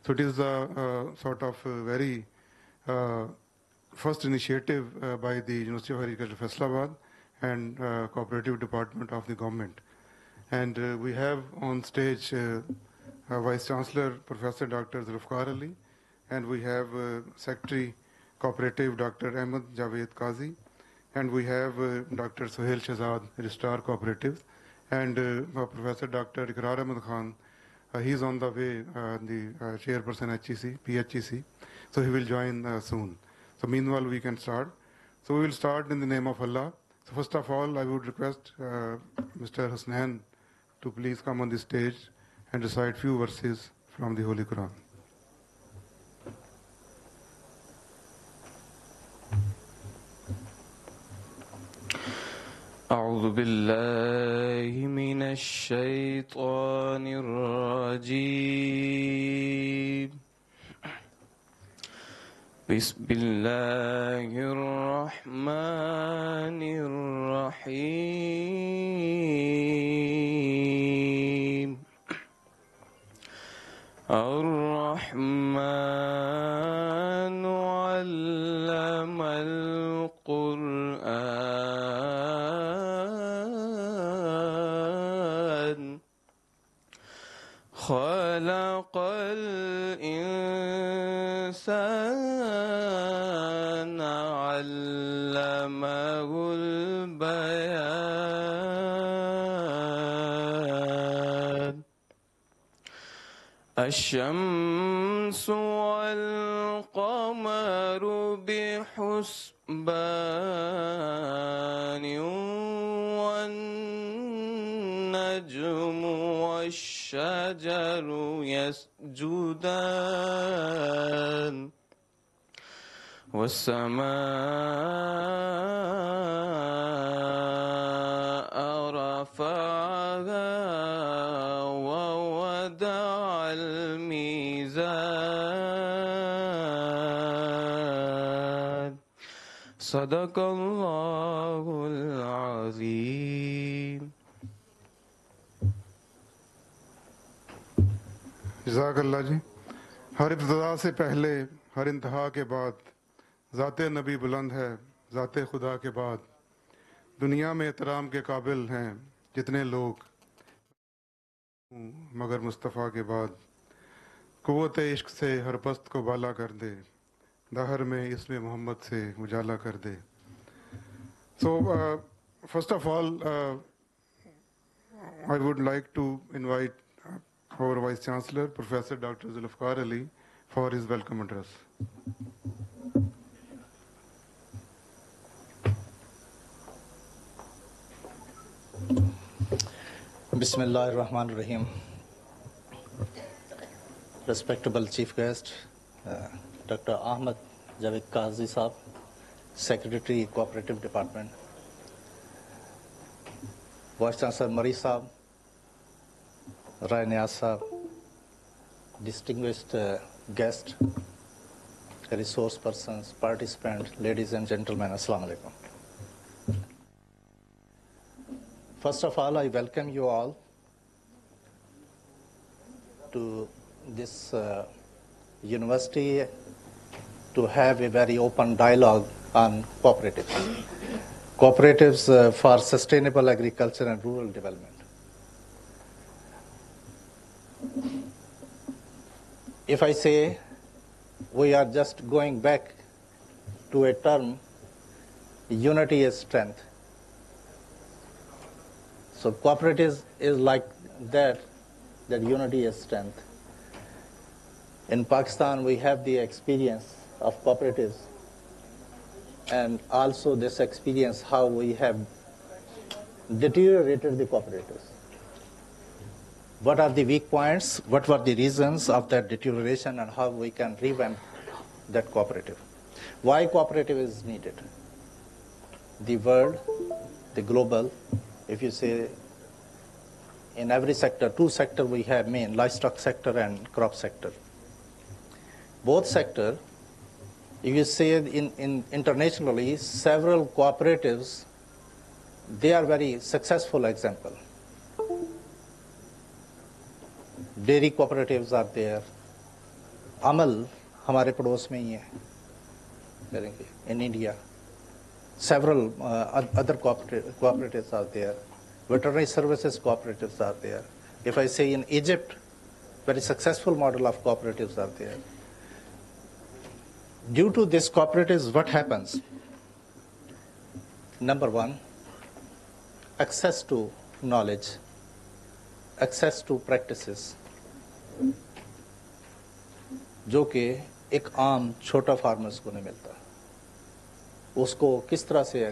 So it is a sort of very first initiative by the University of Agriculture Faisalabad and Cooperative Department of the government. And we have on stage Vice Chancellor Professor Dr. Zulfikar Ali, and we have Secretary Cooperative Dr. Ahmed Javed Qazi, and we have Dr. Sohail Shahzad, Registrar Cooperatives, and Professor Dr. Iqrar Ahmed Khan. He's on the way, the chairperson HEC, PHEC, so he will join soon. So meanwhile, we can start. So we will start in the name of Allah. So first of all, I would request Mr. Husnain to please come on the stage and recite few verses from the Holy Quran. أعوذ بالله من الشيطان الرجيم بسم الله الرحمن الرحيم الرحمن علم القرآن خلق الإنسان علمه البيان الشمس والقمر بحسبان والنجم والشجر يسجدان والسماء رفعها ووضع الميزان صدق الله العظيم. जज़ाकल्लाह जी। हर इब्तिदा से पहले हर इंतहा के बाद ज़ाते नबी बुलंद है, ज़ाते खुदा के बाद दुनिया में एहतराम के काबिल हैं जितने लोग, मगर मुस्तफ़ा के बाद क़ुव्वत इश्क से हर पस्त को बाला कर दे, दहर में इसमें मोहम्मद से उजाला कर दे. So first of all, I would like to invite our Vice Chancellor, Professor Dr. Zulfikar Ali, for his welcome address. Bismillahir Rahmanir Rahim. Respectable Chief Guest, Dr. Ahmed Javed Qazi Saab, Secretary, Cooperative Department, Vice Chancellor Mari Saab, Rai Niaz Saab, distinguished guest, resource persons, participants, ladies and gentlemen, Assalamu alaikum. First of all, I welcome you all to this university to have a very open dialogue on cooperatives. Cooperatives for sustainable agriculture and rural development. If I say we are just going back to a term, unity is strength. So cooperatives is like that unity is strength. In Pakistan, we have the experience of cooperatives and also this experience how we have deteriorated the cooperatives. What are the weak points? What were the reasons of that deterioration and how we can revamp that cooperative? Why cooperative is needed? The world, the global, if you say in every sector, two sectors we have main, livestock sector and crop sector. Both sectors, if you say in internationally, several cooperatives, they are very successful example. Dairy cooperatives are there, عمل ہمارے پڑوس میں ہی ہے کریں گے. In India, several other cooperatives are there. Veterinary services cooperatives are there. If I say in Egypt, very successful model of cooperatives are there. Due to these cooperatives, what happens? Number one, access to knowledge, access to practices, جو کہ ایک عام چھوٹا farmers کو نہیں ملتا. اس کو کس طرح سے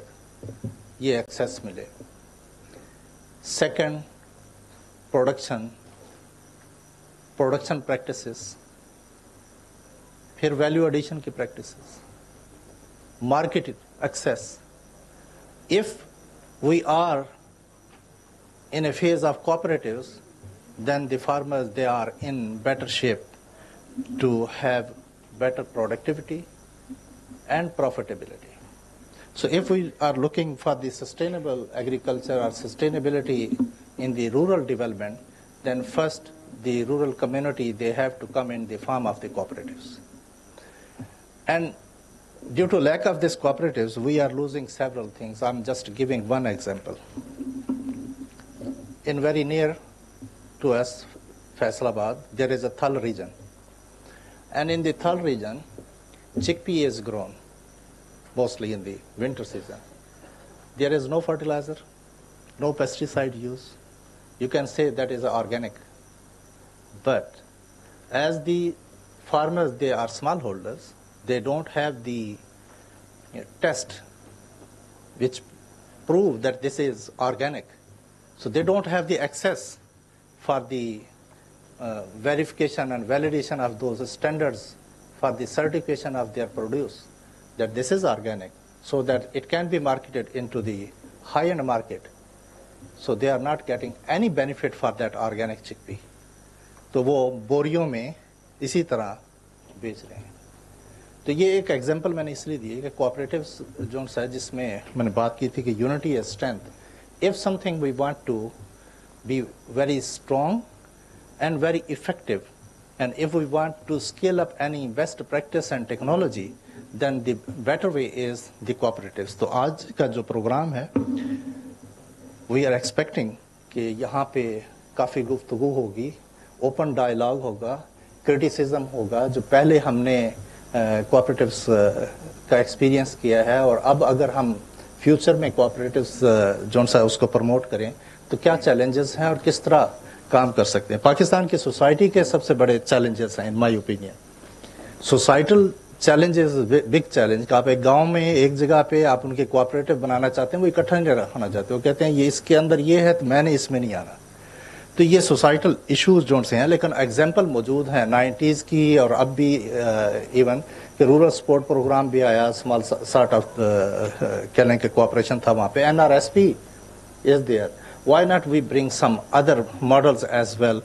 یہ ایکسیس ملے. سیکنڈ، پروڈکشن پریکٹسز، پھر ویلیو ایڈیشن کی practices, market access. If we are in a phase of cooperatives, then the farmers, they are in better shape to have better productivity and profitability. So if we are looking for the sustainable agriculture or sustainability in the rural development, then first the rural community, they have to come in the form of the cooperatives. And due to lack of these cooperatives, we are losing several things. I'm just giving one example. In very near to us, Faisalabad, there is a Thal region. And in the Thal region, chickpea is grown, mostly in the winter season. There is no fertilizer, no pesticide use. You can say that is organic. But as the farmers, they are smallholders, they don't have the test which prove that this is organic. So they don't have the access for the verification and validation of those standards for the certification of their produce, that this is organic, so that it can be marketed into the high-end market. So they are not getting any benefit for that organic chickpea. تو وہ بوریوں میں اسی طرح بیچ رہے ہیں. تو یہ ایک ایگزامپل میں نے اس لیے دی کہ کوآپریٹیوس جو ہے جس میں نے بات کی تھی کہ unity is strength. If something we want to be very strong and very effective, and if we want to scale up any best practice and technology, then the better way is the cooperatives. تو آج کا جو programme ہے we are expecting کہ یہاں پہ کافی گفتگو ہوگی, اوپن ڈائلاگ ہوگا, کرٹیسزم ہوگا جو پہلے ہم نے کوآپریٹیوس کا ایکسپیرینس کیا ہے, اور اب اگر ہم فیوچر میں کوآپریٹیوس جو سا اس کو پروموٹ کریں تو کیا چیلنجز ہیں اور کس طرح کام کر سکتے ہیں. پاکستان کی سوسائٹی کے سب سے بڑے چیلنجز ہیں in my opinion. Societal challenges, big challenge کہ آپ ایک گاؤں میں ایک جگہ پہ آپ ان کے کوآپریٹیو بنانا چاہتے ہیں, وہ اکٹھا نہیں رہنا چاہتے, وہ کہتے ہیں یہ اس کے اندر یہ ہے تو میں نے اس میں نہیں آنا. تو یہ سوسائٹل ایشوز جو سے ہیں, لیکن ایگزامپل موجود ہیں 90s کی اور اب بھی ایون کہ رورل سپورٹ پروگرام بھی آیا, اسمال سارٹ آف کہہ لیں کہ کوآپریشن تھا وہاں پہ. NRSP is there. Why not we bring some other models as well.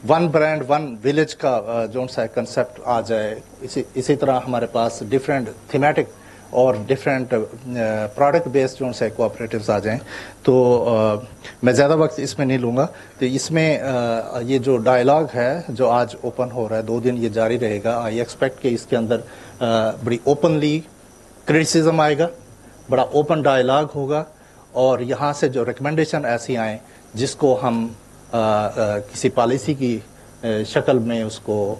One brand one village کا جو سا کنسیپٹ آ جائے. اسی طرح ہمارے پاس ڈفرینٹ تھیمیٹک اور ڈفرینٹ پروڈکٹ بیسڈ جو سے کوآپریٹیوز آ جائیں. تو میں زیادہ وقت اس میں نہیں لوں گا. تو اس میں یہ جو ڈائلاگ ہے جو آج اوپن ہو رہا ہے, 2 دن یہ جاری رہے گا. آئی ایکسپیکٹ کہ اس کے اندر بڑی اوپنلی کرٹیسزم آئے گا, بڑا اوپن ڈائلاگ ہوگا, اور یہاں سے جو ریکمنڈیشن ایسی آئیں جس کو ہم کسی پالیسی کی شکل میں اس کو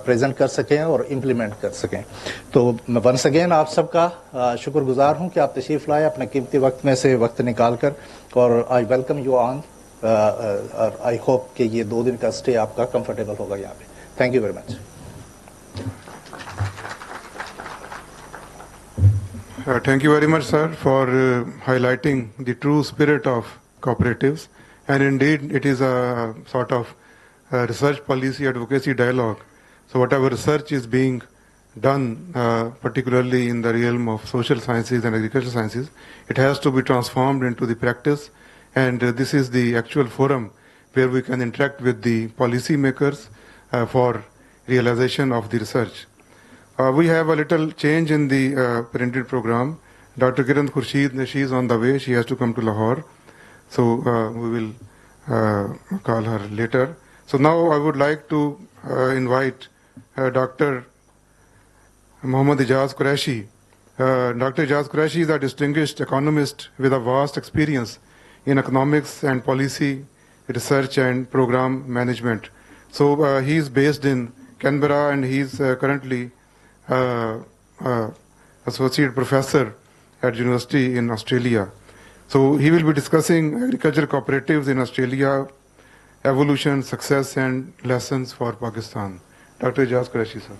پریزنٹ کر سکیں اور امپلیمنٹ کر سکیں. تو میں ونس اگین آپ سب کا شکر گزار ہوں کہ آپ تشریف لائے اپنے قیمتی وقت میں سے وقت نکال کر, اور I welcome you on. I hope کہ یہ 2 دن کا اسٹے آپ کا کمفرٹیبل ہوگا یہاں پہ. Thank you very much. Thank you very much, sir, for highlighting the true spirit of cooperatives. And indeed, it is a sort of research policy advocacy dialogue. So whatever research is being done, particularly in the realm of social sciences and agricultural sciences, it has to be transformed into the practice. And this is the actual forum where we can interact with the policy makers for realization of the research. We have a little change in the printed program. Dr. Kiran Khurshid, she is on the way. She has to come to Lahore. So we will call her later. So now I would like to invite Dr. Mohammad Ijaz Qureshi. Dr. Ijaz Qureshi is a distinguished economist with a vast experience in economics and policy research and program management. So he is based in Canberra, and he is currently associate professor at university in Australia. So he will be discussing agricultural cooperatives in Australia, evolution, success, and lessons for Pakistan. Dr. Ijaz Qureshi, sir.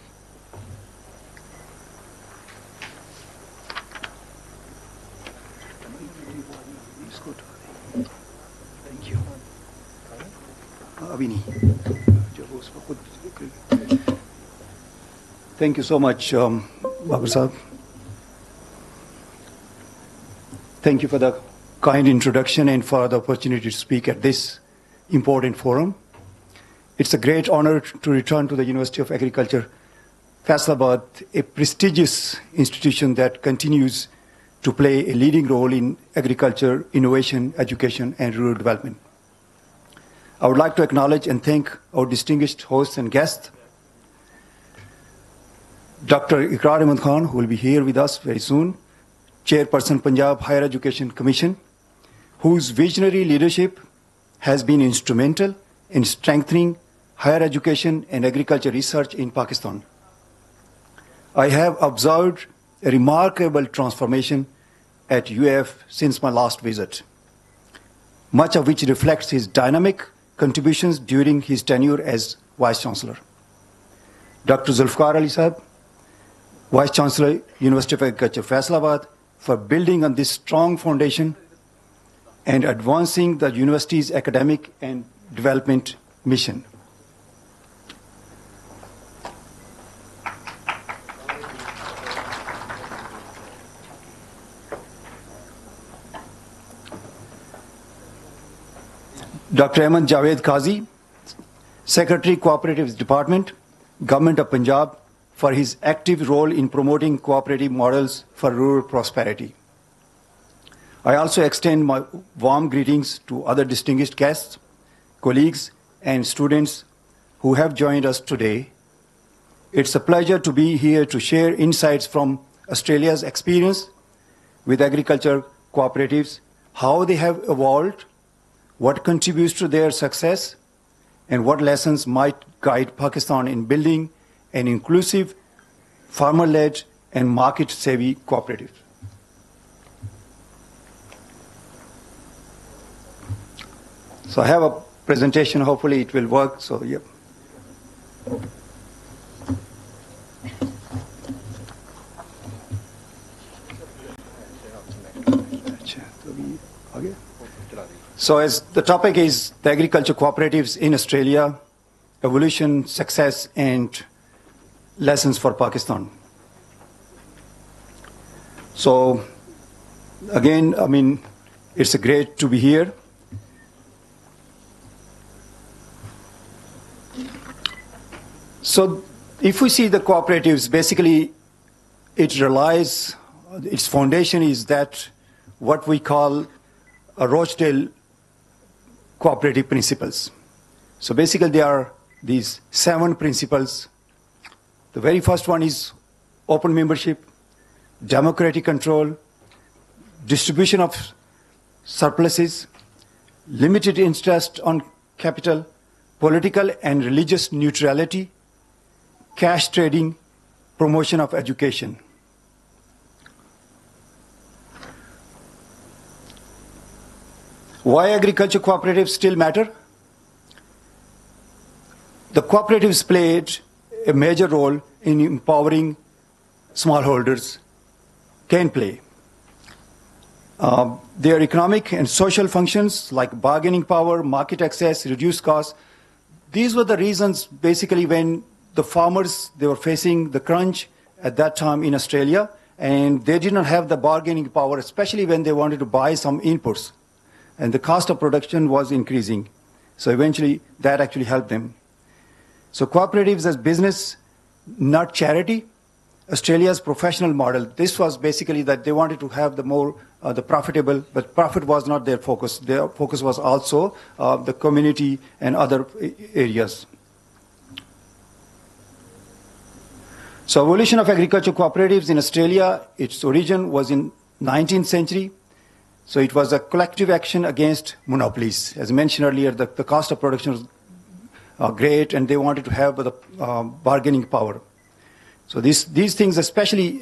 Thank you. Thank you so much, Babar Sahib. Thank you for the kind introduction and for the opportunity to speak at this important forum. It's a great honor to return to the University of Agriculture, Faisalabad, a prestigious institution that continues to play a leading role in agriculture, innovation, education, and rural development. I would like to acknowledge and thank our distinguished hosts and guests, Dr. Iqrar Ahmed Khan, who will be here with us very soon, Chairperson Punjab Higher Education Commission, whose visionary leadership has been instrumental in strengthening higher education and agriculture research in Pakistan. I have observed a remarkable transformation at UF since my last visit, much of which reflects his dynamic contributions during his tenure as Vice Chancellor. Dr. Zulfikar Ali Sahib, Vice Chancellor, University of Agriculture, Faisalabad, for building on this strong foundation and advancing the university's academic and development mission. Dr. Ahmed Javed Qazi, Secretary, Cooperatives Department, Government of Punjab, for his active role in promoting cooperative models for rural prosperity. I also extend my warm greetings to other distinguished guests, colleagues, and students who have joined us today. It's a pleasure to be here to share insights from Australia's experience with agriculture cooperatives, how they have evolved, what contributes to their success, and what lessons might guide Pakistan in building an inclusive, farmer-led, and market-savvy cooperative. So I have a presentation, hopefully it will work, so yeah. So as the topic is the agriculture cooperatives in Australia, evolution, success, and lessons for Pakistan. So again, I mean, it's great to be here. So if we see the cooperatives, basically it relies, its foundation is that what we call a Rochdale cooperative principles. So basically there are these 7 principles. The very first one is open membership, democratic control, distribution of surpluses, limited interest on capital, political and religious neutrality, cash trading, promotion of education. Why agriculture cooperatives still matter? The cooperatives played a major role in empowering smallholders, can play. Their economic and social functions like bargaining power, market access, reduced costs, these were the reasons basically when the farmers, they were facing the crunch at that time in Australia, and they did not have the bargaining power, especially when they wanted to buy some inputs. And the cost of production was increasing. So eventually that actually helped them. So cooperatives as business, not charity. Australia's professional model, this was basically that they wanted to have the more, the profitable, but profit was not their focus. Their focus was also the community and other areas. So evolution of agricultural cooperatives in Australia, its origin was in 19th century. So it was a collective action against monopolies. As I mentioned earlier, the cost of production was great, and they wanted to have the bargaining power. So these things especially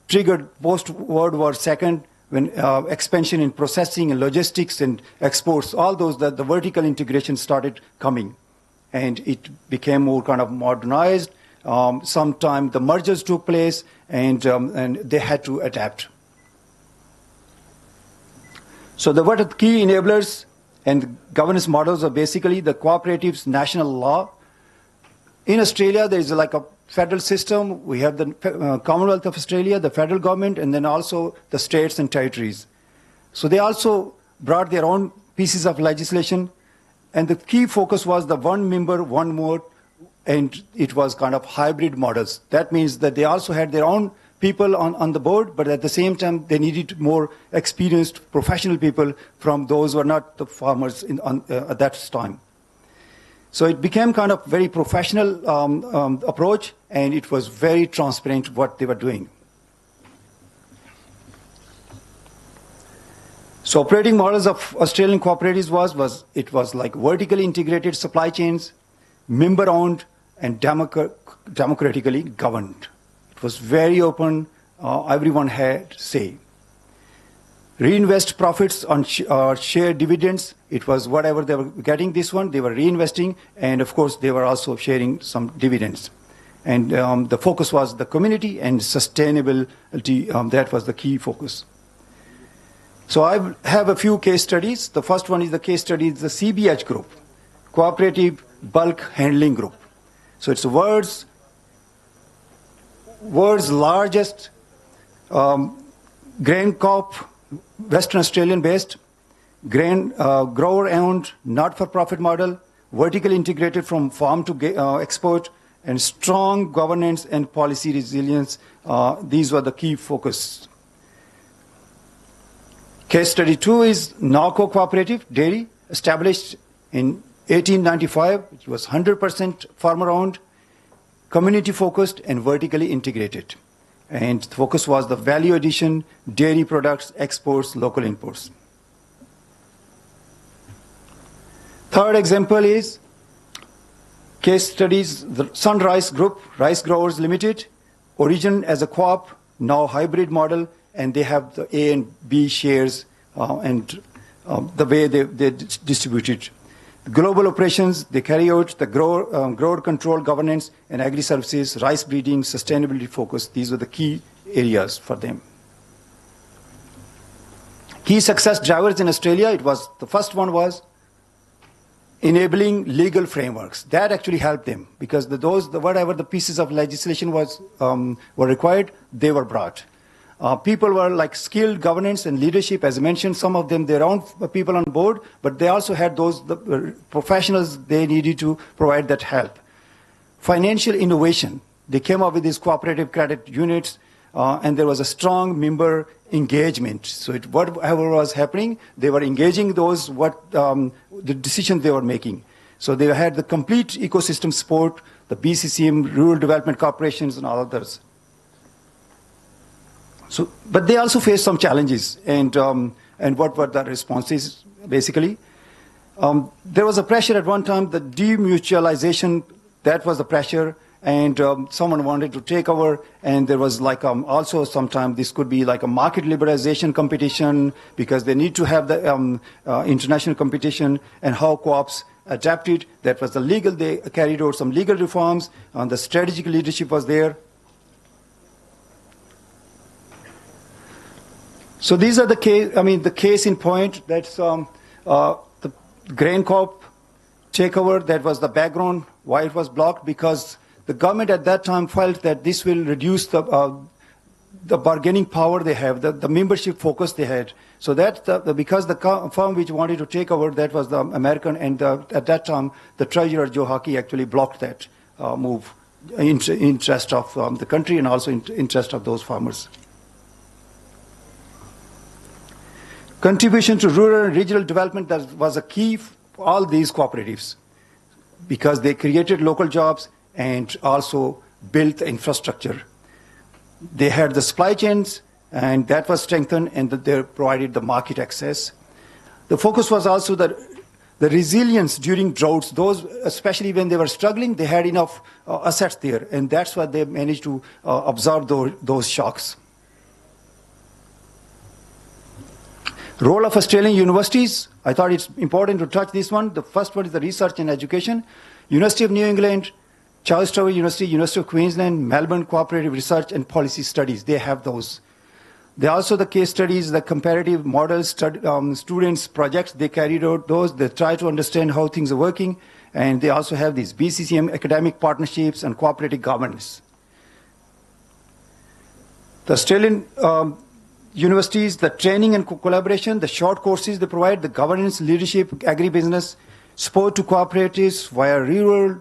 triggered post-World War II, when expansion in processing and logistics and exports, all those, the vertical integration started coming. And it became more kind of modernized. Sometime the mergers took place, and they had to adapt. So what are the key enablers and governance models are basically the cooperatives national law. In Australia, there is like a federal system. We have the Commonwealth of Australia, the federal government, and then also the states and territories. So they also brought their own pieces of legislation, and the key focus was the one member, one vote, and it was kind of hybrid models. That means that they also had their own people on the board, but at the same time, they needed more experienced professional people from those who were not the farmers at that time. So it became kind of very professional approach, and it was very transparent what they were doing. So operating models of Australian cooperatives was like vertically integrated supply chains, member-owned, and democratically governed. It was very open. Everyone had say. Reinvest profits on share dividends. It was whatever they were getting this one, they were reinvesting, and of course they were also sharing some dividends. And the focus was the community and sustainability. That was the key focus. So I have a few case studies. The first one is the case study, the CBH Group, Cooperative Bulk Handling Group. So it's the world's largest grain coop, Western Australian based, grain grower-owned, not-for-profit model, vertically integrated from farm to export, and strong governance and policy resilience. These were the key focus. Case study 2 is Nauko Cooperative Dairy, established in 1895. It was 100% farmer-owned, community-focused, and vertically integrated. And the focus was the value addition, dairy products, exports, local imports. Third example is case studies, the Sunrise Group, Rice Growers Limited, origin as a co-op, now hybrid model, and they have the A and B shares and the way they distribute it. Global operations, they carry out the grower control governance and agri-services, rice breeding, sustainability focus. These were the key areas for them. Key success drivers in Australia, the first one was enabling legal frameworks. That actually helped them because whatever the pieces of legislation were required, they were brought. People were like skilled governance and leadership, as I mentioned, some of them their own people on board, but they also had the professionals they needed to provide that help. Financial innovation, they came up with these cooperative credit units, and there was a strong member engagement. So whatever was happening, they were engaging the decisions they were making. So they had the complete ecosystem support, the BCCM, rural development corporations, and all others. So, but they also faced some challenges, and what were the responses, basically? There was a pressure at one time, the demutualization, that was the pressure, and someone wanted to take over, and there was like also sometimes this could be like a market liberalization competition, because they need to have the international competition, and how co-ops adapted. That was the legal, they carried out some legal reforms, and the strategic leadership was there. So these are the case in point. That's the grain coop takeover. That was the background why it was blocked, because the government at that time felt that this will reduce the bargaining power they have, the membership focus they had. So that because the firm which wanted to take over, that was the American, and at that time the treasurer Joe Hockey actually blocked that move in interest of the country and also in interest of those farmers. Contribution to rural and regional development, that was a key for all these cooperatives, because they created local jobs and also built the infrastructure. They had the supply chains, and that was strengthened, and they provided the market access. The focus was also the resilience during droughts. Those, especially when they were struggling, they had enough assets there, and that's why they managed to absorb those shocks. Role of Australian universities, I thought it's important to touch this one. The first one is the research and education. University of New England, Charles Sturt University, University of Queensland, Melbourne Cooperative Research and Policy Studies, they have those. They also the case studies, the comparative models, students' projects, they carried out those. They try to understand how things are working. And they also have these BCCM academic partnerships and cooperative governance. The Australian universities, the training and collaboration, the short courses they provide, the governance, leadership, agribusiness, support to cooperatives via rural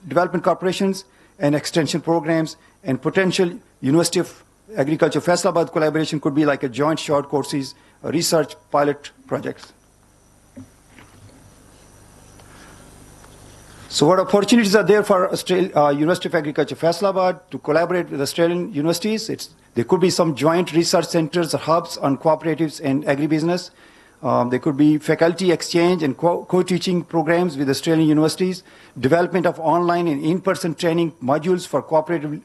development corporations and extension programs, and potential University of Agriculture Faisalabad collaboration could be like a joint short courses, research pilot projects. So what opportunities are there for University of Agriculture Faisalabad to collaborate with Australian universities? There could be some joint research centers or hubs on cooperatives and agribusiness. There could be faculty exchange and co-teaching programs with Australian universities, development of online and in-person training modules for cooperative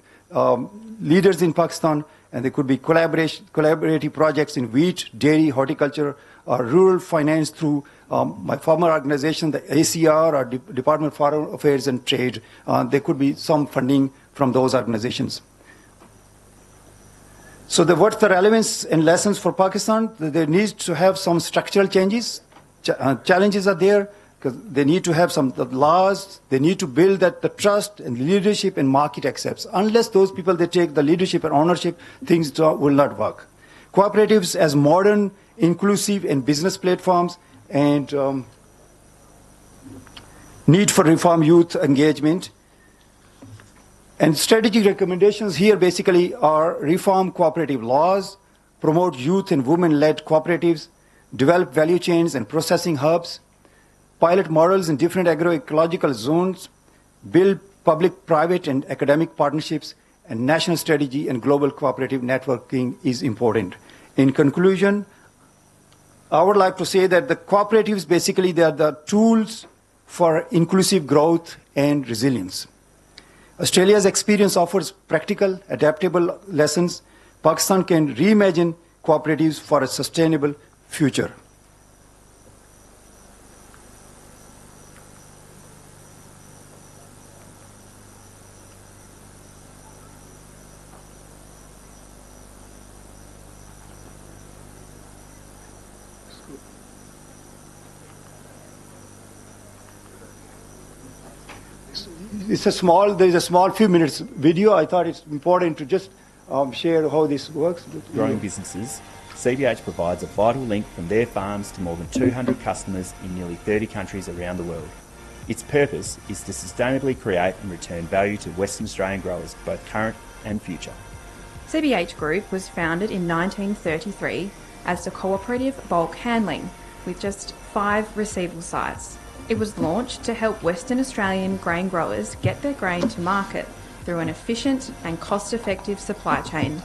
leaders in Pakistan, and there could be collaborative projects in wheat, dairy, horticulture, or rural finance through my former organization, the ACR, or Department of Foreign Affairs and Trade. There could be some funding from those organizations. So what's the relevance and lessons for Pakistan? There needs to have some structural changes. Challenges are there because they need to have some laws. They need to build the trust and leadership and market accepts. Unless those people, they take the leadership and ownership, things will not work. Cooperatives as modern, inclusive, and business platforms, and need for reform youth engagement. And strategic recommendations here basically are reform cooperative laws, promote youth and women-led cooperatives, develop value chains and processing hubs, pilot models in different agroecological zones, build public, private, and academic partnerships, and national strategy and global cooperative networking is important. In conclusion, I would like to say that the cooperatives, basically, they are the tools for inclusive growth and resilience. Australia's experience offers practical, adaptable lessons. Pakistan can reimagine cooperatives for a sustainable future. There's a small few minutes video. I thought it's important to just share how this works. Growing businesses, CBH provides a vital link from their farms to more than 200 customers in nearly 30 countries around the world. Its purpose is to sustainably create and return value to Western Australian growers, both current and future. CBH Group was founded in 1933 as the Cooperative Bulk Handling, with just 5 receival sites. It was launched to help Western Australian grain growers get their grain to market through an efficient and cost-effective supply chain.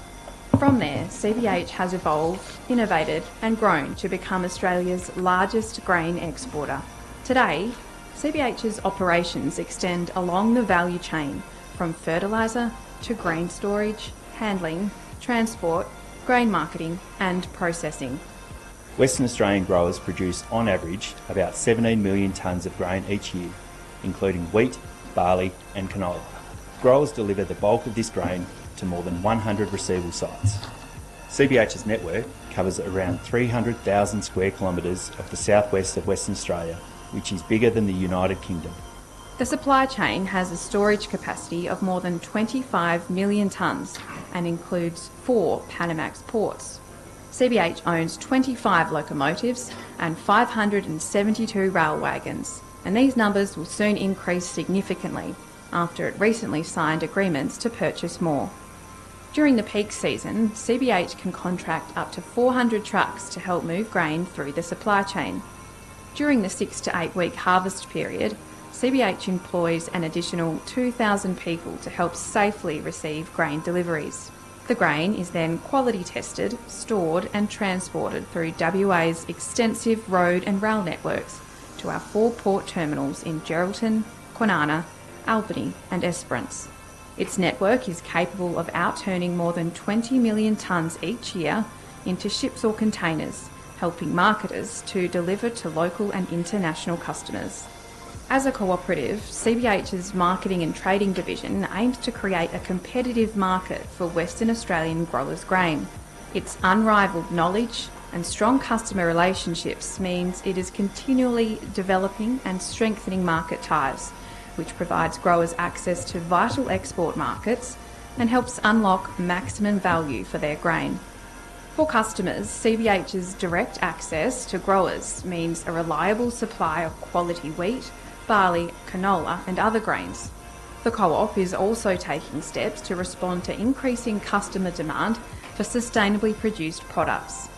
From there, CBH has evolved, innovated and grown to become Australia's largest grain exporter. Today, CBH's operations extend along the value chain from fertiliser to grain storage, handling, transport, grain marketing and processing. Western Australian growers produce, on average, about 17 million tonnes of grain each year, including wheat, barley and canola. Growers deliver the bulk of this grain to more than 100 receival sites. CBH's network covers around 300,000 square kilometres of the southwest of Western Australia, which is bigger than the United Kingdom. The supply chain has a storage capacity of more than 25 million tonnes and includes 4 Panamax ports. CBH owns 25 locomotives and 572 rail wagons, and these numbers will soon increase significantly after it recently signed agreements to purchase more. During the peak season, CBH can contract up to 400 trucks to help move grain through the supply chain. During the 6 to 8 week harvest period, CBH employs an additional 2,000 people to help safely receive grain deliveries. The grain is then quality tested, stored and transported through WA's extensive road and rail networks to our 4 port terminals in Geraldton, Kwinana, Albany and Esperance. Its network is capable of outturning more than 20 million tonnes each year into ships or containers, helping marketers to deliver to local and international customers. As a cooperative, CBH's Marketing and Trading Division aims to create a competitive market for Western Australian growers' grain. Its unrivalled knowledge and strong customer relationships means it is continually developing and strengthening market ties, which provides growers access to vital export markets and helps unlock maximum value for their grain. For customers, CBH's direct access to growers means a reliable supply of quality wheat, barley, canola and other grains. The co-op is also taking steps to respond to increasing customer demand for sustainably produced products.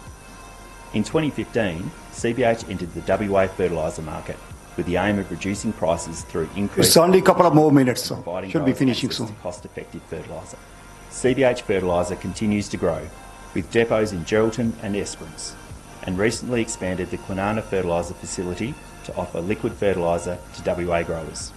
In 2015, CBH entered the WA fertiliser market with the aim of reducing prices through increased... It's only a couple of more minutes, so providing should be growers finishing access soon. to cost-effective fertiliser. CBH Fertiliser continues to grow, with depots in Geraldton and Esperance, and recently expanded the Kwinana fertiliser facility to offer liquid fertiliser to WA growers.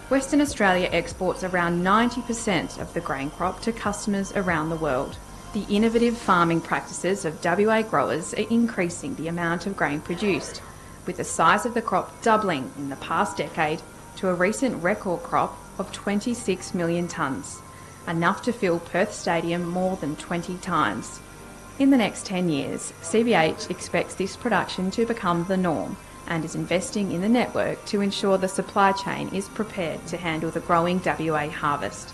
Western Australia exports around 90% of the grain crop to customers around the world. The innovative farming practices of WA growers are increasing the amount of grain produced, with the size of the crop doubling in the past decade to a recent record crop of 26 million tonnes, enough to fill Perth Stadium more than 20 times. In the next 10 years, CBH expects this production to become the norm and is investing in the network to ensure the supply chain is prepared to handle the growing WA harvest.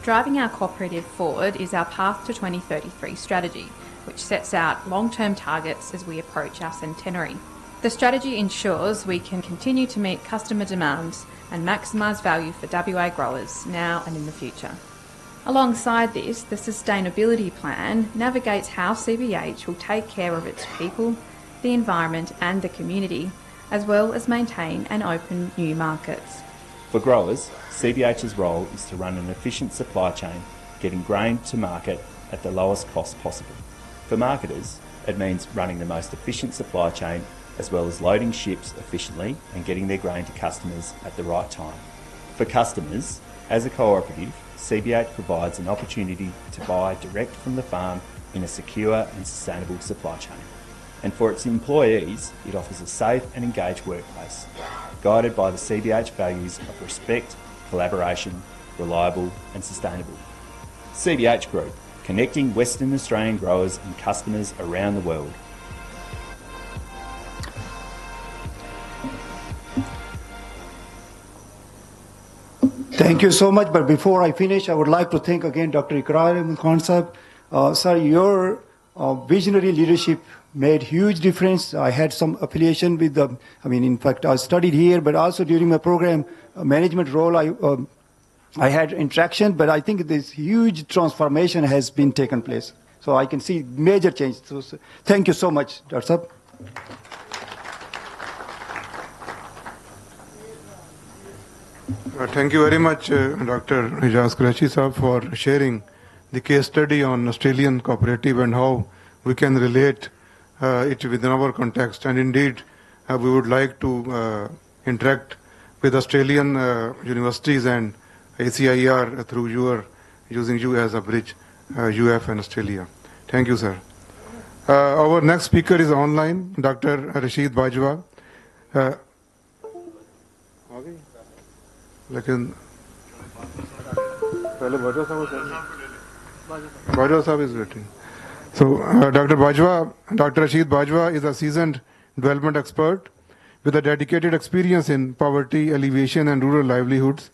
Driving our cooperative forward is our Path to 2033 strategy, which sets out long-term targets as we approach our centenary. The strategy ensures we can continue to meet customer demands and maximise value for WA growers now and in the future. Alongside this, the sustainability plan navigates how CBH will take care of its people, the environment and the community, as well as maintain and open new markets. For growers, CBH's role is to run an efficient supply chain, getting grain to market at the lowest cost possible. For marketers, it means running the most efficient supply chain as well as loading ships efficiently and getting their grain to customers at the right time. For customers, as a cooperative, CBH provides an opportunity to buy direct from the farm in a secure and sustainable supply chain. And for its employees, it offers a safe and engaged workplace, guided by the CBH values of respect, collaboration, reliable and sustainable. CBH Group, connecting Western Australian growers and customers around the world. Thank you so much. But before I finish, I would like to thank again Dr. Iqrar Ahmed Khan Sahib. Sir, your visionary leadership made huge difference. I had some affiliation with the, in fact, I studied here, but also during my program management role, I had interaction, but I think this huge transformation has been taken place. So I can see major change. So thank you so much, Dr. Sahib. Thank you very much, Dr. Ijaz Qureshi Sahib, for sharing the case study on Australian cooperative and how we can relate it within our context. And indeed, we would like to interact with Australian universities and ACIR through using you as a bridge, UF and Australia. Thank you, sir. Our next speaker is online, Dr. Rashid Bajwa. लेकिन पहले बाजवा साहब is waiting. So Dr. Rashid Bajwa is a seasoned development expert with a dedicated experience in poverty alleviation and rural livelihoods.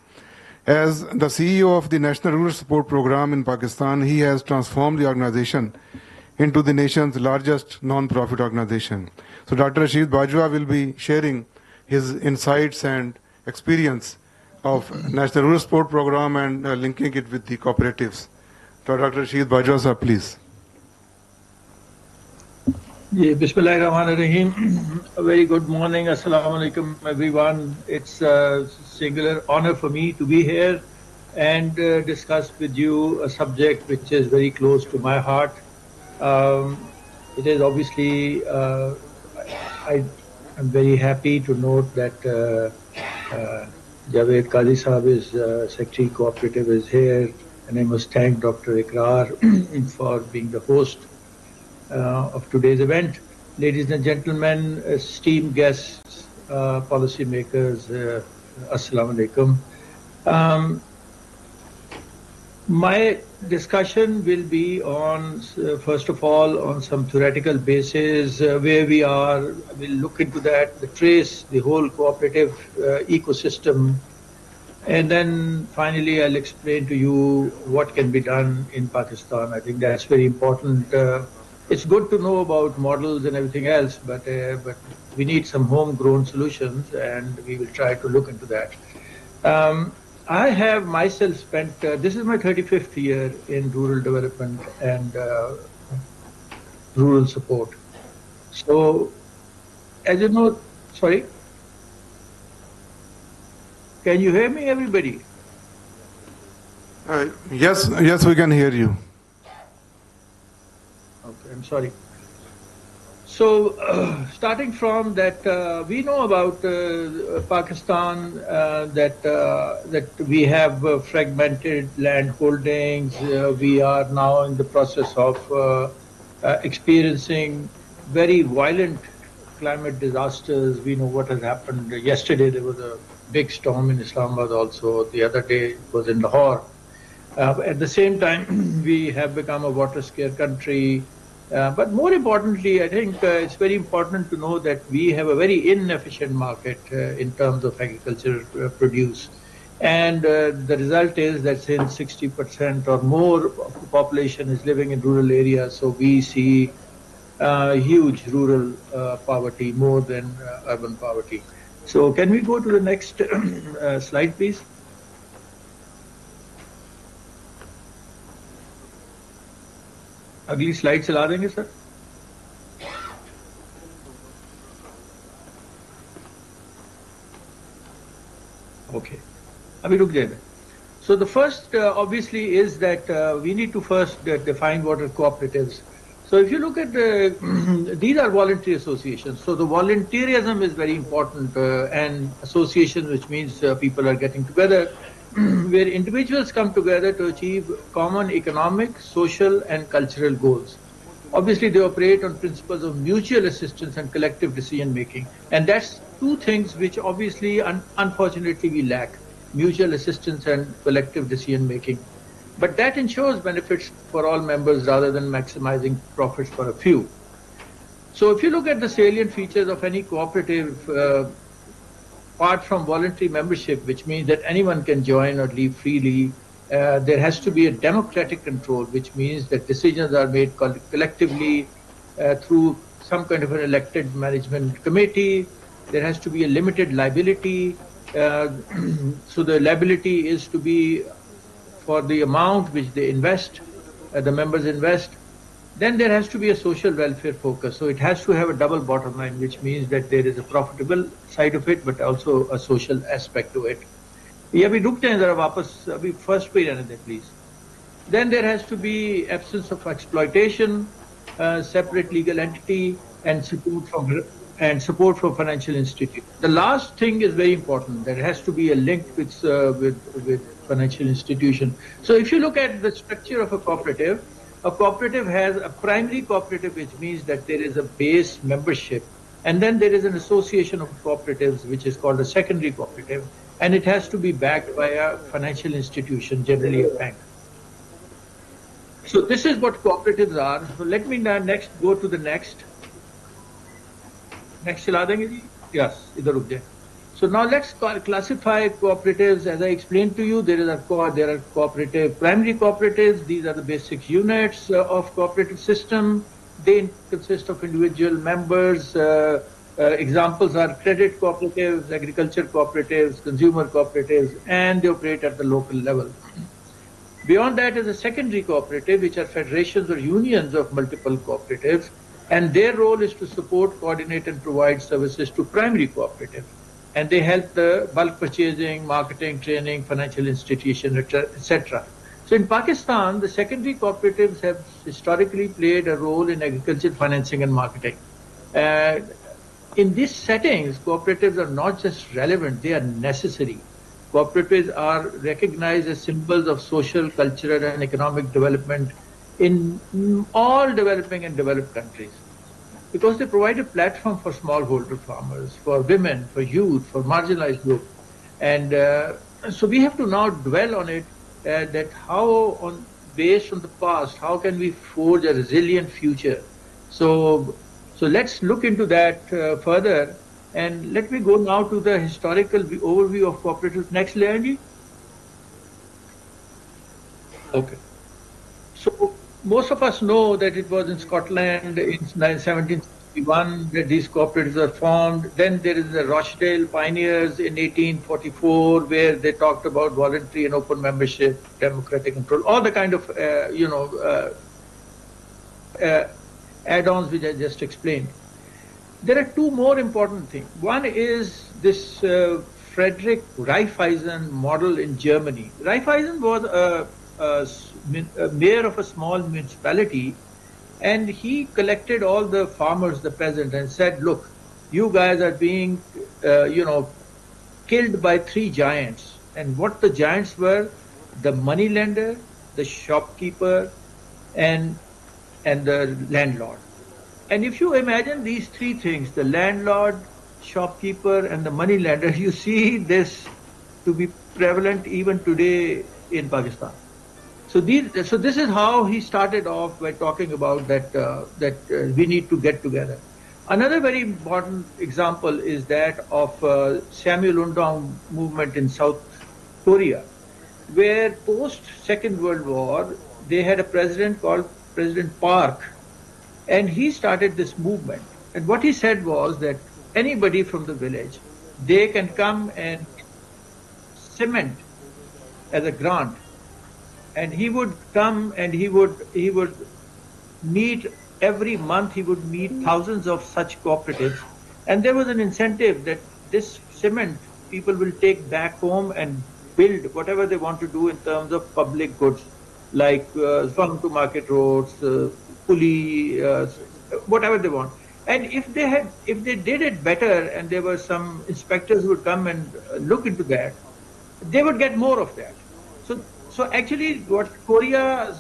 As the CEO of the National Rural Support Program in Pakistan, he has transformed the organization into the nation's largest non-profit organization. So Dr. Rashid Bajwa will be sharing his insights and experience of National Rural Support Program and linking it with the cooperatives. So Dr. Rashid Bajwa sir, please. Bismillahirrahmanirrahim. A very good morning. Assalamu alaikum, everyone. It's a singular honor for me to be here and discuss with you a subject which is very close to my heart. It is obviously, I am very happy to note that Javed Qazi Sahab is Secretary Cooperative is here, and I must thank Dr. Ikrar for being the host of today's event. Ladies and gentlemen, esteemed guests, policymakers, Assalamu alaikum. My discussion will be on, first of all, on some theoretical basis, where we are. We'll look into that, trace the whole cooperative ecosystem, and then finally I'll explain to you what can be done in Pakistan. I think that's very important. It's good to know about models and everything else, but we need some homegrown solutions, and we will try to look into that. I have myself spent, this is my 35th year in rural development and rural support. So, as you know, sorry, can you hear me, everybody? Yes, we can hear you. Okay, I'm sorry. So, starting from that, we know about Pakistan that we have fragmented land holdings. We are now in the process of experiencing very violent climate disasters. We know what has happened. Yesterday there was a big storm in Islamabad also. The other day it was in Lahore. At the same time, we have become a water-scarce country. But more importantly, I think it's very important to know that we have a very inefficient market in terms of agriculture produce. And the result is that since 60% or more of the population is living in rural areas, so we see huge rural poverty, more than urban poverty. So can we go to the next slide, please? अगली slide चला देंगे sir. Okay, अभी रुक जाएगा. So the first obviously is that we need to first define what are cooperatives. So if you look at these are voluntary associations. So the volunteerism is very important, and association, which means people are getting together, where individuals come together to achieve common economic, social, and cultural goals. Obviously, they operate on principles of mutual assistance and collective decision making. And that's two things which obviously, unfortunately, we lack: mutual assistance and collective decision making. But that ensures benefits for all members rather than maximizing profits for a few. So if you look at the salient features of any cooperative, apart from voluntary membership, which means that anyone can join or leave freely, there has to be a democratic control, which means that decisions are made collectively through some kind of an elected management committee. There has to be a limited liability. So the liability is to be for the amount which they invest, the members invest. Then there has to be a social welfare focus. So it has to have a double bottom line, which means that there is a profitable side of it, but also a social aspect to it. ये अभी रुक जाएं जरा वापस, अभी first पे रहने दें please. Then there has to be absence of exploitation, separate legal entity, and support from financial institutions. The last thing is very important. There has to be a link with financial institution. So if you look at the structure of a cooperative has a primary cooperative, which means that there is a base membership, and then there is an association of cooperatives, which is called a secondary cooperative, and it has to be backed by a financial institution, generally a bank. So this is what cooperatives are. So let me now go to the next. Next चला देंगे जी? Yes, इधर रुक जाए. So now let's classify cooperatives. As I explained to you, there are cooperative, primary cooperatives. These are the basic units of cooperative system. They consist of individual members. Examples are credit cooperatives, agriculture cooperatives, consumer cooperatives, and they operate at the local level. Beyond that is a secondary cooperative, which are federations or unions of multiple cooperatives. And their role is to support, coordinate, and provide services to primary cooperatives. And they help the bulk purchasing, marketing, training, financial institutions, etc. So in Pakistan, the secondary cooperatives have historically played a role in agriculture financing and marketing. In these settings, cooperatives are not just relevant, they are necessary. Cooperatives are recognized as symbols of social, cultural, and economic development in all developing and developed countries, because they provide a platform for smallholder farmers, for women, for youth, for marginalized groups. And so we have to now dwell on it, that how, based on the past, how can we forge a resilient future? So let's look into that further. And let me go now to the historical overview of cooperatives. Next, Leanji. Okay. So most of us know that it was in Scotland in 1761 that these cooperatives were formed. Then there is the Rochdale Pioneers in 1844, where they talked about voluntary and open membership, democratic control, all the kind of add-ons which I just explained. There are two more important things. One is this Frederick Raiffeisen model in Germany. Raiffeisen was a mayor of a small municipality, and he collected all the farmers, the peasants, and said, look, you guys are being killed by three giants. And what the giants were: the moneylender, the shopkeeper, and the landlord. And if you imagine these three things, the landlord, shopkeeper, and the moneylender, you see this to be prevalent even today in Pakistan. So this is how he started off by talking about that we need to get together. Another very important example is that of Samuel Undong movement in South Korea, where post Second World War, they had a president called President Park, and he started this movement. And what he said was that anybody from the village, they can come and cement as a grant. And he would come and he would meet every month, he would meet thousands of such cooperatives. And there was an incentive that this cement people will take back home and build whatever they want to do in terms of public goods, like farm to market roads, pulley, whatever they want. And if they did it better, and there were some inspectors who would come and look into that, they would get more of that. So actually, what Korea's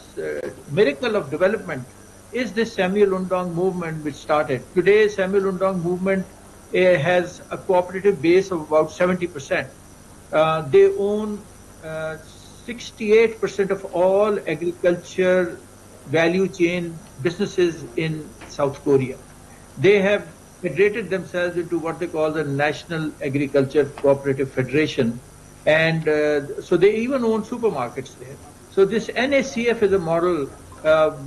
miracle of development is this Samuel Undong movement which started. Today, Samuel Undong movement has a cooperative base of about 70%. They own 68% of all agriculture value chain businesses in South Korea. They have federated themselves into what they call the National Agriculture Cooperative Federation. And so they even own supermarkets there. So this NACF is a model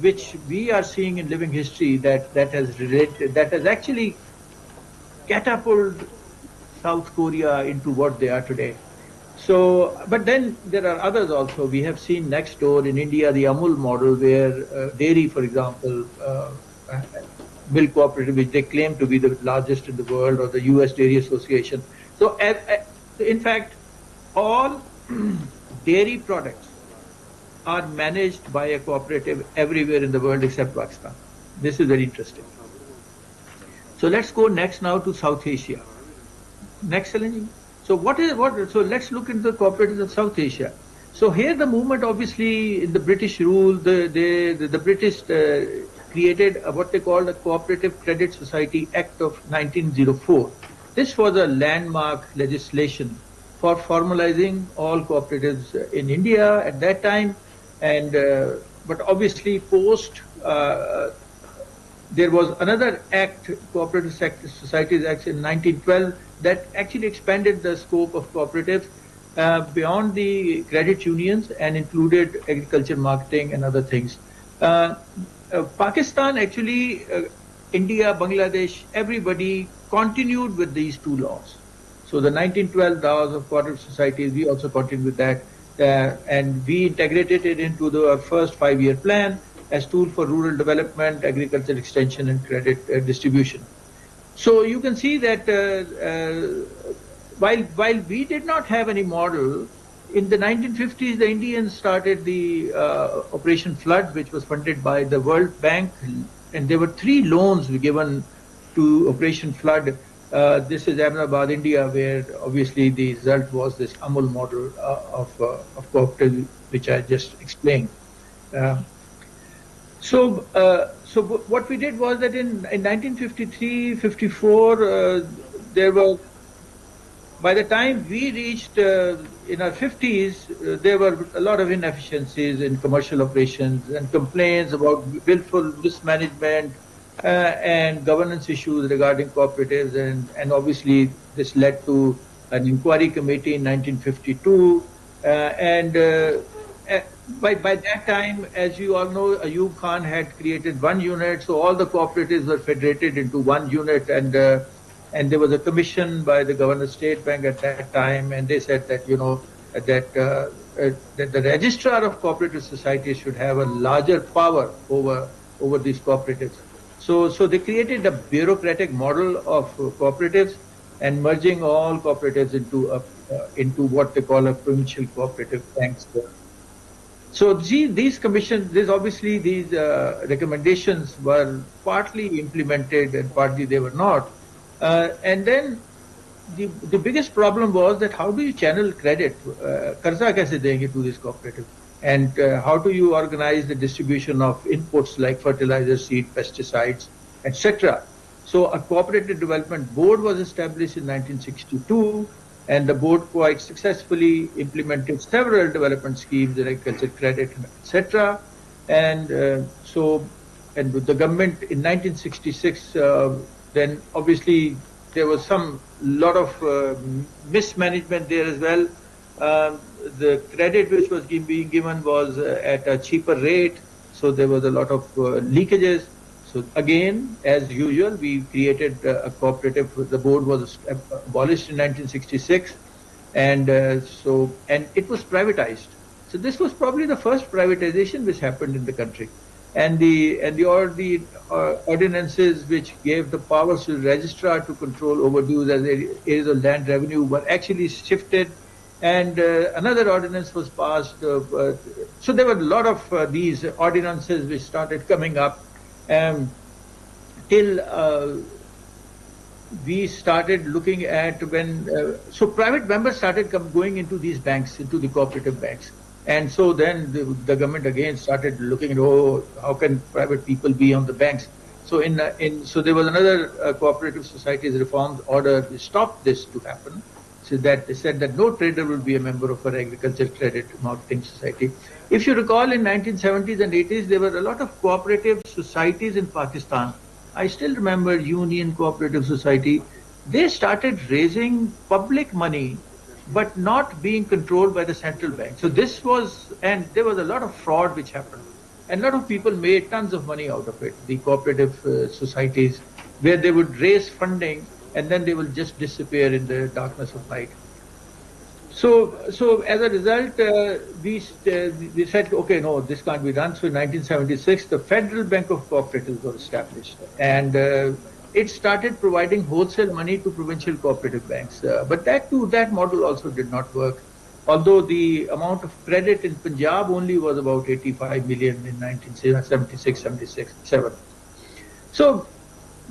which we are seeing in living history that has actually catapulted South Korea into what they are today. So, but then there are others also. We have seen next door in India the Amul model, where dairy, for example, milk cooperative, which they claim to be the largest in the world, or the US Dairy Association. So, in fact, all dairy products are managed by a cooperative everywhere in the world except Pakistan. This is very interesting. So let's go next now to South Asia. Next, Selene. So so let's look into the cooperatives of South Asia. So here the movement, obviously in the British rule, the British created what they called the Cooperative Credit Society Act of 1904. This was a landmark legislation for formalizing all cooperatives in India at that time. And but obviously post there was another act, Cooperative Societies Act in 1912, that actually expanded the scope of cooperatives beyond the credit unions and included agriculture, marketing, and other things. Pakistan, actually, India, Bangladesh, everybody continued with these two laws. So the 1912 laws of cooperative societies, we also continued with that, and we integrated it into the first 5-year plan. as tool for rural development, agriculture extension, and credit distribution. So you can see that while we did not have any model, in the 1950s, the Indians started the Operation Flood, which was funded by the World Bank, and there were 3 loans given to Operation Flood. This is Ahmedabad, India, where obviously the result was this Amul model of cooperative, which I just explained. So what we did was that in 1953, 54, there were, by the time we reached in our 50s, there were a lot of inefficiencies in commercial operations and complaints about willful mismanagement and governance issues regarding cooperatives, and obviously this led to an inquiry committee in 1952, by that time, as you all know, Ayub Khan had created one unit, so all the cooperatives were federated into one unit, and there was a commission by the Governor State Bank at that time, and they said that, you know, that the registrar of cooperative societies should have a larger power over these cooperatives. So they created a bureaucratic model of cooperatives and merging all cooperatives into what they call a provincial cooperative banks. So these commissions, these recommendations were partly implemented and partly they were not. And then the biggest problem was that how do you channel credit? Karza kaise denge to this cooperative? And how do you organize the distribution of inputs like fertilizer, seed, pesticides, etc.? So a cooperative development board was established in 1962, and the board quite successfully implemented several development schemes, like agriculture credit, etc. And and with the government in 1966, then obviously there was lot of mismanagement there as well. The credit which was being given was at a cheaper rate, so there was a lot of leakages. So again, as usual, we created a cooperative. The board was abolished in 1966, and it was privatized. So this was probably the first privatization which happened in the country, and all the ordinances which gave the powers to the registrar to control overdues as areas of land revenue were actually shifted, and another ordinance was passed. So there were a lot of these ordinances which started coming up. Till we started looking at so private members started going into these banks, into the cooperative banks. And so then the government again started looking at, how can private people be on the banks? So so there was another cooperative societies reforms order to stop this to happen. So that they said that no trader will be a member of our agriculture credit marketing society. If you recall, in 1970s and 80s, there were a lot of cooperative societies in Pakistan. I still remember Union Cooperative Society. They started raising public money, but not being controlled by the central bank. So and there was a lot of fraud which happened. And a lot of people made tons of money out of it, the cooperative societies, where they would raise funding and then they will just disappear in the darkness of night. So as a result, we said, okay, no, this can't be done. So in 1976, the Federal Bank of Cooperatives was established, and it started providing wholesale money to provincial cooperative banks. But that model also did not work, although the amount of credit in Punjab only was about 85 million in 1976, 77. So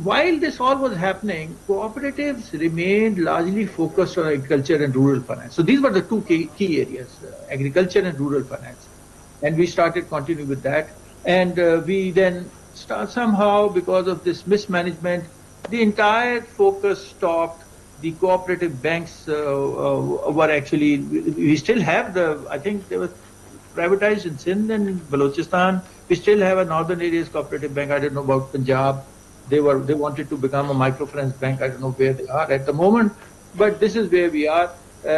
while this all was happening, cooperatives remained largely focused on agriculture and rural finance. So these were the two key areas, agriculture and rural finance. And we started continuing with that. And we then somehow, because of this mismanagement, the entire focus stopped. The cooperative banks were actually, we still have I think they were privatized in Sindh and Balochistan. We still have a northern areas cooperative bank. I don't know about Punjab. They wanted to become a microfinance bank. I don't know where they are at the moment, but this is where we are.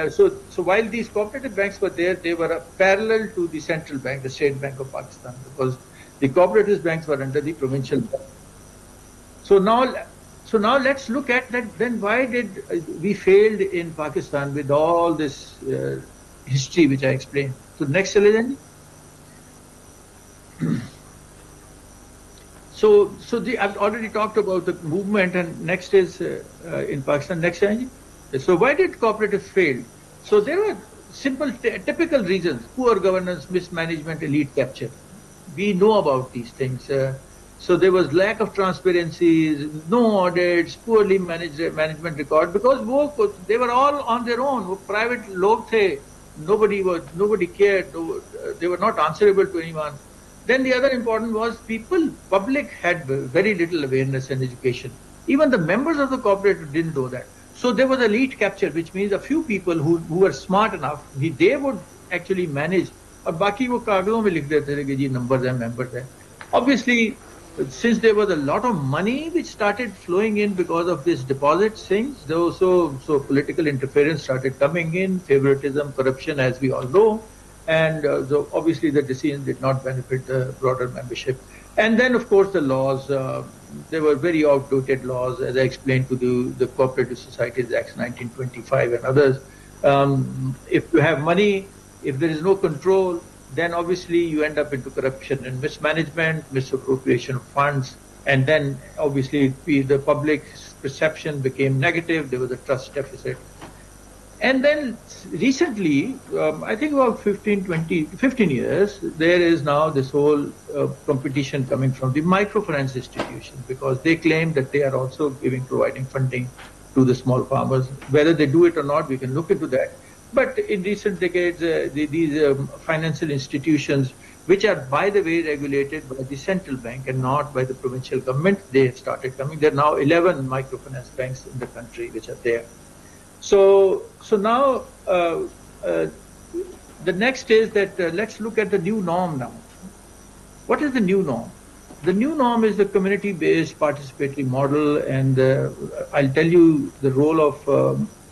So while these cooperative banks were there, they were parallel to the central bank, the State Bank of Pakistan, because the cooperative banks were under the provincial bank. So now let's look at that. Then why did we failed in Pakistan with all this history which I explained? So next slide. I've already talked about the movement, and next is in Pakistan. Next, Anji. So why did cooperatives fail? So there were simple, typical reasons: poor governance, mismanagement, elite capture. We know about these things. So there was lack of transparency, no audits, poorly managed management record, because they were all on their own. Private log the, nobody cared. They were not answerable to anyone. Then the other important was public had very little awareness and education. Even the members of the cooperative didn't know that. So there was elite capture, which means a few people who were smart enough, they would actually manage. और बाकी वो कागजों में लिख देते थे कि जी numbers हैं, members हैं. Obviously, since there was a lot of money which started flowing in because of this deposits things, so political interference started coming in, favoritism, corruption, as we all know. And so obviously the decision did not benefit the broader membership. And then, of course, the laws, there were very outdated laws, as I explained to the Cooperative Societies Act 1925 and others. If you have money, if there is no control, then obviously you end up into corruption and mismanagement, misappropriation of funds, and then obviously the public perception became negative, there was a trust deficit. And then recently, I think about 15 years, there is now this whole competition coming from the microfinance institutions, because they claim that they are also providing funding to the small farmers. Whether they do it or not, we can look into that. But in recent decades, these financial institutions, which are, by the way, regulated by the central bank and not by the provincial government, they have started coming. There are now 11 microfinance banks in the country which are there. So now the next is that let's look at the new norm now. What is the new norm? The new norm is the community-based participatory model, and I'll tell you the role of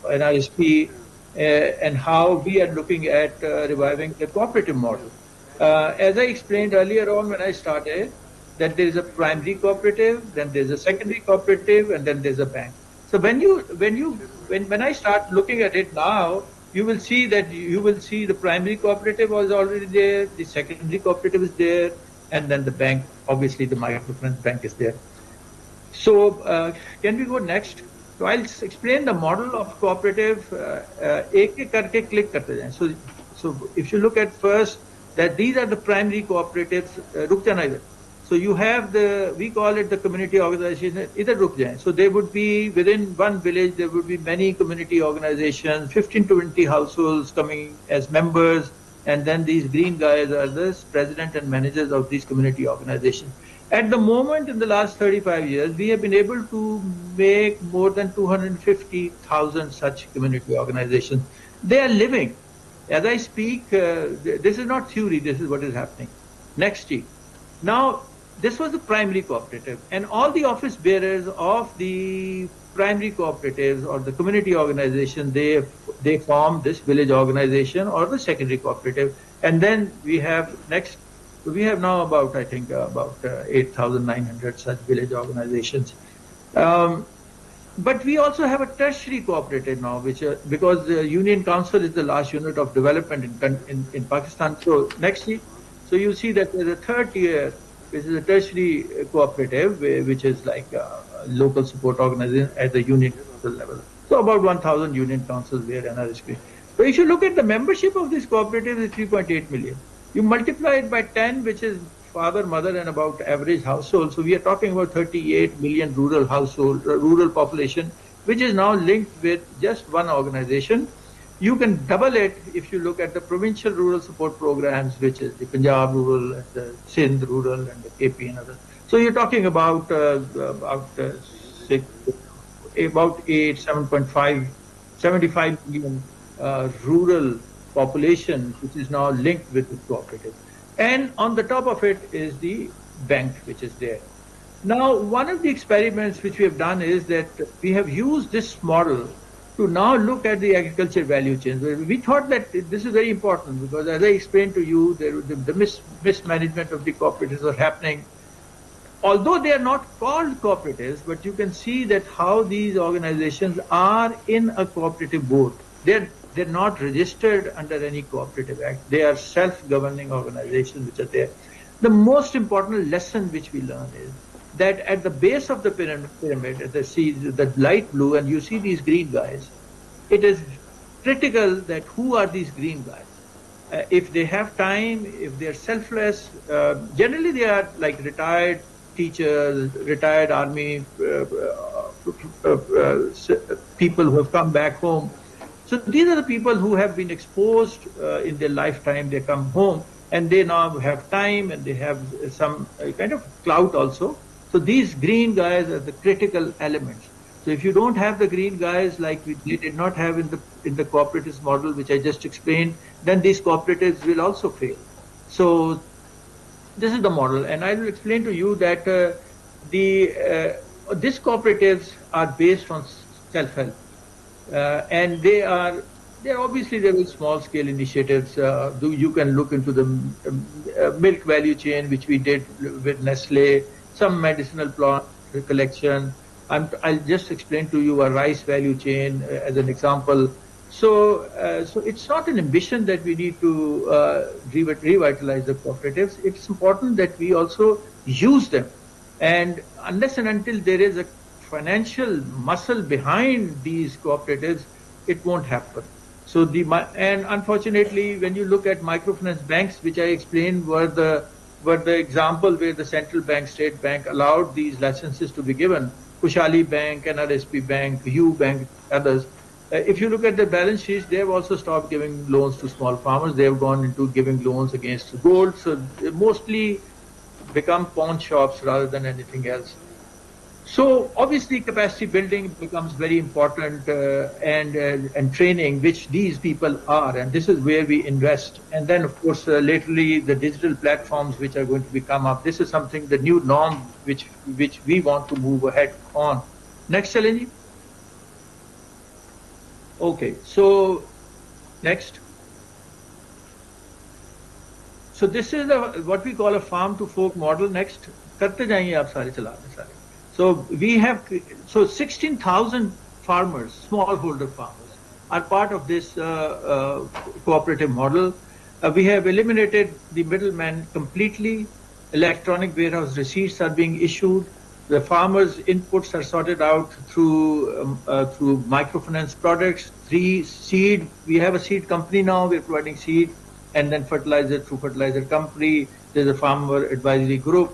NISP and how we are looking at reviving the cooperative model. As I explained earlier on when I started, that there is a primary cooperative, then there's a secondary cooperative, and then there's a bank. So when I start looking at it now, you will see the primary cooperative was already there, the secondary cooperative is there, and then the bank, obviously the microfinance bank is there. So can we go next? So I'll explain the model of cooperative. एक एक करके click करते जाएं. So if you look at first that these are the primary cooperatives. रुक जाना इधर. So you have we call it the community organization. इधर रुक जाएं. So there would be within one village there would be many community organizations, 15 to 20 households coming as members, and then these green guys are the president and managers of these community organizations. At the moment, in the last 35 years, we have been able to make more than 250,000 such community organizations. They are living. As I speak, this is not theory, this is what is happening. Next year. Now, this was the primary cooperative, and all the office bearers of the primary cooperatives or the community organization, they form this village organization or the secondary cooperative. And then we have next. We have now about, I think, about 8,900 such village organizations. But we also have a tertiary cooperative now, which because the Union Council is the last unit of development in Pakistan. So next year, so you see that there's a third tier, which is a tertiary cooperative, which is like a local support organization at the Union Council level. So about 1,000 Union Councils there and others. So if you look at the membership of this cooperative, is 3.8 million. You multiply it by 10, which is father, mother, and about average household. So we are talking about 38 million rural population, which is now linked with just one organization. You can double it if you look at the provincial rural support programs, which is the Punjab rural, and the Sindh rural, and the KP and others. So you're talking about 75 million rural population, which is now linked with the cooperative. And on the top of it is the bank, which is there. Now, one of the experiments which we have done is that we have used this model to now look at the agriculture value chain. We thought that this is very important because, as I explained to you, the mismanagement of the cooperatives are happening. Although they are not called cooperatives, but you can see that how these organizations are in a cooperative board. They're not registered under any cooperative act. They are self-governing organizations which are there. The most important lesson which we learn is that at the base of the pyramid, the light blue, and you see these green guys, it is critical that who are these green guys? If they have time, if they're selfless, generally they are like retired teachers, retired army people who have come back home. So these are the people who have been exposed in their lifetime. They come home and they now have time and they have some kind of clout also. So these green guys are the critical elements. So if you don't have the green guys like we did not have in the cooperatives model, which I just explained, then these cooperatives will also fail. So this is the model, and I will explain to you that these cooperatives are based on self-help, and they're obviously very small-scale initiatives. You can look into the milk value chain, which we did with Nestle, some medicinal plant collection. I'll just explain to you a rice value chain as an example. So it's not an ambition that we need to revitalize the cooperatives. It's important that we also use them. And unless and until there is a financial muscle behind these cooperatives, it won't happen. So and unfortunately, when you look at microfinance banks, which I explained were the example where the central bank, state bank allowed these licenses to be given. Kushali Bank, NRSP Bank, U Bank, others. If you look at the balance sheets, they have also stopped giving loans to small farmers. They have gone into giving loans against gold. So they mostly become pawn shops rather than anything else. So obviously capacity building becomes very important and training, which these people are, and this is where we invest. And then of course latterly the digital platforms which are going to become up. This is something, the new norm which we want to move ahead on. Next, Shalini. Okay, so next. So this is what we call a farm to fork model. Next, करते जाइए आप सारे चलाते सारे. So we have 16,000 farmers, smallholder farmers, are part of this cooperative model. We have eliminated the middleman completely. Electronic warehouse receipts are being issued. The farmers' inputs are sorted out through microfinance products. Seed. We have a seed company now. We're providing seed, and then fertilizer through fertilizer company. There's a farmer advisory group.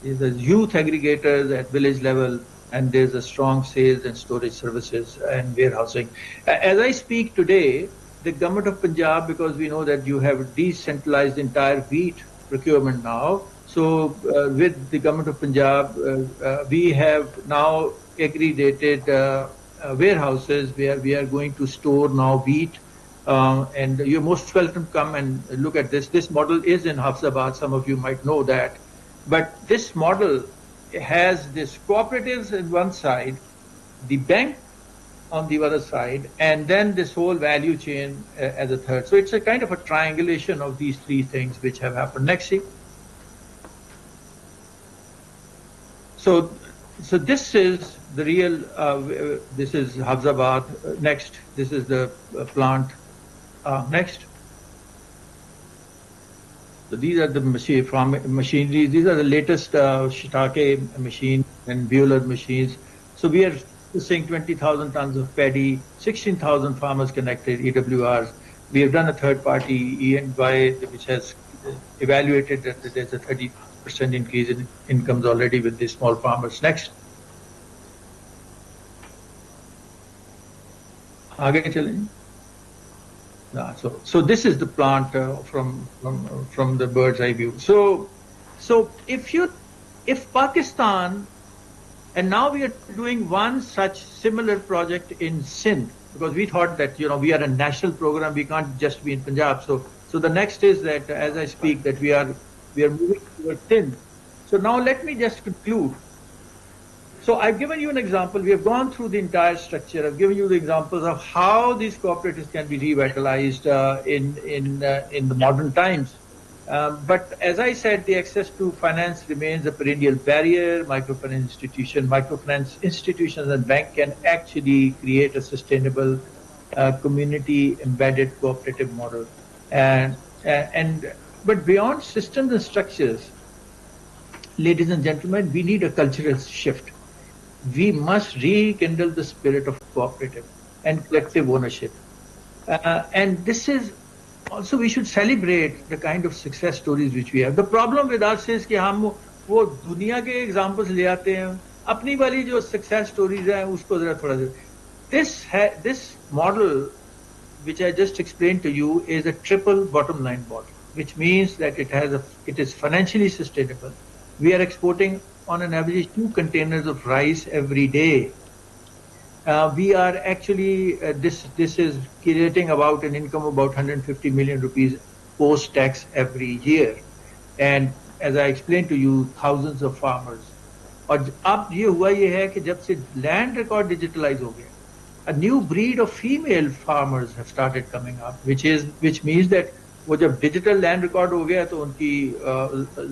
There's youth aggregators at village level, and there's a strong sales and storage services and warehousing. As I speak today, the government of Punjab, because we know that you have decentralized entire wheat procurement now, so with the government of Punjab, we have now aggregated warehouses where we are going to store now wheat. And you're most welcome to come and look at this. This model is in Hafsabad. Some of you might know that. But this model has this cooperatives on one side, the bank on the other side, and then this whole value chain as a third. So it's a kind of a triangulation of these three things which have happened. Next, see. So this is the real, this is Hafsabad. Next, this is the plant. Next. So these are the machineries. These are the latest shiitake machine and Bueller machines. So we are saying 20,000 tons of paddy, 16,000 farmers connected, EWRs. We have done a third-party E&Y which has evaluated that there's a 30% increase in incomes already with these small farmers. Next. आगे चलें. So this is the plant from the bird's eye view. So if Pakistan, and now we are doing one such similar project in Sindh, because we thought that we are a national program, we can't just be in Punjab. So the next is that as I speak that we are moving towards Sindh. So now let me just conclude. So I've given you an example. We have gone through the entire structure. I've given you the examples of how these cooperatives can be revitalized in the modern times. But as I said, the access to finance remains a perennial barrier. Microfinance institutions and banks can actually create a sustainable community-embedded cooperative model. But beyond systems and structures, ladies and gentlemen, we need a cultural shift. We must rekindle the spirit of cooperative and collective ownership. And this is also, we should celebrate the kind of success stories which we have. The problem with us is कि हम वो दुनिया के examples ले आते हैं, अपनी वाली जो success stories हैं उसको जरा थोड़ा this model which I just explained to you is a triple bottom line model, which means that it is financially sustainable. We are exporting on an average 2 containers of rice every day. We are actually, this is creating about an income of about 150 million rupees post-tax every year. And as I explained to you, thousands of farmers. और अब ये हुआ ये है कि जब से land record digitalize हो गया, a new breed of female farmers have started coming up, which means that वो जब digital land record हो गया तो उनकी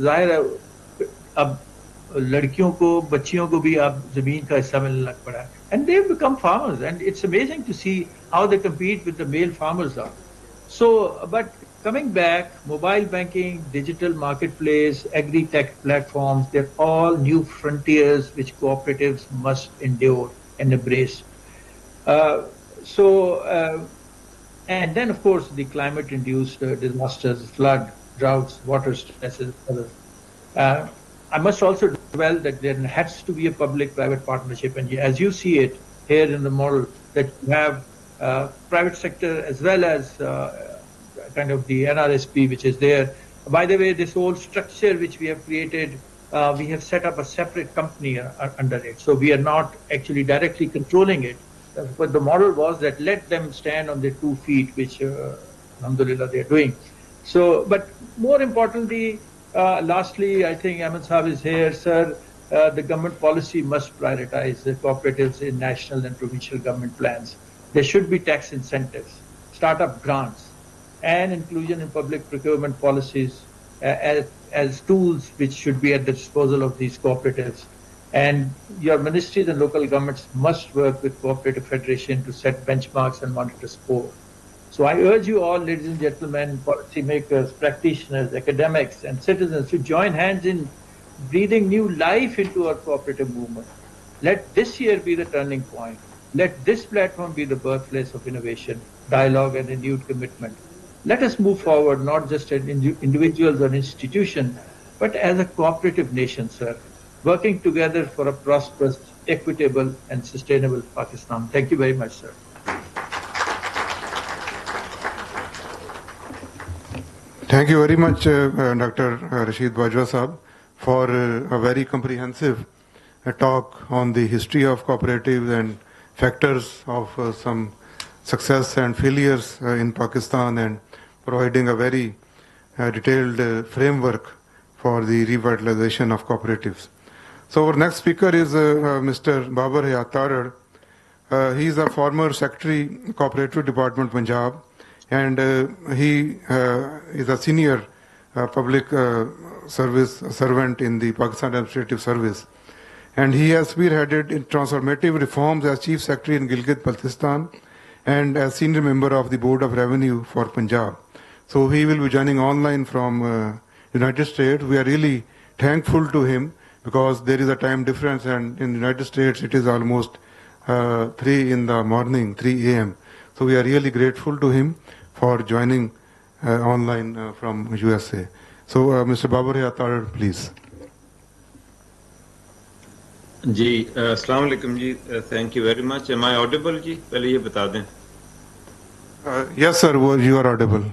जाहिर है अब लड़कियों को बच्चियों को भी अब जमीन का हिस्सा मिलने लग पड़ा है, and they've become farmers, and it's amazing to see how they compete with the male farmers are. So, but coming back, mobile banking, digital marketplace, agri-tech platforms, they're all new frontiers which cooperatives must endure and embrace. And then of course the climate-induced disasters, flood, droughts, water stresses, others. I must also dwell that there has to be a public-private partnership, and as you see it here in the model, that you have private sector as well as kind of the NRSP which is there. By the way, this whole structure which we have created, we have set up a separate company under it, so we are not actually directly controlling it. But the model was that let them stand on their 2 feet, which alhamdulillah they are doing. So, but more importantly, lastly, I think Ahmed Saab is here, sir. The government policy must prioritize the cooperatives in national and provincial government plans. There should be tax incentives, startup grants, and inclusion in public procurement policies as tools which should be at the disposal of these cooperatives. And your ministries and local governments must work with Cooperative Federation to set benchmarks and monitor sport. So I urge you all, ladies and gentlemen, policymakers, practitioners, academics, and citizens to join hands in breathing new life into our cooperative movement. Let this year be the turning point. Let this platform be the birthplace of innovation, dialogue, and renewed commitment. Let us move forward, not just as individuals or institutions, but as a cooperative nation, sir, working together for a prosperous, equitable, and sustainable Pakistan. Thank you very much, sir. Thank you very much, Dr. Rashid Bajwa Saab, for a very comprehensive talk on the history of cooperatives and factors of some success and failures in Pakistan, and providing a very detailed framework for the revitalization of cooperatives. So our next speaker is Mr. Babar Hayat Tarar. He is a former Secretary, Cooperative Department, Punjab, and he is a senior public service servant in the Pakistan Administrative Service. And he has spearheaded transformative reforms as Chief Secretary in Gilgit-Baltistan and as senior member of the Board of Revenue for Punjab. So he will be joining online from United States. We are really thankful to him because there is a time difference, and in the United States it is almost 3 in the morning, 3 a.m. So we are really grateful to him for joining online from USA. So Mr. Babar Hayat Tarar, please. जी अस्सलाम वालेकुम जी, thank you very much. Am I audible जी? पहले ये बता दें. Yes sir, you are audible.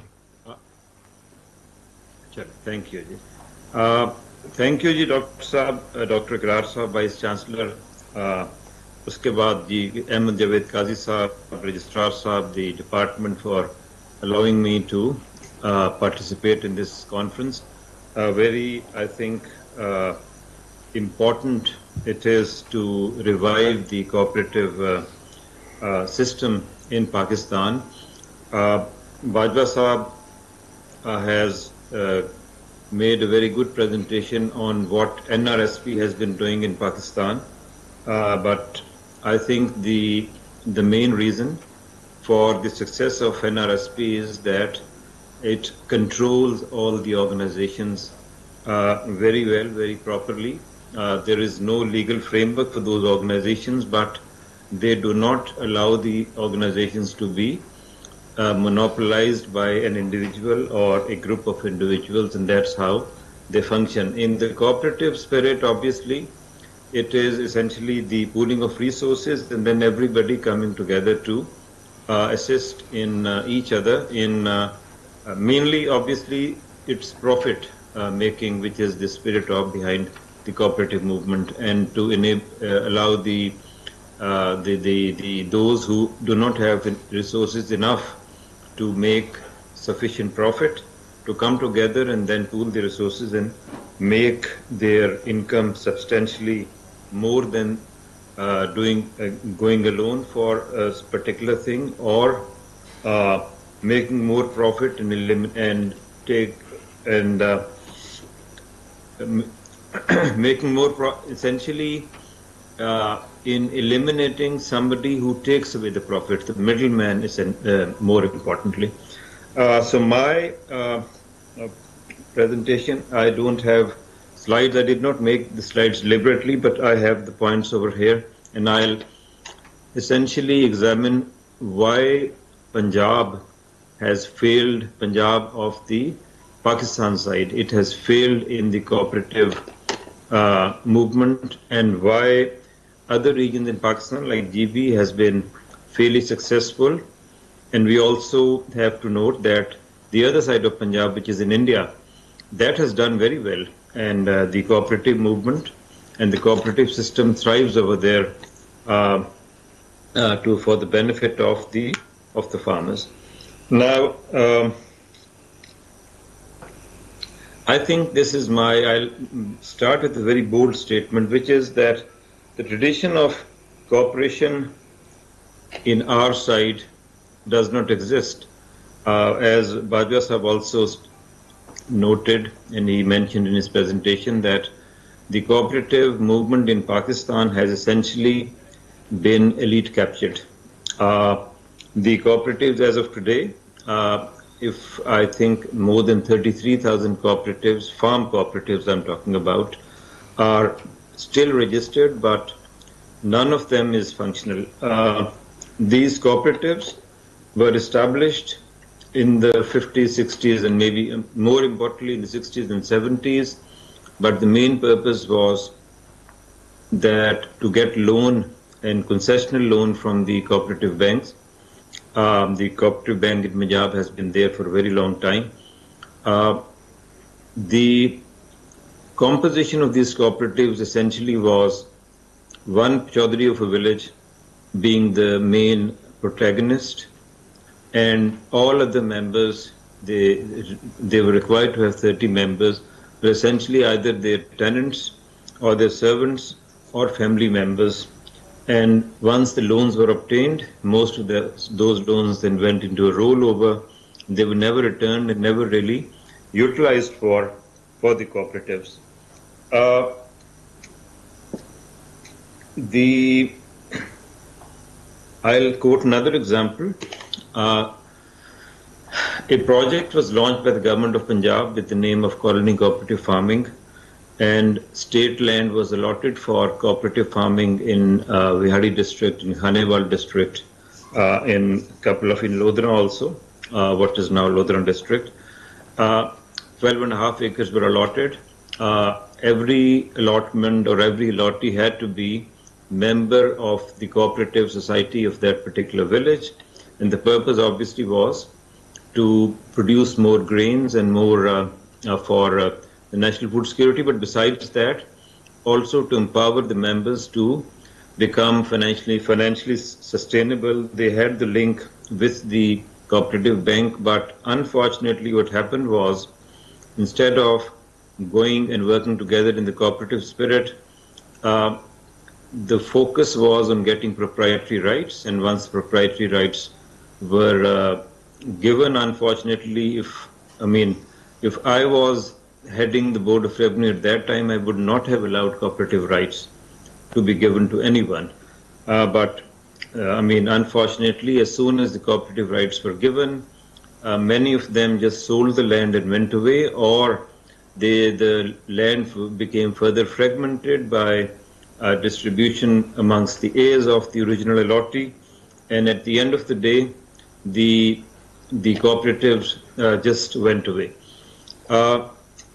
चलो, thank you जी. Thank you जी doctor साहब, डॉक्टर इकरार साहब, वाइस चांसलर, उसके बाद जी अहमद जावेद काजी साहब, रजिस्ट्रार साहब, the department for allowing me to participate in this conference. Very, I think, important it is to revive the cooperative system in Pakistan. Bajwa Saab has made a very good presentation on what NRSP has been doing in Pakistan, but I think the main reason for the success of NRSP is that it controls all the organizations very well, very properly. There is no legal framework for those organizations, but they do not allow the organizations to be monopolized by an individual or a group of individuals, and that's how they function. In the cooperative spirit, obviously, it is essentially the pooling of resources and then everybody coming together to assist in each other in mainly, obviously, it's profit making, which is the spirit of behind the cooperative movement, and to allow those who do not have resources enough to make sufficient profit to come together and then pool the resources and make their income substantially more than going alone for a particular thing, or making more profit making more essentially in eliminating somebody who takes away the profit. The middleman is more importantly. So my presentation, I don't have slides. I did not make the slides deliberately, but I have the points over here, and I'll essentially examine why Punjab has failed, Punjab of the Pakistan side. It has failed in the cooperative movement, and why other regions in Pakistan like GB has been fairly successful. And we also have to note that the other side of Punjab, which is in India, that has done very well, and the cooperative movement and the cooperative system thrives over there for the benefit of the farmers. Now, I think this is I'll start with a very bold statement, which is that the tradition of cooperation in our side does not exist. As Bajwa Sahab also noted, and he mentioned in his presentation, that the cooperative movement in Pakistan has essentially been elite captured. The cooperatives as of today, if I think more than 33,000 cooperatives, farm cooperatives I'm talking about, are still registered, but none of them is functional. These cooperatives were established in the 50s, 60s, and maybe more importantly in the 60s and 70s, but the main purpose was that to get loan and concessional loan from the cooperative banks. The cooperative bank in Punjab has been there for a very long time. The composition of these cooperatives essentially was one Chaudhary of a village being the main protagonist, and all of the members, they were required to have 30 members, were essentially either their tenants or their servants or family members. And once the loans were obtained, most of those loans then went into a rollover. They were never returned and never really utilized for the cooperatives. I'll quote another example. A project was launched by the government of Punjab with the name of Colony Cooperative Farming, and state land was allotted for cooperative farming in Vihadi district, in Khanewal district, in Lodhra also, what is now Lodhra district. 12.5 acres were allotted. Every allotment or every allottee had to be member of the cooperative society of that particular village, and the purpose obviously was to produce more grains and more for the national food security, but besides that, also to empower the members to become financially sustainable. They had the link with the cooperative bank, but unfortunately what happened was, instead of going and working together in the cooperative spirit, the focus was on getting proprietary rights, and once proprietary rights were given, unfortunately, if I was heading the Board of Revenue at that time, I would not have allowed cooperative rights to be given to anyone. But unfortunately, as soon as the cooperative rights were given, many of them just sold the land and went away, or the land became further fragmented by distribution amongst the heirs of the original allottee, and at the end of the day, the cooperatives just went away.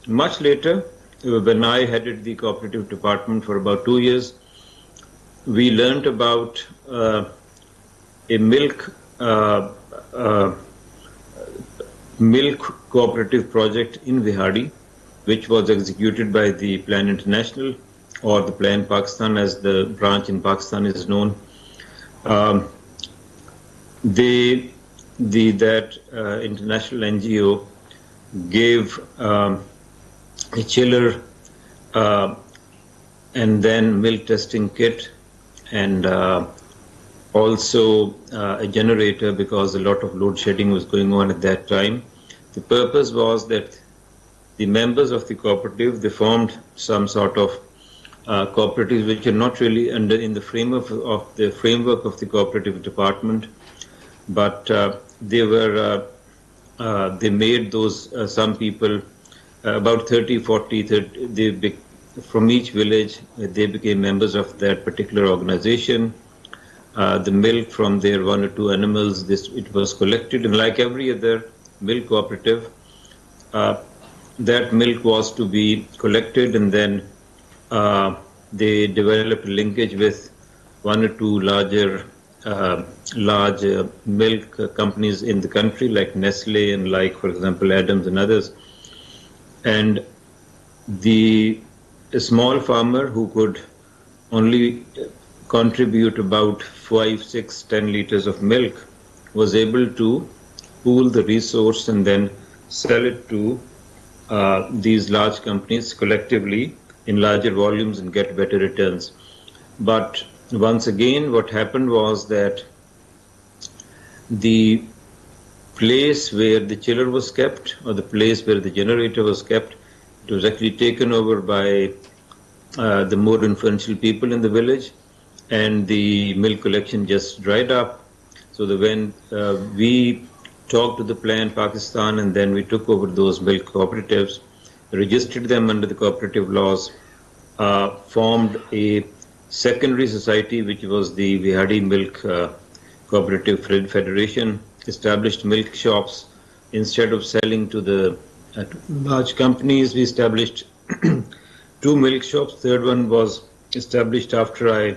Much later, when I headed the cooperative department for about 2 years, we learned about a milk cooperative project in Vihadi, which was executed by the Plan International, or the Plan Pakistan as the branch in Pakistan is known. That international NGO gave a chiller and then milk testing kit, and also a generator, because a lot of load shedding was going on at that time. The purpose was that the members of the cooperative, they formed some sort of cooperatives which are not really in the framework of the cooperative department, but they made those some people about 30, 40, from each village, they became members of that particular organization. The milk from their 1 or 2 animals, it was collected, and like every other milk cooperative, that milk was to be collected, and then they developed a linkage with 1 or 2 large milk companies in the country, like Nestle and like, for example, Adams and others. And a small farmer who could only contribute about 5, 6, 10 liters of milk was able to pool the resource and then sell it to these large companies collectively in larger volumes and get better returns. But once again, what happened was that the place where the chiller was kept, or the place where the generator was kept, it was actually taken over by the more influential people in the village, and the milk collection just dried up. So that when we talked to the Plan Pakistan, and then we took over those milk cooperatives, registered them under the cooperative laws, formed a secondary society, which was the Vihadi Milk Cooperative Federation, established milk shops. Instead of selling to the large companies, we established 2 milk shops. Third one was established after I,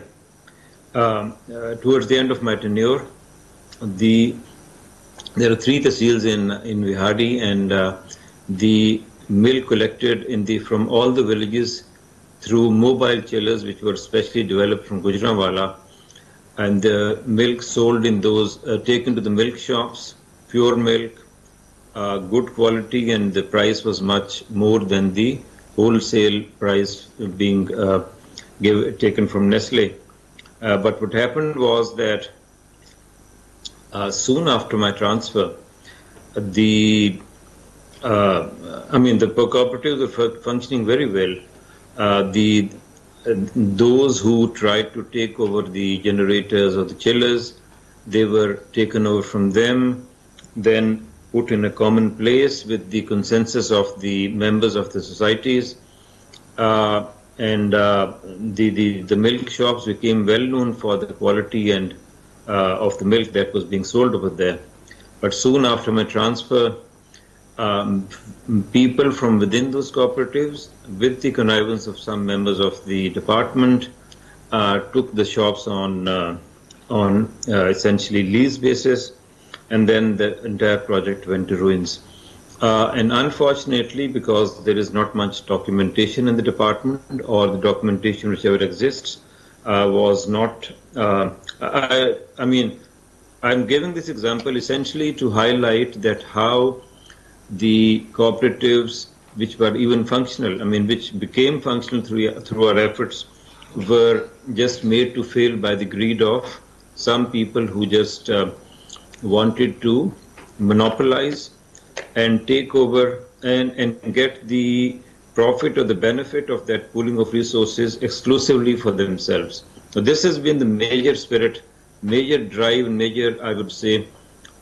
towards the end of my tenure. There are 3 tehsils in Vihadi, and the milk collected from all the villages through mobile chillers, which were specially developed from Gujranwala, and the milk sold in those, taken to the milk shops, pure milk, good quality, and the price was much more than the wholesale price being taken from Nestle. But what happened was that soon after my transfer, the cooperatives were functioning very well. Those who tried to take over the generators or the chillers, they were taken over from them, then put in a common place with the consensus of the members of the societies, and the milk shops became well known for the quality and of the milk that was being sold over there. But soon after my transfer, people from within those cooperatives, with the connivance of some members of the department, took the shops on essentially lease basis, and then the entire project went to ruins. And unfortunately, because there is not much documentation in the department, or the documentation whichever exists was not, I'm giving this example essentially to highlight that how the cooperatives, which were even functional, which became functional through our efforts, were just made to fail by the greed of some people who just wanted to monopolize and take over and get the profit or the benefit of that pooling of resources exclusively for themselves. So this has been the major spirit, major drive, and major, I would say,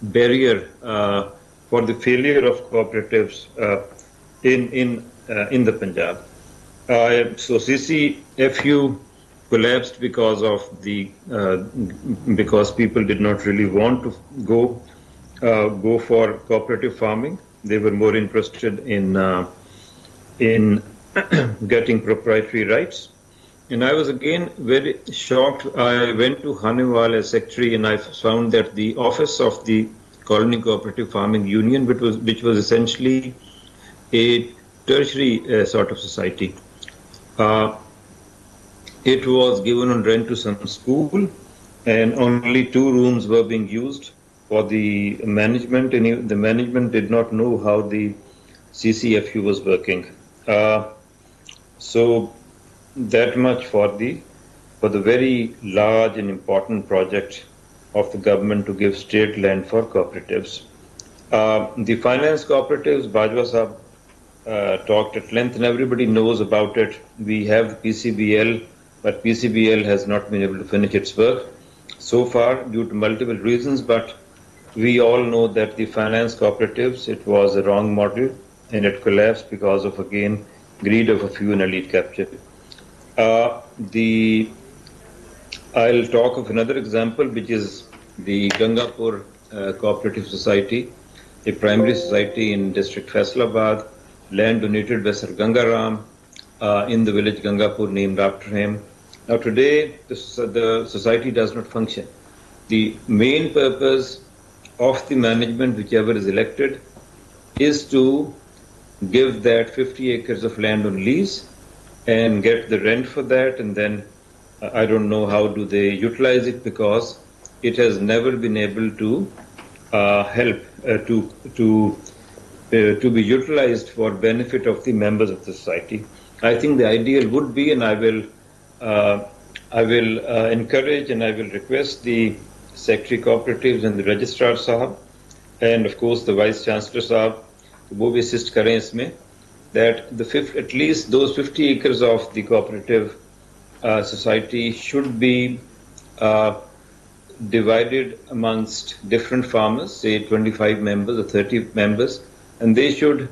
barrier for the failure of cooperatives in in the Punjab. So CCFU collapsed because of because people did not really want to go for cooperative farming. They were more interested in getting proprietary rights. And I was again very shocked. I went to Hanewal as secretary, and I found that the office of the Colony Cooperative Farming Union, which was essentially a tertiary sort of society, it was given on rent to some school, and only 2 rooms were being used for the management, and the management did not know how the CCFU was working. So that much for the very large and important project of the government to give state land for cooperatives. The finance cooperatives, Bajwa Sahab talked at length, and everybody knows about it. We have the PCBL, but PCBL has not been able to finish its work so far due to multiple reasons, but we all know that the finance cooperatives, it was a wrong model, and it collapsed because of, again, greed of a few and elite capture. I'll talk of another example, which is the Gangapur Cooperative Society, a primary society in district Faisalabad, land donated by Sir Gangaram in the village Gangapur, named after him. Now today, the society does not function. The main purpose of the management, whichever is elected, is to give that 50 acres of land on lease and get the rent for that, and then I don't know how do they utilize it, because it has never been able to help to be utilized for benefit of the members of the society. I think the ideal would be, and I will encourage and I will request the Secretary Cooperatives and the Registrar Sahab, and of course the Vice Chancellor Sahab, wo bhi assist kare isme, that at least those 50 acres of the cooperative society should be divided amongst different farmers, say 25 members or 30 members, and they should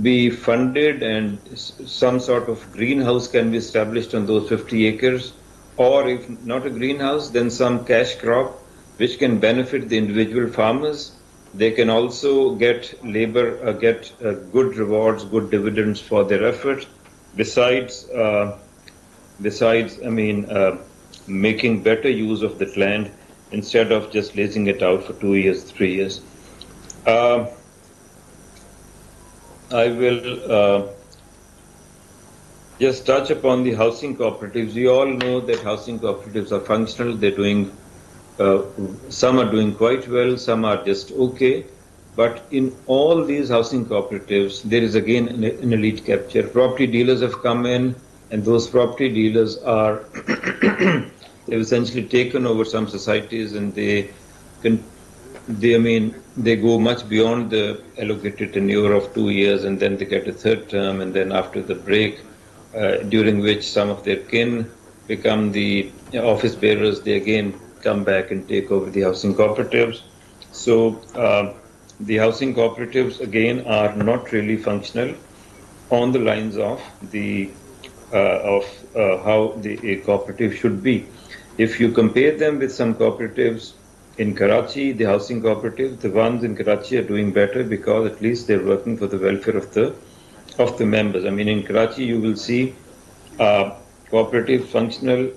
be funded, and some sort of greenhouse can be established on those 50 acres, or if not a greenhouse, then some cash crop which can benefit the individual farmers. They can also get good rewards, good dividends for their effort. Besides, making better use of that land instead of just leasing it out for 2 years, 3 years. I will just touch upon the housing cooperatives. We all know that housing cooperatives are functional. They're doing. Some are doing quite well, some are just okay. But in all these housing cooperatives, there is again an elite capture. Property dealers have come in, and those property dealers are they've essentially taken over some societies, and they go much beyond the allocated tenure of 2 years, and then they get a third term, and then after the break, during which some of their kin become the office bearers, they again come back and take over the housing cooperatives. So the housing cooperatives again are not really functional on the lines of how a cooperative should be. If you compare them with some cooperatives in Karachi, the housing cooperatives, the ones in Karachi are doing better because at least they're working for the welfare of the members. I mean, in Karachi you will see cooperatives functional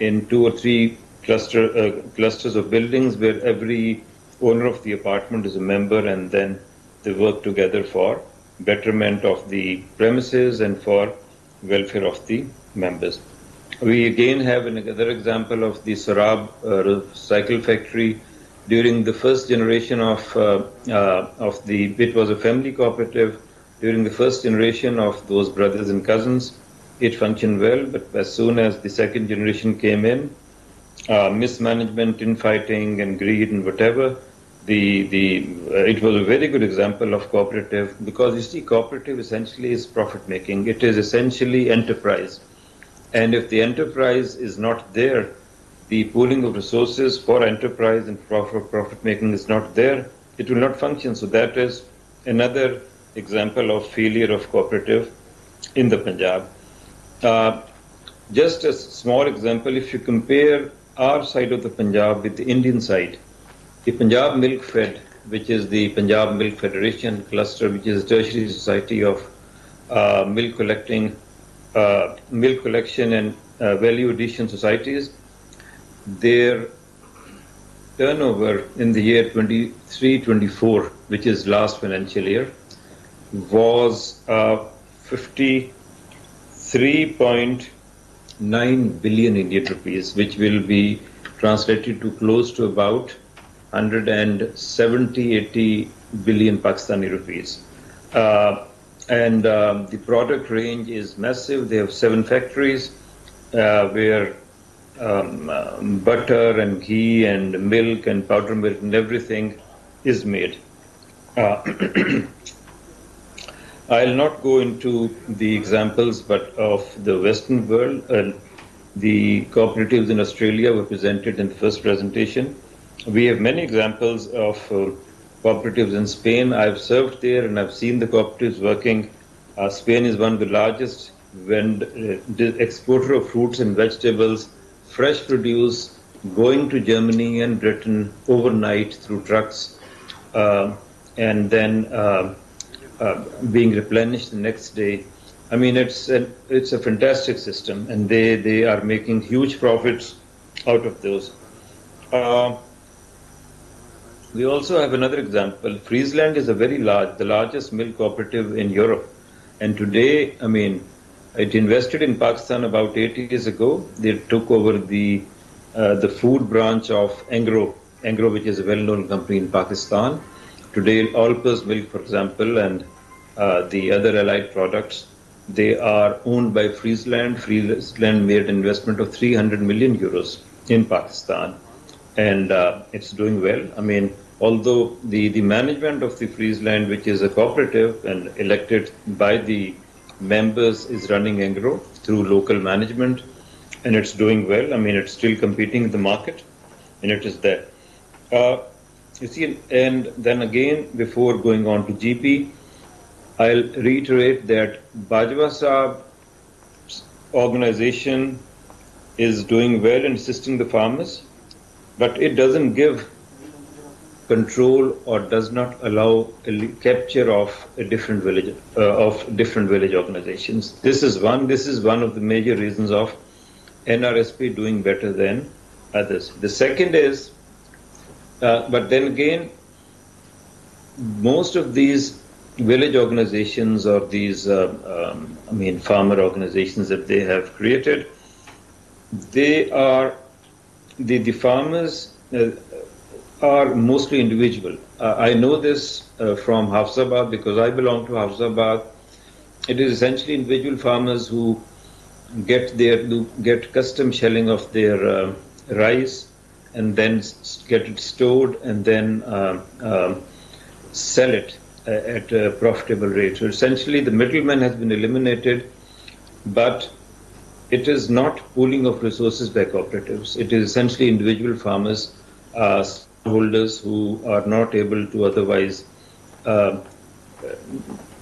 in 2 or 3 clusters of buildings where every owner of the apartment is a member, and then they work together for betterment of the premises and for welfare of the members. We again have another example of the Sarab cycle factory. During the first generation it was a family cooperative. During the first generation of those brothers and cousins, it functioned well, but as soon as the second generation came in, mismanagement, infighting, and greed, and whatever. It was a very good example of cooperative, because you see, cooperative essentially is profit making. It is essentially enterprise, and if the enterprise is not there, the pooling of resources for enterprise and profit making is not there, it will not function. So that is another example of failure of cooperative. in the Punjab. Just a small example, if you compare our side of the Punjab with the Indian side, the Punjab Milk Fed, which is the Punjab Milk Federation cluster, which is a tertiary society of milk collection and value addition societies, their turnover in the year 23-24, which is last financial year, was 53.9 billion Indian rupees, which will be translated to close to about 170-80 billion Pakistani rupees. And the product range is massive. They have 7 factories where butter and ghee and milk and powder milk and everything is made. I'll not go into the examples, but of the Western world, the cooperatives in Australia were presented in the first presentation. We have many examples of cooperatives in Spain. I've served there and I've seen the cooperatives working. Spain is one of the largest exporter of fruits and vegetables, fresh produce, going to Germany and Britain overnight through trucks, and then being replenished the next day. I mean, it's a fantastic system, and they are making huge profits out of those. We also have another example. Friesland is the largest milk cooperative in Europe, and today, I mean, it invested in Pakistan about 8 years ago. They took over the food branch of Engro, which is a well-known company in Pakistan. Today, All-Purpose Milk, for example, and the other allied products, they are owned by Friesland. Friesland made an investment of 300 million euros in Pakistan, and it's doing well. I mean, although the management of the Friesland, which is a cooperative and elected by the members, is running Engro through local management, and it's doing well. I mean, it's still competing in the market, and it is there. You see, and then again, before going on to GP, I'll reiterate that Bajwa Saab's organization is doing well in assisting the farmers, but it doesn't give control or does not allow a capture of a different village organizations. This is one of the major reasons of NRSP doing better than others. The second is, but then again, most of these village organizations or these, farmer organizations that they have created, they are the farmers are mostly individual. I know this from Hafsabad because I belong to Hafsabad. It is essentially individual farmers who get custom shelling of their rice and then get it stored and then sell it at a profitable rate. So essentially the middleman has been eliminated, but it is not pooling of resources by cooperatives. It is essentially individual farmers, holders who are not able to otherwise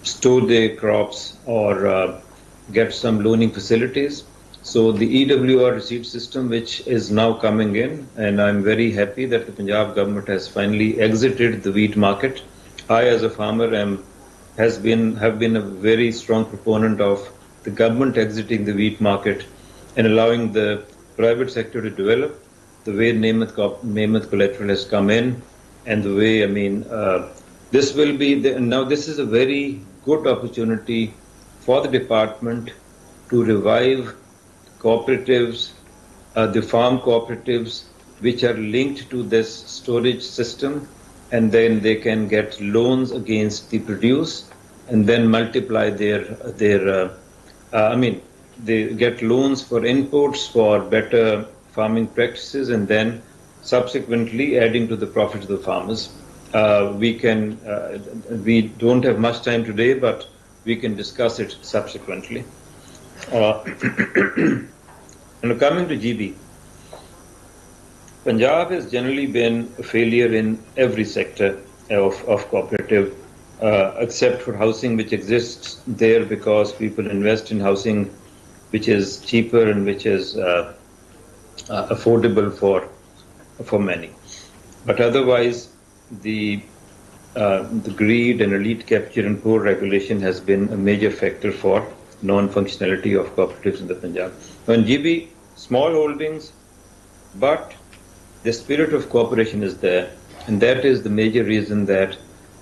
store their crops or get some loaning facilities. So the EWR receipt system, which is now coming in, and I'm very happy that the Punjab government has finally exited the wheat market. I, as a farmer, have been a very strong proponent of the government exiting the wheat market and allowing the private sector to develop. The way Namath collateral has come in, and the way, this will be now. This is a very good opportunity for the department to revive cooperatives, the farm cooperatives, which are linked to this storage system, and then they can get loans against the produce, and then multiply they get loans for inputs, for better farming practices, and then subsequently adding to the profit of the farmers. We don't have much time today, but we can discuss it subsequently. And coming to GB, Punjab has generally been a failure in every sector of cooperative except for housing which exists there because people invest in housing which is cheaper and which is affordable for many. But otherwise, the greed and elite capture and poor regulation has been a major factor for non-functionality of cooperatives in the Punjab. Now in GB, small holdings, but the spirit of cooperation is there, and that is the major reason that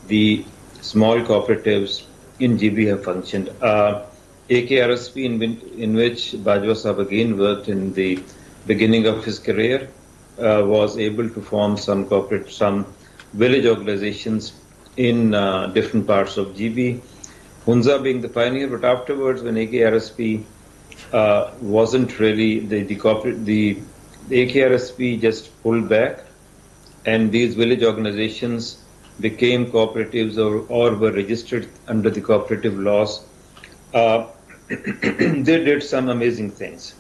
the small cooperatives in GB have functioned. AKRSP, in which Bajwa Sahab again worked in the beginning of his career, was able to form some village organizations in different parts of GB. Hunza being the pioneer, but afterwards, when AKRSP wasn't really the AKRSP just pulled back, and these village organizations became cooperatives or were registered under the cooperative laws. They did some amazing things.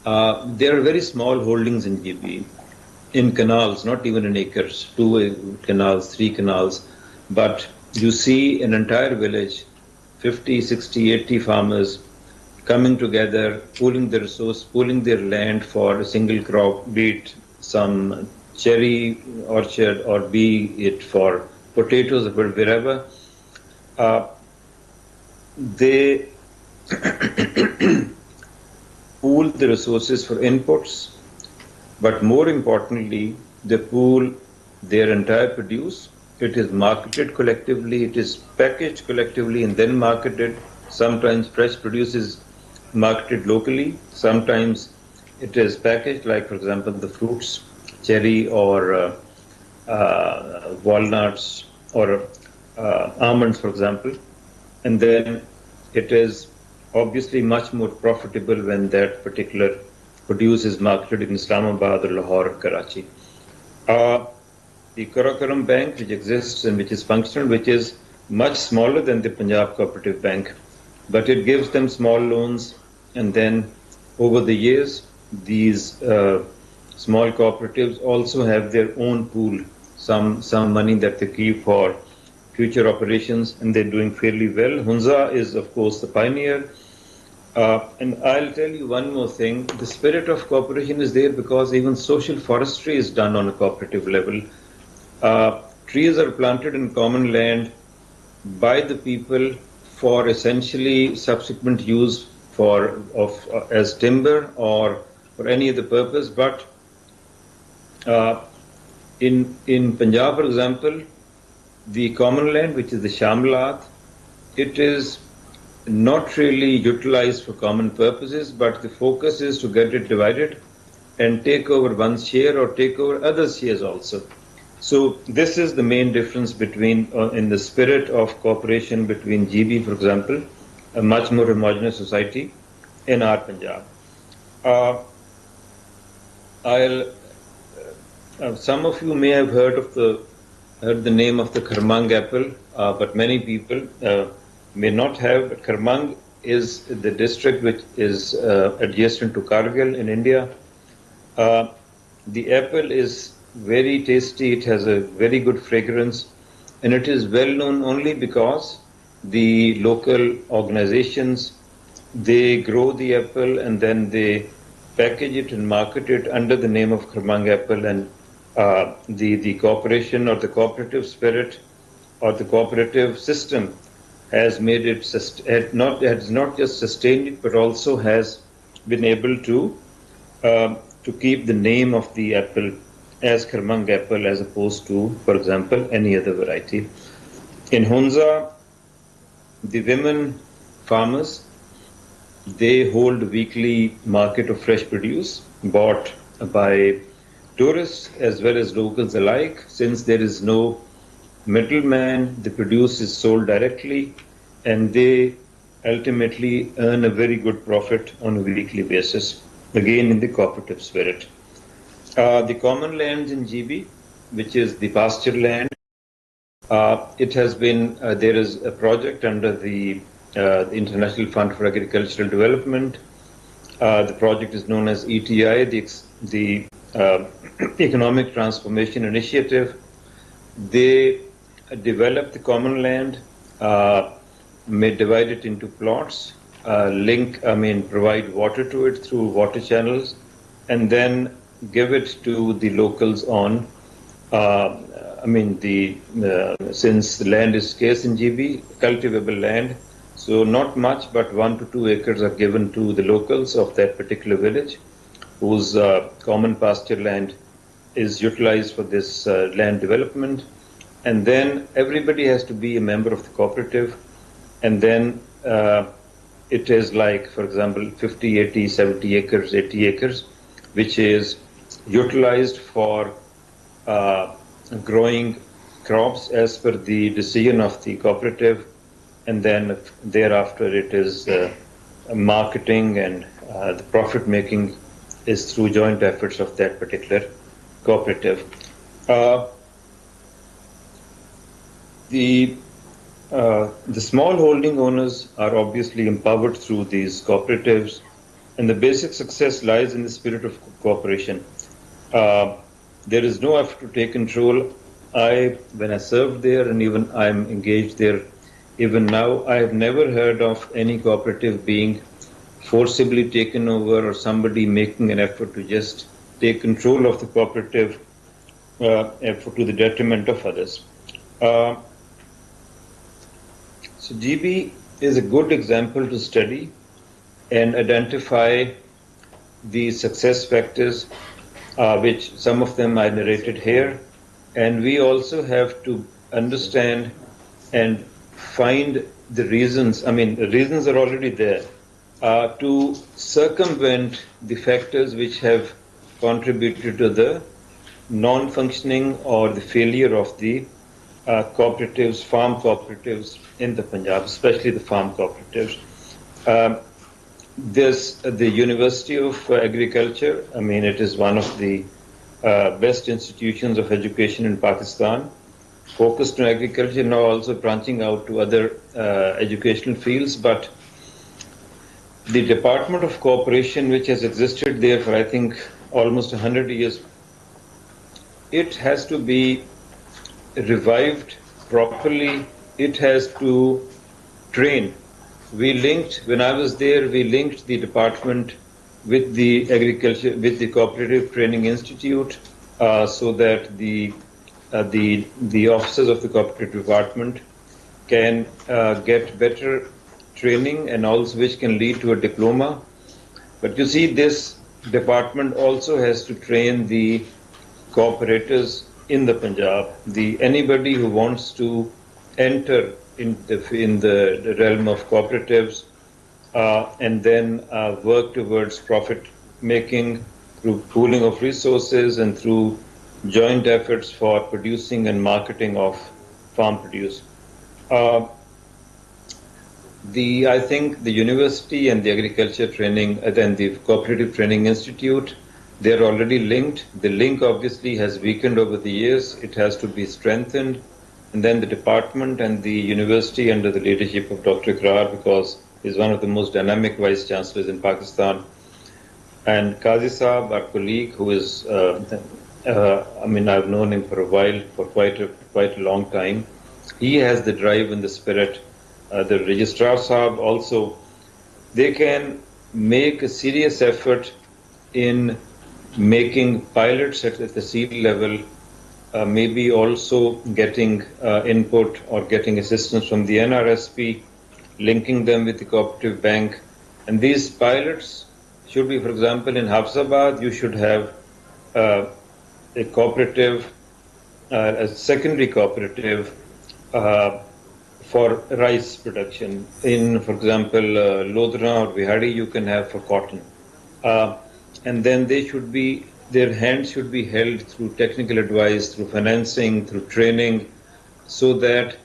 There are very small holdings in GB, in canals, not even in acres, 2 canals, 3 canals, but you see an entire village, 50, 60, 80 farmers coming together, pooling their resource, pooling their land for a single crop, be it some cherry orchard or be it for potatoes or wherever. They pool the resources for inputs, but more importantly, they pool their entire produce. It is marketed collectively, it is packaged collectively and then marketed. Sometimes fresh produce is marketed locally, sometimes it is packaged, like for example the fruits, cherry or walnuts or almonds, for example, and then it is obviously much more profitable when that particular produce is marketed in Islamabad or Lahore or Karachi. The Karakoram Bank, which exists and which is functional, which is much smaller than the Punjab Cooperative Bank, but it gives them small loans, and then over the years, these small cooperatives also have their own pool, some money that they keep for future operations, and they're doing fairly well. Hunza is, of course, the pioneer. And I'll tell you one more thing. The spirit of cooperation is there because even social forestry is done on a cooperative level. Trees are planted in common land by the people for essentially subsequent use as timber or for any other purpose. But in Punjab, for example, the common land, which is the Shamlat, it is not really utilized for common purposes, but the focus is to get it divided and take over one's share or take over others' shares also. So this is the main difference between, in the spirit of cooperation between GB, for example, a much more homogeneous society, in our Punjab. Some of you may have heard the name of the Kharmang apple, but many people may not have. Kharmang is the district which is adjacent to Kargil in India. The apple is very tasty, it has a very good fragrance, and it is well known only because the local organizations, they grow the apple and then they package it and market it under the name of Kharmang apple, and the cooperation or the cooperative spirit or the cooperative system has made it has not just sustained it, but also has been able to keep the name of the apple as Kharmang apple as opposed to, for example, any other variety. In Hunza, the women farmers, they hold a weekly market of fresh produce bought by tourists as well as locals alike. Since there is no middleman, the produce is sold directly, and they ultimately earn a very good profit on a weekly basis, again in the cooperative spirit. The common lands in GB, which is the pasture land, it has been, there is a project under the International Fund for Agricultural Development. The project is known as ETI, the Economic Transformation Initiative. They develop the common land, may divide it into plots, provide water to it through water channels, and then give it to the locals on, since the land is scarce in GB, cultivable land, so not much, but 1 to 2 acres are given to the locals of that particular village, whose common pasture land is utilized for this land development. And then everybody has to be a member of the cooperative. And then it is like, for example, 50, 80, 70 acres, 80 acres, which is utilized for growing crops as per the decision of the cooperative. And then thereafter it is marketing, and the profit making is through joint efforts of that particular cooperative. The small holding owners are obviously empowered through these cooperatives, and the basic success lies in the spirit of cooperation. There is no effort to take control. When I served there, and even I'm engaged there, even now, I have never heard of any cooperative being forcibly taken over or somebody making an effort to just take control of the cooperative effort to the detriment of others. So GB is a good example to study and identify the success factors, which some of them I narrated here. And we also have to understand and find the reasons. I mean, the reasons are already there, to circumvent the factors which have contributed to the non-functioning or the failure of the cooperatives, farm cooperatives in the Punjab, especially the farm cooperatives. The University of Agriculture, I mean, it is one of the best institutions of education in Pakistan, focused on agriculture, now also branching out to other educational fields. But the Department of Cooperation, which has existed there for, I think, almost 100 years, it has to be revived properly. It has to train. When I was there, we linked the department with the Cooperative Training Institute, so that the officers of the cooperative department can get better training, and also which can lead to a diploma. But you see, this department also has to train the cooperators in the Punjab. Anybody who wants to enter in the realm of cooperatives and then work towards profit making through pooling of resources and through joint efforts for producing and marketing of farm produce. I think the university and the agriculture training, then the Cooperative Training Institute, they're already linked. The link obviously has weakened over the years. It has to be strengthened. And then the department and the university under the leadership of Dr. Ikrar, because he's one of the most dynamic vice chancellors in Pakistan. And Qazi Saab, our colleague, who is, I've known him for a while, for quite a long time. He has the drive and the spirit. The Registrar Saab also, they can make a serious effort in making pilots at the seed level, maybe also getting input or getting assistance from the NRSP, linking them with the cooperative bank. And these pilots should be, for example, in Hafsabad, you should have a cooperative, a secondary cooperative for rice production. In, for example, Lodhra or Bihari, you can have for cotton. And then their hands should be held through technical advice, through financing, through training, so that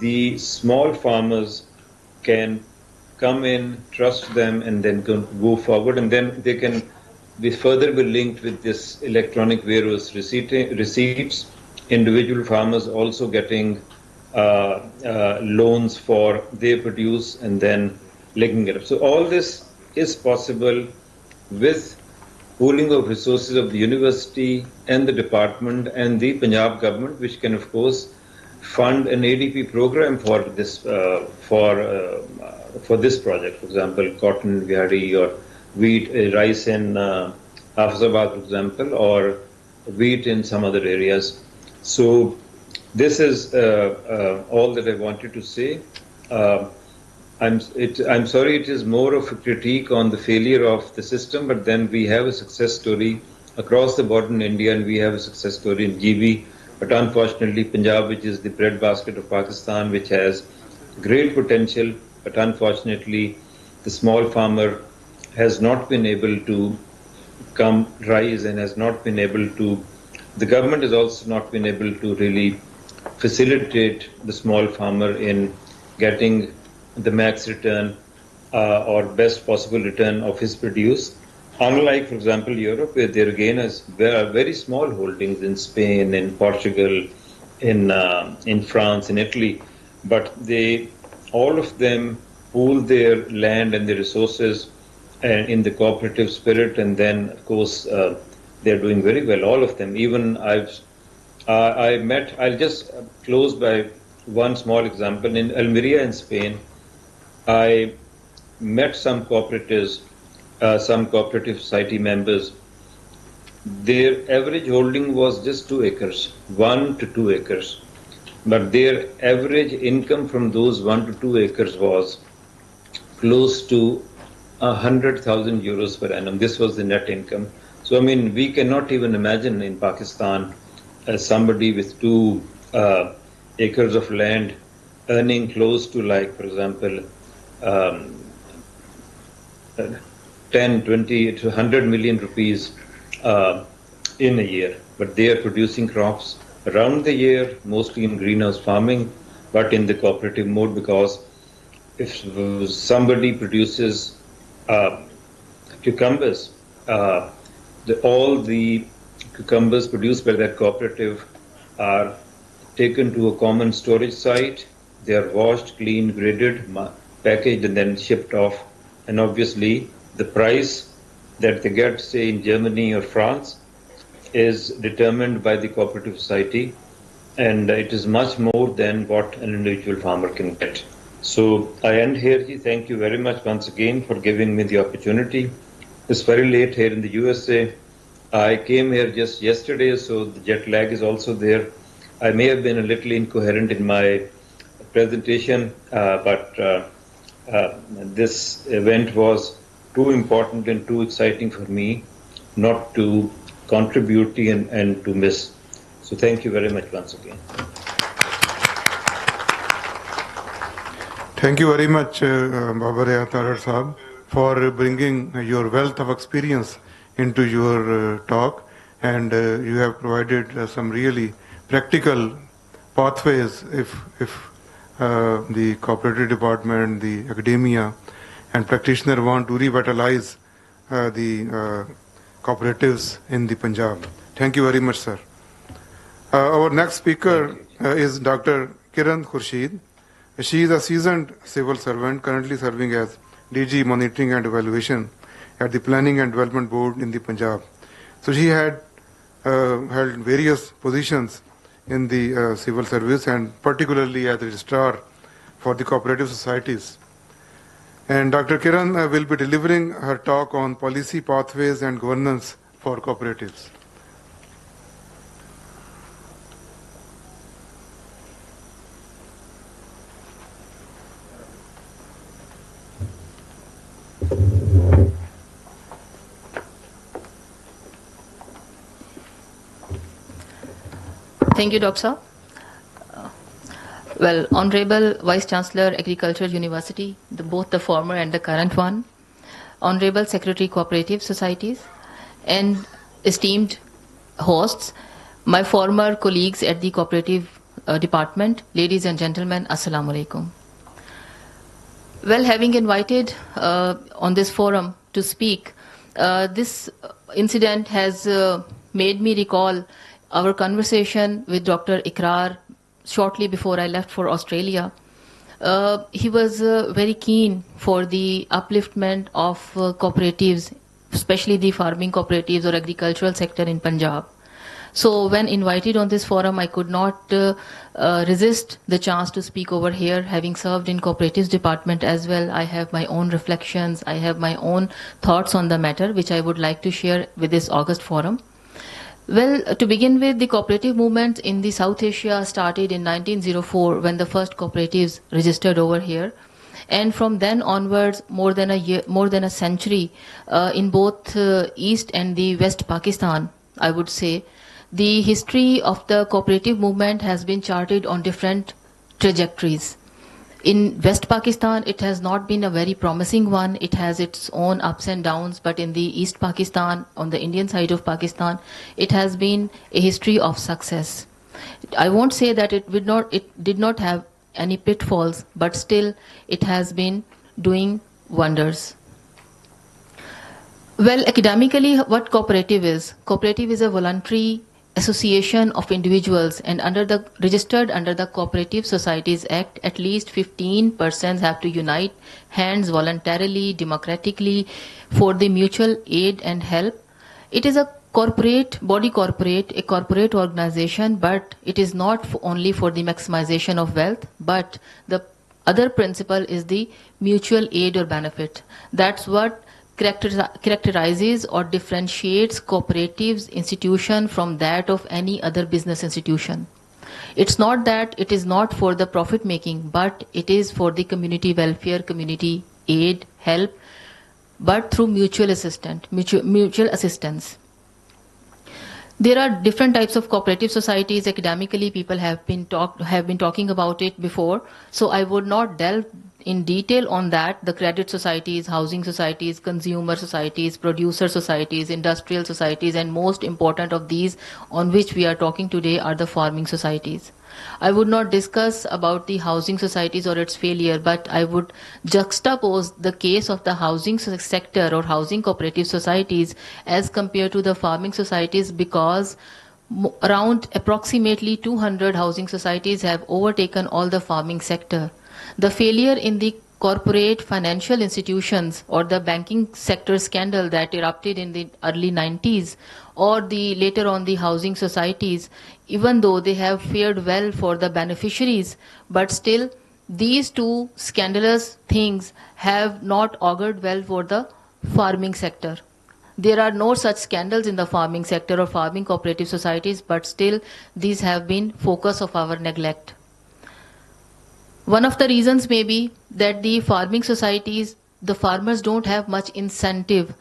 the small farmers can come in, trust them, and then go forward. And then they can be further linked with this electronic warehouse receipts, individual farmers also getting loans for their produce and then linking it up. So all this is possible with pooling of resources of the university and the department and the Punjab government, which can, of course, fund an ADP program for this for this project. For example, cotton in Bihari, or wheat, rice in Hafizabad, for example, or wheat in some other areas. So this is all that I wanted to say. I'm sorry, it is more of a critique on the failure of the system, but then we have a success story across the board in India, and we have a success story in GB. But unfortunately, Punjab, which is the breadbasket of Pakistan, which has great potential, but unfortunately, the small farmer has not been able to rise, and has not been able to, the government has also not been able to really facilitate the small farmer in getting the max return or best possible return of his produce. Unlike, for example, Europe, where there again is very small holdings in Spain, in Portugal, in France, in Italy, but all of them pool their land and their resources in the cooperative spirit, and then of course they're doing very well, all of them. Even I'll just close by one small example. In Almeria in Spain, I met some cooperatives, some cooperative society members. Their average holding was just 2 acres, 1 to 2 acres. But their average income from those 1 to 2 acres was close to 100,000 euros per annum. This was the net income. So, I mean, we cannot even imagine in Pakistan somebody with 2 acres of land earning close to, like, for example, 10, 20 to 100 million rupees in a year. But they are producing crops around the year, mostly in greenhouse farming, but in the cooperative mode, because if somebody produces cucumbers, all the cucumbers produced by that cooperative are taken to a common storage site. They are washed, cleaned, graded, packaged, and then shipped off. And obviously, the price that they get, say, in Germany or France, is determined by the cooperative society, and it is much more than what an individual farmer can get. So I end here. Thank you very much once again for giving me the opportunity. It's very late here in the USA. I came here just yesterday, so the jet lag is also there. I may have been a little incoherent in my presentation, but this event was too important and too exciting for me not to contribute and to miss. So thank you very much once again. Thank you very much, Babar Tarar Saab, for bringing your wealth of experience into your talk, and you have provided some really practical pathways if the cooperative department, the academia, and practitioner want to revitalize the cooperatives in the Punjab. Thank you very much, sir. Our next speaker is Dr. Kiran Khurshid. She is a seasoned civil servant, currently serving as DG Monitoring and Evaluation at the Planning and Development Board in the Punjab. So she had held various positions in the civil service, and particularly as registrar for the cooperative societies. And Dr. Kiran will be delivering her talk on policy pathways and governance for cooperatives. Thank you, Dr. Well, Honorable Vice Chancellor, Agriculture University, both the former and the current one, Honorable Secretary, Cooperative Societies, and esteemed hosts, my former colleagues at the Cooperative Department, ladies and gentlemen, Assalamu Alaikum. Well, having invited on this forum to speak, this incident has made me recall our conversation with Dr. Ikrar shortly before I left for Australia. He was very keen for the upliftment of cooperatives, especially the farming cooperatives or agricultural sector in Punjab. So when invited on this forum, I could not resist the chance to speak over here. Having served in cooperatives department as well, I have my own reflections, I have my own thoughts on the matter, which I would like to share with this August forum. Well, to begin with, the cooperative movement in the South Asia started in 1904 when the first cooperatives registered over here. And from then onwards, more than a century, in both East and the West Pakistan, I would say, the history of the cooperative movement has been charted on different trajectories. In West Pakistan, it has not been a very promising one. It has its own ups and downs, but in the East Pakistan, on the Indian side of Pakistan, it has been a history of success. I won't say that it did not have any pitfalls, but still it has been doing wonders. Well, academically, what cooperative is? Cooperative is a voluntary association of individuals, and registered under the Cooperative Societies Act, at least 15 persons have to unite hands voluntarily, democratically, for the mutual aid and help. It is a corporate organization, but it is not only for the maximization of wealth, but the other principle is the mutual aid or benefit. That's what characterizes or differentiates cooperatives institution from that of any other business institution. It's not that it is not for the profit making, but it is for the community welfare, community aid, help, but through mutual assistance. There are different types of cooperative societies. Academically, people have been talking about it before, so I would not delve in detail on that. The credit societies, housing societies, consumer societies, producer societies, industrial societies, and most important of these on which we are talking today are the farming societies. I would not discuss about the housing societies or its failure, but I would juxtapose the case of the housing sector or housing cooperative societies as compared to the farming societies, because around approximately 200 housing societies have overtaken all the farming sector. The failure in the corporate financial institutions or the banking sector scandal that erupted in the early 90s, or the later on the housing societies, even though they have fared well for the beneficiaries, but still these two scandalous things have not augured well for the farming sector. There are no such scandals in the farming sector or farming cooperative societies, but still these have been focus of our neglect. One of the reasons may be that the farming societies, the farmers don't have much incentive.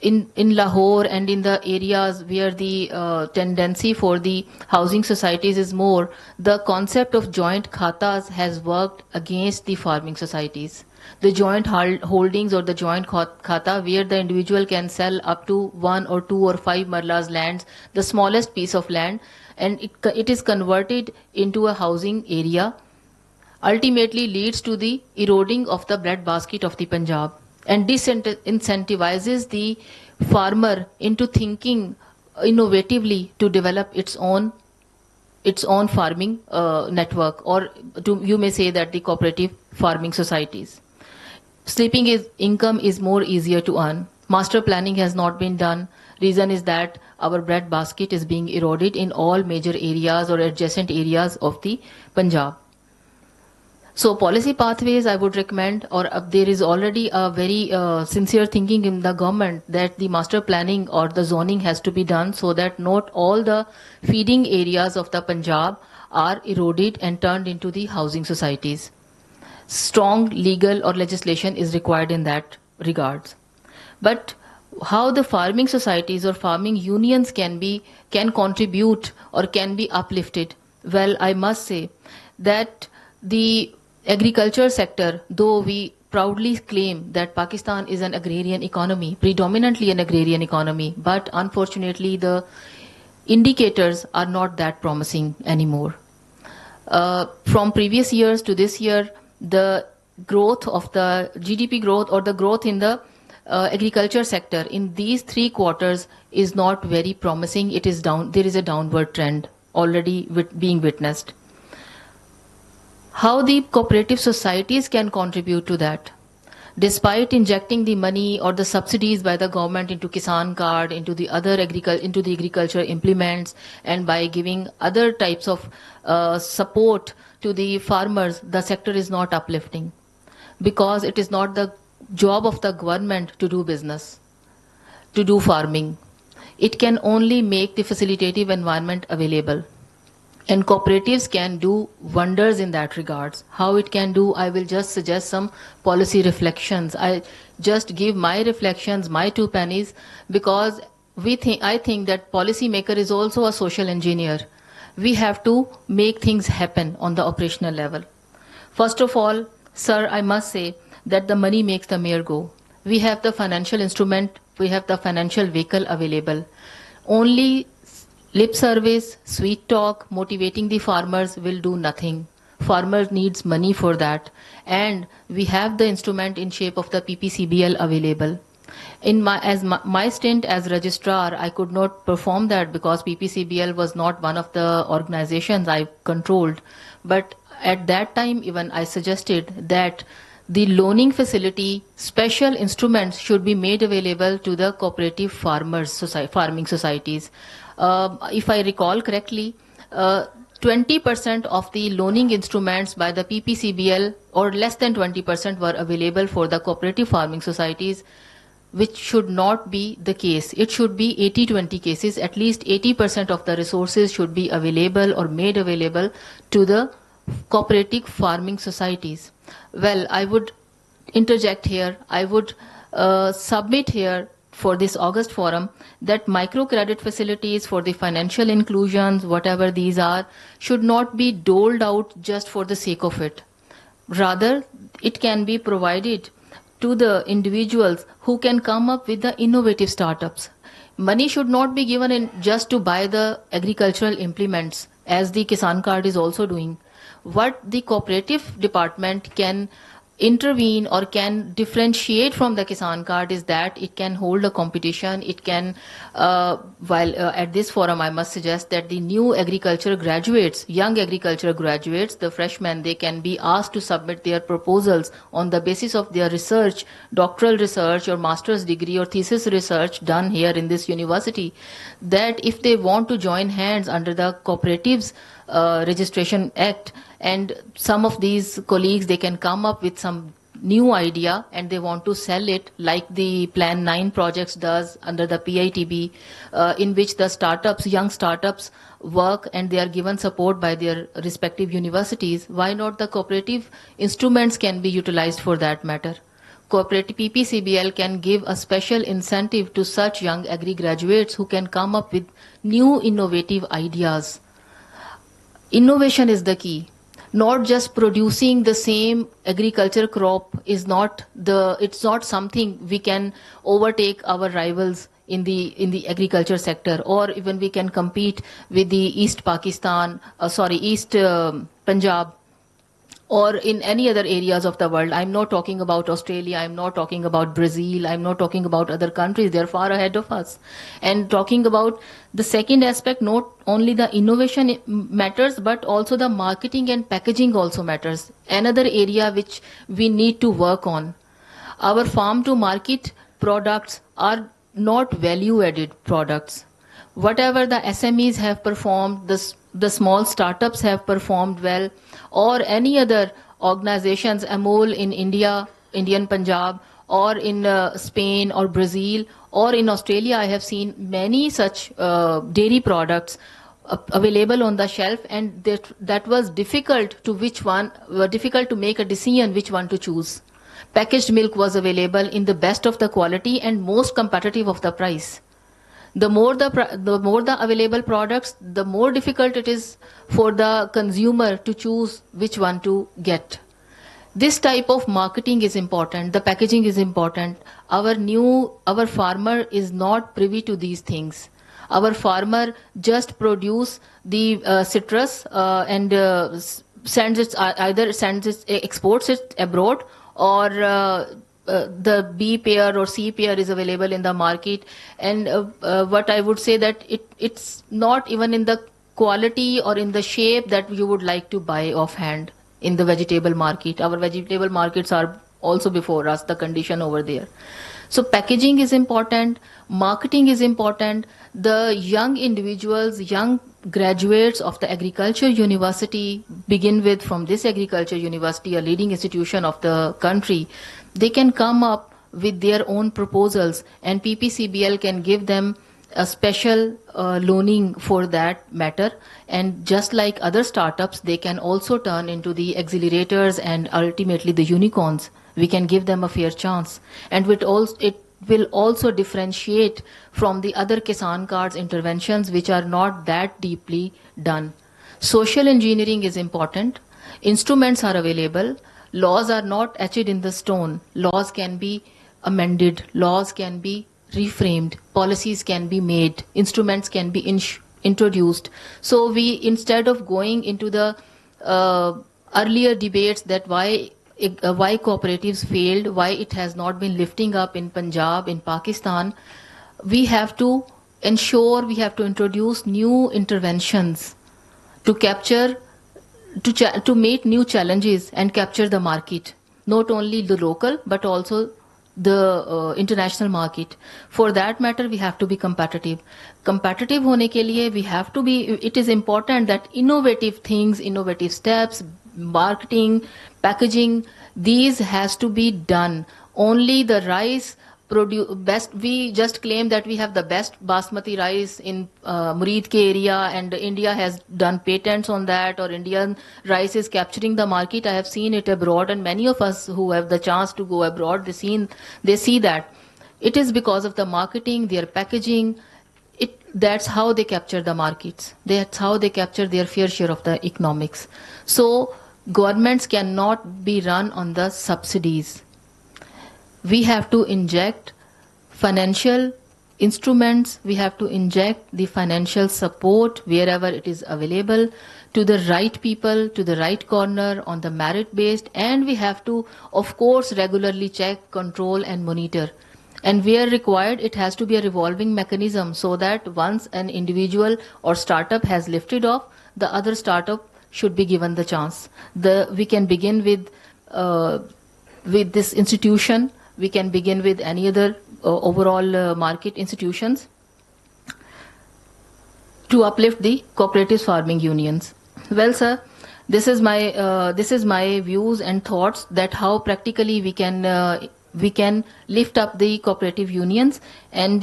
In Lahore and in the areas where the tendency for the housing societies is more, the concept of joint khatas has worked against the farming societies. The joint holdings or the joint khata, where the individual can sell up to 1 or 2 or 5 marlas lands, the smallest piece of land, and it is converted into a housing area, ultimately leads to the eroding of the breadbasket of the Punjab and disincentivizes the farmer into thinking innovatively to develop its own farming network, or you may say that the cooperative farming societies. Sleeping income is more easier to earn. Master planning has not been done. Reason is that our breadbasket is being eroded in all major areas or adjacent areas of the Punjab. So policy pathways I would recommend, or there is already a very sincere thinking in the government that the master planning or the zoning has to be done so that not all the feeding areas of the Punjab are eroded and turned into the housing societies. Strong legal or legislation is required in that regards. But how the farming societies or farming unions can contribute or can be uplifted? Well, I must say that the agriculture sector, though we proudly claim that Pakistan is an agrarian economy, predominantly an agrarian economy, but unfortunately the indicators are not that promising anymore. From previous years to this year, the growth of the GDP growth or the growth in the agriculture sector in these 3 quarters is not very promising. It is down. There is a downward trend already being witnessed. How the cooperative societies can contribute to that? Despite injecting the money or the subsidies by the government into Kisan card, into the agriculture implements, and by giving other types of support to the farmers, the sector is not uplifting, because it is not the job of the government to do business, to do farming. It can only make the facilitative environment available. And cooperatives can do wonders in that regards. How it can do, I will just suggest some policy reflections. I just give my reflections, my 2 pennies, because I think that policymaker is also a social engineer. We have to make things happen on the operational level. First of all, sir, I must say that the money makes the mayor go. We have the financial instrument, we have the financial vehicle available. Only lip service, sweet talk, motivating the farmers will do nothing. Farmer needs money for that. And we have the instrument in shape of the PPCBL available. In my stint as registrar, I could not perform that because PPCBL was not one of the organizations I controlled. But at that time, even I suggested that the loaning facility, special instruments should be made available to the cooperative farming societies. If I recall correctly, 20% of the loaning instruments by the PPCBL or less than 20% were available for the cooperative farming societies, which should not be the case. It should be 80-20 cases. At least 80% of the resources should be available or made available to the cooperative farming societies. Well, I would interject here. I would submit here for this August forum that microcredit facilities for the financial inclusions, whatever these are, should not be doled out just for the sake of it. Rather, it can be provided to the individuals who can come up with the innovative startups. Money should not be given in just to buy the agricultural implements, as the Kisan card is also doing. What the cooperative department can intervene or can differentiate from the Kisan card is that it can hold a competition. It can, at this forum, I must suggest that the new agriculture graduates, young agriculture graduates, the freshmen, they can be asked to submit their proposals on the basis of their research, doctoral research or master's degree or thesis research done here in this university, that if they want to join hands under the Cooperatives Registration Act, and some of these colleagues, they can come up with some new idea and they want to sell it, like the Plan 9 projects does under the PITB, in which the startups, young startups work and they are given support by their respective universities. Why not the cooperative instruments can be utilized for that matter? Cooperative PPCBL can give a special incentive to such young agri graduates who can come up with new innovative ideas. Innovation is the key. Not just producing the same agriculture crop is not it's not something we can overtake our rivals in the agriculture sector, or even we can compete with the East Punjab, or in any other areas of the world. I'm not talking about Australia, I'm not talking about Brazil, I'm not talking about other countries, they're far ahead of us. And talking about the second aspect, not only the innovation matters, but also the marketing and packaging also matters. Another area which we need to work on. Our farm to market products are not value added products. Whatever the SMEs have performed, the small startups have performed well, or any other organizations, Amol in India, Indian Punjab, or in Spain or Brazil, or in Australia, I have seen many such dairy products available on the shelf, and that was difficult to make a decision which one to choose. Packaged milk was available in the best of the quality and most competitive of the price. The more the available products, the more difficult it is for the consumer to choose which one to get. This type of marketing is important. The packaging is important. Our farmer is not privy to these things. Our farmer just produce the citrus and exports it abroad, or the B pair or C pair is available in the market. And what I would say that it's not even in the quality or in the shape that you would like to buy offhand in the vegetable market. Our vegetable markets are also before us, the condition over there. So packaging is important, marketing is important. The young individuals, young graduates of the agriculture university, begin with from this agriculture university, a leading institution of the country, they can come up with their own proposals, and PPCBL can give them a special loaning for that matter. And just like other startups, they can also turn into the accelerators and ultimately the unicorns. We can give them a fair chance. And it will also differentiate from the other Kisan Cards interventions, which are not that deeply done. Social engineering is important. Instruments are available. Laws are not etched in the stone. Laws can be amended. Laws can be reframed. Policies can be made. Instruments can be introduced. So we, instead of going into the earlier debates that why cooperatives failed, why it has not been lifting up in Punjab, in Pakistan, we have to ensure, we have to introduce new interventions to capture, to meet new challenges and capture the market, not only the local but also the international market. For that matter, we have to be competitive. Competitive hone ke liye, we have to be, it is important that innovative things, innovative steps, marketing, packaging, these has to be done. Only the rice best, we just claim that we have the best basmati rice in Murid ke area, and India has done patents on that, or Indian rice is capturing the market. I have seen it abroad, and many of us who have the chance to go abroad, they see that it is because of the marketing, their packaging. That's how they capture the markets. That's how they capture their fair share of the economics. So governments cannot be run on the subsidies. We have to inject financial instruments, we have to inject the financial support wherever it is available to the right people, to the right corner, on the merit based, and we have to, of course, regularly check, control and monitor. And where required, it has to be a revolving mechanism, so that once an individual or startup has lifted off, the other startup should be given the chance. We can begin with this institution. We can begin with any other overall market institutions to uplift the cooperative farming unions. Well, sir, this is my views and thoughts that how practically we can lift up the cooperative unions. And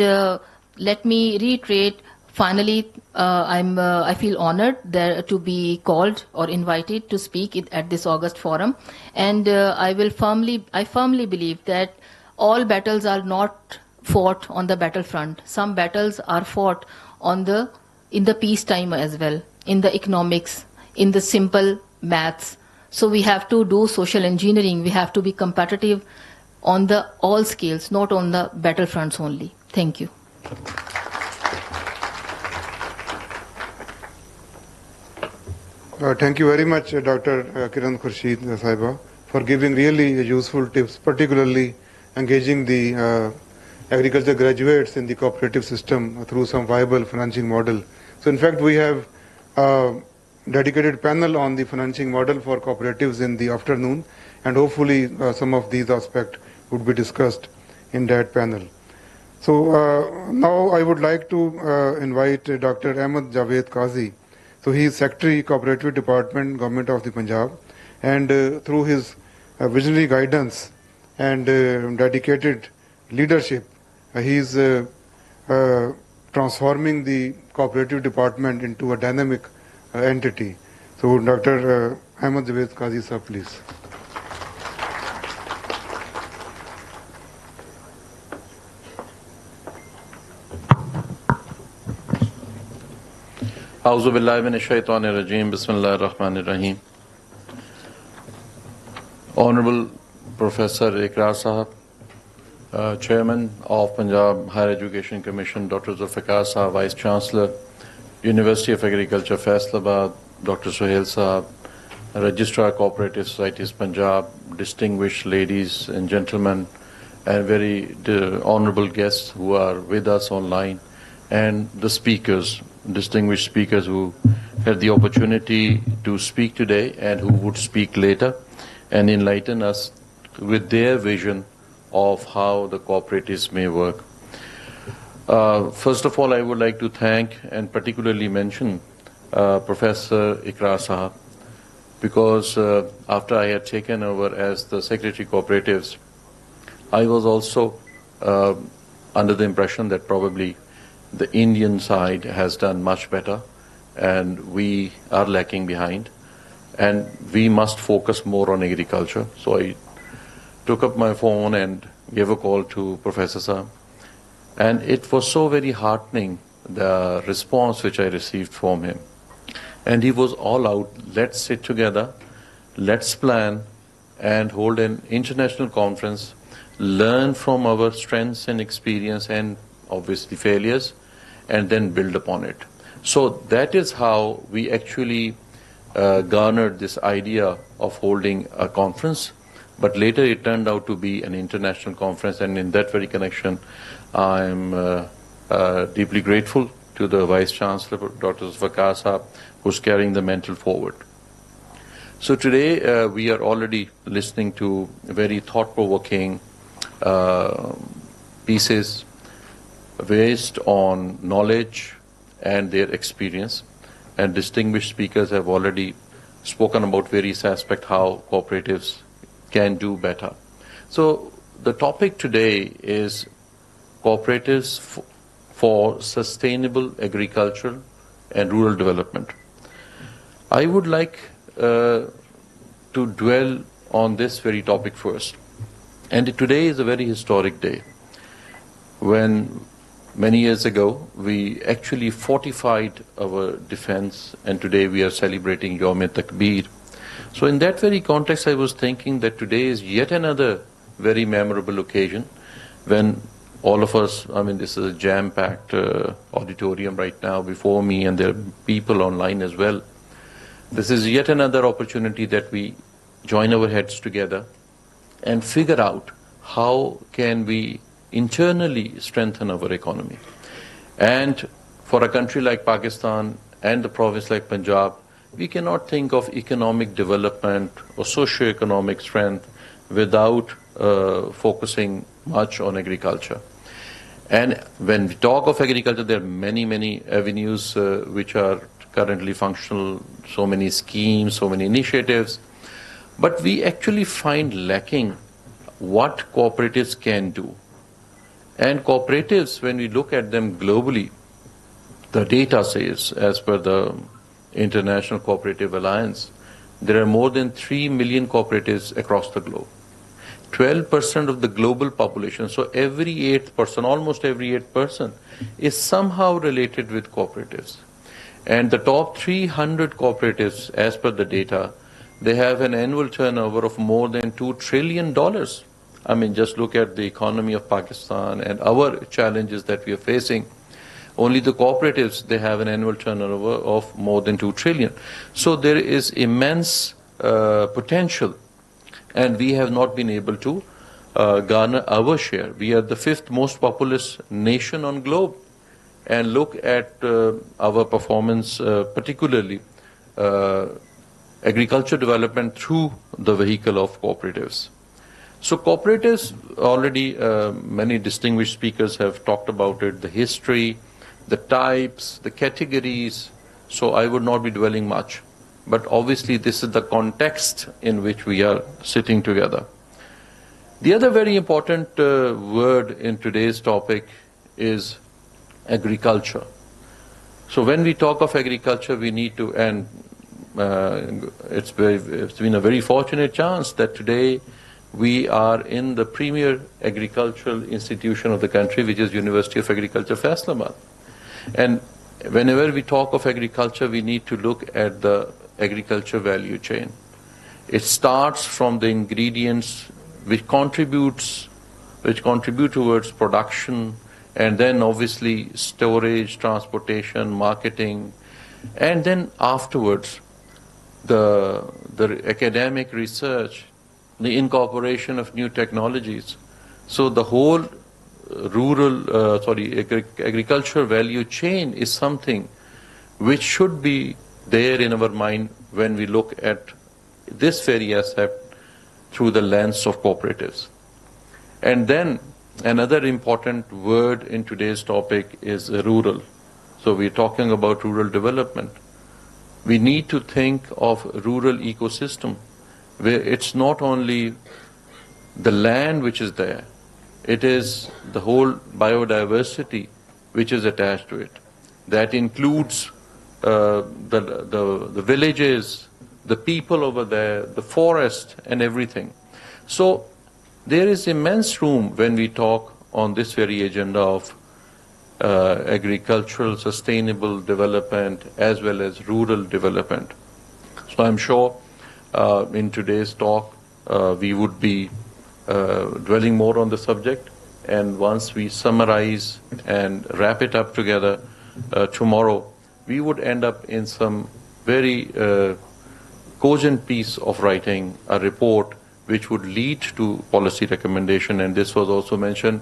let me reiterate. Finally, I feel honored to be called or invited to speak at this August forum, and I firmly believe that all battles are not fought on the battlefront. Some battles are fought in the peacetime as well, in the economics, in the simple maths. So we have to do social engineering. We have to be competitive on all scales, not on the battlefronts only. Thank you. Thank you very much, Dr. Kiran Khurshid Saiba, for giving really useful tips, particularly engaging the agriculture graduates in the cooperative system through some viable financing model. So in fact, we have a dedicated panel on the financing model for cooperatives in the afternoon, and hopefully some of these aspects would be discussed in that panel. So now I would like to invite Dr. Ahmed Javed Qazi. So he is Secretary, Cooperative Department, Government of the Punjab, and through his visionary guidance and dedicated leadership, he is transforming the Cooperative Department into a dynamic entity. So Dr. Ahmed Javed Qazi, sir, please. A'udhu billahi minash shaitanir rajeem. Bismillahir Rahmanir Rahim. Honorable Professor Ikrar Sahab, Chairman of Punjab Higher Education Commission, Dr. Zulfikar Sahab, Vice Chancellor, University of Agriculture, Faisalabad, Dr. Suhail Sahab, Registrar Cooperative Societies Punjab, distinguished ladies and gentlemen, and very honorable guests who are with us online, and the speakers, distinguished speakers who had the opportunity to speak today and who would speak later and enlighten us with their vision of how the cooperatives may work. First of all, I would like to thank and particularly mention Professor Ikrar Sahab, because after I had taken over as the Secretary Cooperatives, I was also under the impression that probably the Indian side has done much better and we are lacking behind and we must focus more on agriculture. So I took up my phone and gave a call to Professor Sahab, and it was so very heartening, the response which I received from him. And he was all out, let's sit together, let's plan and hold an international conference, learn from our strengths and experience and obviously failures, and then build upon it. So that is how we actually garnered this idea of holding a conference, but later it turned out to be an international conference, and in that very connection, I'm deeply grateful to the Vice Chancellor, Dr. Zulfikar Sahab, who's carrying the mantle forward. So today we are already listening to very thought-provoking pieces based on knowledge and their experience, and distinguished speakers have already spoken about various aspects how cooperatives can do better. So the topic today is cooperatives for sustainable agriculture and rural development. I would like to dwell on this very topic first. And today is a very historic day, when many years ago we actually fortified our defense, and today we are celebrating Yawm-e-Takbir. So in that very context, I was thinking that today is yet another very memorable occasion when all of us, I mean, this is a jam-packed auditorium right now before me, and there are people online as well. This is yet another opportunity that we join our heads together and figure out how can we internally strengthen our economy. And for a country like Pakistan and a province like Punjab, we cannot think of economic development or socio-economic strength without focusing much on agriculture. And when we talk of agriculture, there are many, many avenues which are currently functional, so many schemes, so many initiatives. But we actually find lacking what cooperatives can do. And cooperatives, when we look at them globally, the data says, as per the International Cooperative Alliance, there are more than 3 million cooperatives across the globe. 12% of the global population, so every 8th person, almost every 8th person, is somehow related with cooperatives. And the top 300 cooperatives, as per the data, they have an annual turnover of more than $2 trillion. I mean, just look at the economy of Pakistan and our challenges that we are facing. Only the cooperatives, they have an annual turnover of more than 2 trillion. So there is immense potential, and we have not been able to garner our share. We are the 5th most populous nation on globe. And look at our performance, particularly agriculture development through the vehicle of cooperatives. So cooperatives, already many distinguished speakers have talked about it, the history, the types, the categories, so I would not be dwelling much. But obviously this is the context in which we are sitting together. The other very important word in today's topic is agriculture. So when we talk of agriculture, we need to, and it's been a very fortunate chance that today we are in the premier agricultural institution of the country, which is University of Agriculture, Faisalabad. And whenever we talk of agriculture, we need to look at the agriculture value chain. It starts from the ingredients which contribute towards production, and then obviously storage, transportation, marketing, and then afterwards the academic research, the incorporation of new technologies. So the whole agricultural value chain is something which should be there in our mind when we look at this very aspect through the lens of cooperatives. And then another important word in today's topic is rural. So we're talking about rural development. We need to think of rural ecosystem where it's not only the land which is there, it is the whole biodiversity which is attached to it. That includes the villages, the people over there, the forest and everything. So there is immense room when we talk on this very agenda of agricultural sustainable development as well as rural development. So I'm sure in today's talk we would be dwelling more on the subject, and once we summarize and wrap it up together tomorrow, we would end up in some very cogent piece of writing, a report which would lead to policy recommendation. And this was also mentioned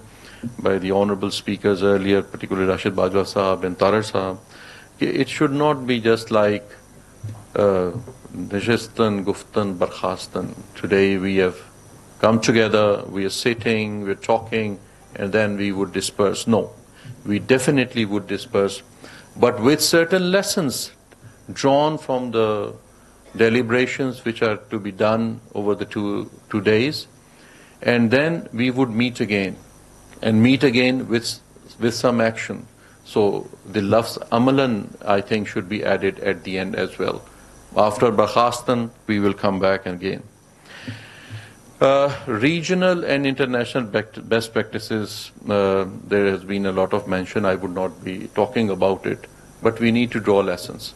by the honorable speakers earlier, particularly Rashid Bajwa Sahab and Tarar Sahab. It should not be just like Nishistan, Guftan, Barkhastan. Today we have come together, we are sitting, we're talking, and then we would disperse. No, we definitely would disperse, but with certain lessons drawn from the deliberations which are to be done over the two days, and then we would meet again, and meet again with some action. So the lafz amalan, I think, should be added at the end as well. After Barkhastan, we will come back again. Regional and international best practices, there has been a lot of mention. I would not be talking about it, but we need to draw lessons.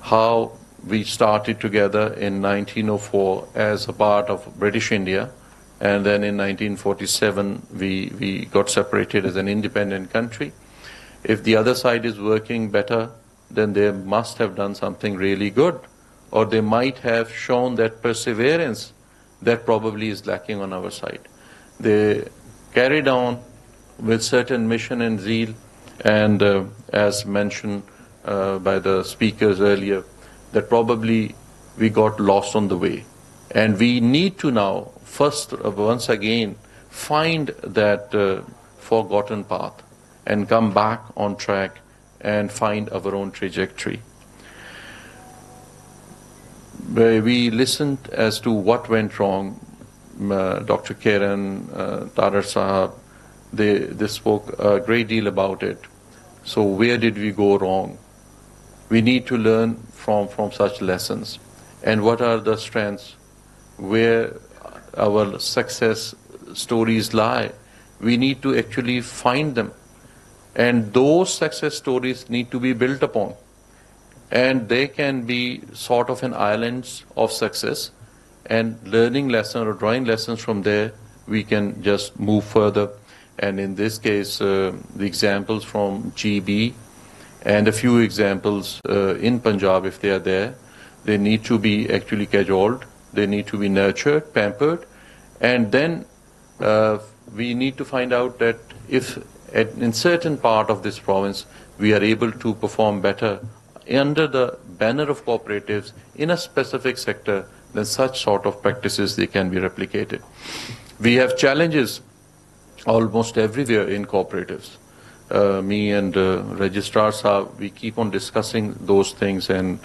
How we started together in 1904 as a part of British India, and then in 1947 we got separated as an independent country. If the other side is working better, then they must have done something really good, or they might have shown that perseverance that probably is lacking on our side. They carried on with certain mission and zeal, and as mentioned by the speakers earlier, that probably we got lost on the way. And we need to now, once again, find that forgotten path and come back on track and find our own trajectory. We listened as to what went wrong. Dr. Kiran, Tarar Sahab, they spoke a great deal about it. So where did we go wrong? We need to learn from such lessons. And what are the strengths? Where our success stories lie? We need to actually find them. And those success stories need to be built upon. And they can be sort of an islands of success, and learning lessons or drawing lessons from there, we can just move further. And in this case, the examples from GB and a few examples in Punjab, if they are there, they need to be actually cajoled, they need to be nurtured, pampered, and then we need to find out that if in certain part of this province we are able to perform better under the banner of cooperatives in a specific sector, then such sort of practices, they can be replicated. We have challenges almost everywhere in cooperatives. Me and Registrar Sahab, we keep on discussing those things, and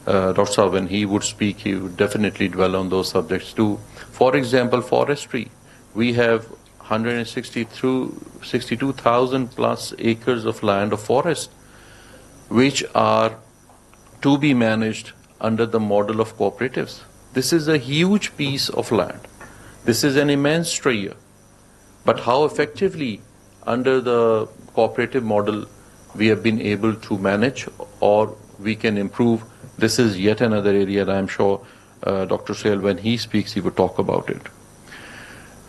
Dr. Sahab, when he would speak, he would definitely dwell on those subjects too. For example, forestry. We have 162,000 plus acres of land of forest, which are to be managed under the model of cooperatives. This is a huge piece of land. This is an immense treasure. But how effectively under the cooperative model we have been able to manage, or we can improve, this is yet another area that I'm sure Dr. Sale, when he speaks, he would talk about it.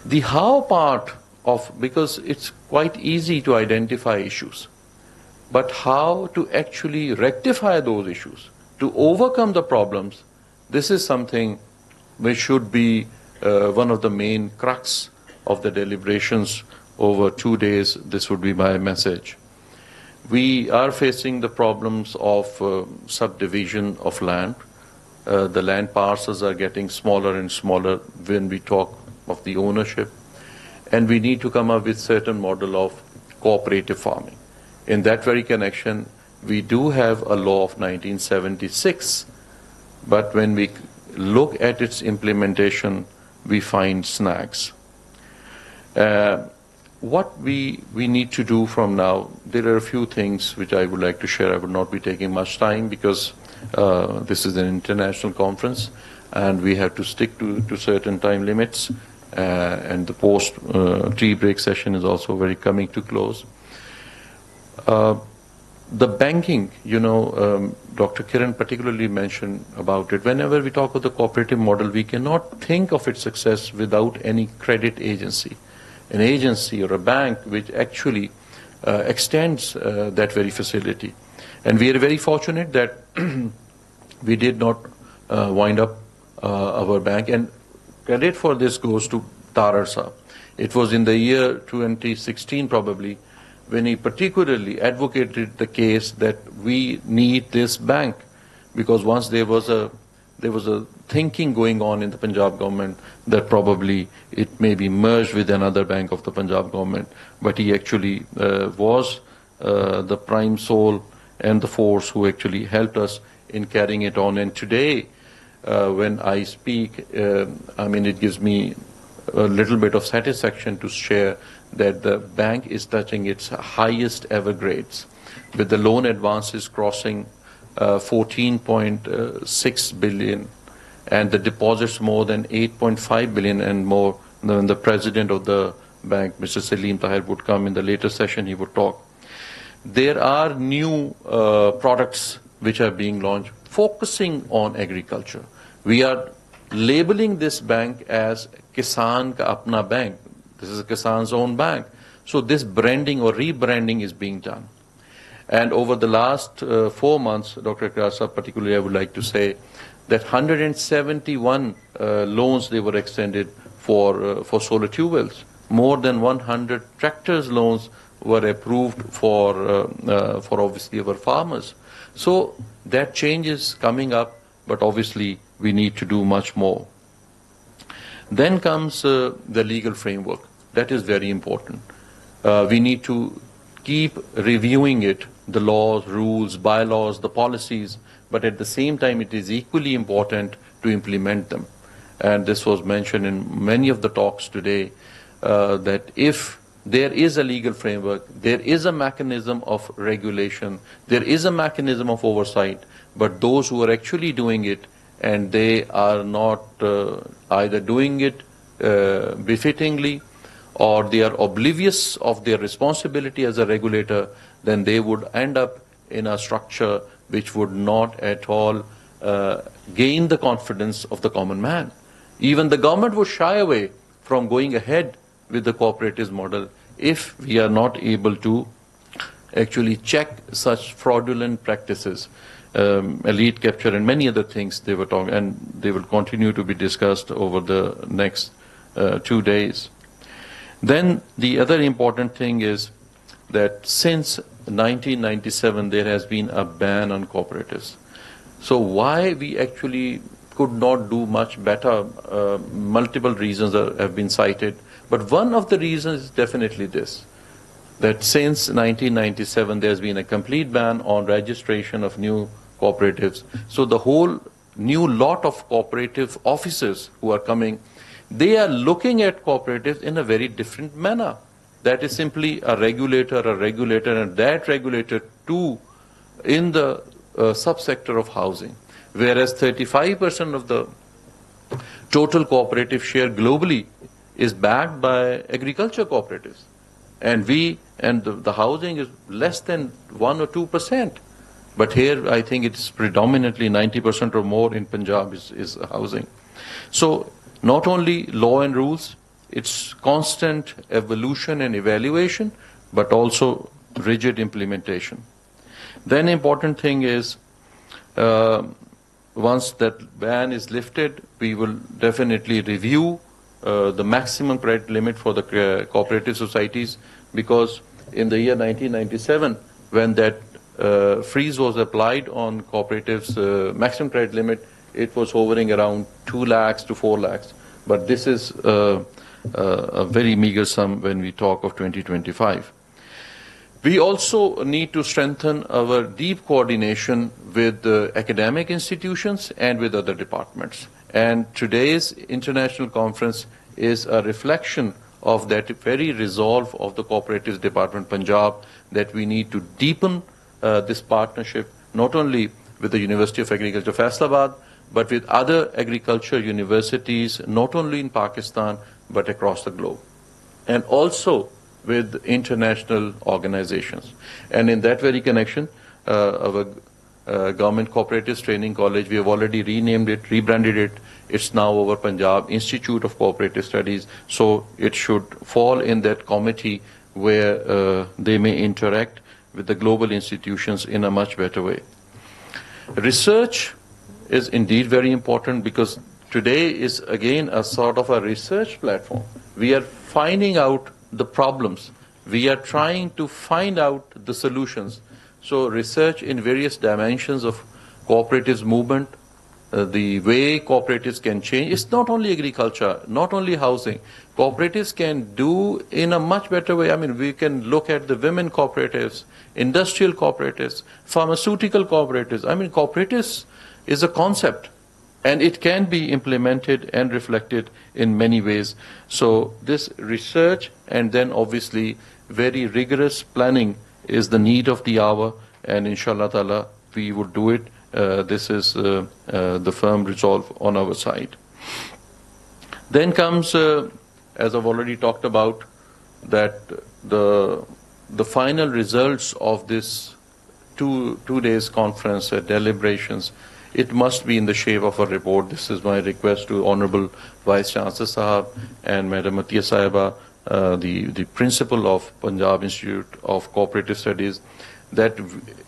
The how part of, because it's quite easy to identify issues, but how to actually rectify those issues, to overcome the problems, this is something which should be one of the main crux of the deliberations over 2 days. This would be my message. We are facing the problems of subdivision of land. The land parcels are getting smaller and smaller when we talk of the ownership. And we need to come up with certain model of cooperative farming. In that very connection, we do have a law of 1976, but when we look at its implementation, we find snags. What we need to do from now, there are a few things which I would like to share. I would not be taking much time because this is an international conference and we have to stick to certain time limits. And the post tea break session is also very coming to close. The banking, Dr. Kiran particularly mentioned about it. Whenever we talk of the cooperative model, we cannot think of its success without any credit agency, an agency or a bank which actually extends that very facility. And we are very fortunate that we did not wind up our bank. And credit for this goes to Tarar Saab. It was in the year 2016 probably when he particularly advocated the case that we need this bank, because once there was a thinking going on in the Punjab government that probably it may be merged with another bank of the Punjab government, but he actually was the prime soul and the force who actually helped us in carrying it on. And today, when I speak, it gives me a little bit of satisfaction to share that the bank is touching its highest ever grades, with the loan advances crossing 14.6 billion and the deposits more than 8.5 billion and more. When the president of the bank, Mr. Salim Tahir, would come in the later session, he would talk. There are new products which are being launched focusing on agriculture. We are labeling this bank as Kisan Ka Apna Bank. This is a Kisan's own bank. So this branding or rebranding is being done. And over the last 4 months, Dr. Krasa, particularly I would like to say that 171 loans they were extended for solar tubewells. More than 100 tractors loans were approved for obviously our farmers. So that change is coming up, but obviously we need to do much more. Then comes the legal framework. That is very important. We need to keep reviewing it, the laws, rules, bylaws, the policies, but at the same time it is equally important to implement them. And this was mentioned in many of the talks today, that if there is a legal framework, there is a mechanism of regulation, there is a mechanism of oversight, but those who are actually doing it and they are not either doing it befittingly or they are oblivious of their responsibility as a regulator, then they would end up in a structure which would not at all gain the confidence of the common man. Even the government would shy away from going ahead with the cooperatives model if we are not able to actually check such fraudulent practices, elite capture and many other things they were talking, and they will continue to be discussed over the next 2 days. Then the other important thing is that since 1997 there has been a ban on cooperatives. So why we actually could not do much better, multiple reasons have been cited, but one of the reasons is definitely this, that since 1997 there's been a complete ban on registration of new cooperatives. So the whole new lot of cooperative officers who are coming, they are looking at cooperatives in a very different manner. That is simply a regulator, and that regulator too in the subsector of housing. Whereas 35% of the total cooperative share globally is backed by agriculture cooperatives. And the housing is less than 1 or 2%. But here I think it's predominantly 90% or more in Punjab is housing. So not only law and rules, it's constant evolution and evaluation, but also rigid implementation. Then important thing is, once that ban is lifted, we will definitely review the maximum credit limit for the cooperative societies, because in the year 1997, when that freeze was applied on cooperatives maximum credit limit, it was hovering around 2 lakhs to 4 lakhs. But this is a very meager sum when we talk of 2025. We also need to strengthen our deep coordination with academic institutions and with other departments. And today's international conference is a reflection of that very resolve of the Cooperatives Department Punjab, that we need to deepen this partnership not only with the University of Agriculture Faisalabad, but with other agriculture universities, not only in Pakistan, but across the globe. And also with international organizations. And in that very connection, our Government Cooperatives Training College, we have already renamed it, rebranded it. It's now our Punjab Institute of Cooperative Studies. So it should fall in that committee where they may interact with the global institutions in a much better way. Research is indeed very important, because today is again a sort of a research platform. We are finding out the problems. We are trying to find out the solutions. So research in various dimensions of cooperatives movement, the way cooperatives can change. It's not only agriculture, not only housing. Cooperatives can do in a much better way. I mean, we can look at the women cooperatives, industrial cooperatives, pharmaceutical cooperatives. I mean, cooperatives is a concept, and it can be implemented and reflected in many ways. So this research, and then obviously very rigorous planning, is the need of the hour, and inshallah ta'ala we would do it. This is the firm resolve on our side. Then comes, as I've already talked about, that the final results of this two days conference, deliberations, it must be in the shape of a report. This is my request to Honorable Vice Chancellor Sahab and Madam Atiya Sahiba, the principal of Punjab Institute of Cooperative Studies, that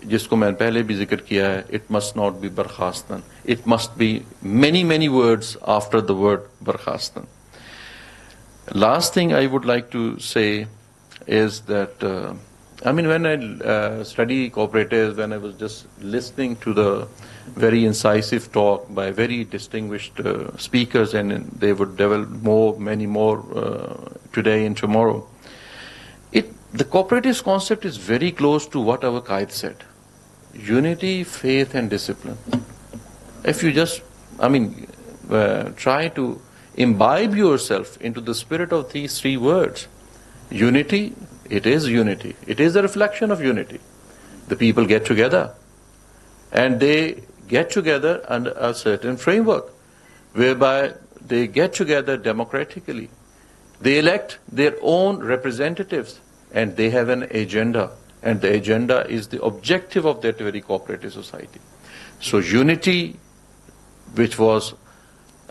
जिसको मैंने पहले भी जिक्र किया है, it must not be बर्खास्तन. It must be many words after the word बर्खास्तन. Last thing I would like to say is that, I mean, when I study cooperatives, when I was just listening to the very incisive talk by very distinguished speakers, and they would develop many more today and tomorrow. The cooperatives concept is very close to what our Qaid said. Unity, faith, and discipline. If you just, I mean, try to imbibe yourself into the spirit of these three words. Unity, it is unity. It is a reflection of unity. The people get together, and they get together under a certain framework, whereby they get together democratically. They elect their own representatives, and they have an agenda, and the agenda is the objective of that very cooperative society. So unity, which was,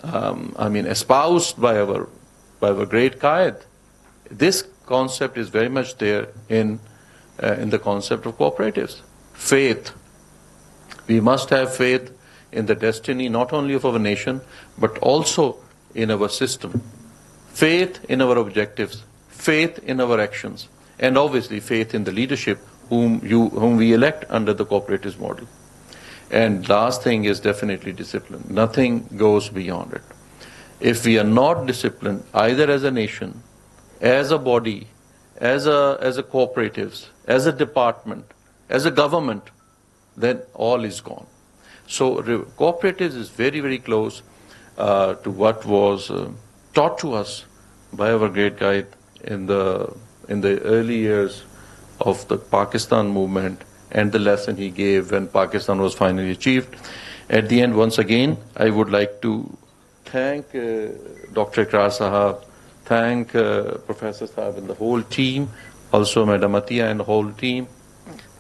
espoused by our great Qaid, this concept is very much there in the concept of cooperatives. Faith. We must have faith in the destiny not only of our nation, but also in our system. Faith in our objectives, faith in our actions, and obviously faith in the leadership whom we elect under the cooperatives model. And last thing is definitely discipline. Nothing goes beyond it. If we are not disciplined, either as a nation, as a body, as a cooperatives, as a department, as a government, then all is gone. So cooperatives is very close to what was taught to us by our great guide in the early years of the Pakistan movement, and the lesson he gave when Pakistan was finally achieved. At the end, once again, I would like to thank Dr. Ikrar Sahab, thank Professor Sahab and the whole team, also Madam Atiya and the whole team,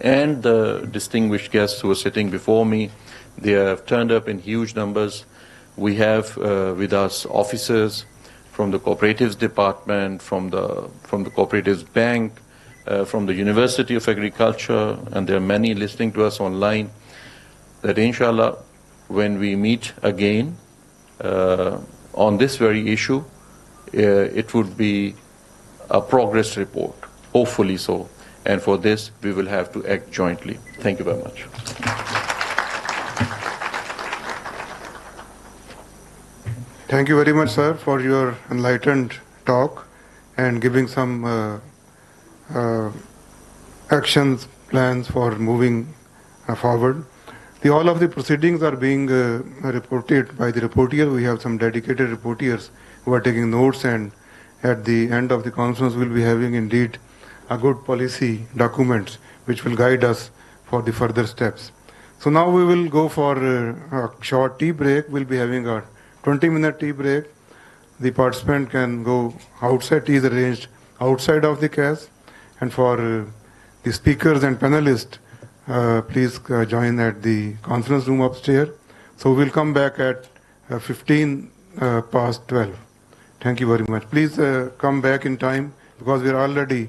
and the distinguished guests who are sitting before me. They have turned up in huge numbers. We have with us officers from the Cooperatives Department, from the Cooperatives Bank, from the University of Agriculture, and there are many listening to us online, that inshallah, when we meet again on this very issue, it would be a progress report, hopefully so. And for this, we will have to act jointly. Thank you very much. Thank you very much, sir, for your enlightened talk and giving some actions, plans for moving forward. All of the proceedings are being reported by the reporter. We have some dedicated reporters who are taking notes, and at the end of the conference we'll be having indeed a good policy documents which will guide us for the further steps. So now we will go for a short tea break. We'll be having a 20-minute tea break. The participant can go outside. Tea is arranged outside of the CAS. And for the speakers and panelists, please join at the conference room upstairs. So we'll come back at 15 past 12. Thank you very much. Please come back in time because we are already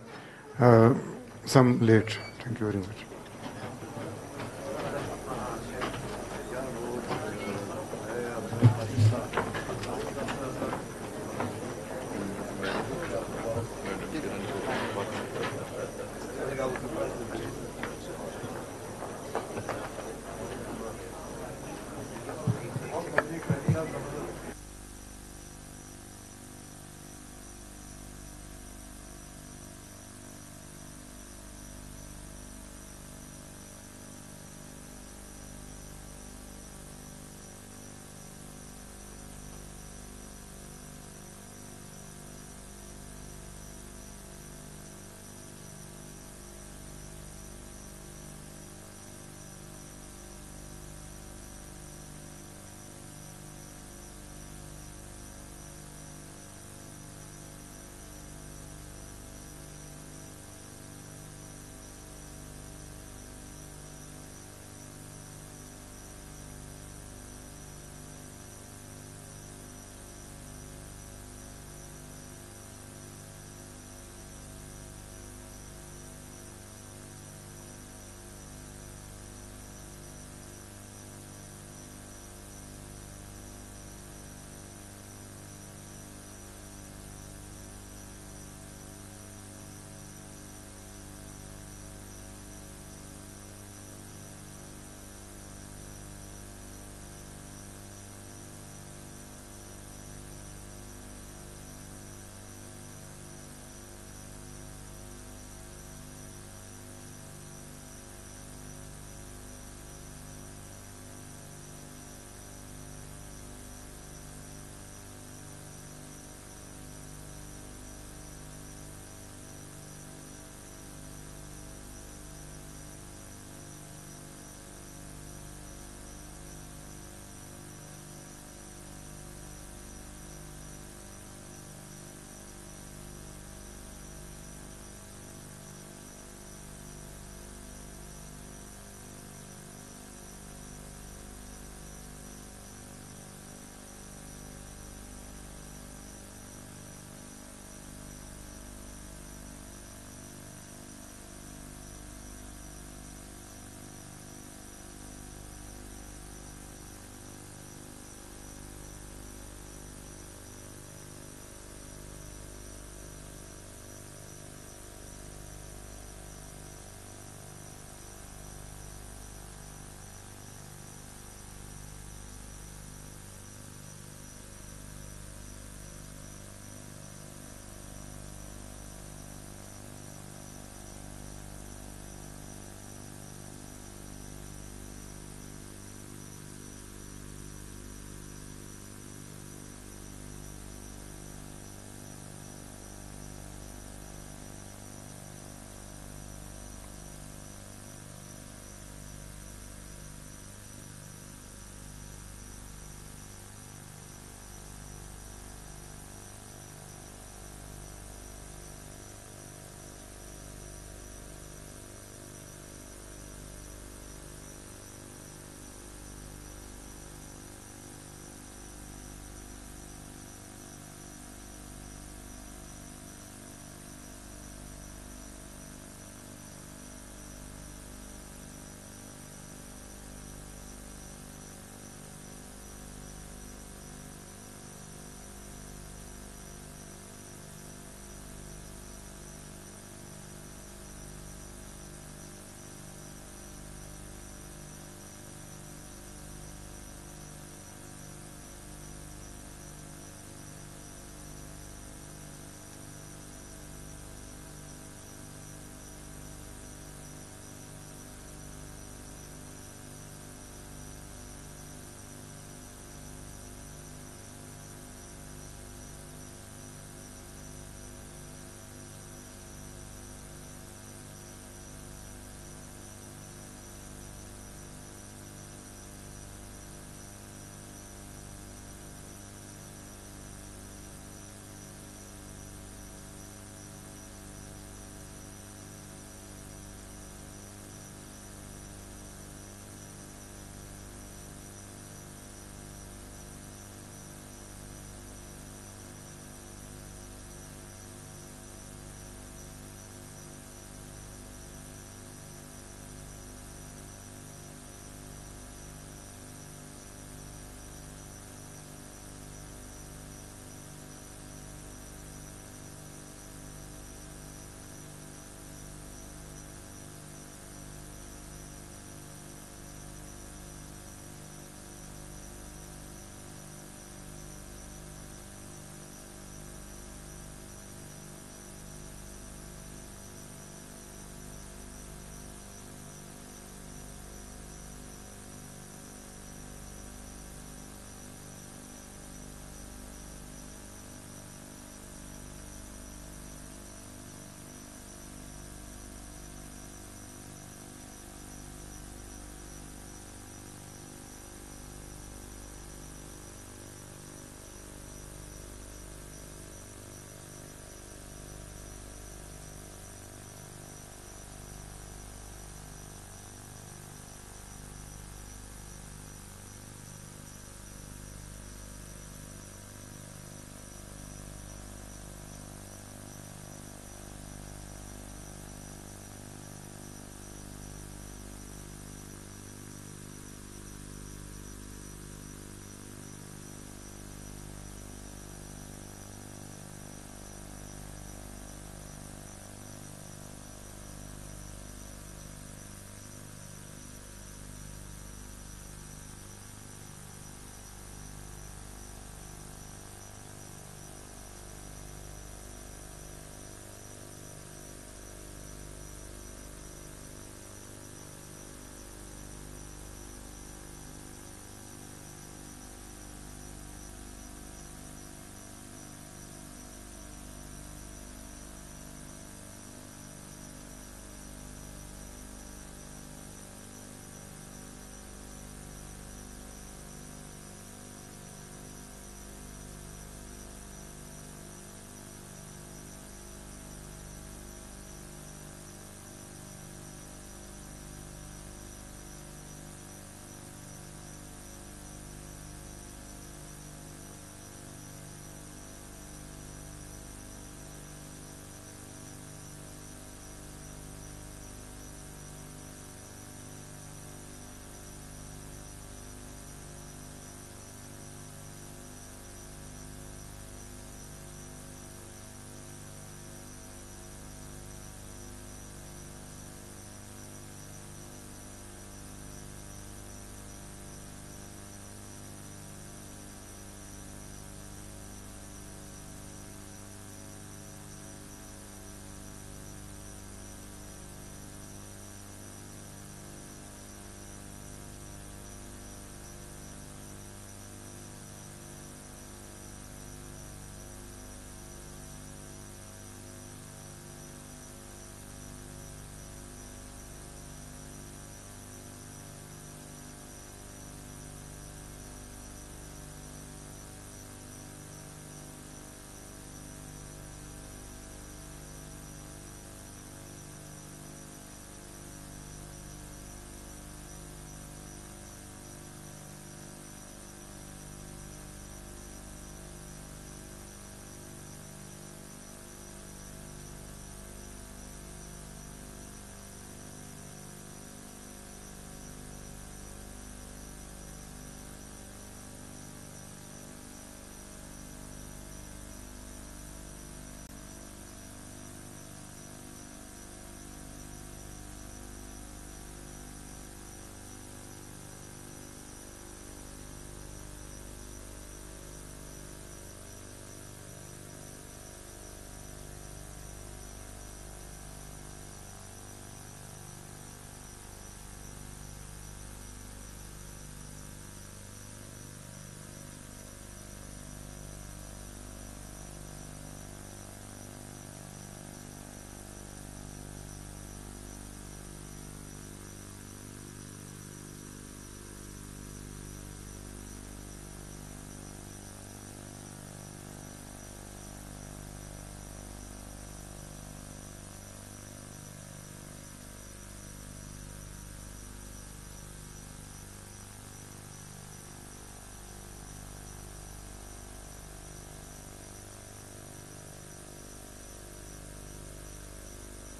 some late. Thank you very much.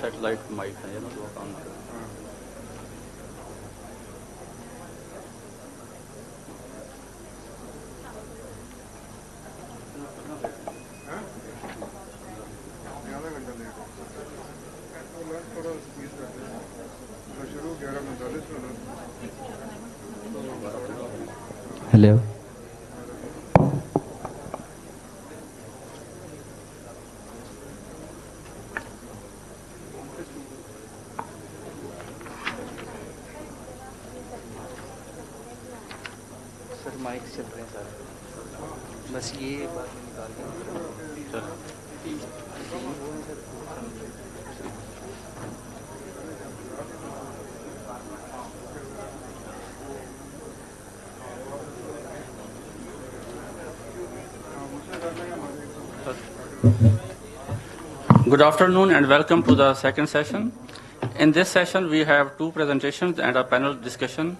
Satellite mic ہے نا وہ کام کرتا ہے. Hello. سر mic چل رہے ہیں سر, بس یہ بات نکال دیں. Good afternoon and welcome to the second session. In this session, we have two presentations and a panel discussion.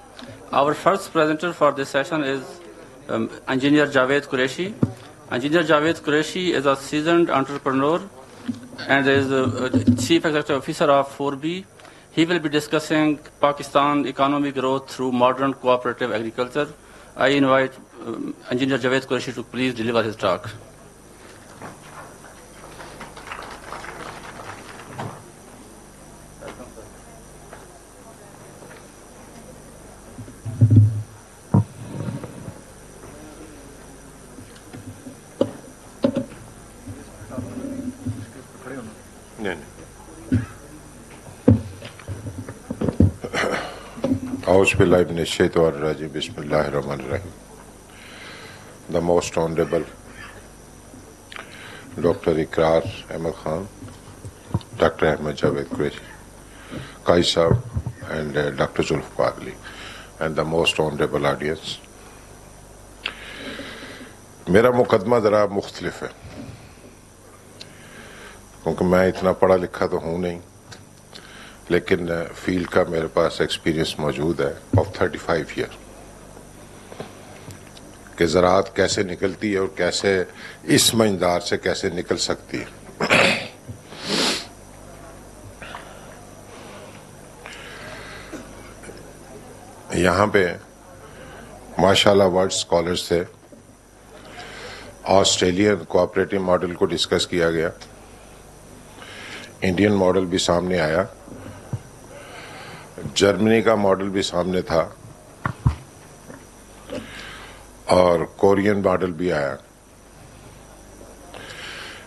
Our first presenter for this session is Engineer Javed Qureshi. Engineer Javed Qureshi is a seasoned entrepreneur and is Chief Executive Officer of 4B. He will be discussing Pakistan economic growth through modern cooperative agriculture. I invite Engineer Javed Qureshi to please deliver his talk. A'udhu billahi minash shaitanir rajim. Bismillahir rahmanir rahim. The most honorable Dr. Iqrar Ahmed Khan, Dr. Ahmed Javed Qureshi, Kai Sahab, and Dr. Zulfikar Ali, and the most honorable audience. میرا مقدمہ ذرا مختلف ہے کیونکہ میں اتنا پڑھا لکھا تو ہوں نہیں, لیکن فیلڈ کا میرے پاس ایکسپیرینس موجود ہے آف 35 ایئر کہ زراعت کیسے نکلتی ہے اور کیسے اس منجدار سے کیسے نکل سکتی ہے. یہاں پہ ماشاءاللہ ورلڈ اسکالرس تھے. آسٹریلین کوآپریٹو ماڈل کو ڈسکس کیا گیا, انڈین ماڈل بھی سامنے آیا, جرمنی کا ماڈل بھی سامنے تھا, اور کورین ماڈل بھی آیا.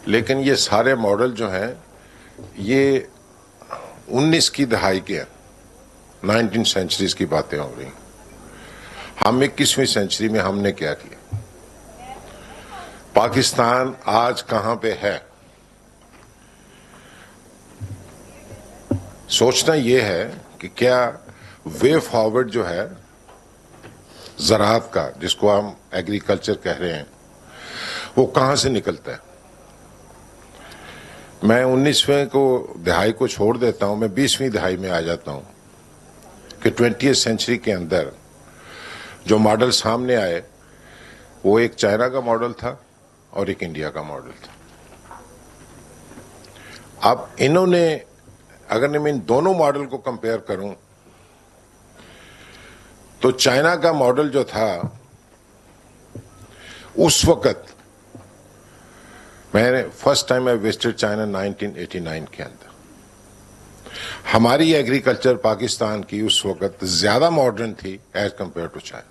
لیکن یہ سارے ماڈل جو ہیں یہ 19 کی دہائی کے ہیں, 19 سینچریز کی باتیں ہو رہی ہیں. ہم 21ویں سینچری میں ہم نے کیا کیا؟ پاکستان آج کہاں پہ ہے؟ سوچنا یہ ہے کہ کیا وے فارورڈ جو ہے زراعت کا, جس کو ہم ایگریکلچر کہہ رہے ہیں, وہ کہاں سے نکلتا ہے. میں 19ویں کو دہائی کو چھوڑ دیتا ہوں, میں 20ویں دہائی میں آ جاتا ہوں کہ 20th سینچری کے اندر جو ماڈل سامنے آئے وہ ایک چائنا کا ماڈل تھا اور ایک انڈیا کا ماڈل تھا. اب انہوں نے, اگر میں ان دونوں ماڈل کو کمپیئر کروں تو چائنا کا ماڈل جو تھا اس وقت, میں نے first time I visited China 1989 کے اندر, ہماری ایگریکلچر پاکستان کی اس وقت زیادہ ماڈرن تھی ایز کمپیئر ٹو چائنا.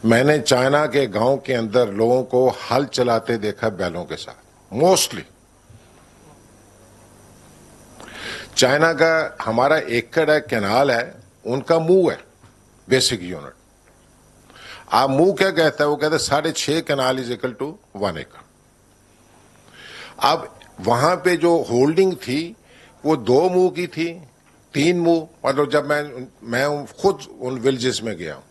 میں نے چائنا کے گاؤں کے اندر لوگوں کو ہل چلاتے دیکھا بیلوں کے ساتھ, موسٹلی. چائنا کا ہمارا ایکڑ ہے, کینال ہے, ان کا منہ ہے بیسک یونٹ. آپ منہ کیا کہتا ہے؟ وہ کہتا ہے 6.5 کینال از اکول ٹو 1 ایکڑ. اب وہاں پہ جو ہولڈنگ تھی وہ 2 منہ کی تھی, 3 منہ, مطلب جب میں خود ان ولیجز میں گیا ہوں.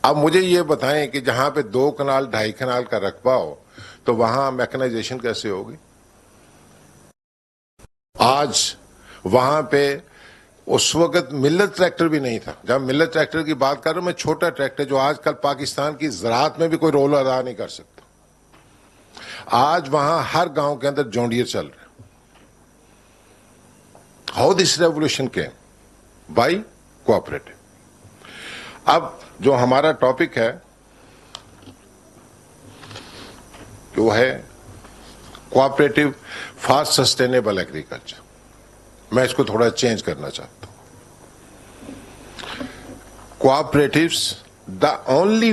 اب مجھے یہ بتائیں کہ جہاں پہ 2 کنال 2.5 کنال کا رقبہ ہو تو وہاں میکنائزیشن کیسے ہوگی؟ آج وہاں پہ उस वक्त मिल्लत ट्रैक्टर भी नहीं था. जब मिल्लत ट्रैक्टर की बात कर रहा हूं मैं, छोटा ट्रैक्टर जो आजकल पाकिस्तान की ज़राअत में भी कोई रोल अदा नहीं कर सकता. आज वहां हर गांव के अंदर जॉन डीयर चल रहा है. How this revolution came? By cooperative. अब जो हमारा टॉपिक है वो है कोऑपरेटिव फॉर सस्टेनेबल एग्रीकल्चर. मैं इसको थोड़ा चेंज करना चाहता हूं. Cooperatives, the only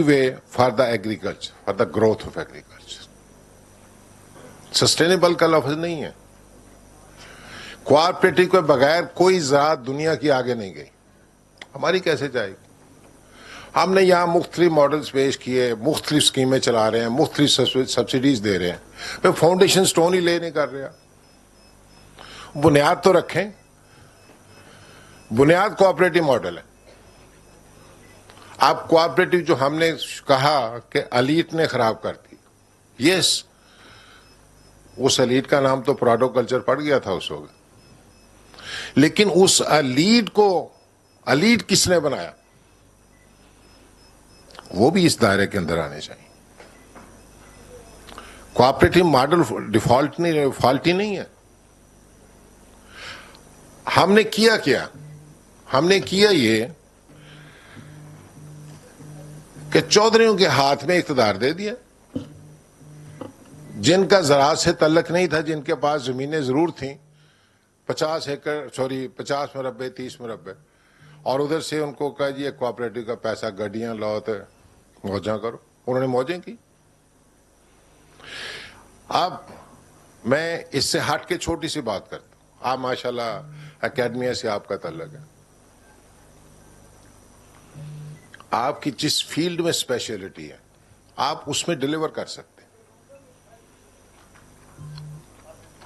way for the agriculture, for the growth of agriculture. Sustainable का लफ्ज नहीं है. कोऑपरेटिव के बगैर कोई ज़राअत दुनिया की आगे नहीं गई. हमारी कैसे जाएगी? हमने यहाँ मुख्तलिफ मॉडल्स पेश किए, मुख्तलिफ स्कीमें चला रहे हैं, मुख्तलिफ सब्सिडीज दे रहे हैं, फिर फाउंडेशन स्टोन ही ले नहीं कर रहे. बुनियाद तो रखें. बुनियाद कोऑपरेटिव मॉडल है. आप कोऑपरेटिव जो हमने कहा कि एलीट ने खराब कर दी, यस, उस एलीट का नाम तो प्राडो कल्चर पड़ गया था उस वक्त, लेकिन उस एलीट को एलीट किसने बनाया? वो भी इस दायरे के अंदर आने चाहिए. कोऑपरेटिव मॉडल फॉल्टी नहीं है. हमने किया क्या? हमने किया ये कि चौधरियों के हाथ में इख्तियार दे दिया, जिनका ज़राअत से तल्लुक नहीं था, जिनके पास जमीनें जरूर थीं, 50 मुरब्बे 30 मुरब्बे, और उधर से उनको कहा जी कोऑपरेटिव का पैसा गड्डियां लाओ तो मौजा करो. उन्होंने मौजें की. अब मैं इससे हट के छोटी सी बात करता हूं. आप माशाल्लाह एकेडमिया से आपका तल्लुक है. आपकी जिस फील्ड में स्पेशलिटी है आप उसमें डिलीवर कर सकते हैं.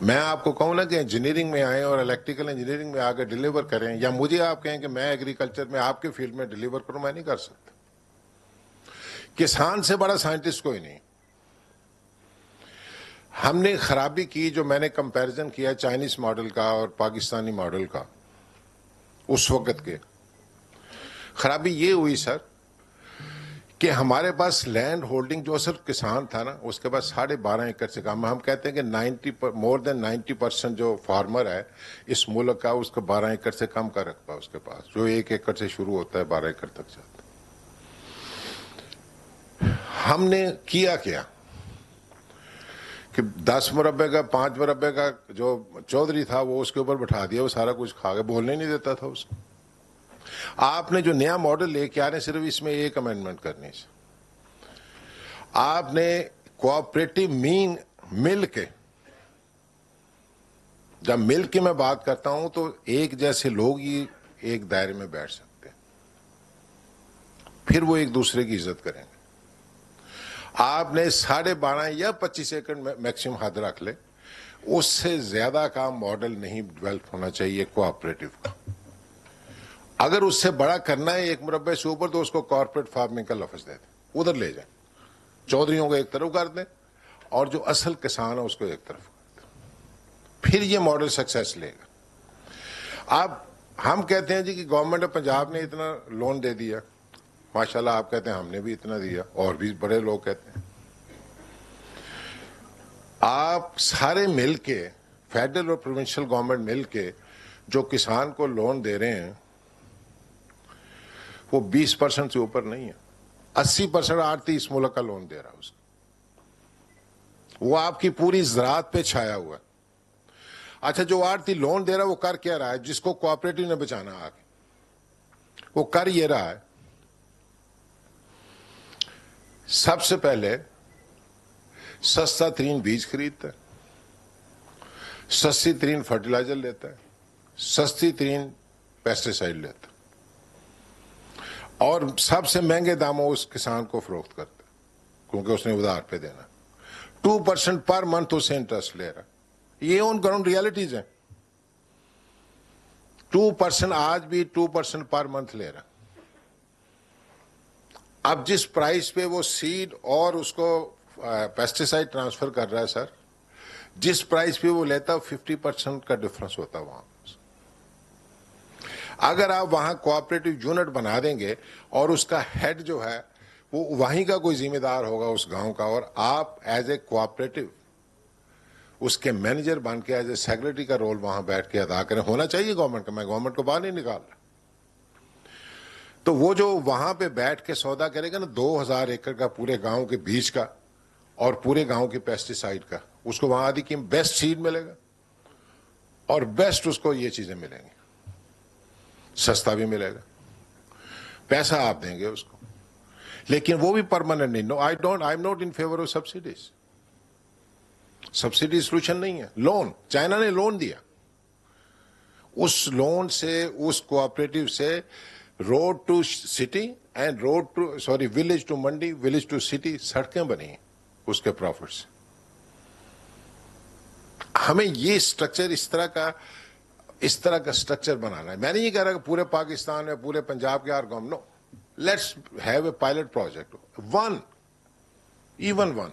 मैं आपको कहूं ना कि इंजीनियरिंग में आए और इलेक्ट्रिकल इंजीनियरिंग में आकर डिलीवर करें, या मुझे आप कहें कि मैं एग्रीकल्चर में आपके फील्ड में डिलीवर करूं, मैं नहीं कर सकता. किसान से बड़ा साइंटिस्ट कोई नहीं. हमने खराबी की, जो मैंने कंपैरिजन किया चाइनीज मॉडल का और पाकिस्तानी मॉडल का, उस वक्त के खराबी ये हुई सर कि हमारे पास लैंड होल्डिंग जो सिर्फ किसान था ना, उसके पास 12.5 एकड़ से कम. हम कहते हैं कि मोर देन 90% जो फार्मर है इस मुल्क का, उसको 12 एकड़ से कम का रकबा उसके पास, जो 1 एकड़ से शुरू होता है 12 एकड़ तक जाता है. हमने किया क्या कि 10 मुरब्बे का 5 मुरब्बे का जो चौधरी था वो उसके ऊपर बैठा दिया, वो सारा कुछ खा के बोलने नहीं देता था उसको. आपने जो नया मॉडल लेके आ रहे हैं, सिर्फ इसमें एक अमेंडमेंट करनी है. आपने कोऑपरेटिव मिल के, जब मिल के मैं बात करता हूं तो एक जैसे लोग ही एक दायरे में बैठ सकते हैं, फिर वो एक दूसरे की इज्जत करेंगे. आपने 12.5 या 25 एकड़ मैक्सिमम हद रख ले, उससे ज्यादा का मॉडल नहीं डेवलप होना चाहिए कोऑपरेटिव का. अगर उससे बड़ा करना है 1 मुरब्बे से ऊपर, तो उसको कॉर्पोरेट फार्मिंग का लफ्ज दे दें, उधर ले जाए. चौधरियों को एक तरफ कर दें और जो असल किसान है उसको एक तरफ कर दें, फिर ये मॉडल सक्सेस लेगा. अब हम कहते हैं जी कि गवर्नमेंट ऑफ पंजाब ने इतना लोन दे दिया, माशाल्लाह. आप कहते हैं हमने भी इतना दिया, और भी बड़े लोग कहते हैं. आप सारे मिल के, फेडरल और प्रोविंशियल गवर्नमेंट मिल के जो किसान को लोन दे रहे हैं, वो 20% से ऊपर नहीं है. 80% आरती इस मुल्क का लोन दे रहा है उसको. वो आपकी पूरी ज़राअत पे छाया हुआ है. अच्छा, जो आरती लोन दे रहा है वो कर क्या रहा है? जिसको कोऑपरेटिव ने बचाना आगे, वो कर ये रहा है, सबसे पहले सस्ता तरीन बीज खरीदता है, सस्ती तरीन फर्टिलाइजर लेता है, सस्ती तरीन पेस्टिसाइड लेता है, और सबसे महंगे दामों उस किसान को फरोख्त करता है, क्योंकि उसने उधार पे देना. 2% पर मंथ उससे इंटरेस्ट ले रहा है. ये ऑन ग्राउंड रियलिटीज हैं. 2% आज भी 2% पर मंथ ले रहा. अब जिस प्राइस पे वो सीड और उसको पेस्टिसाइड ट्रांसफर कर रहा है सर, जिस प्राइस पे वो लेता 50% का डिफरेंस होता है वहां। अगर आप वहां कोऑपरेटिव यूनिट बना देंगे और उसका हेड जो है वो वहीं का कोई जिम्मेदार होगा उस गांव का, और आप एज ए कोऑपरेटिव उसके मैनेजर बन के एज ए सेक्रेटरी का रोल वहां बैठ के अदा करें, होना चाहिए गवर्नमेंट का, मैं गवर्नमेंट को बाहर नहीं निकाल रहा। तो वो जो वहां पे बैठ के सौदा करेगा ना 2000 एकड़ का पूरे गांव के बीच का और पूरे गांव के पेस्टिसाइड का, उसको वहां आदि की बेस्ट सीड मिलेगा और बेस्ट उसको ये चीजें मिलेंगी, सस्ता भी मिलेगा, पैसा आप देंगे उसको, लेकिन वो भी परमानेंट नहीं। No, I am not in favour of subsidies. Subsidy solution नहीं है। लोन, चाइना ने लोन दिया, उस लोन से, उस कोऑपरेटिव से road to city and village to mandi, village to city सड़कें बनी उसके प्रॉफिट से। हमें ये स्ट्रक्चर इस तरह का स्ट्रक्चर बनाना है। मैं नहीं कह रहा कि पूरे पाकिस्तान में, पूरे पंजाब के हर गांव, no, let's have a pilot project, even one.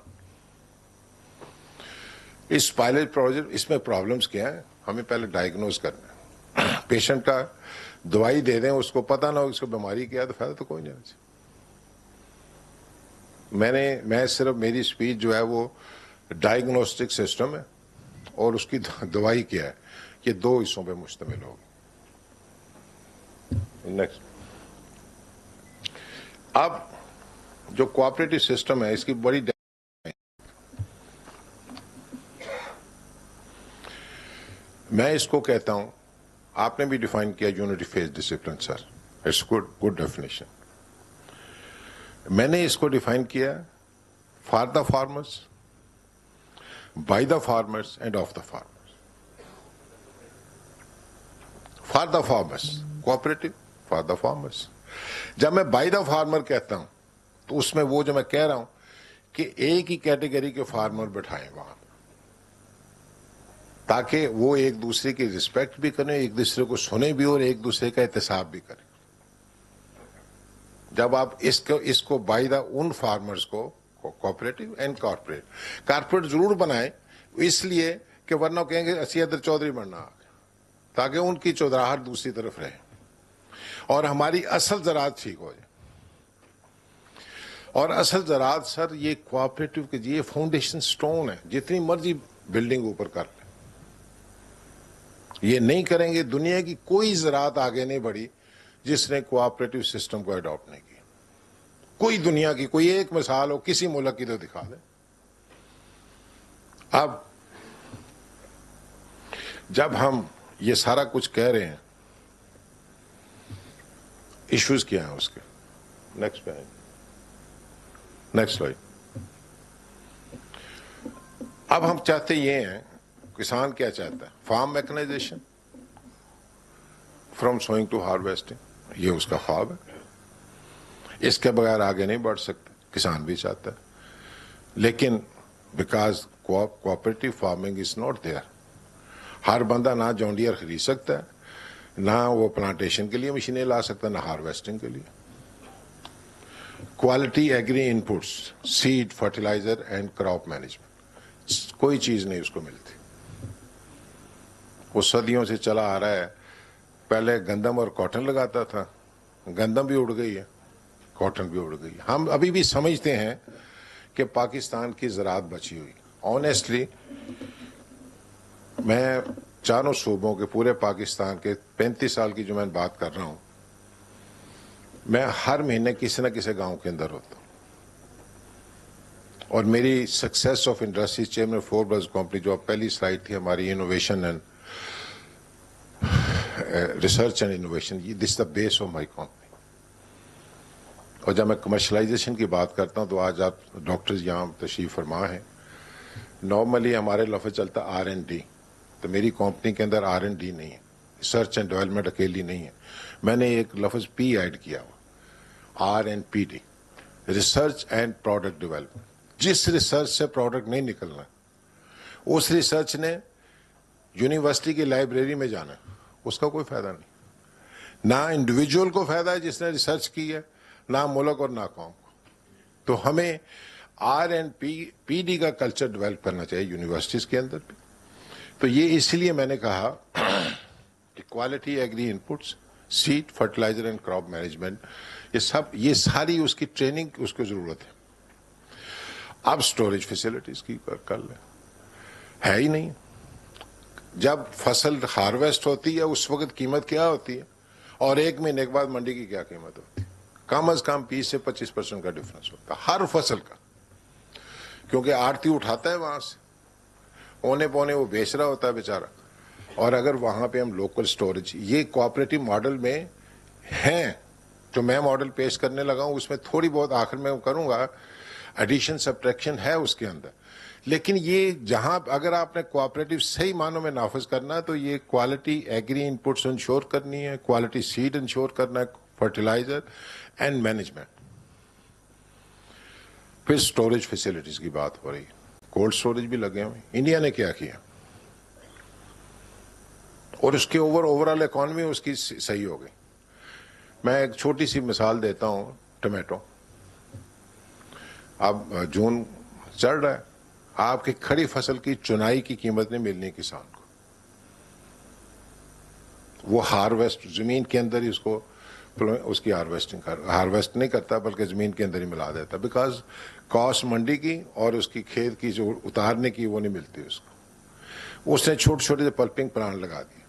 इस पायलट प्रोजेक्ट, इसमें प्रॉब्लम्स क्या है, हमें पहले डायग्नोज करना है। पेशेंट का दवाई दे दें, उसको पता ना हो उसको बीमारी क्या है, तो फायदा तो कोई नहीं। मैं सिर्फ, मेरी स्पीच जो है वो डायग्नोस्टिक सिस्टम है और उसकी दवाई क्या है, ये दो हिस्सों पे मुश्तमिल होगी। नेक्स्ट, अब जो कोऑपरेटिव सिस्टम है इसकी बड़ी मैं इसको कहता हूं, आपने भी डिफाइन किया unity face discipline sir, it's good definition. मैंने इसको डिफाइन किया for the farmers, by the farmers end of the farmers. For the farmers cooperative, for the farmers. जब मैं बाय द फार्मर कहता हूं तो उसमें वो जो मैं कह रहा हूं कि एक ही कैटेगरी के फार्मर बैठाएं वहां, ताकि वो एक दूसरे की रिस्पेक्ट भी करें, एक दूसरे को सुने भी और एक दूसरे का एहतसाब भी करें। जब आप इसको बाय द उन फार्मर्स को कोऑपरेटिव एंड कारपोरेट जरूर बनाएं, इसलिए कि वरना कहेंगे असी इधर चौधरी बनना आ गया, ताकि उनकी चौधराहट दूसरी तरफ रहे और हमारी असल ज़राअत ठीक हो जाए। और असल ज़राअत सर ये कोऑपरेटिव के ये फाउंडेशन स्टोन है, जितनी मर्जी बिल्डिंग ऊपर कर ले, ये नहीं करेंगे, दुनिया की कोई ज़राअत आगे नहीं बढ़ी जिसने कोऑपरेटिव सिस्टम को अडॉप्ट नहीं किया। कोई दुनिया की कोई एक मिसाल हो किसी मुल्क की तो दिखा दे। अब जब हम ये सारा कुछ कह रहे हैं, इश्यूज क्या हैं उसके, नेक्स्ट पे, नेक्स्ट स्लाइड। अब हम चाहते ये हैं, किसान क्या चाहता है, farm mechanisation from sowing to harvesting, ये उसका ख्वाब है, इसके बगैर आगे नहीं बढ़ सकते, किसान भी चाहता है। लेकिन because cooperative farming is not there, हर बंदा ना जॉन डियर खरीद सकता है, ना वो प्लांटेशन के लिए मशीनें ला सकता, ना हार्वेस्टिंग के लिए। Quality agri inputs, seed, fertiliser and crop management, कोई चीज नहीं उसको मिलती। वो सदियों से चला आ रहा है, पहले गंदम और कॉटन लगाता था, गंदम भी उड़ गई है, कॉटन भी उड़ गई है। हम अभी भी समझते हैं कि पाकिस्तान की ज़राअत बची हुई। ऑनेस्टली मैं चारों सूबों के, पूरे पाकिस्तान के 35 साल की जो मैं बात कर रहा हूं, मैं हर महीने किसी न किसी गांव के अंदर होता हूं। और मेरी success of industry chairman four brothers company, जो पहली स्लाइड थी हमारी, innovation and research and innovation, this the base of my company. और जब मैं कमर्शलाइजेशन की बात करता हूं तो आज आप डॉक्टर्स यहाँ तशरीफ फरमा हैं, नॉर्मली हमारे लफ्ज़ चलता R&D, तो मेरी कंपनी के अंदर R&D नहीं है, रिसर्च एंड डेवलपमेंट अकेली नहीं है, मैंने एक लफ्ज़ P ऐड किया हुआ, R&PD, research and product development. जिस रिसर्च से प्रोडक्ट नहीं निकलना, उस रिसर्च ने यूनिवर्सिटी की लाइब्रेरी में जाना, उसका कोई फायदा नहीं। ना इंडिविजुअल को फायदा है जिसने रिसर्च की है, ना मुल्क और ना कौम को। तो हमें R&PD का कल्चर डेवलप करना चाहिए यूनिवर्सिटीज के अंदर भी। तो ये इसलिए मैंने कहा कि quality agri inputs, seed, fertiliser and crop management, ये सारी उसकी ट्रेनिंग उसको जरूरत है। अब स्टोरेज फैसिलिटीज की कर ले, है ही नहीं। जब फसल हार्वेस्ट होती है उस वक्त कीमत क्या होती है, और एक महीने के बाद मंडी की क्या कीमत होती है? कम से कम 20 से 25% का डिफरेंस होता है हर फसल का, क्योंकि आड़ती उठाता है वहां से, औने पौने वो बेच रहा होता है बेचारा। और अगर वहां पे हम लोकल स्टोरेज, ये कोऑपरेटिव मॉडल में हैं, जो मैं मॉडल पेश करने लगा हूं उसमें थोड़ी बहुत आखिर में करूंगा, एडिशन सब्ट्रैक्शन है उसके अंदर। लेकिन ये जहां अगर आपने कोऑपरेटिव सही मानों में नाफिज करना है तो ये क्वालिटी एग्री इनपुट्स इंश्योर करनी है, क्वालिटी सीड इंश्योर करना है, फर्टिलाइजर एंड मैनेजमेंट। फिर स्टोरेज फैसिलिटीज की बात हो रही है, कोल्ड स्टोरेज भी लगे हुए। इंडिया ने क्या किया और उसके ओवरऑल इकॉनमी उसकी सही हो गई। मैं एक छोटी सी मिसाल देता हूं, टमाटो। अब जून चल रहा है, आपकी खड़ी फसल की चुनाई की कीमत नहीं मिलनी किसान को। वो हार्वेस्ट जमीन के अंदर ही उसकी हार्वेस्ट नहीं करता, बल्कि जमीन के अंदर ही मिला देता, बिकॉज कॉस्ट मंडी की और उसकी खेत की जो उतारने की वो नहीं मिलती उसको। उसने छोटे छोटे से पल्पिंग प्लांट लगा दिए,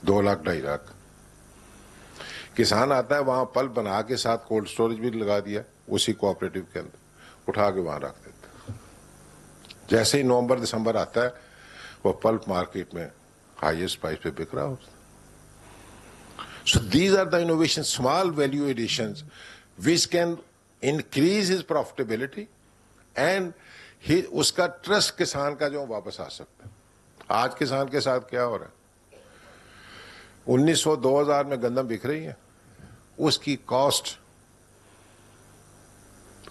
2 लाख 2.5 लाख। किसान आता है वहां पल्प बना के साथ कोल्ड स्टोरेज भी लगा दिया उसी कोऑपरेटिव के अंदर, उठा के वहां रख देता। जैसे ही नवंबर दिसंबर आता है वो पल्प मार्केट में हाईएस्ट प्राइस पे बिक रहा होता है। So these are the innovations, small value additions, which can increase his profitability and उसका ट्रस्ट किसान का जो वापस आ सकता है। आज किसान के साथ क्या हो रहा है, 1900-2000 में गंदम बिक रही है, उसकी कॉस्ट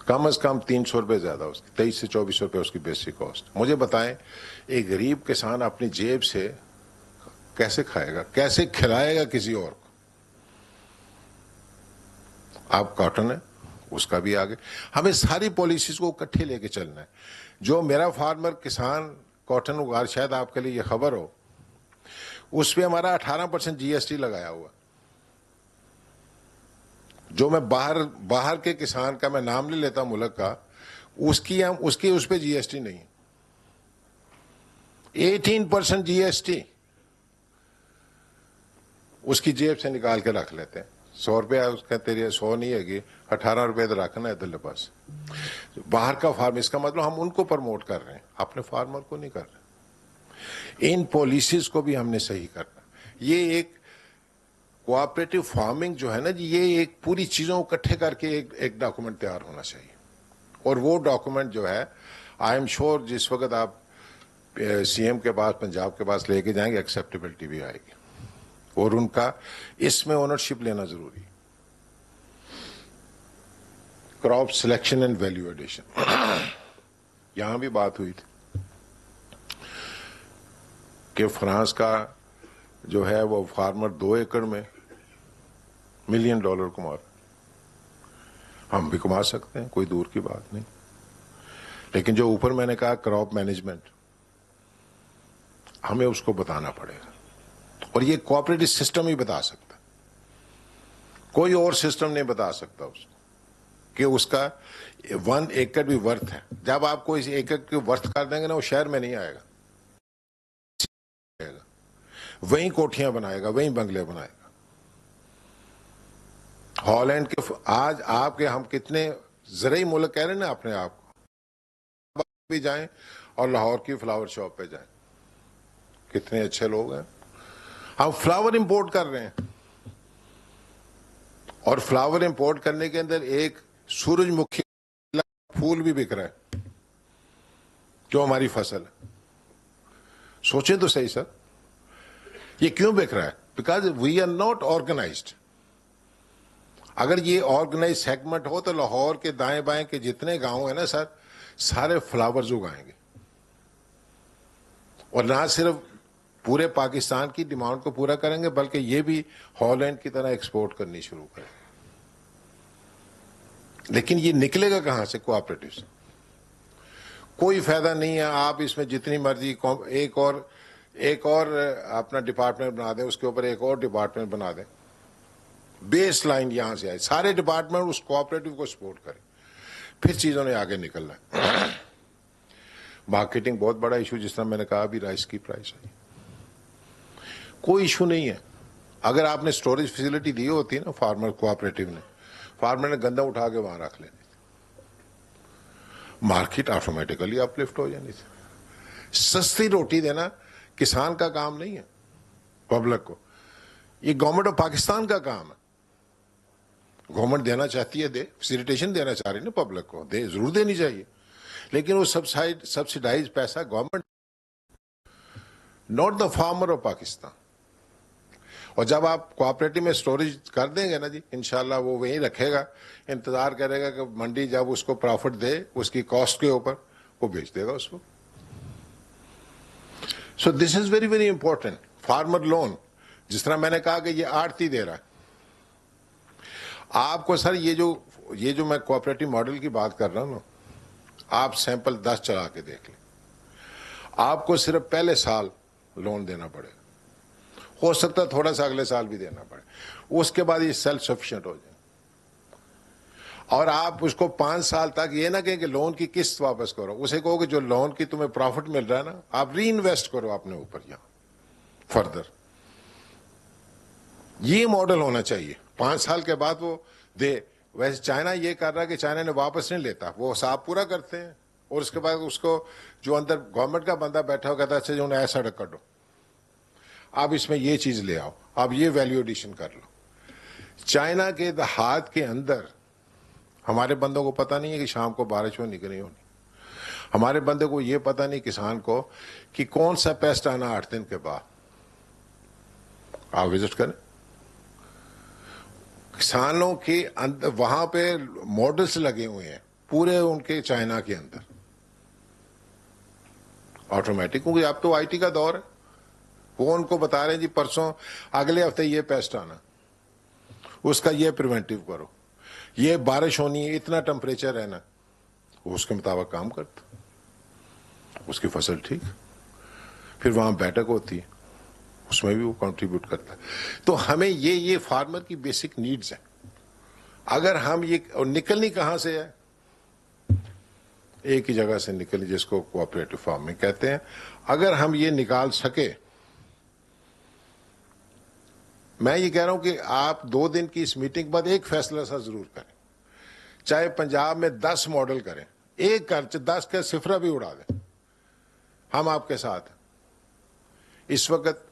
कम से कम 300 रुपए ज्यादा, उसकी 23 से 24 रुपए उसकी बेसिक कॉस्ट। मुझे बताएं, एक गरीब किसान अपनी जेब से कैसे खाएगा, कैसे खिलाएगा किसी और को? आप कॉटन है उसका भी आगे, हमें सारी पॉलिसीज को इकट्ठे लेके चलना है। जो मेरा फार्मर किसान कॉटन उगा, शायद आपके लिए ये खबर हो, उस पे हमारा 18% जीएसटी लगाया हुआ। जो मैं बाहर के किसान का, मैं नाम नहीं लेता मुल्क का, उसकी उस पे जीएसटी नहीं, 18% जीएसटी उसकी जेब से निकाल के रख लेते हैं। 100 रुपया उसका, तेरे 100 नहीं है, 18 रुपए तो रखना है तेरे पास। बाहर का फार्म, इसका मतलब हम उनको प्रमोट कर रहे हैं, अपने फार्मर को नहीं कर रहे। इन पॉलिसीज को भी हमने सही करना। ये एक कोऑपरेटिव फार्मिंग जो है ना जी, ये एक पूरी चीजों को इकट्ठे करके एक डॉक्यूमेंट तैयार होना चाहिए। और वो डॉक्यूमेंट जो है, आई एम श्योर जिस वक्त आप सीएम के पास, पंजाब के पास लेके जाएंगे, एक्सेप्टेबिलिटी भी आएगी और उनका इसमें ओनरशिप लेना जरूरी। Crop selection and value addition, यहां भी बात हुई थी कि फ्रांस का जो है वो फार्मर 2 एकड़ में $1 मिलियन कमा रहा। हम भी कमा सकते हैं, कोई दूर की बात नहीं। लेकिन जो ऊपर मैंने कहा क्रॉप मैनेजमेंट, हमें उसको बताना पड़ेगा, और ये कोऑपरेटिव सिस्टम ही बता सकता, कोई और सिस्टम नहीं बता सकता उसको कि उसका 1 एकड़ भी वर्थ है। जब आप कोई एकड़ के वर्थ कर देंगे ना, वो शहर में नहीं आएगा, वहीं कोठियां बनाएगा, वहीं बंगले बनाएगा। हॉलैंड के आज आपके हम कितने ज़रूरी मुल्क कह रहे हैं ना अपने आप को, भी जाएं और लाहौर की फ्लावर शॉप पे जाएं, कितने अच्छे लोग हैं। हम फ्लावर इंपोर्ट कर रहे हैं, और फ्लावर इंपोर्ट करने के अंदर एक सूरजमुखी फूल भी बिक रहा है जो हमारी फसल है। सोचें तो सही सर, ये क्यों बिक रहा है? Because we are not organised. अगर ये ऑर्गेनाइज सेगमेंट हो तो लाहौर के दाएं बाएं के जितने गांव है ना सर, सारे फ्लावर्स उगाएंगे, और ना सिर्फ पूरे पाकिस्तान की डिमांड को पूरा करेंगे, बल्कि ये भी हॉलैंड की तरह एक्सपोर्ट करनी शुरू करें। लेकिन ये निकलेगा कहां से? कोऑपरेटिव से। کوئی فائدہ نہیں ہے آپ اس میں جتنی مرضی ایک اور اپنا ڈپارٹمنٹ بنا دیں, اس کے اوپر ایک اور ڈپارٹمنٹ بنا دیں, بیس لائن یہاں سے آئے, سارے ڈپارٹمنٹ اس کوآپریٹو کو سپورٹ کریں, پھر چیزوں نے آگے نکلنا ہے. مارکیٹنگ بہت بڑا ایشو, جس طرح میں نے کہا ابھی رائس کی پرائس ہے, کوئی ایشو نہیں ہے. اگر آپ نے سٹوریج فیسلٹی دی ہوتی ہے نا فارمر کوآپریٹو نے, فارمر نے گندم اٹھا کے وہاں رکھ لینی, مارکیٹ آٹومیٹیکلی اپ لفٹ ہو جانی تھی. سستی روٹی دینا کسان کا کام نہیں ہے, پبلک کو, یہ گورنمنٹ آف پاکستان کا کام ہے. گورنمنٹ دینا چاہتی ہے دے, فیسیلیٹیشن دینا چاہ رہی ہے نا پبلک کو, دے, ضرور دینی چاہیے, لیکن وہ سبسیڈائز پیسہ government, not the farmer of Pakistan. اور جب آپ کوآپریٹو میں سٹوریج کر دیں گے نا جی, انشاءاللہ وہ وہیں رکھے گا, انتظار کرے گا کہ منڈی جب اس کو پروفٹ دے اس کی کاسٹ کے اوپر, وہ بیچ دے گا اس کو. So this is very very important. Farmer loan, جس طرح میں نے کہا کہ یہ آڑتی دے رہا ہے آپ کو. سر یہ جو میں کوآپریٹو ماڈل کی بات کر رہا ہوں نا, آپ سیمپل 10 چلا کے دیکھ لیں, آپ کو صرف پہلے سال لون دینا پڑے گا, ہو سکتا ہے تھوڑا سا اگلے سال بھی دینا پڑے, اس کے بعد یہ سیلف سفیشینٹ ہو جائے. اور آپ اس کو 5 سال تک یہ نہ کہیں کہ لون کی قسط واپس کرو, اسے کہو کہ جو لون کی تمہیں پروفٹ مل رہا ہے نا, آپ ری انویسٹ کرو اپنے اوپر یہاں فردر. یہ ماڈل ہونا چاہیے. 5 سال کے بعد وہ دے. ویسے چائنا یہ کر رہا ہے کہ چائنا نے واپس نہیں لیتا, وہ حساب پورا کرتے ہیں, اور اس کے بعد اس کو جو اندر گورنمنٹ کا بندہ بیٹھا ہو کہتا ہے اچھا جو انہیں ایسا کر دو, آپ اس میں یہ چیز لے آؤ, آپ یہ ویلیو ایڈیشن کر لو. چائنا کے دیہات کے اندر ہمارے بندوں کو پتہ نہیں ہے کہ شام کو بارش ہونی کہ نہیں ہونی. ہمارے بندے کو یہ پتہ نہیں کسان کو کہ کون سا پیسٹ آنا 8 دن کے بعد. آپ وزٹ کریں کسانوں کے اندر, وہاں پہ ماڈلز لگے ہوئے ہیں پورے ان کے چائنا کے اندر آٹومیٹک, کیونکہ اب تو IT کا دور ہے. وہ ان کو بتا رہے ہیں جی پرسوں اگلے ہفتے یہ پیسٹ آنا, اس کا یہ پریونٹیو کرو, یہ بارش ہونی ہے, اتنا ٹمپریچر رہنا, وہ اس کے مطابق کام کرتا, اس کی فصل ٹھیک. پھر وہاں بیٹھک ہوتی ہے, اس میں بھی وہ کنٹریبیوٹ کرتا ہے. تو ہمیں یہ فارمر کی بیسک نیڈز ہیں. اگر ہم یہ, اور نکلنی کہاں سے ہے, ایک ہی جگہ سے نکلنی, جس کو کوآپریٹو فارمنگ کہتے ہیں. اگر ہم یہ نکال سکے, میں یہ کہہ رہا ہوں کہ آپ 2 دن کی اس میٹنگ کے بعد ایک فیصلہ سا ضرور کریں, چاہے پنجاب میں 10 ماڈل کریں, ایک کر 10 کا صفرہ بھی اڑا دیں, ہم آپ کے ساتھ ہیں. اس وقت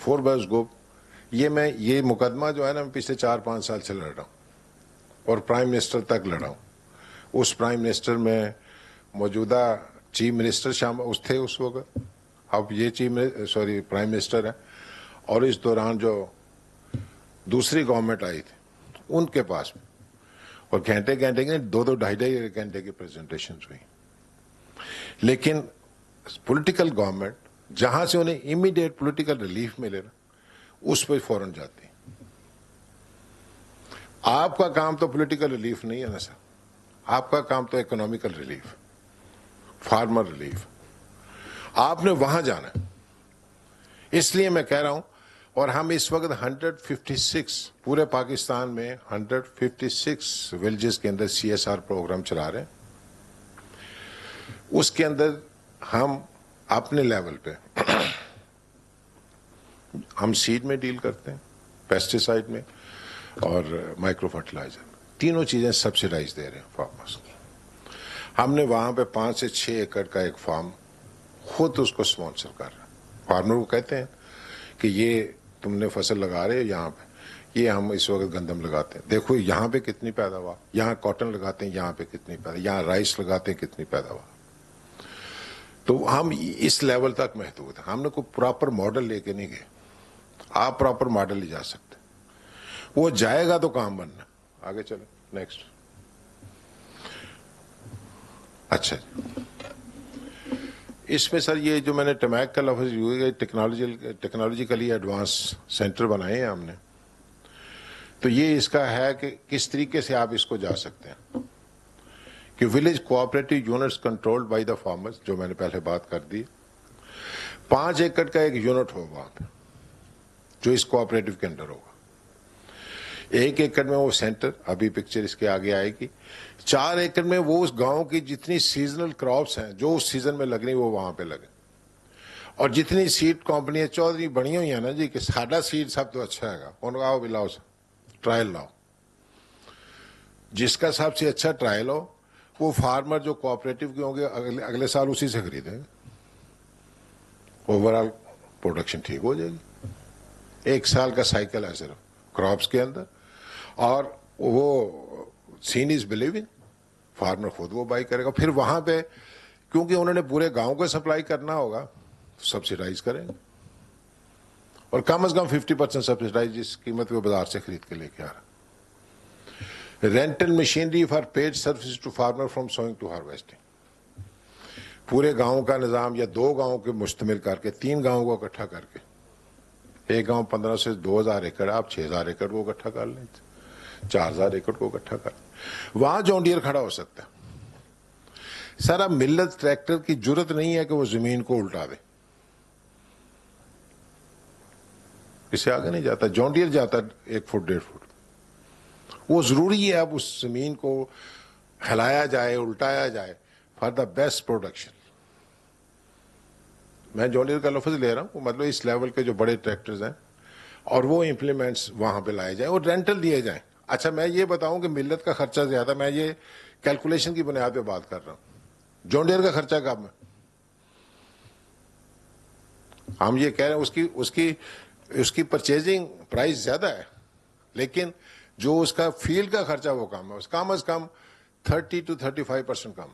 4 گو, یہ مقدمہ جو ہے نا, میں پچھلے 4-5 سال سے لڑ رہا ہوں, اور پرائم منسٹر تک لڑا ہوں. اس پرائم منسٹر میں موجودہ چیف منسٹر شامل تھے اس وقت, اب یہ پرائم منسٹر ہے, اور اس دوران جو دوسری گورنمنٹ آئی تھی ان کے پاس بھی, اور گھنٹے کے 2-2-2.5 گھنٹے کی پریزنٹیشنز ہوئی. لیکن پولیٹیکل گورنمنٹ جہاں سے انہیں امیڈیٹ پولیٹیکل ریلیف ملے نا, اس پہ فوراً جاتی. آپ کا کام تو پولیٹیکل ریلیف نہیں ہے نا سر, آپ کا کام تو اکنامیکل ریلیف, فارمر ریلیف. آپ نے وہاں جانا ہے. اس لیے میں کہہ رہا ہوں, اور ہم اس وقت 156 پورے پاکستان میں 156 ولیجز کے اندر CSR پروگرام چلا رہے ہیں. اس کے اندر ہم اپنے لیول پہ ہم سیڈ میں ڈیل کرتے ہیں, پیسٹیسائڈ میں, اور مائکرو فرٹیلائزر, تینوں چیزیں سبسیڈائز دے رہے ہیں فارمرز کو. ہم نے وہاں پہ 5 سے 6 ایکڑ کا ایک فارم خود اس کو سپانسر کر رہا ہے. فارمر کو کہتے ہیں کہ یہ تم نے فصل لگا رہے ہو یہاں پہ, یہ ہم اس وقت گندم لگاتے ہیں, دیکھو یہاں پہ کتنی پیداوار, یہاں کاٹن لگاتے ہیں یہاں پہ کتنی پیداوار, یہاں رائس لگاتے ہیں کتنی پیداوار. تو ہم اس لیول تک محدود ہیں. ہم نے کوئی پراپر ماڈل لے کے نہیں گئے. آپ پراپر ماڈل لے جا سکتے, وہ جائے گا تو کام بننا. آگے چلیں نیکسٹ. اچھا, اس میں سر یہ جو میں نے ٹمیک کا لفظ یوز کیا, ٹیکنالوجیکلی ایڈوانس سینٹر بنائے ہیں ہم نے, تو یہ اس کا ہے کہ کس طریقے سے آپ اس کو جا سکتے ہیں. کہ village cooperative units controlled by the farmers, جو میں نے پہلے بات کر دی, 5 ایکڑ کا ایک یونٹ ہو وہاں پہ جو اس کوآپریٹو کے اندر ہوگا. 1 ایکڑ میں وہ سینٹر, ابھی پکچر اس کے آگے آئے گی. 4 ایکڑ میں وہ اس گاؤں کی جتنی سیزنل کراپس ہیں جو اس سیزن میں لگ رہی وہ وہاں پہ لگے. اور جتنی سیڈ کمپنیاں چودھری بڑی ہوئی ہیں نا جی کہ ساڈا سیڈ سب تو اچھا ہے گا, ان کو آؤ بھی لاؤ, ٹرائل لاؤ. جس کا سب سے اچھا ٹرائل ہو وہ فارمر جو کوآپریٹو کے ہوں گے اگلے سال اسی سے خریدیں گے. اوور آل پروڈکشن ٹھیک ہو جائے گی. 1 سال کا سائیکل ہے صرف کراپس کے اندر. اور وہ سین از بلیونگ, فارمر خود وہ بائی کرے گا. پھر وہاں پہ کیونکہ انہوں نے پورے گاؤں کو سپلائی کرنا ہوگا, سبسیڈائز کریں گے, اور کم از کم 50% سبسیڈائز جس قیمت پہ بازار سے خرید کے لے کے آ رہا. Rental machinery for paid services to farmer from sowing to harvesting. پورے گاؤں کا نظام یا 2 گاؤں کے مشتمل کر کے 3 گاؤں کو اکٹھا کر کے, ایک گاؤں 15 سے 2000 ایکڑ, آپ 6000 ایکڑ کو اکٹھا کر لیں, 4000 ایکڑ کو اکٹھا کر لیں, وہاں جان ڈیئر کھڑا ہو سکتا ہے. سر اب ملت ٹریکٹر کی جرت نہیں ہے کہ وہ زمین کو الٹا دے, اسے آگے نہیں جاتا. جان ڈیئر جاتا 1 فٹ 1.5 فٹ. وہ ضروری ہے اب اس زمین کو ہلایا جائے, الٹایا جائے فار دا بیسٹ پروڈکشن. میں جان ڈیئر کا لفظ لے رہا ہوں, مطلب اس لیول کے جو بڑے ٹریکٹرز ہیں اور وہ امپلیمنٹس وہاں پہ لائے جائیں اور رینٹل دیے جائیں. اچھا میں یہ بتاؤں کہ ملت کا خرچہ زیادہ, میں یہ کیلکولیشن کی بنیاد پہ بات کر رہا ہوں. جان ڈیئر کا خرچہ کم ہے. ہم یہ کہہ رہے ہیں اس کی پرچیزنگ پرائس زیادہ ہے, لیکن جو اس کا فیلڈ کا خرچہ وہ کم ہے, اس کم از کم 30 to 35% کم,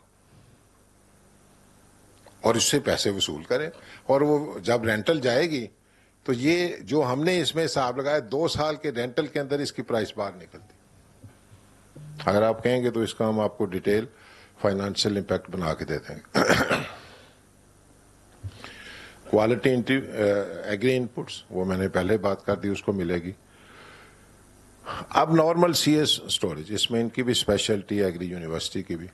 اور اس سے پیسے وصول کریں. اور وہ جب رینٹل جائے گی تو یہ جو ہم نے اس میں حساب لگایا 2 سال کے رینٹل کے اندر اس کی پرائس باہر نکلتی. اگر آپ کہیں گے تو اس کا ہم آپ کو ڈیٹیل فائنانشیل امپیکٹ بنا کے دے دیں گے. کوالٹی ایگری انپٹس, وہ میں نے پہلے بات کر دی, اس کو ملے گی. اب نارمل سی ایس اسٹوریج, اس میں ان کی بھی اسپیشلٹی ایگری یونیورسٹی کی بھی,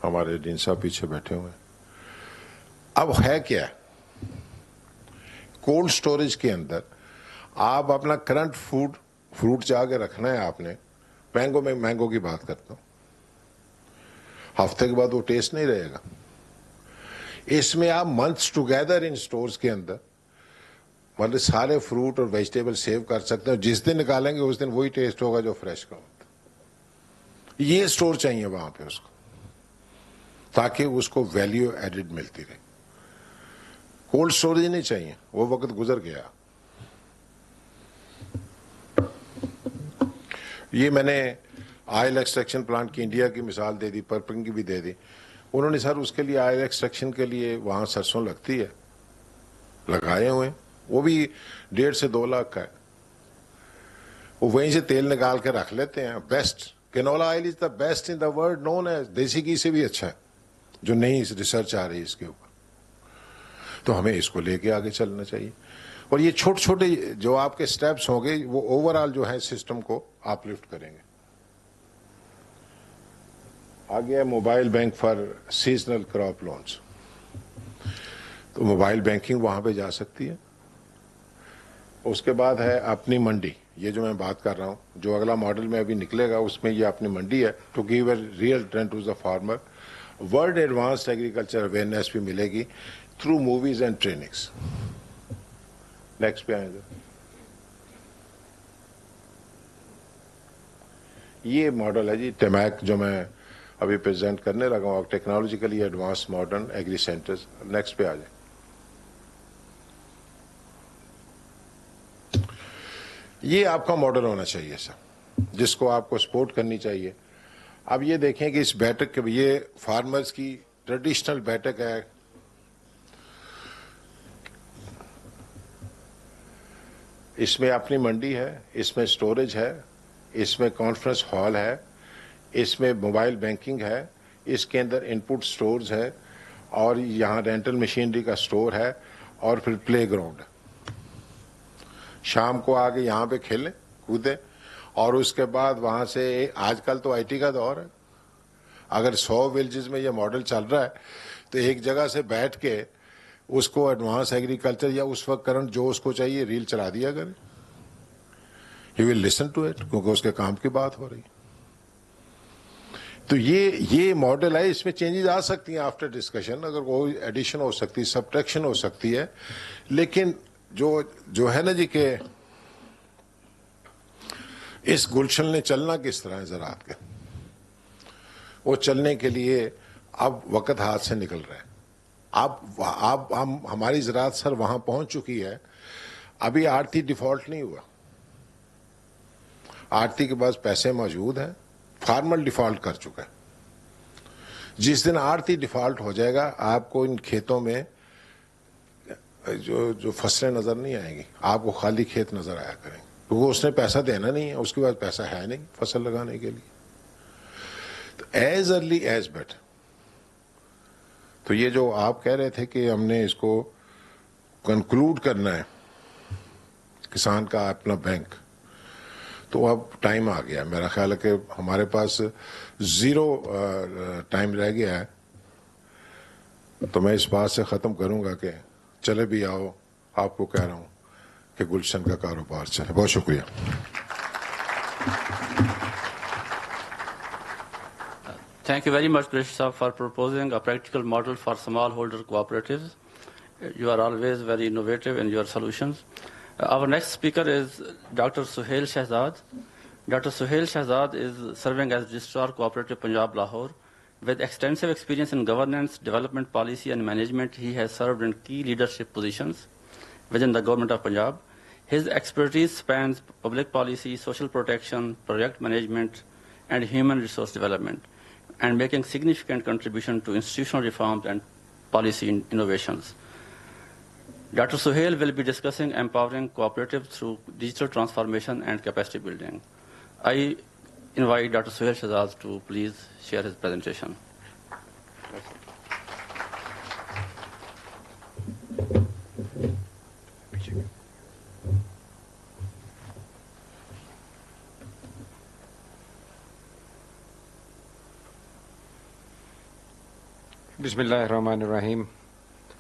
ہمارے ڈین صاحب پیچھے بیٹھے ہوئے ہیں. اب ہے کیا, کولڈ اسٹوریج کے اندر آپ اپنا کرنٹ فروٹ چاہ کے رکھنا ہے آپ نے. مینگو کی بات کرتا ہوں, ہفتے کے بعد وہ ٹیسٹ نہیں رہے گا. اس میں آپ منتھس ٹوگیدر ان سٹورز کے اندر مطلب سارے فروٹ اور ویجیٹیبل سیو کر سکتے ہیں. جس دن نکالیں گے اس دن وہی ٹیسٹ ہوگا جو فریش کا ہوتا. یہ سٹور چاہیے وہاں پہ اس کو, تاکہ اس کو ویلیو ایڈڈ ملتی رہے. کولڈ سٹوریج نہیں چاہیے, وہ وقت گزر گیا. یہ میں نے آئل ایکسٹریکشن پلانٹ کی انڈیا کی مثال دے دی, پرپنگ کی بھی دے دی. انہوں نے سر اس کے لیے آئل ایکسٹریکشن کے لیے وہاں سرسوں لگتی ہے, لگائے ہوئے, وہ بھی 1.5 سے 2 لاکھ کا ہے. وہ وہیں سے تیل نکال کے رکھ لیتے ہیں. Best canola oil is the best in the world, known as desi ghee سے بھی اچھا ہے, جو نئی ریسرچ آ رہی ہے اس کے اوپر. تو ہمیں اس کو لے کے آگے چلنا چاہیے. اور یہ چھوٹے چھوٹے جو آپ کے سٹیپس ہوں گے وہ اوور آل جو ہے سسٹم کو آپ لفٹ کریں گے. آگے ہے mobile bank for seasonal crop loans. تو موبائل بینکنگ وہاں پہ جا سکتی ہے. اس کے بعد ہے اپنی منڈی, یہ جو میں بات کر رہا ہوں, جو اگلا ماڈل میں ابھی نکلے گا اس میں یہ اپنی منڈی ہے, to give a real trend to the farmer. World advanced agriculture awareness بھی ملے گی through movies and trainings. Next پہ آئیں گے. یہ ماڈل ہے جی ٹیمیک, جو میں ابھی پریزنٹ کرنے لگا ہوں, technologically advance modern agri centres. Next پہ آ جائیں. یہ آپ کا ماڈل ہونا چاہیے سر, جس کو آپ کو سپورٹ کرنی چاہیے. اب یہ دیکھیں کہ اس بیٹھک کے, یہ فارمرز کی ٹریڈیشنل بیٹھک ہے. اس میں اپنی منڈی ہے, اس میں سٹوریج ہے, اس میں کانفرنس ہال ہے, اس میں موبائل بینکنگ ہے, اس کے اندر ان پٹ سٹورز ہے, اور یہاں رینٹل مشینری کا سٹور ہے, اور پھر پلے گراؤنڈ ہے. شام کو آ کے یہاں پہ کھیلیں کودیں, اور اس کے بعد وہاں سے, آج کل تو آئی ٹی کا دور ہے, अगर 100 विलेजेस में ये मॉडल चल रहा है तो एक जगह से बैठ के उसको एडवांस एग्रीकल्चर या उस वक्त करंट जो उसको चाहिए रील चला दिया करे. He will listen to it, क्योंकि उसके काम की बात हो रही. तो ये मॉडल है, इसमें चेंजेस आ सकती हैं आफ्टर डिस्कशन, अगर कोई एडिशन हो सकती है, सब्ट्रैक्शन हो सकती है, लेकिन जो है ना जी के इस गुलशन ने चलना किस तरह है ज़राअत के, वो चलने के लिए अब वक्त हाथ से निकल रहा है. अब हमारी ज़राअत सर वहां पहुंच चुकी है. अभी आरती डिफॉल्ट नहीं हुआ, आरती के पास पैसे मौजूद हैं, फार्मर डिफॉल्ट कर चुका है. जिस दिन आरती डिफॉल्ट हो जाएगा आपको इन खेतों में जो फसलें नजर नहीं आएंगी, आपको खाली खेत नजर आया करेंगे, क्योंकि उसने पैसा देना नहीं है, उसके पास पैसा है नहीं फसल लगाने के लिए. तो एज अर्ली एज बेटर. तो ये जो आप कह रहे थे कि हमने इसको कंक्लूड करना है किसान का अपना बैंक, तो अब टाइम आ गया. मेरा ख्याल है कि हमारे पास 0 टाइम रह गया है. तो मैं इस बात से ख़त्म करूंगा कि चले भी आओ, आपको कह रहा हूं कि गुलशन का कारोबार चले. बहुत शुक्रिया. Thank you very much, Krishna, for proposing a practical model for smallholder cooperatives. You are always very innovative in your solutions. Our next speaker is Dr. Suhail Shahzad. Dr. Suhail Shahzad is serving as Registrar Cooperative Punjab Lahore. With extensive experience in governance, development policy and management, he has served in key leadership positions within the government of Punjab. His expertise spans public policy, social protection, project management, and human resource development, and making significant contribution to institutional reforms and policy innovations. Dr. Suhail will be discussing empowering cooperatives through digital transformation and capacity building. I invite Dr. Suhail Shahzad to please share his presentation. Bismillahirrahmanirrahim.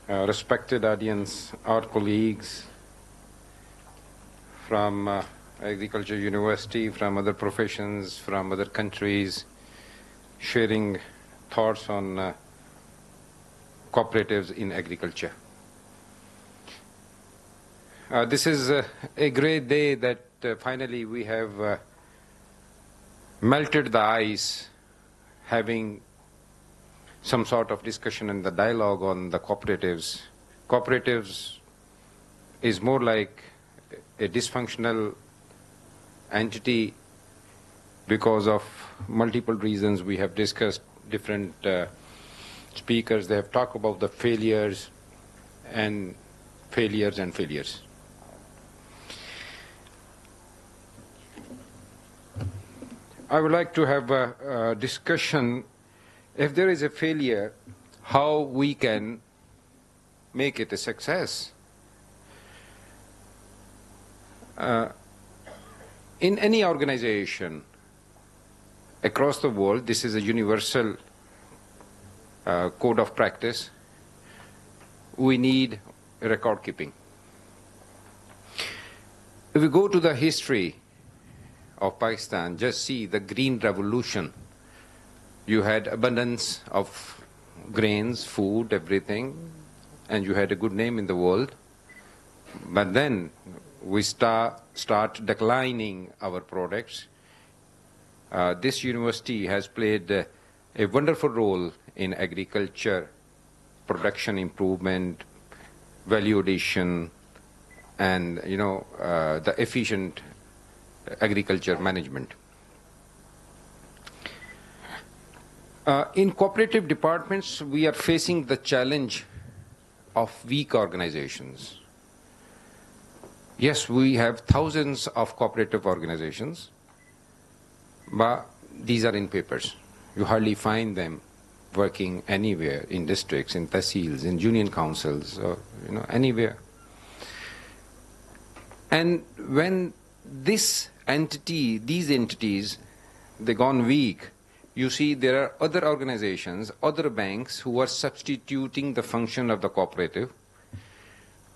Respected audience, our colleagues from Agriculture University, from other professions, from other countries, sharing thoughts on cooperatives in agriculture. This is a great day that finally we have melted the ice, having some sort of discussion and the dialogue on the cooperatives. Cooperatives is more like a dysfunctional entity because of multiple reasons we have discussed. Different speakers, they have talked about the failures and failures and failures. I would like to have a discussion. If there is a failure, how we can make it a success. In any organization across the world, this is a universal code of practice. We need record keeping. If we go to the history of Pakistan, just see the Green Revolution. You had abundance of grains, food, everything, and you had a good name in the world. But then we start declining our products. This university has played a wonderful role in agriculture, production improvement, value addition, and the efficient agriculture management. In cooperative departments, we are facing the challenge of weak organizations. Yes, we have thousands of cooperative organizations, but these are in papers. You hardly find them working anywhere in districts, in tehsils, in union councils, or anywhere. And when these entities, they gone weak, you see there are other organizations, other banks who are substituting the function of the cooperative.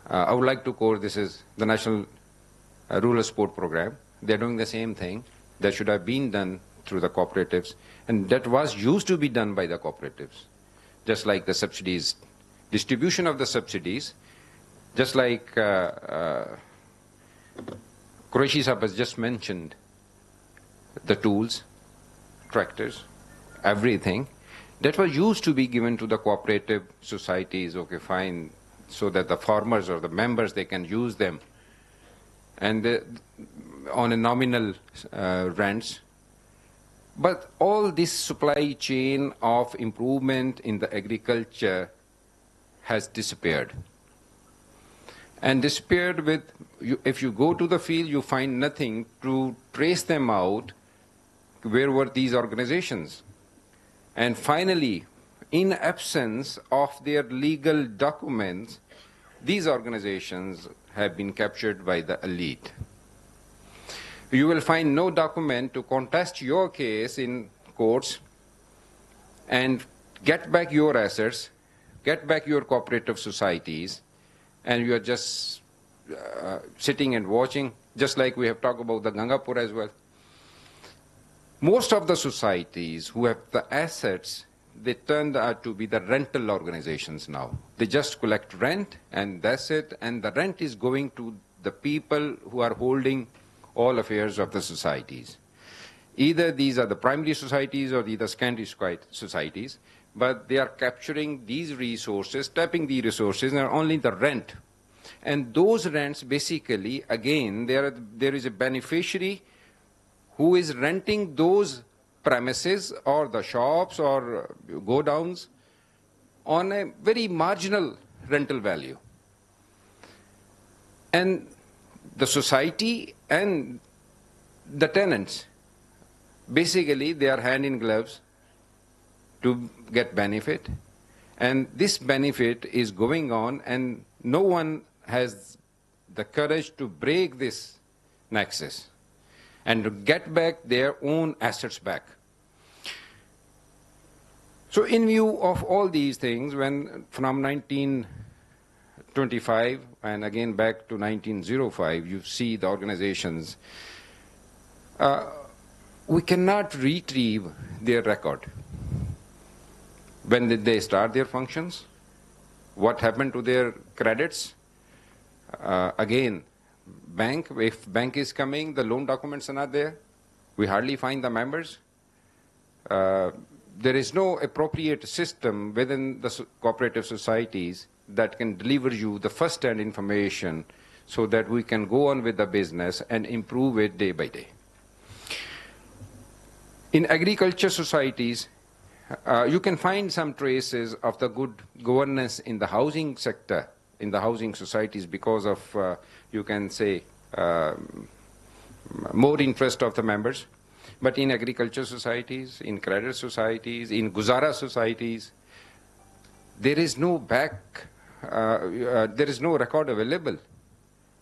I would like to quote, this is the National Rural Support Program. They're doing the same thing that should have been done through the cooperatives, and that was used to be done by the cooperatives. Just like the subsidies, distribution of the subsidies, just like Qureshi Sahab has just mentioned, the tools, tractors, everything, that was used to be given to the cooperative societies, okay, fine, so that the farmers or the members, they can use them, and on a nominal rents. But all this supply chain of improvement in the agriculture has disappeared. And disappeared with, if you go to the field, you find nothing to trace them out. Where were these organizations? And finally, in absence of their legal documents, these organizations have been captured by the elite. You will find no document to contest your case in courts and get back your assets, get back your cooperative societies, and you are just sitting and watching, just like we have talked about the Gangapur as well. Most of the societies who have the assets, they turned out to be the rental organizations now. They just collect rent, and that's it, and the rent is going to the people who are holding all affairs of the societies. Either these are the primary societies or the secondary societies, but they are capturing these resources, tapping the resources, and only the rent. And those rents, basically, again, there is a beneficiary who is renting those premises or the shops or go-downs on a very marginal rental value. And the society and the tenants, basically, they are hand in gloves to get benefit. And this benefit is going on, and no one has the courage to break this nexus and to get back their own assets back. So in view of all these things, when from 1925 and again back to 1905, you see the organizations, we cannot retrieve their record. When did they start their functions? What happened to their credits? Again, bank, if bank is coming, the loan documents are not there. We hardly find the members. There is no appropriate system within the cooperative societies that can deliver you the first-hand information so that we can go on with the business and improve it day by day. In agriculture societies, you can find some traces of the good governance in the housing sector, in the housing societies, because of, you can say, more interest of the members. But in agriculture societies, in credit societies, in Guzara societies, there is no there is no record available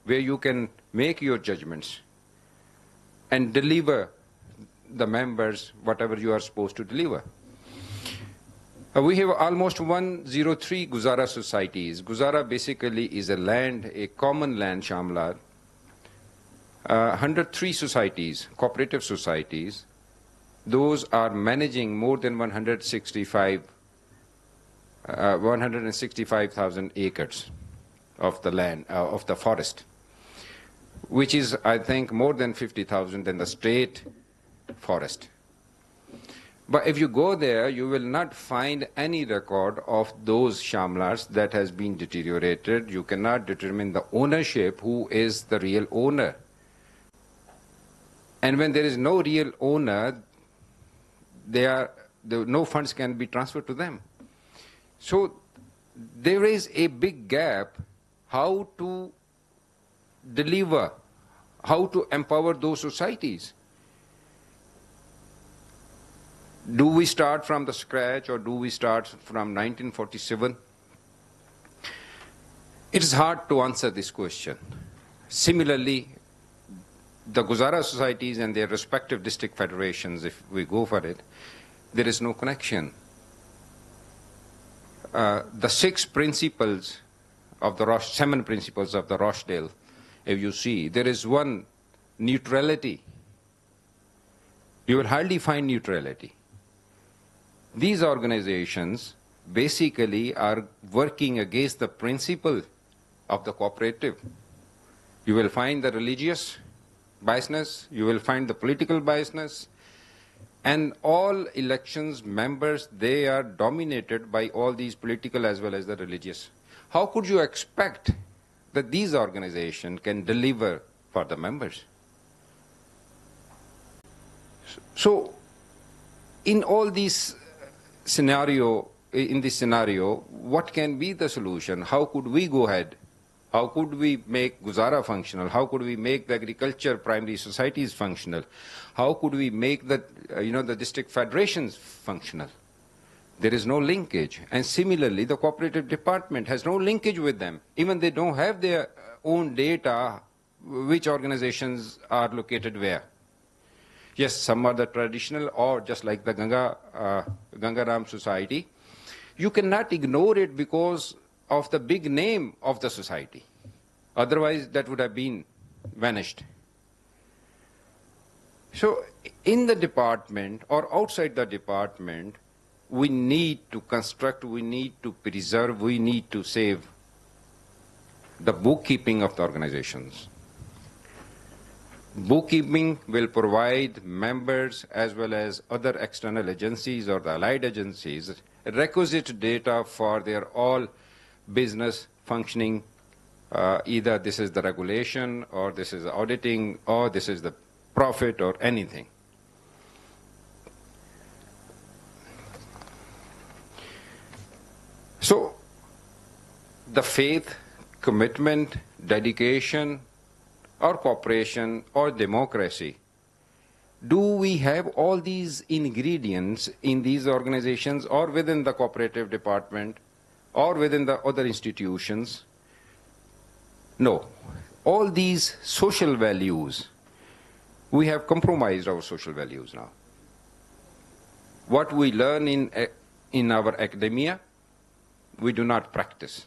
where you can make your judgments and deliver the members whatever you are supposed to deliver. We have almost 103 Guzara societies. Guzara basically is a land, a common land, Shamlar. 103 societies, cooperative societies, those are managing more than 165,000 acres of the land, of the forest, which is, I think, more than 50,000 in the state forest. But if you go there, you will not find any record of those shamlars that has been deteriorated. You cannot determine the ownership, who is the real owner. And when there is no real owner, no funds can be transferred to them. So there is a big gap how to deliver, how to empower those societies. Do we start from the scratch, or do we start from 1947? It is hard to answer this question. Similarly, the Guzara societies and their respective district federations, if we go for it, There is no connection. The 6 principles of the 7 principles of the Rochdale, if you see, there is one neutrality. You will hardly find neutrality. These organizations basically are working against the principle of the cooperative. You will find the religious biasness, you will find the political biasness, and all elections members, they are dominated by all these political as well as the religious. How could you expect that these organizations can deliver for the members? So, in all these in this scenario, what can be the solution? How could we go ahead? How could we make Guzara functional? How could we make the agriculture primary societies functional? How could we make the, the district federations functional? There is no linkage. And similarly, the cooperative department has no linkage with them. Even they don't have their own data, which organizations are located where. Yes, some are the traditional, or just like the Gangaram Society. You cannot ignore it because of the big name of the society. Otherwise, that would have been vanished. So, in the department or outside the department, we need to construct, we need to preserve, we need to save the bookkeeping of the organizations. Bookkeeping will provide members as well as other external agencies or the allied agencies requisite data for their all business functioning. Either this is the regulation, or this is the auditing, or this is the profit, or anything. So, the faith, commitment, dedication, or cooperation, or democracy, do we have all these ingredients in these organizations or within the cooperative department or within the other institutions? No. All these social values, we have compromised our social values now. What we learn in our academia, we do not practice.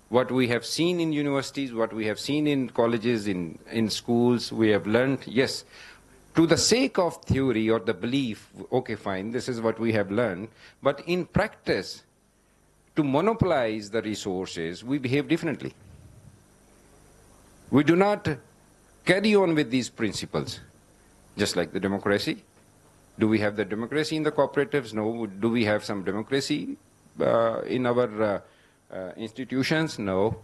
What we have seen in universities, what we have seen in colleges, in schools, we have learned, yes, to the sake of theory or the belief, okay, fine, this is what we have learned, but in practice, to monopolize the resources, we behave differently. We do not carry on with these principles, just like the democracy. Do we have the democracy in the cooperatives? No. Do we have some democracy in our institutions? No.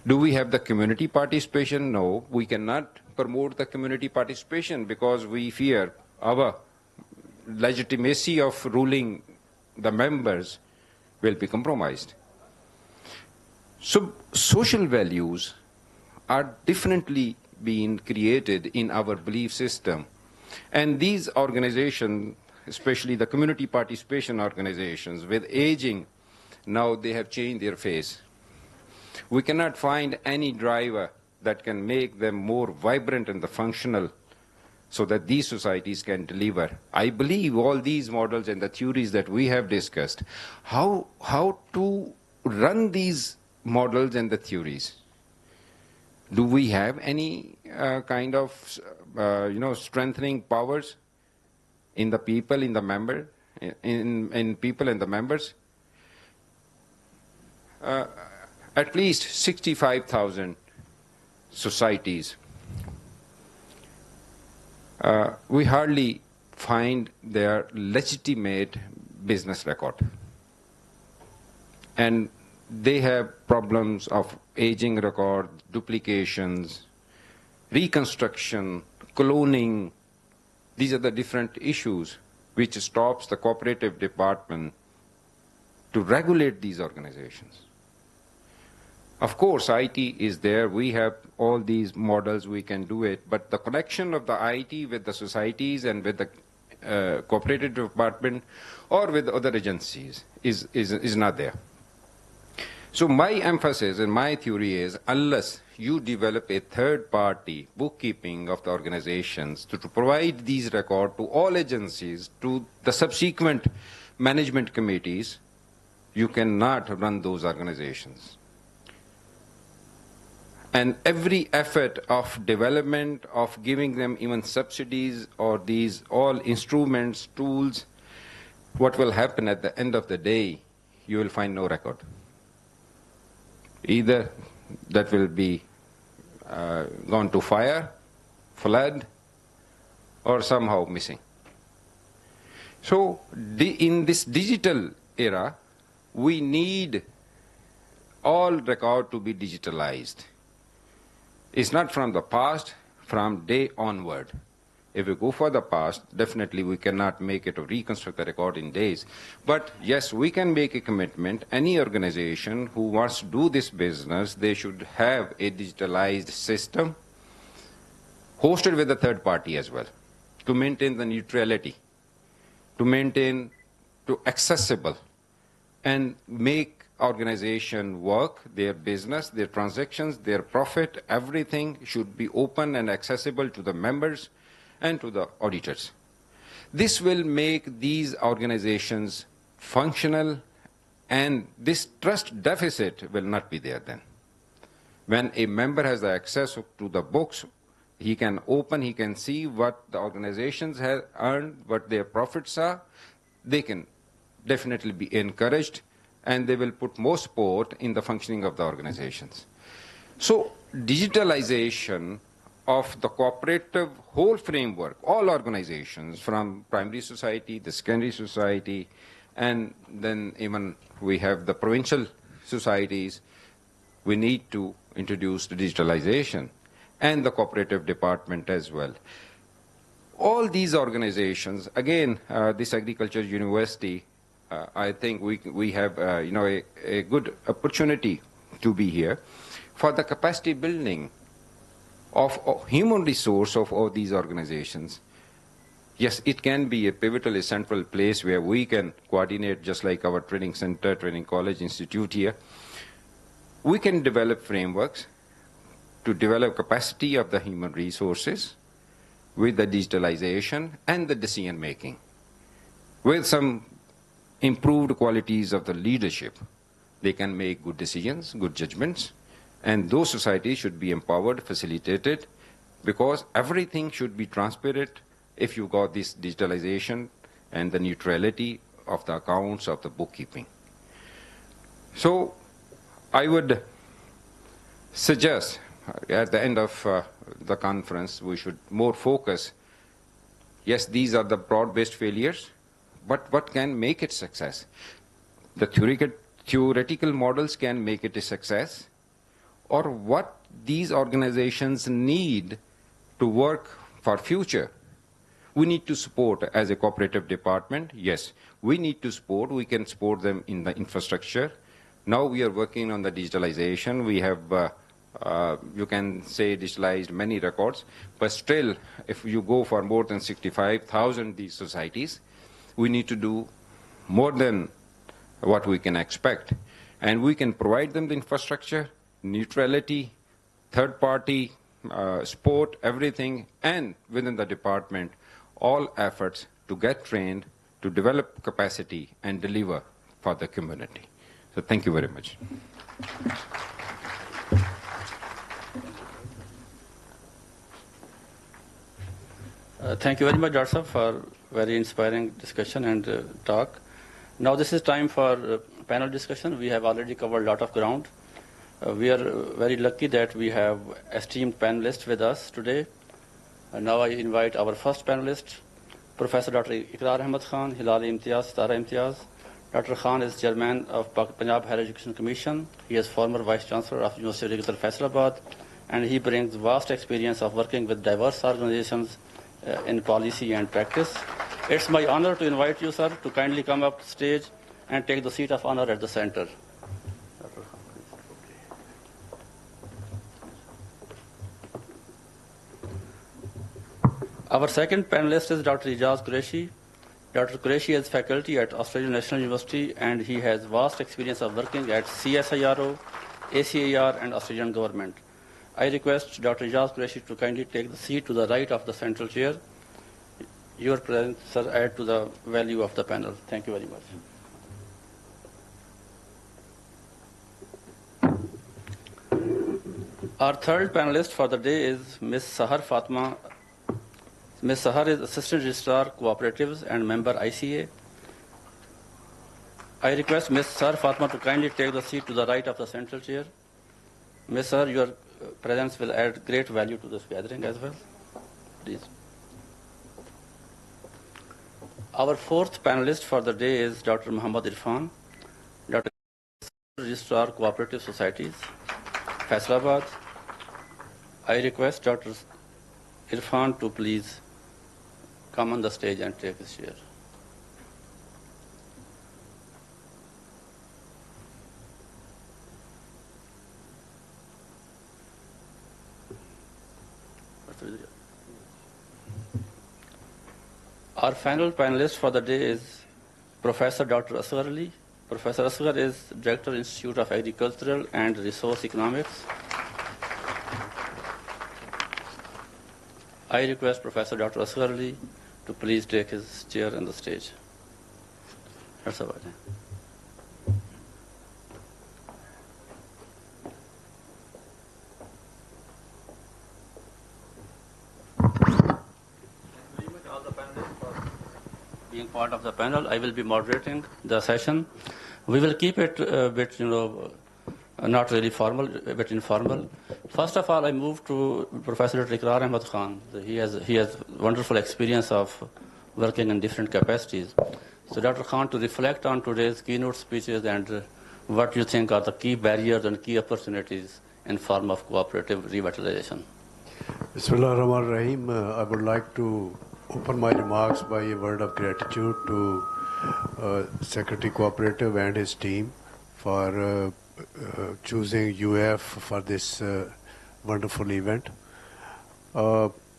Do we have the community participation? No. We cannot promote the community participation because we fear our legitimacy of ruling the members will be compromised. So social values are differently being created in our belief system. And these organizations, especially the community participation organizations, with aging, now they have changed their face. We cannot find any driver that can make them more vibrant and functional so that these societies can deliver. I believe all these models and the theories that we have discussed, how to run these models and the theories. Do we have any kind of strengthening powers in the people, in the member, in people and the members? At least 65,000 societies. We hardly find their legitimate business record. And they have problems of aging record, duplications, reconstruction, cloning. These are the different issues which stops the cooperative department to regulate these organizations. Of course, IT is there. We have all these models. We can do it. But the connection of the IT with the societies and with the cooperative department or with other agencies is not there. So my emphasis and my theory is, unless you develop a third-party bookkeeping of the organizations to provide these records to all agencies, to the subsequent management committees, you cannot run those organizations. And every effort of development, of giving them even subsidies or these all instruments, tools, what will happen at the end of the day, you will find no record. Either that will be gone to fire, flood, or somehow missing. So in this digital era, we need all record to be digitalized. It's not from the past, from day onward. If we go for the past, definitely we cannot make it or reconstruct the record in days. But yes, we can make a commitment. Any organization who wants to do this business, they should have a digitalized system hosted with a third party as well, to maintain the neutrality, to maintain to accessible and make organization work, their business, their transactions, their profit, everything should be open and accessible to the members and to the auditors. This will make these organizations functional, and this trust deficit will not be there then. When a member has the access to the books, he can open, he can see what the organizations have earned, what their profits are. They can definitely be encouraged, and they will put more support in the functioning of the organizations. So digitalization of the cooperative whole framework, all organizations from primary society, the secondary society, and then even we have the provincial societies, we need to introduce the digitalization and the cooperative department as well. All these organizations, again, this agriculture university, I think we have a good opportunity to be here for the capacity building of human resource of all these organizations. Yes, it can be a pivotal, a central place where we can coordinate, just like our training center, training college, institute here. We can develop frameworks to develop capacity of the human resources with the digitalization and the decision making, with some improved qualities of the leadership. They can make good decisions, good judgments, and those societies should be empowered, facilitated, because everything should be transparent if you got this digitalization and the neutrality of the accounts, of the bookkeeping. So I would suggest at the end of the conference, we should more focus, yes, these are the broad-based failures, but what can make it success? The theoretical models can make it a success, or what these organizations need to work for future. We need to support as a cooperative department. Yes, we need to support. We can support them in the infrastructure. Now we are working on the digitalization. We have, you can say, digitalized many records, but still, if you go for more than 65,000 these societies, we need to do more than what we can expect. And we can provide them the infrastructure, neutrality, third-party support, everything, and within the department, all efforts to get trained, to develop capacity, and deliver for the community. So thank you very much. Thank you very much, Dr. Sahab, for very inspiring discussion and talk. Now this is time for panel discussion. We have already covered a lot of ground. We are very lucky that we have esteemed panelists with us today. And now I invite our first panelist, Professor Dr. Iqrar Ahmed Khan, Hilali Imtiaz, Tara Imtiaz. Dr. Khan is chairman of Punjab Higher Education Commission. He is former vice chancellor of University of Agriculture, Faisalabad, and he brings vast experience of working with diverse organizations in policy and practice. It's my honor to invite you, sir, to kindly come up to stage and take the seat of honor at the center. Our second panelist is Dr. Ijaz Qureshi. Dr. Qureshi is faculty at Australian National University, and he has vast experience of working at CSIRO, ACAR, and Australian government. I request Dr. Ijaz Qureshi to kindly take the seat to the right of the central chair. Your presence, sir, add to the value of the panel. Thank you very much. Our third panelist for the day is Ms. Sahar Fatma. Ms. Sahar is Assistant Registrar Cooperatives and member ICA. I request Ms. Sahar Fatma to kindly take the seat to the right of the central chair. Ms. Sahar, your presence will add great value to this gathering as well. Please. Our fourth panelist for the day is Dr. Muhammad Irfan, Dr. Registrar Cooperative Societies, Faisalabad. I request Dr. Irfan to please come on the stage and take his chair. Our final panelist for the day is Professor Dr. Asghar Ali. Professor Asghar is Director, Institute of Agricultural and Resource Economics. I request Professor Dr. Asghar Ali to please take his chair on the stage. That's about it. Being part of the panel, I will be moderating the session. We will keep it a bit, not really formal, a bit informal. First of all, I move to Professor Dr. Iqrar Ahmed Khan. He has wonderful experience of working in different capacities. So Dr. Khan, to reflect on today's keynote speeches and what you think are the key barriers and key opportunities in form of cooperative revitalization. Bismillah ar-Rahman ar-Rahim. I would like to open my remarks by a word of gratitude to Secretary Cooperative and his team for choosing UF for this wonderful event.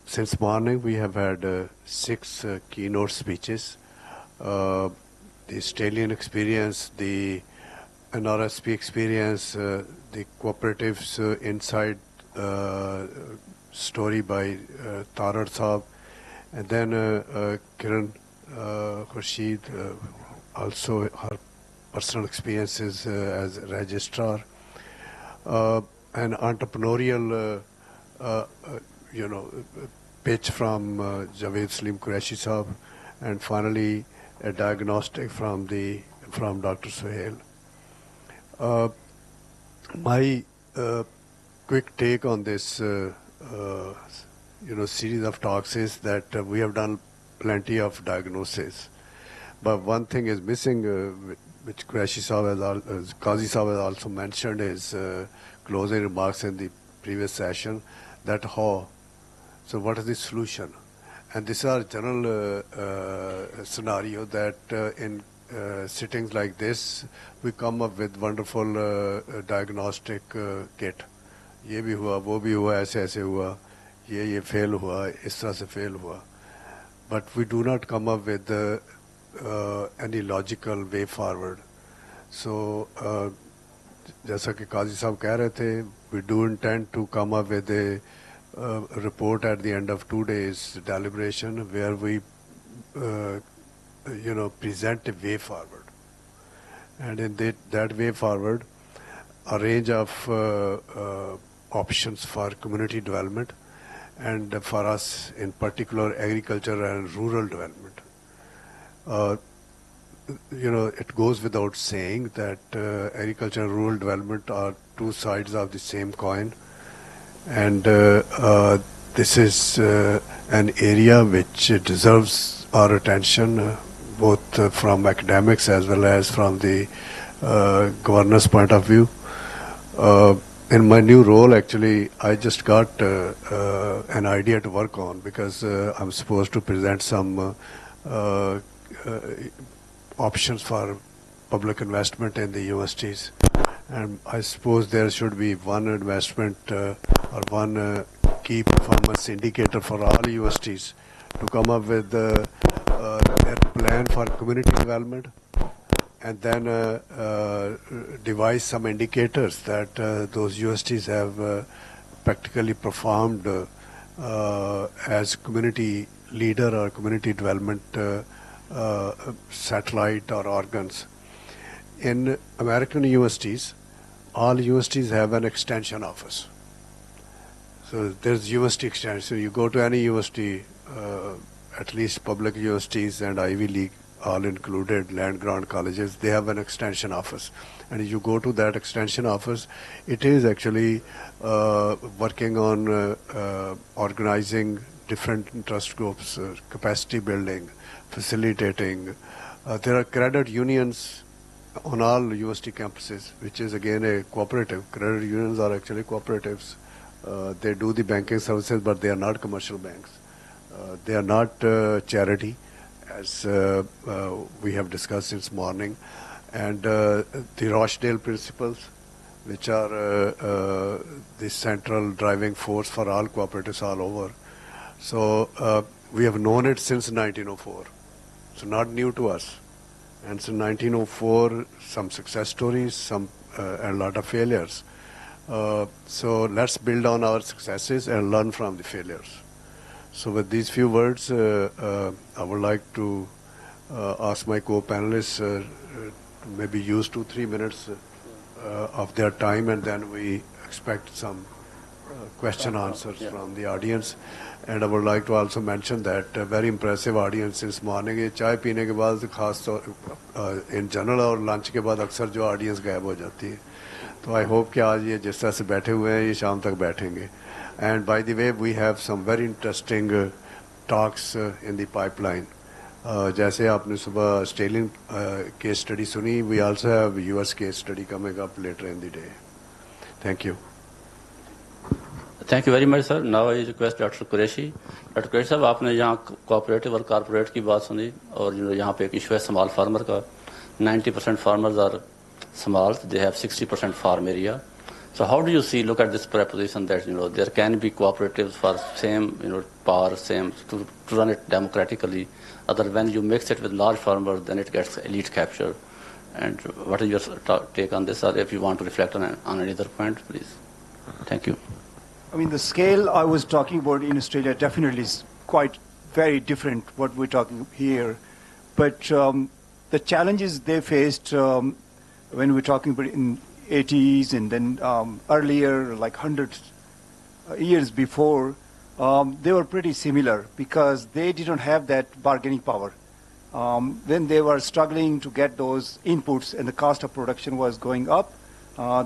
Since morning we have had 6 keynote speeches. The Australian experience, the NRSP experience, the cooperatives inside story by Tarar Saab, and then Kiran Khurshid, also her personal experiences as registrar, an entrepreneurial pitch from Javed Salim Qureshi Saab, and finally a diagnostic from Dr. Suhail. My quick take on this series of talks is that we have done plenty of diagnosis, but one thing is missing, which Qureshi Saab Qazi Saab has also mentioned his closing remarks in the previous session, that how. So what is the solution? And this is our general scenario that in sittings like this, we come up with wonderful diagnostic kit. ये भी हुआ, वो भी हुआ, ऐसे ऐसे हुआ, ये fail हुआ, इस तरह से fail हुआ. But we do not come up with any logical way forward. So जैसा कि काजी साहब कह रहे थे, we do intend to come up with a report at the end of 2 days deliberation where we present a way forward, and in that way forward a range of options for community development, and for us in particular agriculture and rural development. It goes without saying that agriculture and rural development are two sides of the same coin, and this is an area which deserves our attention, both from academics as well as from the governance point of view. In my new role, actually, I just got an idea to work on, because I'm supposed to present some options for public investment in the universities. And I suppose there should be one investment or one key performance indicator for all universities to come up with plan for community development, and then devise some indicators that those universities have practically performed as community leader or community development satellite or organs. In American universities, all universities have an extension office. So there's university extension. So you go to any university, at least public universities and Ivy League, all included, land-grant colleges, they have an extension office. And you go to that extension office, it is actually working on organizing different interest groups, capacity building, facilitating. There are credit unions on all university campuses, which is again a cooperative. Credit unions are actually cooperatives. They do the banking services, but they are not commercial banks. They are not charity, as we have discussed this morning. And the Rochdale principles, which are the central driving force for all cooperatives all over. So we have known it since 1904. So not new to us. And since 1904, some success stories, some and a lot of failures. So let's build on our successes and learn from the failures. So with these few words, I would like to ask my co-panelists to maybe use 2-3 minutes of their time, and then we expect some question answers from the audience. And I would like to also mention that a very impressive audience this morning. ये चाय पीने के बाद खास तौर in general और lunch के बाद अक्सर जो audience गायब हो जाती है. तो I hope कि आज ये जिस तरह से बैठे हुए हैं ये शाम तक बैठेंगे. And by the way, we have some very interesting talks in the pipeline. जैसे आपने सुबह Australian case study सुनी, we also have US case study coming up later in the day. Thank you. Thank you very much, sir. Now I request Dr. Qureshi. Dr. Qureshi साहब, आपने यहाँ cooperative और corporate की बात सुनी, और यहाँ पे एक issue है small farmer का. 90% farmers are small. They have 60% farm area. So how do you look at this proposition that there can be cooperatives for same power, same to run it democratically. Other when you mix it with large farmers, then it gets elite capture. And what is your take on this, or if you want to reflect on any other point, please. Thank you. I mean, the scale I was talking about in Australia definitely is quite very different what we're talking here. But the challenges they faced when we're talking about in 80s and then earlier, like 100 years before, they were pretty similar because they didn't have that bargaining power. When they were struggling to get those inputs and the cost of production was going up,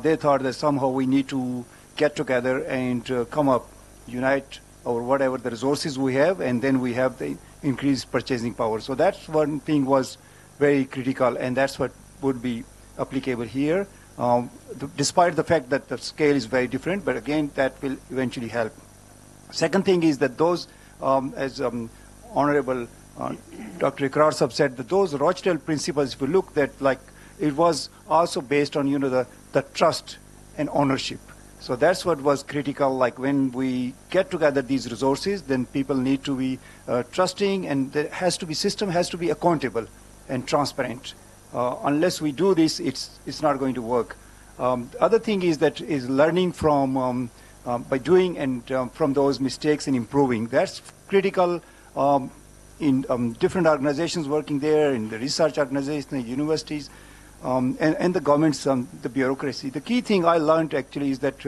they thought that somehow we need to get together and come up, unite or whatever the resources we have, and then we have the increased purchasing power. So that's one thing was very critical, and that's what would be applicable here, despite the fact that the scale is very different, but again, that will eventually help. Second thing is that those, as Honorable Dr. Ikrar Sahab said, that those Rochdale principles, if you look at, like, it was also based on, the trust and ownership. So that's what was critical, like when we get together these resources, then people need to be trusting, and there has to be, system has to be accountable and transparent. Unless we do this, it's not going to work. Other thing is that is learning from, by doing and from those mistakes and improving. That's critical in different organizations working there, in the research organizations, the universities, and the governments, the bureaucracy. The key thing I learned actually is that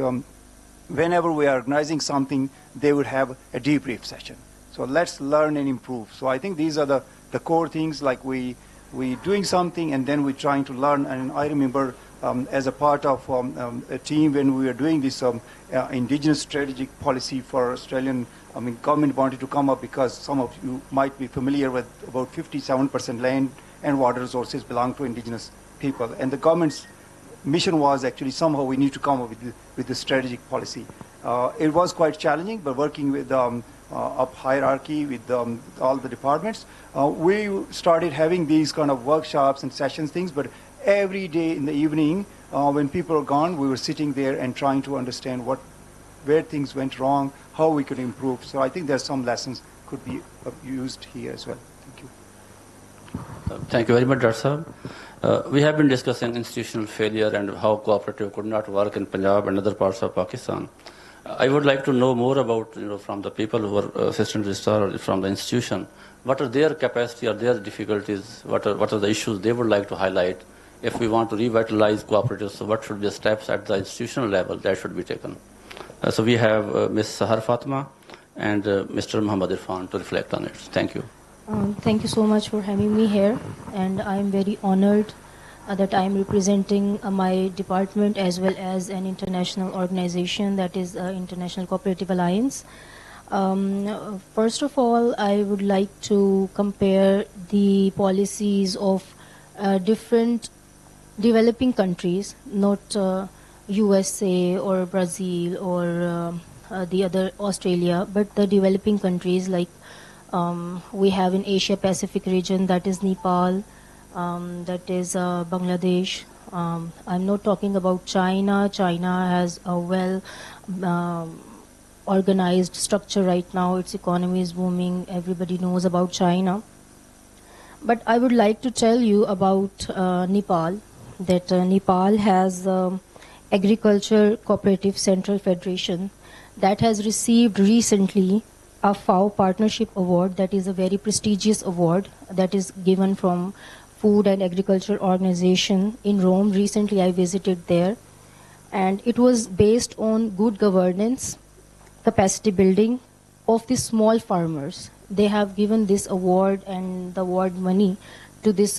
whenever we are organizing something, they would have a debrief session. So let's learn and improve. So I think these are the core things, like we doing something and then we're trying to learn. And I remember as a part of a team when we were doing this indigenous strategic policy for Australian, government wanted to come up because some of you might be familiar with about 57% land and water resources belong to indigenous people. And the government's mission was actually somehow we need to come up with the strategic policy. It was quite challenging, but working with up hierarchy with all the departments, we started having these kind of workshops and sessions things, but every day in the evening when people are gone, we were sitting there and trying to understand where things went wrong, how we could improve. So I think there's some lessons could be used here as well. Thank you. Thank you very much, Dr. Sahab. We have been discussing institutional failure and how cooperative could not work in Punjab and other parts of Pakistan. I would like to know more about, from the people who are assistant registrar or from the institution, what are their capacity or their difficulties, what are the issues they would like to highlight. If we want to revitalize cooperatives, so what should be the steps at the institutional level that should be taken? So we have Ms. Sahar Fatma and Mr. Muhammad Irfan to reflect on it. Thank you. Thank you so much for having me here, and I'm very honored that I'm representing my department as well as an international organization, that is International Cooperative Alliance. First of all, I would like to compare the policies of different developing countries, not USA or Brazil or the other Australia, but the developing countries like we have in Asia Pacific region, that is Nepal, that is Bangladesh. I'm not talking about China. China has a well organized structure right now. Its economy is booming. Everybody knows about China. But I would like to tell you about Nepal, that Nepal has Agriculture Cooperative Central Federation that has received recently a FAO Partnership Award, that is a very prestigious award that is given from Food and Agriculture Organization in Rome. Recently I visited there, and it was based on good governance, capacity building of the small farmers. They have given this award and the award money to this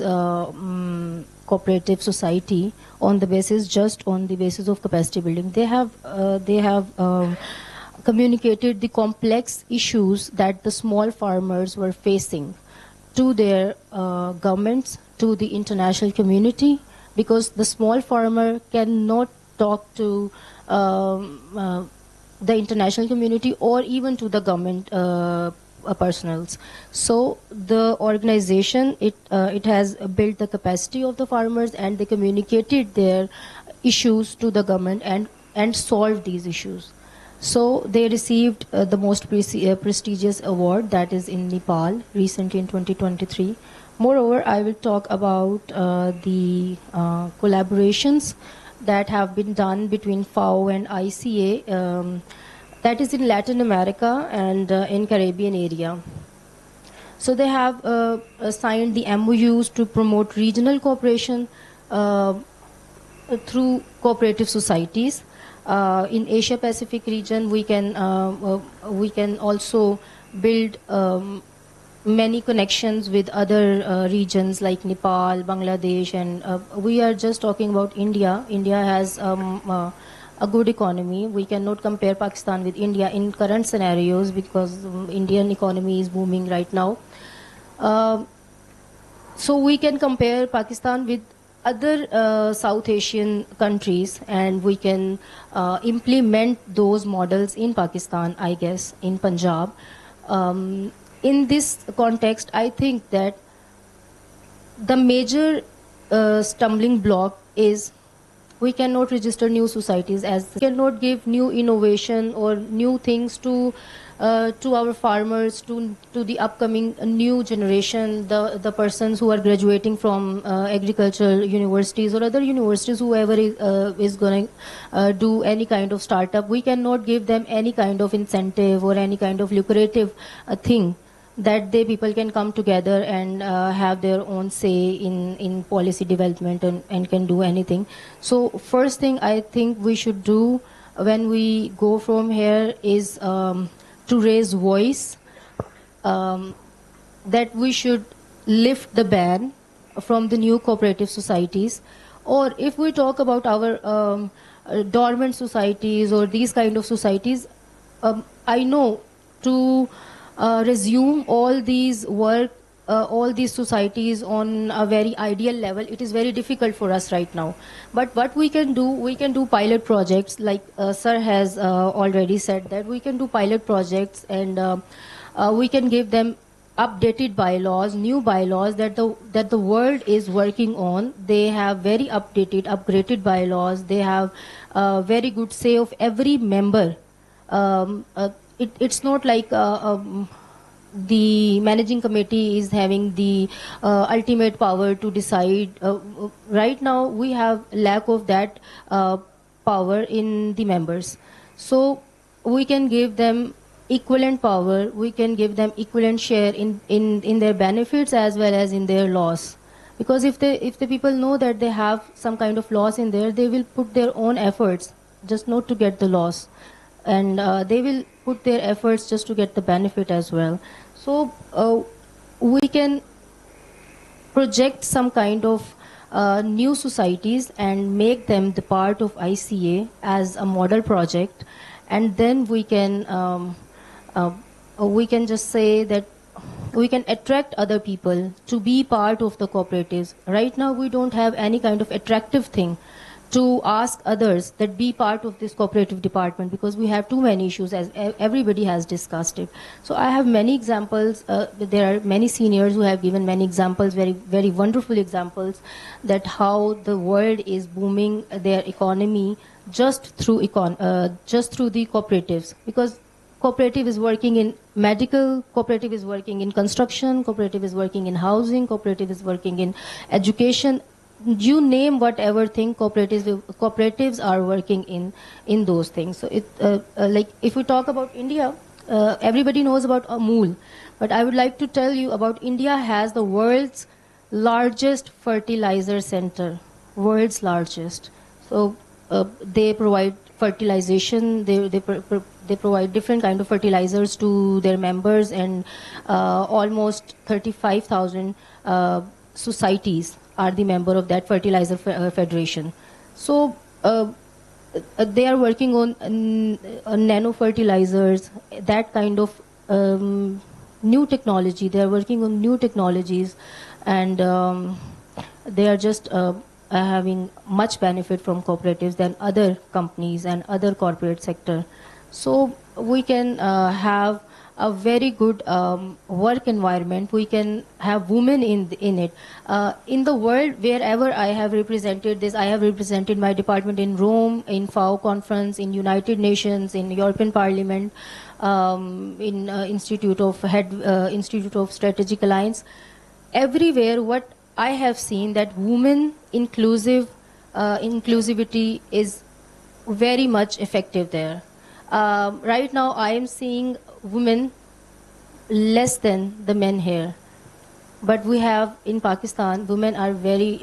cooperative society on the basis, just on the basis of capacity building. They have communicated the complex issues that the small farmers were facing to their governments, to the international community, because the small farmer cannot talk to the international community or even to the government personals. So the organization, it has built the capacity of the farmers, and they communicated their issues to the government and solved these issues. So they received the most prestigious award, that is in Nepal, recently in 2023. Moreover, I will talk about the collaborations that have been done between FAO and ICA, that is in Latin America and in Caribbean area. So they have signed the MOUs to promote regional cooperation through cooperative societies. In Asia Pacific region, we can also build many connections with other regions like Nepal, Bangladesh, and we are just talking about India. India has a good economy. We cannot compare Pakistan with India in current scenarios because Indian economy is booming right now. So we can compare Pakistan with other South Asian countries, and we can implement those models in Pakistan, I guess, in Punjab. In this context, I think that the major stumbling block is we cannot register new societies, as we cannot give new innovation or new things to our farmers, to the upcoming new generation, the persons who are graduating from agricultural universities or other universities, whoever is going to do any kind of startup. We cannot give them any kind of incentive or any kind of lucrative thing that people can come together and have their own say in policy development and can do anything. So first thing I think we should do when we go from here is to raise voice, that we should lift the ban from the new cooperative societies. Or if we talk about our dormant societies or these kind of societies, I know to resume all these work, all these societies on a very ideal level, it is very difficult for us right now. But what we can do pilot projects, like Sir has already said, that we can do pilot projects, and we can give them updated bylaws, new bylaws that the world is working on. They have very upgraded bylaws. They have very good say of every member. It's not like the managing committee is having the ultimate power to decide. Right now, we have lack of that power in the members. So we can give them equivalent power, we can give them equivalent share in their benefits as well as in their loss. Because if the people know that they have some kind of loss in there, they will put their own efforts just not to get the loss. And they will put their efforts just to get the benefit as well. So we can project some kind of new societies and make them the part of ICA as a model project, and then we can just say that we can attract other people to be part of the cooperatives. Right now we don't have any kind of attractive thing to ask others that be part of this cooperative department, because we have too many issues, as everybody has discussed it. So I have many examples. There are many seniors who have given many examples, very, very wonderful examples, that how the world is booming their economy just through the cooperatives. Because cooperative is working in medical, cooperative is working in construction, cooperative is working in housing, cooperative is working in education. You name whatever thing, cooperatives are working in those things. So like if we talk about India, everybody knows about Amul, but I would like to tell you about India has the world's largest fertilizer center, world's largest. So they provide fertilization, they provide different kind of fertilizers to their members, and almost 35,000 societies are the member of that fertilizer federation. So they are working on nano fertilizers, that kind of new technology. They are working on new technologies, and they are just having much benefit from cooperatives than other companies and other corporate sector. So we can have a very good work environment. We can have women in it. In the world, wherever I have represented this, I have represented my department in Rome, in FAO conference, in United Nations, in European Parliament, in Institute of Strategic Alliance. Everywhere, what I have seen that women inclusivity is very much effective there. Right now, I am seeing women less than the men here. But we have, in Pakistan, women are very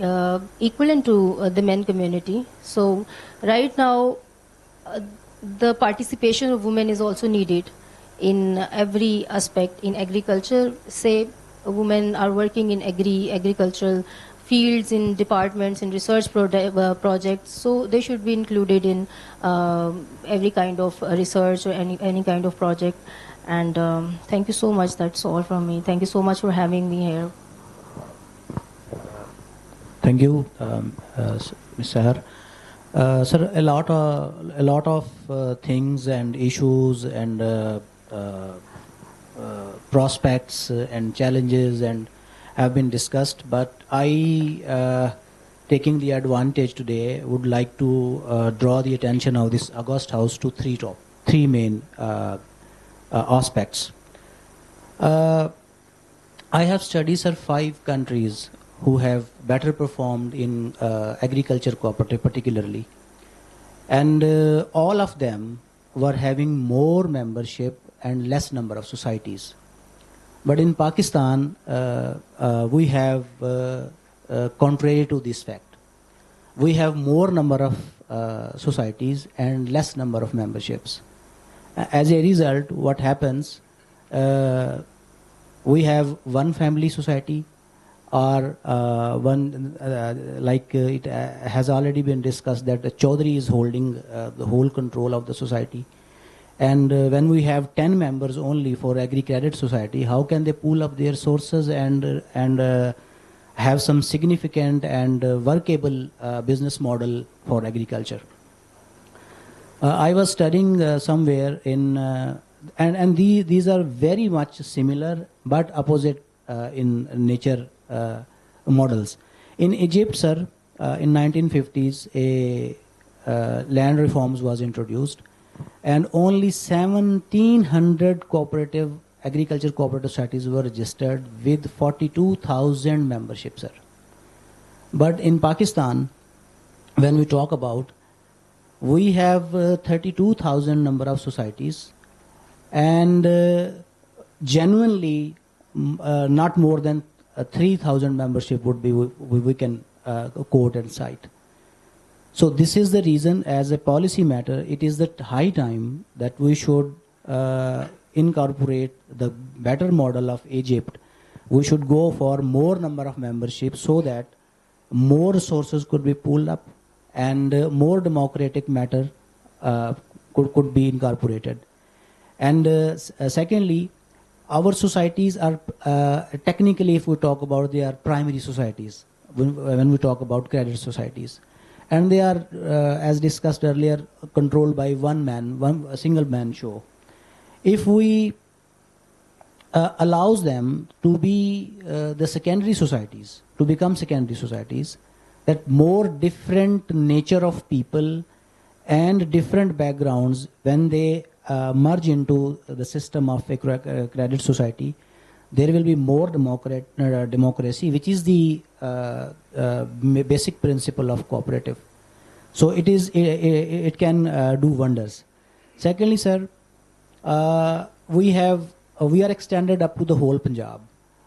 equivalent to the men community. So right now, the participation of women is also needed in every aspect. In agriculture, say, women are working in agricultural fields, in departments, in research projects, so they should be included in every kind of research or any kind of project. And thank you so much. That's all from me. Thank you so much for having me here. Thank you, Ms. Sahar. Sir, a lot of things and issues and prospects and challenges and have been discussed, but I, taking the advantage today, would like to draw the attention of this August House to three main aspects. I have studied, sir, 5 countries who have better performed in agriculture cooperative particularly, and all of them were having more membership and less number of societies. But in Pakistan, we have, contrary to this fact, we have more number of societies and less number of memberships. As a result, what happens, we have one family society, or like it has already been discussed that the Chaudhary is holding the whole control of the society. And when we have 10 members only for agri-credit society, how can they pool up their sources and have some significant and workable business model for agriculture? I was studying somewhere in, and these are very much similar but opposite in nature models. In Egypt, sir, in 1950s, a land reforms was introduced, and only 1,700 cooperative agriculture cooperative societies were registered with 42,000 memberships, sir. But in Pakistan, when we talk about, we have 32,000 number of societies, and genuinely not more than 3,000 membership would be we can quote and cite. So this is the reason, as a policy matter, it is the high time that we should incorporate the better model of Egypt. We should go for more number of memberships so that more resources could be pulled up and more democratic matter could be incorporated. And secondly, our societies are technically, if we talk about, they are primary societies when we talk about credit societies, and they are, as discussed earlier, controlled by a single man show. If we allows them to be the secondary societies, to become secondary societies, that more different nature of people and different backgrounds, when they merge into the system of a credit society, there will be more democracy, which is the basic principle of cooperative. So it can do wonders. Secondly, sir, we are extended up to the whole Punjab.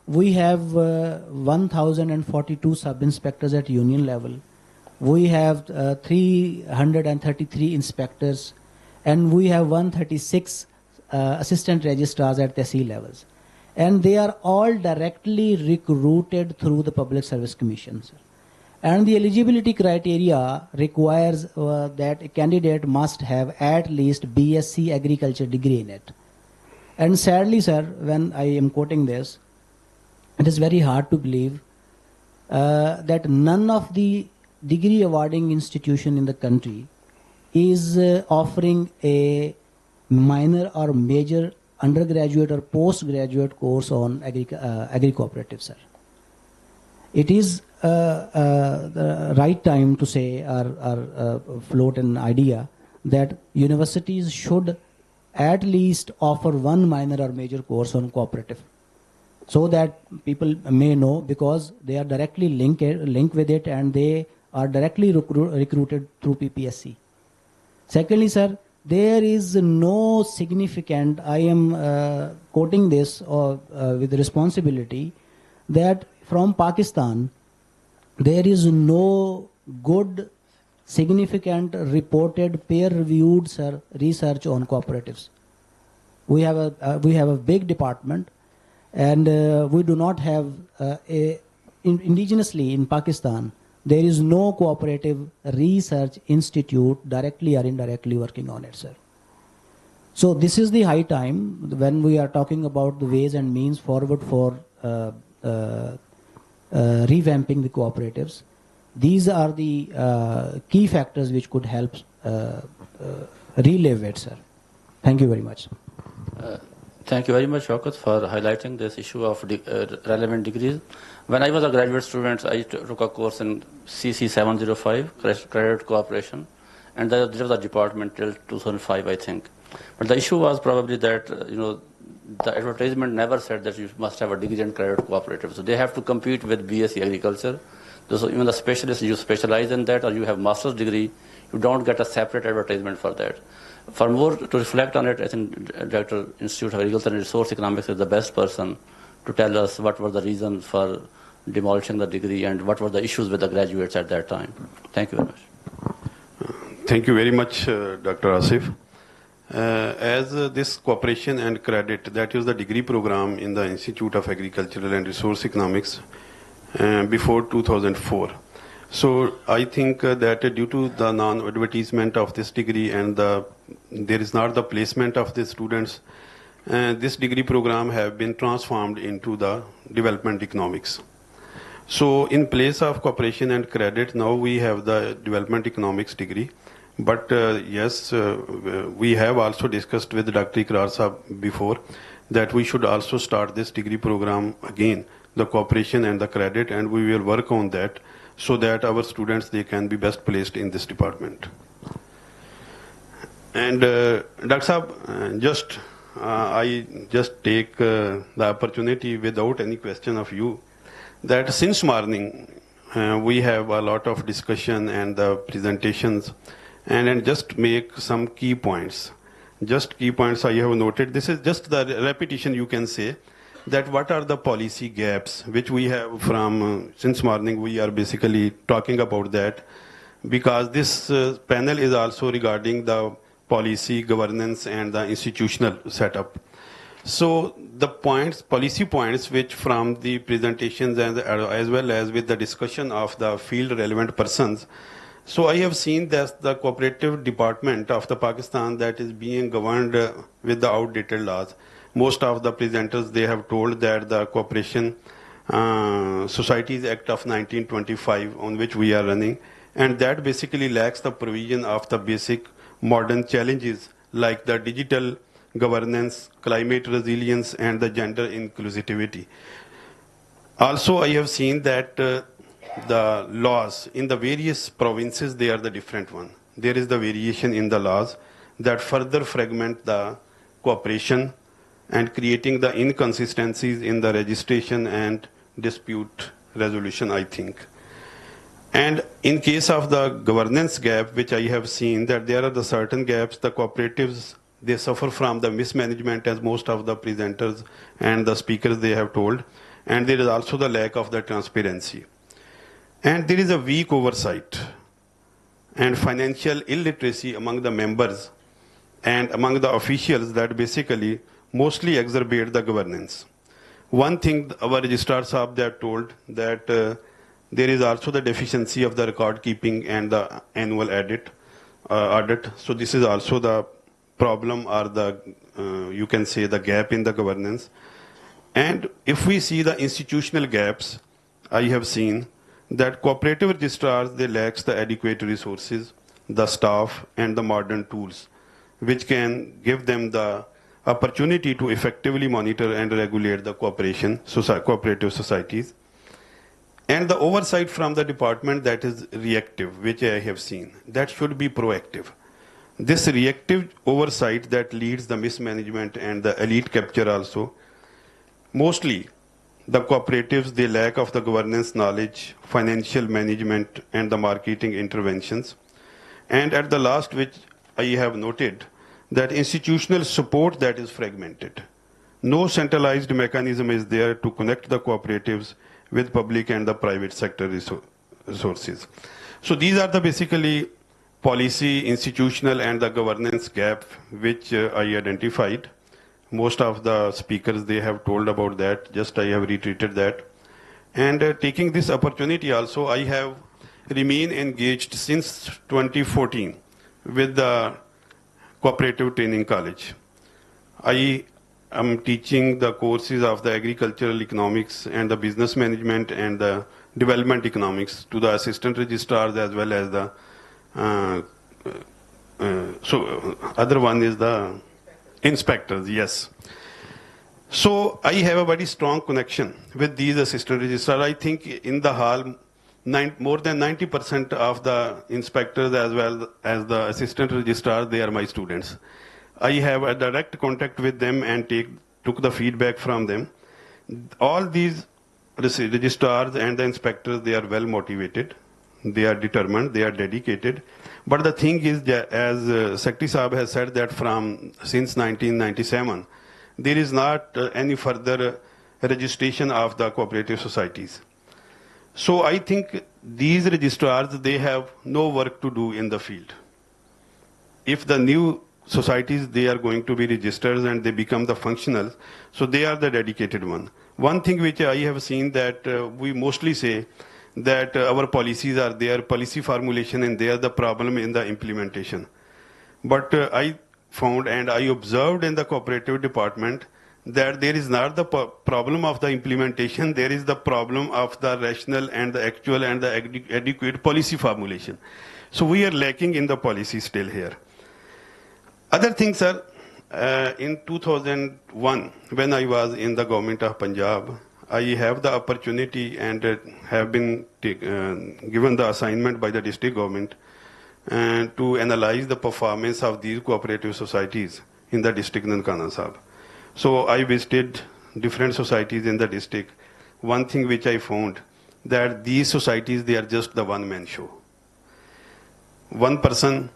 We have 1,042 sub-inspectors at union level. We have 333 inspectors, and we have 136 assistant registrars at tehsil levels. And they are all directly recruited through the Public Service Commissions. And the eligibility criteria requires that a candidate must have at least BSc agriculture degree in it. And sadly, sir, when I am quoting this, it is very hard to believe that none of the degree awarding institution in the country is offering a minor or major undergraduate or postgraduate course on agri-cooperatives, sir. It is the right time to say or float an idea that universities should at least offer one minor or major course on cooperative, so that people may know, because they are directly linked with it and they are directly recruited through PPSC. Secondly, sir, there is no significant, I am quoting this with responsibility, that from Pakistan, there is no good, significant, reported, peer-reviewed research on cooperatives. We have a big department, and we do not have indigenously in Pakistan, there is no cooperative research institute directly or indirectly working on it, sir. So this is the high time when we are talking about the ways and means forward for revamping the cooperatives. These are the key factors which could help relive it, sir. Thank you very much. Thank you very much, Shaukat, for highlighting this issue of relevant degrees. When I was a graduate student, I took a course in CC 705, Credit Cooperation, and there was a department till 2005, I think. But the issue was probably that, the advertisement never said that you must have a degree in credit cooperative. So they have to compete with BSc Agriculture. So even the specialists, you specialize in that or you have master's degree, you don't get a separate advertisement for that. For more to reflect on it, I think Director Institute of Agriculture and Resource Economics is the best person to tell us what were the reasons for demolishing the degree and what were the issues with the graduates at that time. Thank you very much. Thank you very much, Dr. Asif. As this cooperation and credit, that is the degree program in the Institute of Agricultural and Resource Economics before 2004. So I think that due to the non-advertisement of this degree and there is not the placement of the students, this degree program have been transformed into the development economics. So in place of cooperation and credit, now we have the development economics degree. But yes, we have also discussed with Dr. Ikrar Sahab before that we should also start this degree program again, the cooperation and the credit, and we will work on that so that our students, they can be best placed in this department. And Dr. Sahab, just I just take the opportunity without any question of you that since morning we have a lot of discussion and the presentations and just make some key points. Just key points I have noted. This is just the repetition, you can say, that what are the policy gaps which we have from since morning we are basically talking about that, because this panel is also regarding the policy, governance and the institutional setup. So the points, policy points which from the presentations and as well as with the discussion of the field relevant persons. So I have seen that the cooperative department of the Pakistan that is being governed with the outdated laws. Most of the presenters, they have told that the Cooperation Societies Act of 1925 on which we are running, and that basically lacks the provision of the basic modern challenges like the digital governance, climate resilience and the gender inclusivity. Also, I have seen that the laws in the various provinces, they are the different one. There is the variation in the laws that further fragment the cooperation and creating the inconsistencies in the registration and dispute resolution, I think. And in case of the governance gap, which I have seen that there are the certain gaps, the cooperatives, they suffer from the mismanagement, as most of the presenters and the speakers they have told, and there is also the lack of the transparency. And there is a weak oversight and financial illiteracy among the members and among the officials that basically mostly exacerbate the governance. One thing our registrar Saab they have told that there is also the deficiency of the record keeping and the annual audit. So this is also the problem or the, you can say the gap in the governance. And if we see the institutional gaps, I have seen that cooperative registrars, they lack the adequate resources, the staff and the modern tools, which can give them the opportunity to effectively monitor and regulate the cooperative societies. And the oversight from the department that is reactive, which I have seen, that should be proactive. This reactive oversight that leads the mismanagement and the elite capture also. Mostly, the cooperatives, they lack of the governance knowledge, financial management, and the marketing interventions. And at the last, which I have noted, that institutional support that is fragmented. No centralized mechanism is there to connect the cooperatives with public and the private sector resources. So these are the basically policy, institutional and the governance gap which I identified. Most of the speakers, they have told about that, just I have retreated that. And taking this opportunity also, I have remained engaged since 2014 with the Cooperative Training College. I am teaching the courses of the agricultural economics and the business management and the development economics to the assistant registrars as well as the other one is the inspectors, yes. So I have a very strong connection with these assistant registrars. I think in the hall, more than 90% of the inspectors as well as the assistant registrars, they are my students. I have a direct contact with them and took the feedback from them. All these registrars and the inspectors, they are well motivated, they are determined, they are dedicated. But the thing is, as Secretary Saab has said that since 1997, there is not any further registration of the cooperative societies. So I think these registrars, they have no work to do in the field. If the new societies, they are going to be registered and they become the functional, so they are the dedicated one. One thing which I have seen that we mostly say that our policies are there, policy formulation, and they are the problem in the implementation. But I found and I observed in the cooperative department that there is not the problem of the implementation, there is the problem of the rational and the actual and the adequate policy formulation. So we are lacking in the policy still here. Other things are, in 2001, when I was in the government of Punjab, I have the opportunity and have been given the assignment by the district government to analyze the performance of these cooperative societies in the district Nankana Sahib. So I visited different societies in the district. One thing which I found, that these societies, they are just the one-man show. One person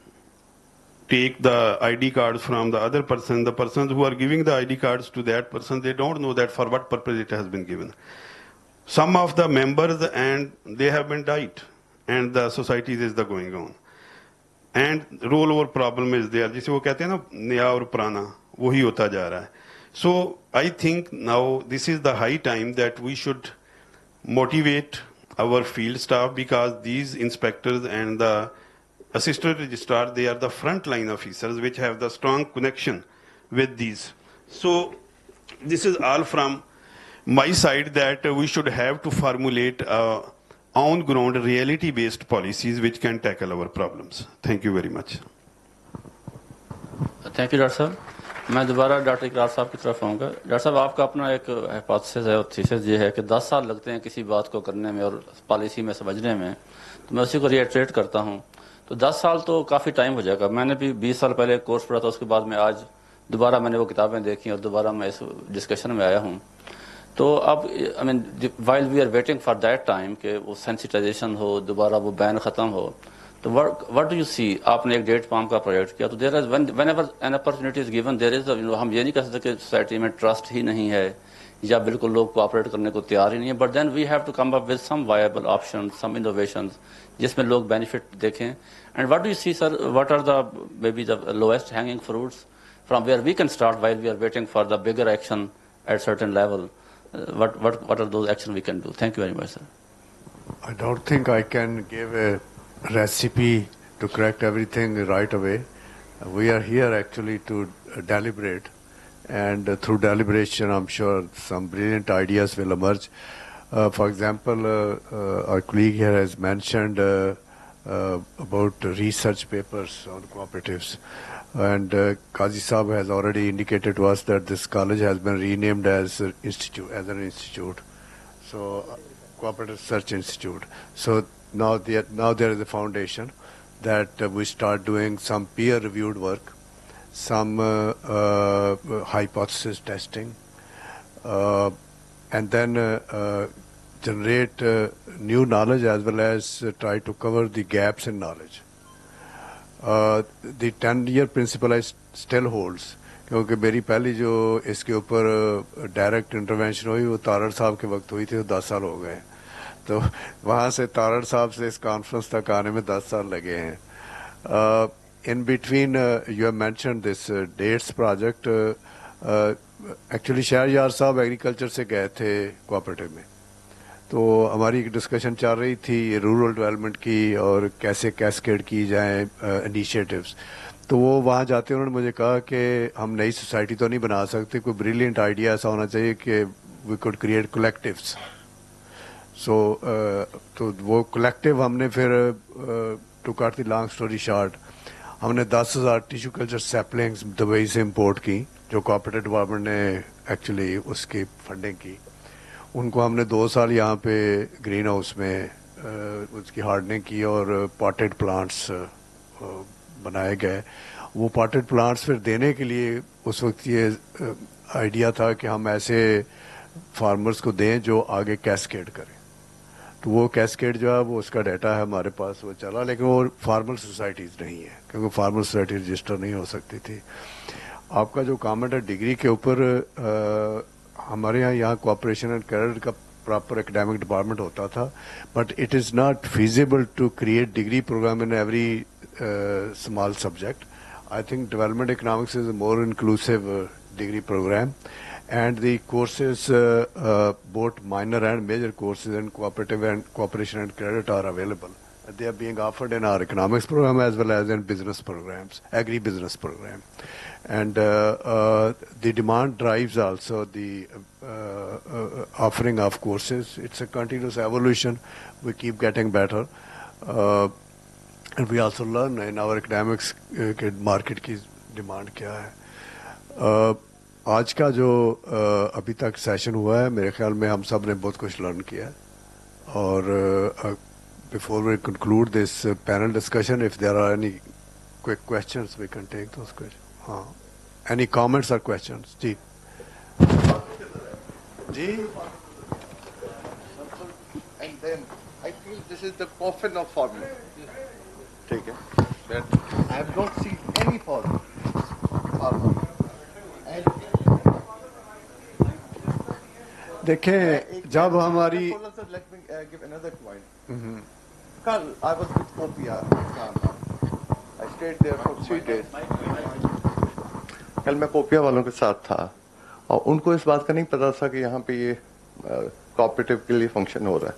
take the ID cards from the other person. The persons who are giving the ID cards to that person, they don't know that for what purpose it has been given. Some of the members, and they have been died, and the societies is the going on. And rollover problem is there. जिसे वो कहते हैं ना नया और पुराना वही होता जा रहा है. So I think now this is the high time that we should motivate our field staff, because these inspectors and the assistant registrar, they are the frontline officers which have the strong connection with these. So this is all from my side, that we should have to formulate on-ground reality-based policies which can tackle our problems. Thank you very much. Thank you, Dr. Sahab. मैं दोबारा doctor Iqrar साहब की तरफ आऊँगा. Doctor साहब, आपका अपना एक हाइपोथेसिस है और थीसिस ये है कि 10 साल लगते हैं किसी बात को करने में और पॉलिसी में समझने में, तो मैं उसी को रिएट्रेट करता हूँ. तो 10 साल तो काफ़ी टाइम हो जाएगा. मैंने भी 20 साल पहले कोर्स पढ़ा था, उसके बाद में आज दोबारा मैंने वो किताबें देखी और दोबारा मैं इस डिस्कशन में आया हूँ. तो अब I mean while we are waiting for that time कि वो सेंसिटाइजेशन हो, दोबारा वो बैन ख़त्म हो, तो व्हाट डू यू सी? आपने एक डेट पाम का प्रोजेक्ट किया, तो there is whenever an opportunity is given, there is हम ये नहीं कह सकते कि सोसाइटी में ट्रस्ट ही नहीं है या बिल्कुल लोग कोऑपरेट करने को तैयार ही नहीं है. But then we have to come up with some viable option, some innovations जिसमें लोग बेनिफिट देखें. And what do you see sir, what are the maybe the lowest hanging fruits from where we can start while we are waiting for the bigger action at certain level? What are those actions we can do? Thank you very much, sir. I don't think I can give a recipe to correct everything right away. We are here actually to deliberate, and through deliberation, I'm sure some brilliant ideas will emerge. For example, our colleague here has mentioned about research papers on cooperatives. And Qazi Saab has already indicated to us that this college has been renamed as an institute. So, Cooperative Research Institute. So now there is a foundation that we start doing some peer-reviewed work, some hypothesis testing, and then generate new knowledge as well as try to cover the gaps in knowledge. The 10-year principle still holds, क्योंकि मेरी पहली जो इसके ऊपर direct intervention हुई वो तारड़ साहब के वक्त हुई थी, तो 10 साल हो गए. तो वहाँ से तारड़ साहब से इस कॉन्फ्रेंस तक आने में 10 साल लगे हैं. In between, you have mentioned this dates project. Actually, Shahryar साहब एग्रीकल्चर से गए थे कोऑपरेटिव में, तो हमारी एक डिस्कशन चल रही थी रूरल डेवलपमेंट की और कैसे कैस्केड की जाए इनिशिएटिव्स. तो वो वहाँ जाते उन्होंने मुझे कहा कि हम नई सोसाइटी तो नहीं बना सकते, कोई ब्रिलियंट आइडिया ऐसा होना चाहिए कि we could create collectives. So तो वो कलेक्टिव हमने फिर to cut the long story short, हमने 10,000 टिश्यू कल्चर सैपलिंग्स दुबई से इम्पोर्ट की, जो कॉर्पोरेट डिपार्टमेंट ने एक्चुअली उसकी फंडिंग की. उनको हमने 2 साल यहाँ पे ग्रीन हाउस में उसकी हार्डनिंग की और पॉटेड प्लांट्स बनाए गए. वो पॉटेड प्लांट्स फिर देने के लिए उस वक्त ये आइडिया था कि हम ऐसे फार्मर्स को दें जो आगे कैस्केड करें. तो वो कैस्केड जो है वो उसका डाटा है हमारे पास, वो चला, लेकिन वो फार्मर सोसाइटीज़ नहीं है क्योंकि फार्मर सोसाइटी रजिस्टर नहीं हो सकती थी. आपका जो कमेंट है डिग्री के ऊपर, हमारे यहाँ कोऑपरेशन एंड क्रेडिट का प्रॉपर एकेडमिक डिपार्टमेंट होता था, but it is not feasible to create degree programme in every small subject. I think development economics is a more inclusive degree programme, and the courses, both minor and major courses in cooperative and cooperation and credit are available. They are being offered in our economics program as well as in business programs, agri-business program. And the demand drives also the offering of courses. It's a continuous evolution. We keep getting better. And we also learn in our academics market की demand क्या है. आज का जो अभी तक session हुआ है, मेरे ख्याल में हम सब ने बहुत कुछ लर्न किया है. और before we conclude this panel discussion, if there are any quick questions, we can take those questions. Any comments or questions? Ji. Ji? And then I feel this is the coffin of farming. ठीक है. But I have not seen any farmer. And देखें जब हमारी let me give another point. Kal, I was with Copia. I stayed there for 3 days. कल मैं कोपिया वालों के साथ था और उनको इस बात का नहीं पता था कि यहाँ पे ये कोऑपरेटिव के लिए फंक्शन हो रहा है.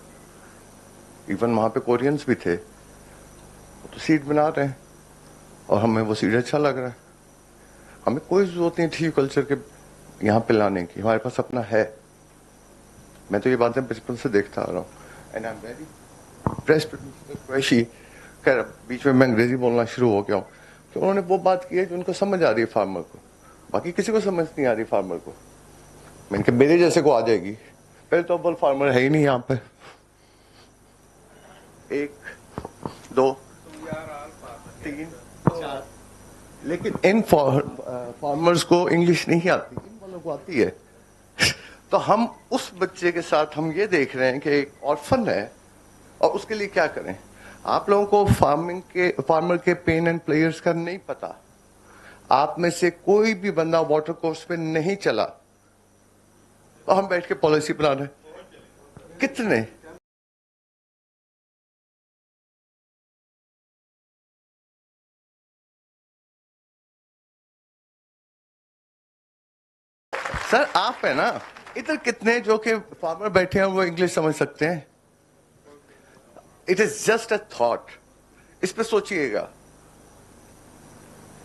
इवन वहाँ पे कोरियंस भी थे, तो सीड बना रहे हैं और हमें वो सीड अच्छा लग रहा है. हमें कोई जरूरत नहीं थी कल्चर के यहाँ पे लाने की, हमारे पास अपना है. मैं तो ये बातें बचपन से देखता आ रहा हूँ. And I am very impressed with mister Qureshi. खैर बीच में मैं अंग्रेजी बोलना शुरू हो गया हूँ कि उन्होंने वो बात की है जो उनको समझ आ रही है फार्मर को, बाकी किसी को समझ नहीं आ रही फार्मर को. मैंने कहा मेरे जैसे को आ जाएगी. पहले तो अव्वल फार्मर है ही नहीं यहाँ पे. 1 2 3 4. लेकिन इन फार्मर्स को इंग्लिश नहीं आती, इन वालों को आती है. तो हम उस बच्चे के साथ हम ये देख रहे हैं कि एक ऑर्फन है और उसके लिए क्या करें. आप लोगों को फार्मर के पेन एंड प्लेयर्स का नहीं पता. आप में से कोई भी बंदा वाटर कोर्स पे नहीं चला और हम बैठ के पॉलिसी बना रहे. कितने सर आप है ना, इधर कितने जो कि फार्मर बैठे हैं वो इंग्लिश समझ सकते हैं. It is just a thought. इस पे सोचिएगा.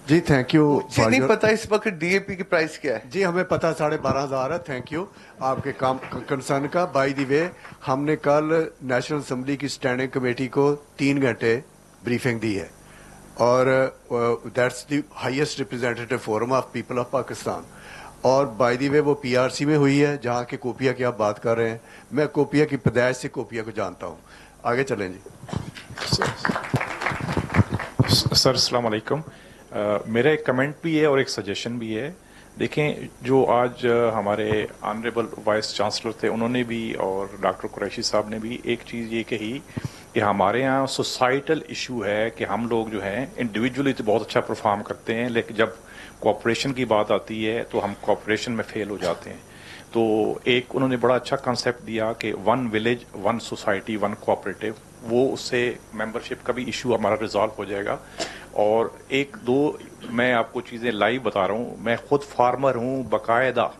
जी थैंक यू. मुझे नहीं पता इस वक्त डीएपी की प्राइस क्या है. जी हमें पता 12,500 है. थैंक यू आपके काम कंसर्न का. बाय द वे हमने कल नेशनल असेंबली की स्टैंडिंग कमेटी को 3 घंटे ब्रीफिंग दी है और that's the highest representative forum of people of Pakistan. और बाय द वे वो पीआरसी में हुई है जहाँ के कोपिया की आप बात कर रहे हैं. मैं कोपिया की पैदाइश से कोपिया को जानता हूँ. आगे चलें जी. सर अस्सलाम वालेकुम. मेरा एक कमेंट भी है और एक सजेशन भी है. देखें जो आज हमारे ऑनरेबल वाइस चांसलर थे उन्होंने भी और डॉक्टर कुरैशी साहब ने भी एक चीज़ ये कही कि हमारे यहाँ सोसाइटल इशू है कि हम लोग जो हैं इंडिविजुअली तो बहुत अच्छा परफॉर्म करते हैं, लेकिन जब कोऑपरेशन की बात आती है तो हम कोऑपरेशन में फेल हो जाते हैं. तो एक उन्होंने बड़ा अच्छा कंसेप्ट दिया कि 1 विलेज 1 सोसाइटी 1 कोऑपरेटिव, वो उससे मेंबरशिप का भी इशू हमारा रिजॉल्व हो जाएगा. और 1-2 मैं आपको चीज़ें लाइव बता रहा हूँ. मैं खुद फार्मर हूँ बाकायदा.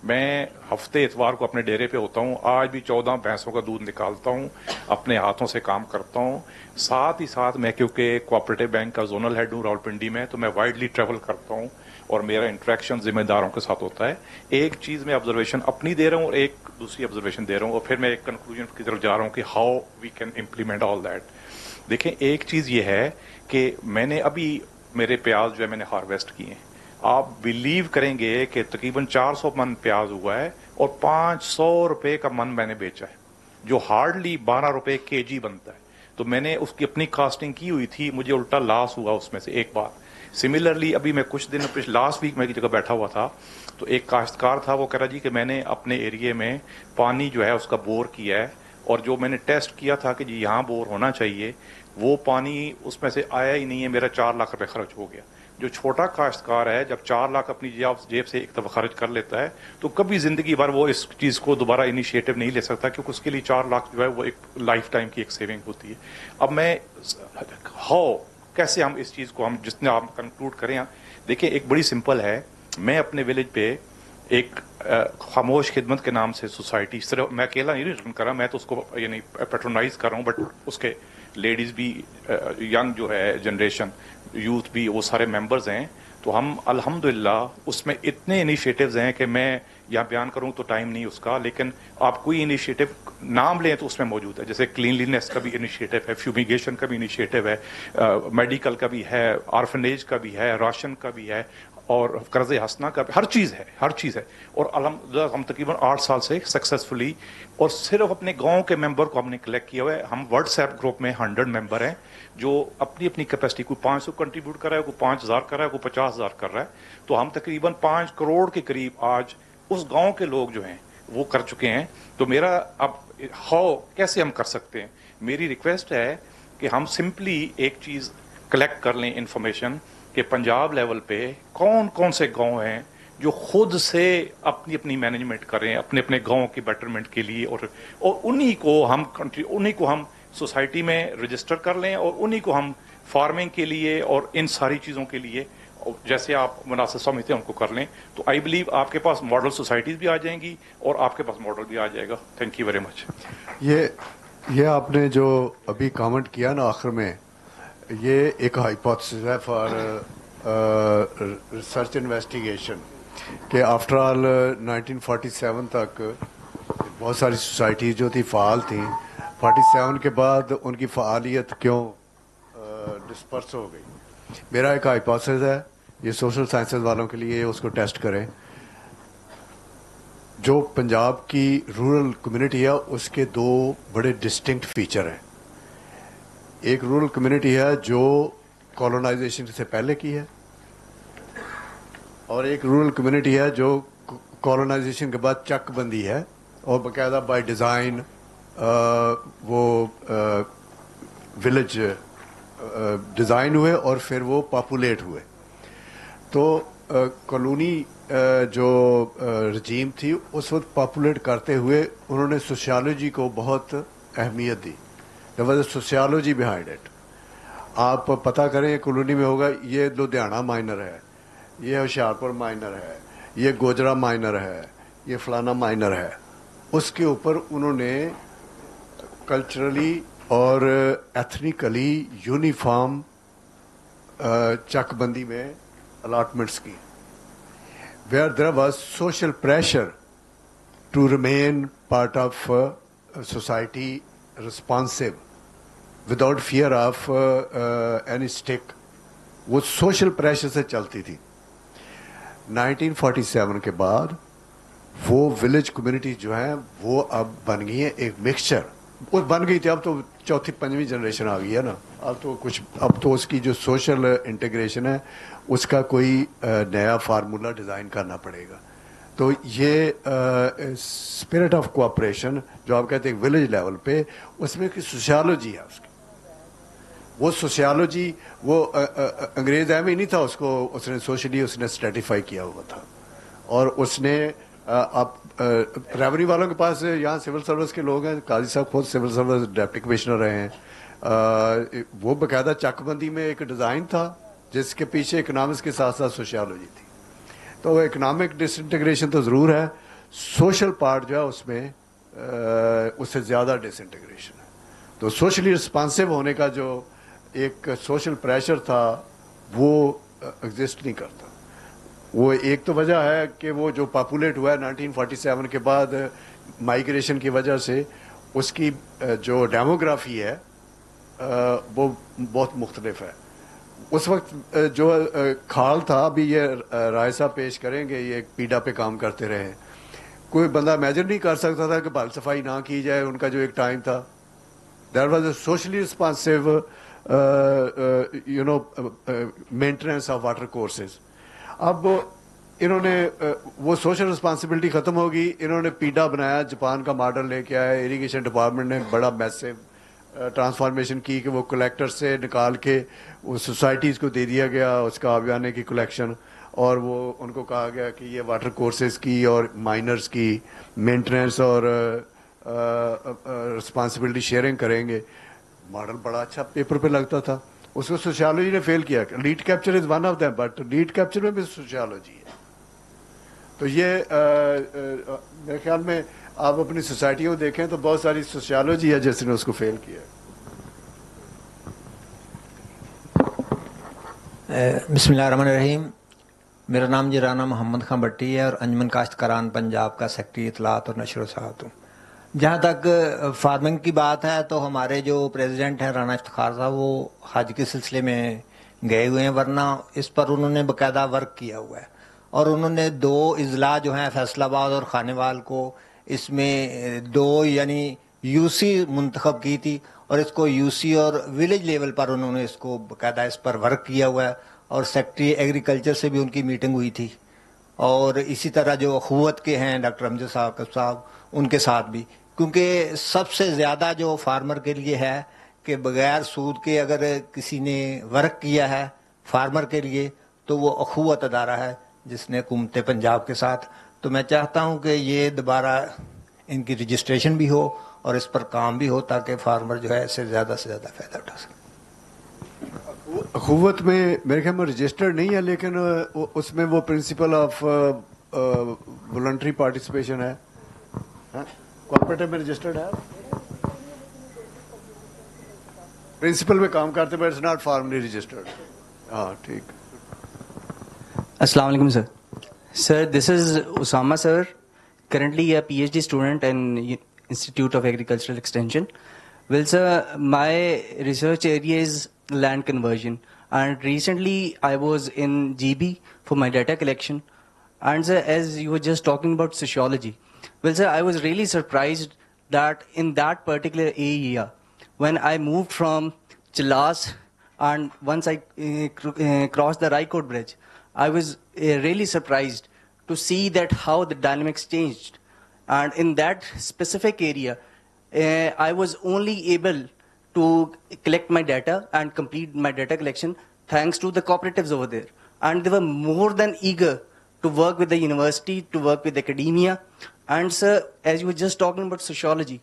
मैं हफ्ते इतवार को अपने डेरे पे होता हूँ. आज भी 14 भैंसों का दूध निकालता हूँ, अपने हाथों से काम करता हूँ. साथ ही साथ मैं क्योंकि कोऑपरेटिव बैंक का जोनल हेड हूँ रावलपिंडी में, तो मैं वाइडली ट्रैवल करता हूँ और मेरा इंटरेक्शन जिम्मेदारों के साथ होता है. एक चीज़ मैं ऑब्जर्वेशन अपनी दे रहा हूँ और एक दूसरी ऑब्जर्वेशन दे रहा हूँ और फिर मैं एक कंक्लूजन की तरफ जा रहा हूँ कि how we can implement all that. देखें एक चीज़ ये है कि मैंने अभी मेरे प्याज जो है मैंने हार्वेस्ट किए हैं. आप बिलीव करेंगे कि तकरीबन 400 मन प्याज हुआ है और 500 रुपये का मन मैंने बेचा है, जो हार्डली 12 रुपये केजी बनता है. तो मैंने उसकी अपनी कास्टिंग की हुई थी, मुझे उल्टा लॉस हुआ उसमें से एक बार. सिमिलरली अभी मैं कुछ दिन लास्ट वीक मैं की जगह बैठा हुआ था तो एक काश्तकार था, वो कह रहा जी कि मैंने अपने एरिए में पानी जो है उसका बोर किया है और जो मैंने टेस्ट किया था कि जी यहाँ बोर होना चाहिए वो पानी उसमें से आया ही नहीं है, मेरा 4 लाख रुपए खर्च हो गया. जो छोटा काश्तकार है जब 4 लाख अपनी जेब से एक दफा खर्च कर लेता है तो कभी जिंदगी भर वो इस चीज को दोबारा इनिशिएटिव नहीं ले सकता, क्योंकि उसके लिए 4 लाख जो है वो एक लाइफ टाइम की एक सेविंग होती है. अब मैं कैसे हम इस चीज को हम जितने आप कंक्लूड करें. देखिए एक बड़ी सिंपल है. मैं अपने विलेज पे एक खामोश खिदमत के नाम से सोसाइटी, सिर्फ मैं अकेला नहीं रन कर रहा, मैं तो उसको यानी पेट्रोनाइज कर रहा हूँ, बट उसके लेडीज भी यंग जो है जनरेशन यूथ भी वो सारे मेंबर्स हैं. तो हम अल्हम्दुलिल्लाह उसमें इतने इनिशिएटिव्स हैं कि मैं यहाँ बयान करूँ तो टाइम नहीं उसका, लेकिन आप कोई इनिशिएटिव नाम लें तो उसमें मौजूद है. जैसे क्लीनलीनेस का भी इनिशिएटिव है, फ्यूमिगेशन का भी इनिशिएटिव है, मेडिकल का भी है, ऑर्फनेज का भी है, राशन का भी है और कर्ज हसना का भी, हर चीज़ है. और अल्हम्दुलिल्लाह हम तकरीबन 8 साल से सक्सेसफुली और सिर्फ अपने गांव के मेंबर को हमने कलेक्ट किया हुआ है. हम व्हाट्सएप ग्रुप में 100 मेंबर हैं जो अपनी अपनी कैपेसिटी, कोई 500 कंट्रीब्यूट कर रहा है, कोई 5000 कर रहा है, कोई 50,000 कर रहा है. तो हम तकरीबन 5 करोड़ के करीब आज उस गांव के लोग जो हैं وہ کر چکے ہیں. تو میرا اب ہاؤ کیسے ہم کر سکتے ہیں, میری ریکویسٹ ہے کہ ہم سمپلی ایک چیز کلیکٹ کر لیں انفارمیشن کہ پنجاب لیول پہ کون کون سے گاؤں ہیں جو خود سے اپنی اپنی مینجمنٹ کریں اپنے اپنے گاؤں کی بیٹرمنٹ کے لیے, اور انہی کو ہم سوسائٹی میں رجسٹر کر لیں اور انہی کو ہم فارمنگ کے لیے اور ان ساری چیزوں کے لیے جیسے آپ مناسب سمجھتے ہیں ان کو کر لیں. تو آئی بلیو آپ کے پاس ماڈل سوسائٹیز بھی آ جائیں گی اور آپ کے پاس ماڈل بھی آ جائے گا. Thank you very much. یہ آپ نے جو ابھی کامنٹ کیا نا آخر میں, یہ ایک ہائپوتھسس ہے فار ریسرچ انویسٹیگیشن کہ آفٹر آل 1947 تک بہت ساری سوسائٹیز جو تھی فعال تھیں, 47 کے بعد ان کی فعالیت کیوں ڈسپرس ہو گئی. میرا ایک ہائپوتھسس ہے, یہ سوشل سائنسز والوں کے لیے اس کو ٹیسٹ کریں. جو پنجاب کی رورل کمیونٹی ہے اس کے دو بڑے ڈسٹنکٹ فیچر ہیں. ایک رورل کمیونٹی ہے جو کالونائزیشن سے پہلے کی ہے, اور ایک رورل کمیونٹی ہے جو کالونائزیشن کے بعد چک بندی ہے اور باقاعدہ بائی ڈیزائن وہ ولیج ڈیزائن ہوئے اور پھر وہ پاپولیٹ ہوئے. تو کالونی جو رجیم تھی اس وقت پاپولیٹ کرتے ہوئے انہوں نے سوشیالوجی کو بہت اہمیت دی. there was a sociology behind it. آپ پتہ کریں کالونی میں ہوگا یہ لدھیانہ مائنر ہے, یہ ہوشیارپور مائنر ہے, یہ گوجرا مائنر ہے, یہ فلانا مائنر ہے. اس کے اوپر انہوں نے کلچرلی اور ایتھنیکلی یونیفارم چک بندی میں الاٹمنٹس کی, where there was social pressure to remain part of society responsive without fear of any stick. وہ سوشل پریشر سے چلتی تھی. 1947 کے بعد وہ ولیج کمیونٹی جو ہیں وہ اب بن گئی ہیں ایک مکسچر. وہ بن گئی تھی, اب تو چوتھی پنجویں جنریشن آ گئی ہے نا, اب تو اس کی جو سوشل انٹیگریشن ہے اس کا کوئی نیا فارمولا ڈیزائن کرنا پڑے گا. تو یہ اسپرٹ آف کوآپریشن جو آپ کہتے ہیں ولیج لیول پہ, اس میں ایک سوشیالوجی ہے اس کی. وہ سوشیالوجی وہ انگریز اہم ہی نہیں تھا, اس نے سوشلی اس نے اسٹریٹیفائی کیا ہوا تھا. اور اس نے آپ ریونیو والوں کے پاس یہاں سول سروس کے لوگ ہیں, قاضی صاحب خود سول سروس ڈپٹی کمشنر رہے ہیں. وہ باقاعدہ چک بندی میں ایک ڈیزائن تھا جس کے پیچھے اکنامکس کے ساتھ ساتھ سوشیالوجی تھی. تو اکنامک ڈس انٹیگریشن تو ضرور ہے, سوشل پارٹ جو ہے اس میں اس سے زیادہ ڈس انٹیگریشن ہے. تو سوشلی رسپانسو ہونے کا جو ایک سوشل پریشر تھا وہ ایگزسٹ نہیں کرتا. وہ ایک تو وجہ ہے کہ وہ جو پاپولیٹ ہوا ہے 1947 کے بعد مائیگریشن کی وجہ سے, اس کی جو ڈیموگرافی ہے وہ بہت مختلف ہے. اس وقت جو کھال تھا, ابھی یہ رائے صاحب پیش کریں گے, یہ پیڈا پہ کام کرتے رہے, کوئی بندہ امیجن نہیں کر سکتا تھا کہ بال صفائی نہ کی جائے. ان کا جو ایک ٹائم تھا, there was a socially responsive maintenance of water courses. اب انہوں نے وہ سوشل رسپانسبلٹی ختم ہوگی, انہوں نے پیڈا بنایا, جاپان کا ماڈل لے کے آئے. اریگیشن ڈپارٹمنٹ نے بڑا میسو ٹرانسفارمیشن کی کہ وہ کلیکٹر سے نکال کے وہ سوسائٹیز کو دے دیا گیا اس کا آبیانے کی کلیکشن, اور وہ ان کو کہا گیا کہ یہ واٹر کورسز کی اور مائنرز کی مینٹیننس اور رسپانسبلٹی شیئرنگ کریں گے. ماڈل بڑا اچھا پیپر پہ لگتا تھا, اس کو سوشیالوجی نے فیل کیا. Lead capture is one of them, but lead capture میں بھی سوشیالوجی ہے. تو یہ میرے خیال میں آپ اپنی سوسائٹیوں کو دیکھیں تو بہت ساری سوشیالوجی ہے جس نے اس کو فیل کیا. بسم اللہ الرحمن الرحیم. میرا نام رانا محمد خان بٹی ہے اور انجمن کاشتکاران پنجاب کا سیکرٹری اطلاعات اور نشر و سیاحت ہوں. جہاں تک فارمنگ کی بات ہے تو ہمارے جو پریزیڈنٹ ہیں رانا افتخار صاحب وہ حج کے سلسلے میں گئے ہوئے ہیں, ورنہ اس پر انہوں نے باقاعدہ ورک کیا ہوا ہے. اور انہوں نے 2 اضلاع جو ہیں فیصل آباد اور خانیوال کو, اس میں 2 یعنی یو سی منتخب کی تھی, اور اس کو یو سی اور ولیج لیول پر انہوں نے اس کو باقاعدہ اس پر ورک کیا ہوا ہے. اور سیکرٹری ایگریکلچر سے بھی ان کی میٹنگ ہوئی تھی, اور اسی طرح جو اخوت کے ہیں ڈاکٹر امجد صاحب ان کے ساتھ بھی, کیونکہ سب سے زیادہ جو فارمر کے لیے ہے کہ بغیر سود کے اگر کسی نے ورک کیا ہے فارمر کے لیے تو وہ اخوت ادارہ ہے جس نے حکومت پنجاب کے ساتھ. تو میں چاہتا ہوں کہ یہ دوبارہ ان کی رجسٹریشن بھی ہو اور اس پر کام بھی ہو تاکہ فارمر جو ہے اس سے زیادہ فائدہ اٹھا سکے. اخوت میں میرے خیال میں رجسٹرڈ نہیں ہے, لیکن اس میں وہ پرنسپل آف والنٹری پارٹیسپیشن ہے. کوآپریٹو میں رجسٹرڈ ہے, پرنسپل میں کام کرتے but it's not formally registered. ہاں ٹھیک. السلام علیکم سر. Sir, this is Usama sir, currently a PhD student in Institute of Agricultural Extension. Well sir, my research area is land conversion, and recently I was in GB for my data collection, and sir, as you were just talking about sociology, well sir, I was really surprised that in that particular area, when I moved from Chilas and once I crossed the Raikot bridge, I was really surprised to see that how the dynamics changed. And in that specific area, I was only able to collect my data and complete my data collection thanks to the cooperatives over there. And they were more than eager to work with the university, to work with academia. And sir, as you were just talking about sociology,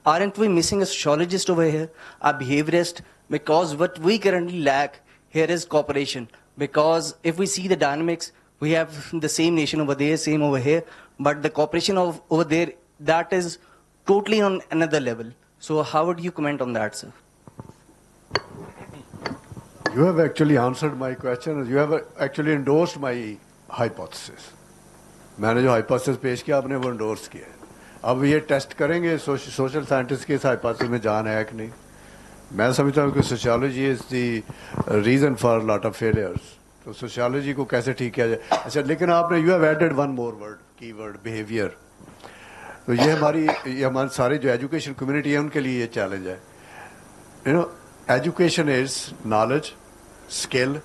aren't we missing a sociologist over here, a behaviorist? Because what we currently lack here is cooperation. Because if we see the dynamics, we have the same nation over there, same over here, but the cooperation over there, that is totally on another level. So how would you comment on that, sir? You have actually answered my question. You have actually endorsed my hypothesis. میں نے جو hypothesis پیش کیا آپ نے وہ endorse کیا ہے. اب یہ ٹیسٹ کریں گے سوشل سائنٹسٹ کے اس hypothesis میں جان ہے کہ نہیں. میں سمجھتا ہوں کہ sociology is the reason for lot of failures. تو سوشیالوجی کو کیسے ٹھیک کیا جائے. اچھا لیکن آپ نے you have added one more word, کی ورڈ بیہیویئر. تو یہ ہمارے سارے جو ایجوکیشن کمیونٹی ہے ان کے لیے یہ چیلنج ہے. You know education is knowledge, skill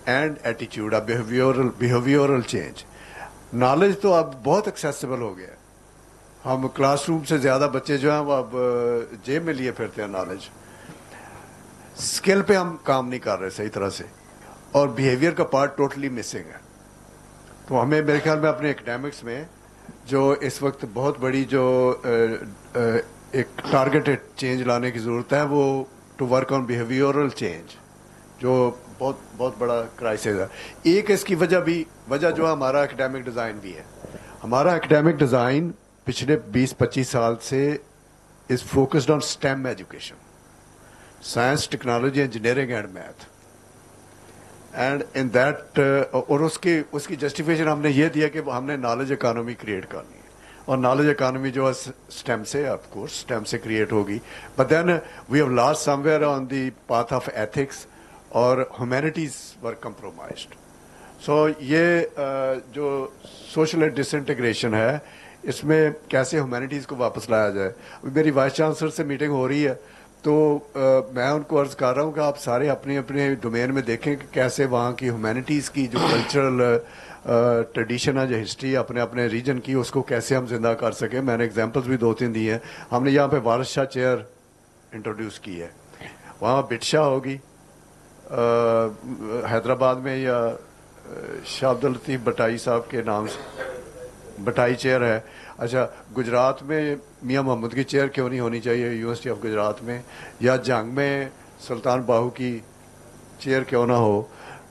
and ایٹیچیوڈ, بیہیویورل چینج. نالج تو اب بہت ایکسیسیبل ہو گیا ہے. ہم کلاس روم سے زیادہ بچے جو ہیں وہ اب جیب میں لیے پھرتے ہیں نالج. اسکل پہ ہم کام نہیں کر رہے صحیح طرح سے, اور بیہیویئر کا پارٹ ٹوٹلی مسنگ ہے. تو ہمیں میرے خیال میں اپنے اکیڈیمکس میں جو اس وقت بہت بڑی جو ایک ٹارگیٹڈ چینج لانے کی ضرورت ہے وہ to work on behavioural change, جو بہت بڑا کرائسس ہے. ایک اس کی وجہ جو ہمارا اکیڈیمک ڈیزائن بھی ہے. ہمارا اکیڈیمک ڈیزائن پچھلے 20-25 سال سے is focused on STEM education, science, technology, engineering and math. And in that اور اس کی جسٹیفیکیشن ہم نے یہ دیا کہ ہم نے نالج اکانومی کریٹ کرنی ہے, اور نالج اکانومی جو ہے STEM سے آف کورس STEM سے کریٹ ہوگی. But then we have lost somewhere on the path of ethics, اور ہیومینٹیز ور کمپرومائزڈ. سو یہ جو سوشل ڈس انٹیگریشن ہے اس میں کیسے ہیومینٹیز کو واپس لایا جائے. میری وائس چانسلر سے میٹنگ ہو رہی ہے تو میں ان کو عرض کر رہا ہوں کہ آپ سارے اپنے اپنے ڈومین میں دیکھیں کہ کیسے وہاں کی ہیومینٹیز کی جو کلچرل ٹریڈیشن ہے, جو ہسٹری اپنے اپنے ریجن کی, اس کو کیسے ہم زندہ کر سکیں. میں نے ایگزامپلس بھی 2-3 دی ہیں. ہم نے یہاں پہ وارث شاہ چیئر انٹروڈیوس کی ہے, وہاں بٹشا ہوگی حیدرآباد میں, یا شاہ عبد الطیف بٹائی صاحب کے نام سے بٹائی چیئر ہے. اچھا گجرات میں میاں محمد کی چیئر کیوں نہیں ہونی چاہیے یونیورسٹی آف گجرات میں, یا جنگ میں سلطان باہو کی چیئر کیوں نہ ہو.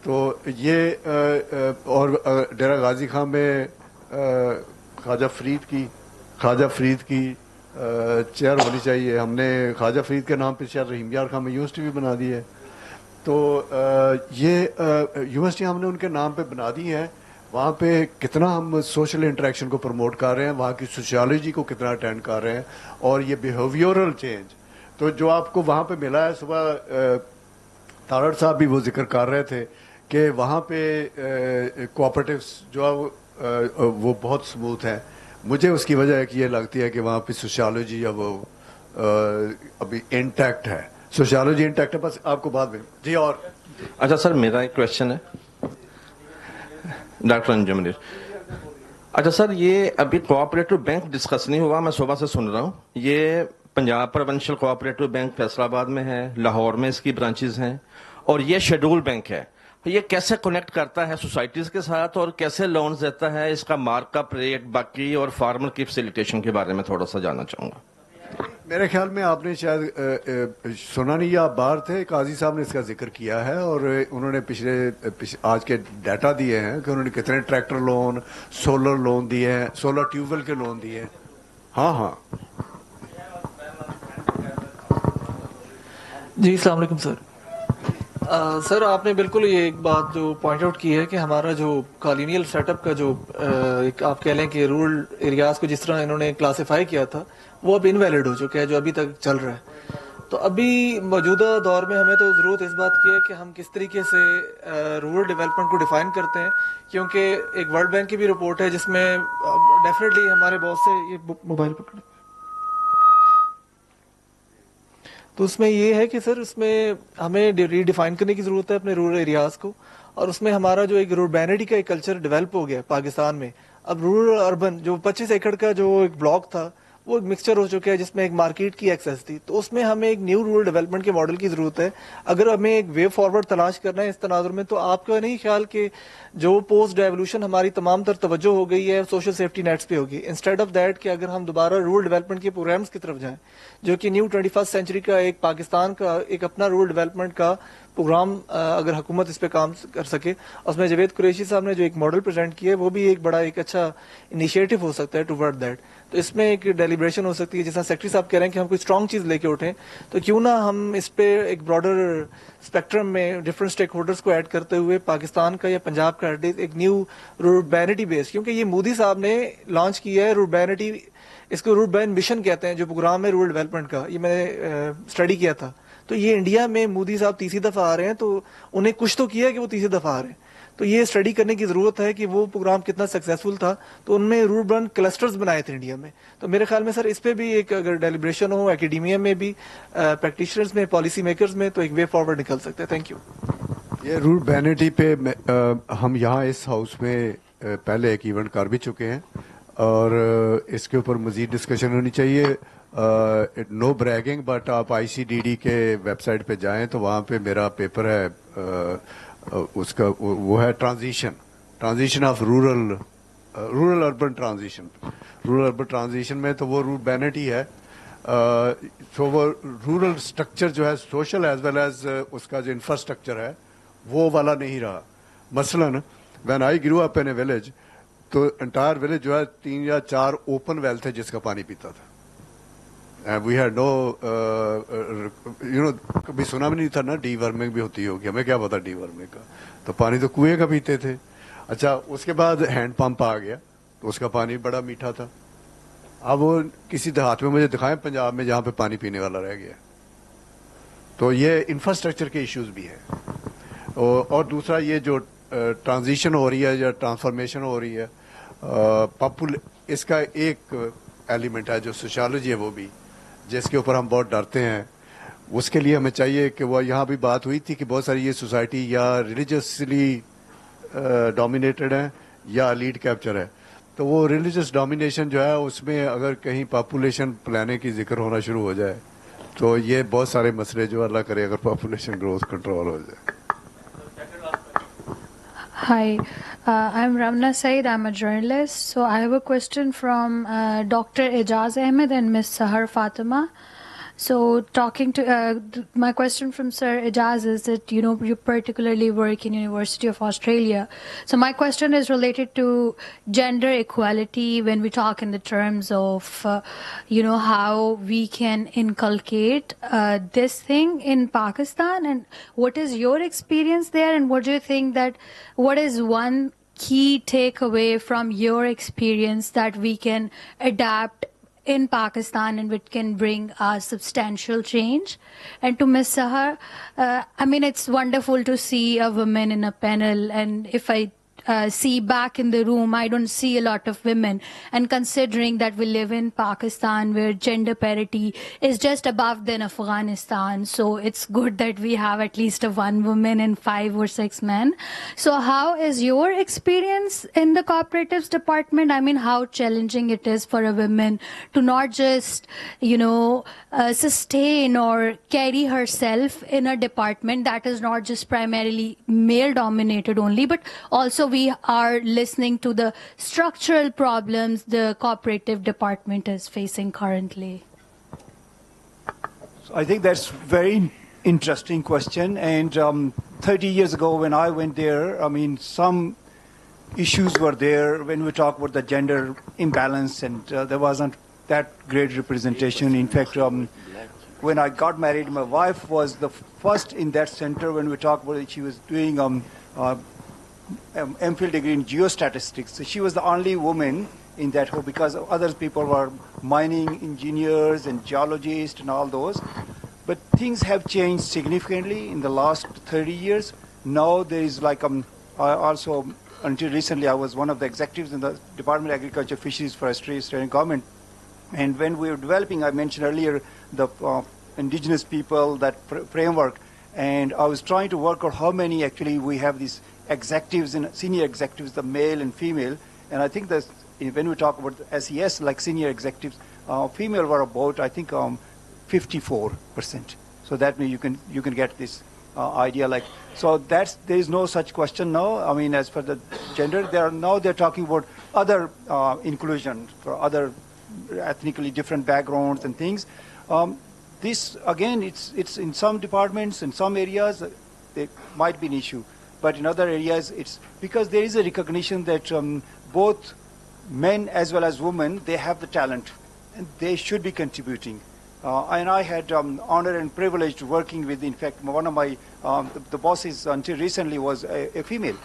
تو یہ اور ڈیرہ غازی خان میں خواجہ فرید کی چیئر ہونی چاہیے. ہم نے خواجہ فرید کے نام پہ شاید رحیم یار خان میں یونیورسٹی بھی بنا دی ہے. تو یہ یونیورسٹی ہم نے ان کے نام پہ بنا دی ہیں. وہاں پہ کتنا ہم سوشل انٹریکشن کو پروموٹ کر رہے ہیں, وہاں کی سوشیالوجی کو کتنا اٹینڈ کر رہے ہیں, اور یہ بیہیویورل چینج. تو جو آپ کو وہاں پہ ملا ہے, صبح تارڑ صاحب بھی وہ ذکر کر رہے تھے کہ وہاں پہ کوآپریٹیوس جو ہے وہ بہت اسموتھ ہیں. مجھے اس کی وجہ ہے کہ یہ لگتی ہے کہ وہاں پہ سوشیالوجی یا وہ ابھی انٹیکٹ ہے, سوشیالوجی انٹیکٹ ہے. بس آپ کو بعد میں جی. اور اچھا سر, میرا ایک کویشچن ہے. ڈاکٹر انجم منیر. اچھا سر, یہ ابھی کوآپریٹو بینک ڈسکس نہیں ہوا, میں صبح سے سن رہا ہوں. یہ Punjab provincial cooperative bank Faisal آباد میں ہے, لاہور میں اس کی برانچز ہیں, اور یہ شیڈول بینک ہے. یہ کیسے کنیکٹ کرتا ہے سوسائٹیز کے ساتھ اور کیسے لونز دیتا ہے, اس کا مارک اپ ریٹ باقی اور فارمر کی فیسیلیٹیشن کے بارے میں تھوڑا سا جاننا چاہوں گا. میرے خیال میں آپ نے شاید سنا نہیں, یا آپ باہر تھے, قاضی صاحب نے اس کا ذکر کیا ہے, اور انہوں نے آج کے ڈیٹا دیے ہیں کہ انہوں نے کتنے ٹریکٹر لون, سولر لون دیے ہیں, سولر ٹیوب ویل کے لون دیے ہیں. ہاں ہاں جی السلام علیکم سر. سر آپ نے بالکل یہ ایک بات جو پوائنٹ آؤٹ کی ہے کہ ہمارا جو کالونیل سیٹ اپ کا جو آپ کہہ لیں کہ رورل ایریاز کو جس طرح انہوں نے کلاسیفائی کیا تھا وہ اب انویلڈ ہو چکا ہے جو ابھی تک چل رہا ہے. تو ابھی موجودہ دور میں ہمیں تو ضرورت اس بات کی ہے کہ ہم کس طریقے سے رورل ڈیولپمنٹ کو ڈیفائن کرتے ہیں, کیونکہ ایک ورلڈ بینک کی بھی رپورٹ ہے جس میں ڈیفینیٹلی ہمارے بہت سے یہ موبائل پکڑے, تو اس میں یہ ہے کہ سر اس میں ہمیں ری ڈیفائن کرنے کی ضرورت ہے اپنے رورل ایریاز کو, اور اس میں ہمارا جو ایک روربینٹی کا ایک کلچر ڈیولپ ہو گیا پاکستان میں. اب رورل اربن جو 25 ایکڑ کا جو ایک بلاک تھا وہ ایک مکسچر ہو چکا ہے جس میں ایک مارکیٹ کی ایکسیس تھی, تو اس میں ہمیں ایک نیو رورل ڈیولپمنٹ کے ماڈل کی ضرورت ہے. اگر ہمیں ایک وے فارورڈ تلاش کرنا ہے اس تناظر میں, تو آپ کا نہیں خیال کہ جو پوسٹ ڈیولوشن ہماری تمام تر توجہ ہو گئی ہے سوشل سیفٹی نیٹس پہ ہوگی, انسٹیڈ آف دیٹ کہ اگر ہم دوبارہ رورل ڈیولپمنٹ کے پروگرامس کی طرف جائیں جو کہ نیو 21 سینچری کا ایک پاکستان کا ایک اپنا رورل ڈیولپمنٹ کا پروگرام اگر حکومت اس پہ کام کر سکے, اس میں جاوید قریشی صاحب نے جو ایک ماڈل پریزنٹ کیا ہے وہ بھی ایک بڑا ایک اچھا انیشیٹو ہو سکتا ہے ٹوورڈ دیٹ. تو اس میں ایک ڈیلیبریشن ہو سکتی ہے, جیسا سیکرٹری صاحب کہہ رہے ہیں کہ ہم کوئی اسٹرانگ چیز لے کے اٹھیں, تو کیوں نہ ہم اس پہ ایک براڈر اسپیکٹرم میں ڈفرنٹ اسٹیک ہولڈرس کو ایڈ کرتے ہوئے پاکستان کا یا پنجاب کا ایک نیو روربینٹی بیس, کیونکہ یہ مودی صاحب نے لانچ کیا ہے روربینٹی, اس کو روربین مشن کہتے ہیں جو پروگرام ہے رورل ڈیولپمنٹ کا, یہ میں نے اسٹڈی کیا تھا. تو یہ انڈیا میں مودی صاحب تیسری دفعہ آ رہے ہیں, تو انہیں کچھ تو کیا ہے کہ وہ تیسری دفعہ آ رہے ہیں, تو یہ اسٹڈی کرنے کی ضرورت ہے کہ وہ پروگرام کتنا سکسیسفل تھا. تو ان میں روربن کلسٹرز بنائے تھے انڈیا میں, تو میرے خیال میں سر اس پہ بھی ایک اگر ڈیلیبریشن ہو اکیڈیمیا میں بھی, پریکٹیشنرز میں, پالیسی میکرز میں, تو ایک وے فارورڈ نکل سکتا ہے. Thank you. یہ روربینٹی پہ ہم یہاں اس ہاؤس میں پہلے ایک ایونٹ کر بھی چکے ہیں, اور اس کے اوپر مزید ڈسکشن ہونی چاہیے. نو بریگنگ, بٹ آپ ICDD کے ویب سائٹ پہ جائیں تو وہاں پہ میرا پیپر ہے, اس کا وہ ہے transition of rural urban transition میں, تو وہ روربینٹی ہے. تو وہ رورل اسٹرکچر جو ہے سوشل ایز ویل ایز اس کا جو انفراسٹرکچر ہے وہ والا نہیں رہا. مثلاً when I grew up in a village, تو انٹائر ولیج جو ہے 3 یا 4 اوپن ویل تھے جس کا پانی پیتا تھا. وی ہیڈ نو کبھی سنا بھی نہیں تھا نا ڈی ورمنگ بھی ہوتی ہوگی, ہمیں کیا پتا ڈی ورمنگ کا, تو پانی تو کنویں کا پیتے تھے. اچھا اس کے بعد ہینڈ پمپ آ گیا تو اس کا پانی بڑا میٹھا تھا. اب وہ کسی دیہات میں مجھے دکھائیں پنجاب میں جہاں پہ پانی پینے والا رہ گیا. تو یہ انفراسٹرکچر کے ایشوز بھی ہیں. اور دوسرا یہ جو ٹرانزیشن ہو رہی ہے یا ٹرانسفارمیشن ہو رہی ہے, اس کا ایک ایلیمنٹ ہے جو سوشالوجی ہے وہ بھی, جس کے اوپر ہم بہت ڈرتے ہیں. اس کے لیے ہمیں چاہیے کہ وہ یہاں بھی بات ہوئی تھی کہ بہت ساری یہ سوسائٹی یا ریلیجسلی ڈومینیٹڈ ہیں یا لیڈ کیپچر ہے. تو وہ ریلیجس ڈومینیشن جو ہے اس میں اگر کہیں پاپولیشن پلاننگ کی ذکر ہونا شروع ہو جائے تو یہ بہت سارے مسئلے جو اللہ کرے اگر پاپولیشن گروتھ کنٹرول ہو جائے. Hi, I'm Ramna Said. I'm a journalist. So I have a question from Dr. Ijaz Ahmed and Ms. Sahar Fatima. So my question from Sir Ijaz is that, you particularly work in University of Australia. So my question is related to gender equality when we talk in the terms of, how we can inculcate this thing in Pakistan, and what is your experience there, and what do you think what is one key takeaway from your experience that we can adapt in Pakistan and which can bring a substantial change? And to Ms. Sahar, it's wonderful to see a woman in a panel, and if I see back in the room. I don't see a lot of women. And considering that we live in Pakistan where gender parity is just above than Afghanistan, so it's good that we have at least a 1 woman and 5 or 6 men. So how is your experience in the cooperatives department? I mean, how challenging it is for a woman to not just, sustain or carry herself in a department that is not just primarily male dominated only, but also we are listening to the structural problems the cooperative department is facing currently. So I think that's very interesting question. And 30 years ago when I went there, I mean, some issues were there when we talk about the gender imbalance, and there wasn't that great representation. In fact, when I got married, my wife was the first in that center when we talk about it. She was doing MPhil degree in geostatistics. So she was the only woman in that whole, because other people were mining engineers and geologists and all those. But things have changed significantly in the last 30 years. Now there is like, I also, until recently, I was one of the executives in the Department of Agriculture, Fisheries, Forestry, Australian government. And when we were developing, I mentioned earlier, the indigenous people, that framework, and I was trying to work out how many actually we have these executives and senior executives, the male and female. And I think that when we talk about SES, like senior executives, female were about, I think, 54%. So that means you can get this idea. Like, so there is no such question now. I mean, as for the gender, they're talking about other inclusion for other ethnically different backgrounds and things. This again, it's in some departments, in some areas, there might be an issue, but in other areas, it's because there is a recognition that both men as well as women, they have the talent, and they should be contributing. And I had honor and privilege working with, in fact, one of my the bosses until recently was a female.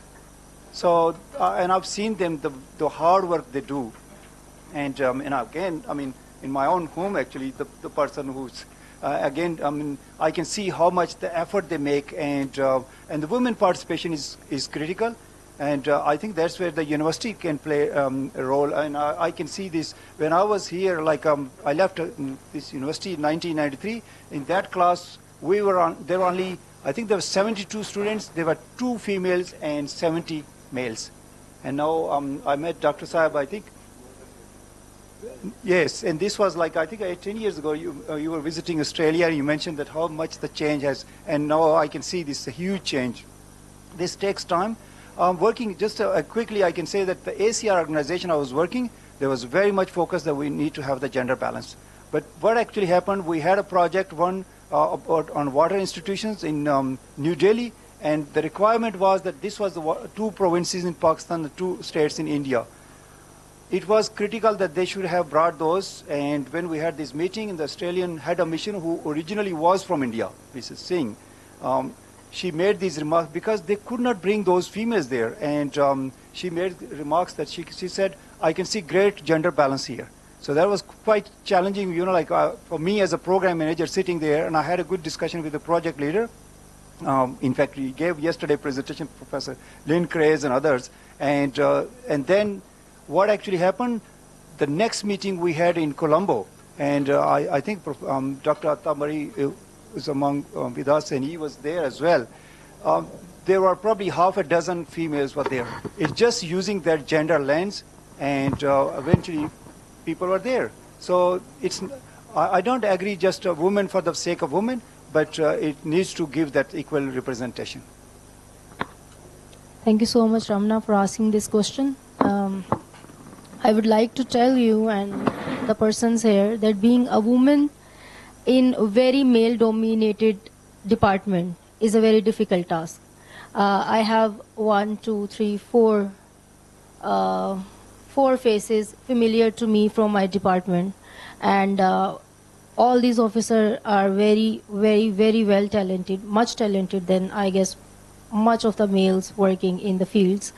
So and I've seen them the hard work they do. And again, I mean, in my own home, actually, the person who's, again, I mean, I can see how much the effort they make, and the women participation is critical. And I think that's where the university can play a role. And I can see this when I was here, like I left this university in 1993. In that class, there were only, I think there were 72 students. There were 2 females and 70 males. And now I met Dr. Saab, I think. Yes, and this was like, I think 10 years ago, you were visiting Australia, and you mentioned that how much the change has, and now I can see this huge change. This takes time. Working, just quickly, I can say that the ACR organization I was working, there was very much focus that we need to have the gender balance. But what actually happened, we had a project, on water institutions in New Delhi, and the requirement was that this was the 2 provinces in Pakistan, the 2 states in India. It was critical that they should have brought those, and when we had this meeting, the Australian head of mission, who originally was from India, Mrs. Singh, she made these remarks because they could not bring those females there, and she made remarks that she said, I can see great gender balance here. So that was quite challenging, like for me as a program manager sitting there, and I had a good discussion with the project leader. In fact, we gave yesterday a presentation, Professor Lynn Craze and others, and then what actually happened, the next meeting we had in Colombo, and I think Dr. Attamari was among with us, and he was there as well. There were probably half a dozen females were there. It's just using that gender lens, and eventually people were there. So I don't agree just a woman for the sake of women, but it needs to give that equal representation. Thank you so much, Ramna, for asking this question. I would like to tell you and the persons here that being a woman in a very male-dominated department is a very difficult task. I have 4 faces familiar to me from my department, and all these officers are very, very, very well talented, much talented than I guess much of the males working in the fields.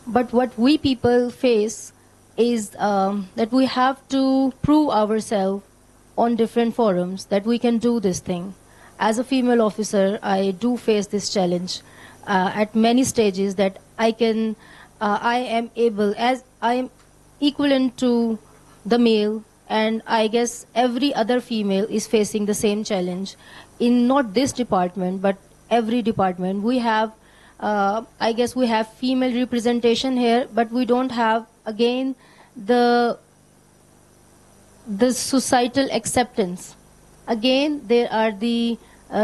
But what we people face is that we have to prove ourselves on different forums that we can do this thing. As a female officer, I do face this challenge at many stages, that I can I am able, as I am equivalent to the male, and I guess every other female is facing the same challenge in not this department but every department. We have, I guess we have female representation here, but we don't have again the societal acceptance. Again, there are the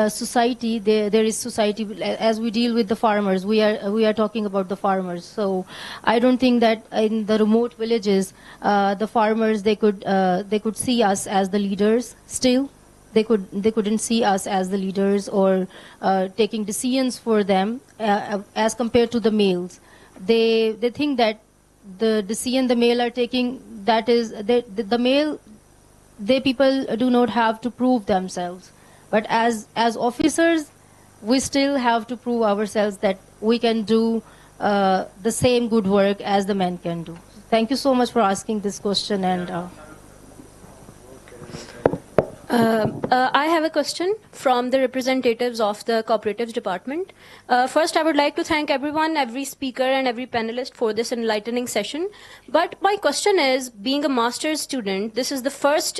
society. There is society. As we deal with the farmers, we are talking about the farmers. So I don't think that in the remote villages, the farmers they could see us as the leaders. Still, they couldn't see us as the leaders or taking decisions for them as compared to the males. They think that the decision the male are taking, that is the male, they people do not have to prove themselves, but as officers we still have to prove ourselves that we can do the same good work as the men can do. Thank you so much for asking this question. And I have a question from the representatives of the Cooperatives Department. First, I would like to thank everyone, every speaker and every panelist for this enlightening session. But my question is, being a master's student, this is the first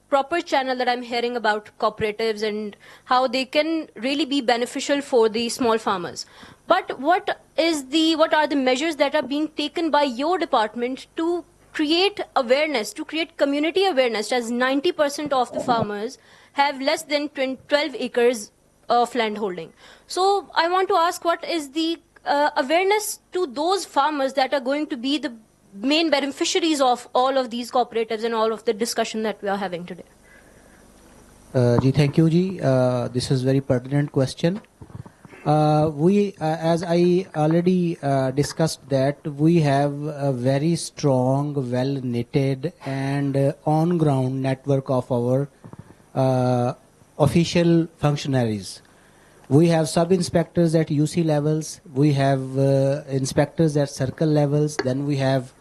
proper channel that I'm hearing about cooperatives and how they can really be beneficial for the small farmers. But what are the measures that are being taken by your department to create awareness, to create community awareness, as 90% of the farmers have less than 12 acres of land holding. So I want to ask, what is the awareness to those farmers that are going to be the main beneficiaries of all of these cooperatives and all of the discussion that we are having today? Thank you, Ji. This is very pertinent question. As I already discussed, that we have a very strong, well-knitted and on-ground network of our official functionaries. We have sub-inspectors at UC levels, we have inspectors at circle levels, then we have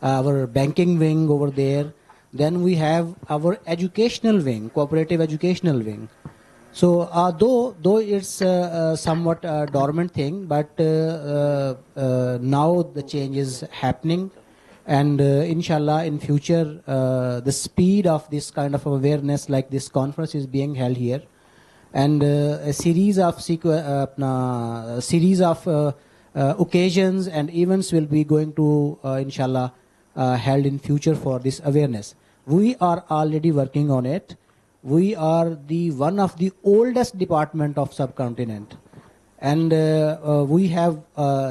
our banking wing over there, then we have our educational wing, cooperative educational wing. So though it's somewhat a dormant thing, but now the change is happening, and inshallah in future the speed of this kind of awareness, like this conference is being held here, and a series of occasions and events will be going to inshallah held in future for this awareness. We are already working on it. We are the one of the oldest department of subcontinent, and we have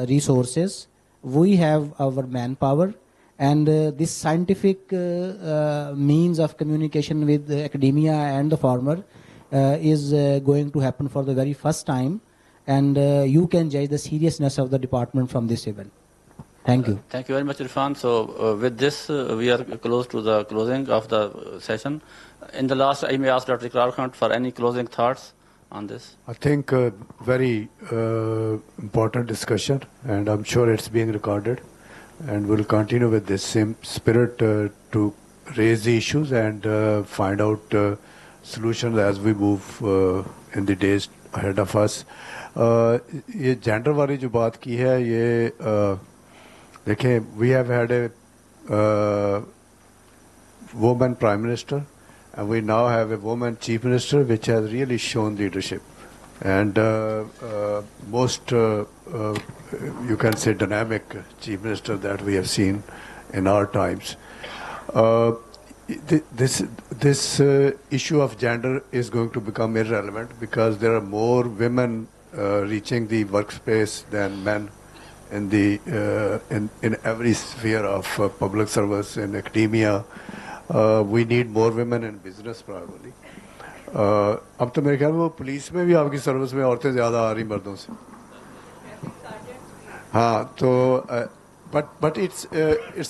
resources, we have our manpower, and this scientific means of communication with academia and the farmer is going to happen for the very first time, and you can judge the seriousness of the department from this event. Thank you. Thank you very much, Irfan. So with this, we are close to the closing of the session. In the last, I may ask Dr. Ikrar Khan for any closing thoughts on this. I think very important discussion, and I'm sure it's being recorded, and we'll continue with this same spirit to raise the issues and find out solutions as we move in the days ahead of us. ये gender वाली जो बात की है, ये देखें, we have had a woman prime minister, and we now have a woman chief minister, which has really shown leadership, and most you can say dynamic chief minister that we have seen in our times. This issue of gender is going to become irrelevant because there are more women reaching the workspace than men in the in every sphere of public service, in academia. We need more women in business probably. अब तो मेरे ख्याल में वो police में भी आपकी service में औरतें ज़्यादा आ रही मर्दों से. हाँ तो but it's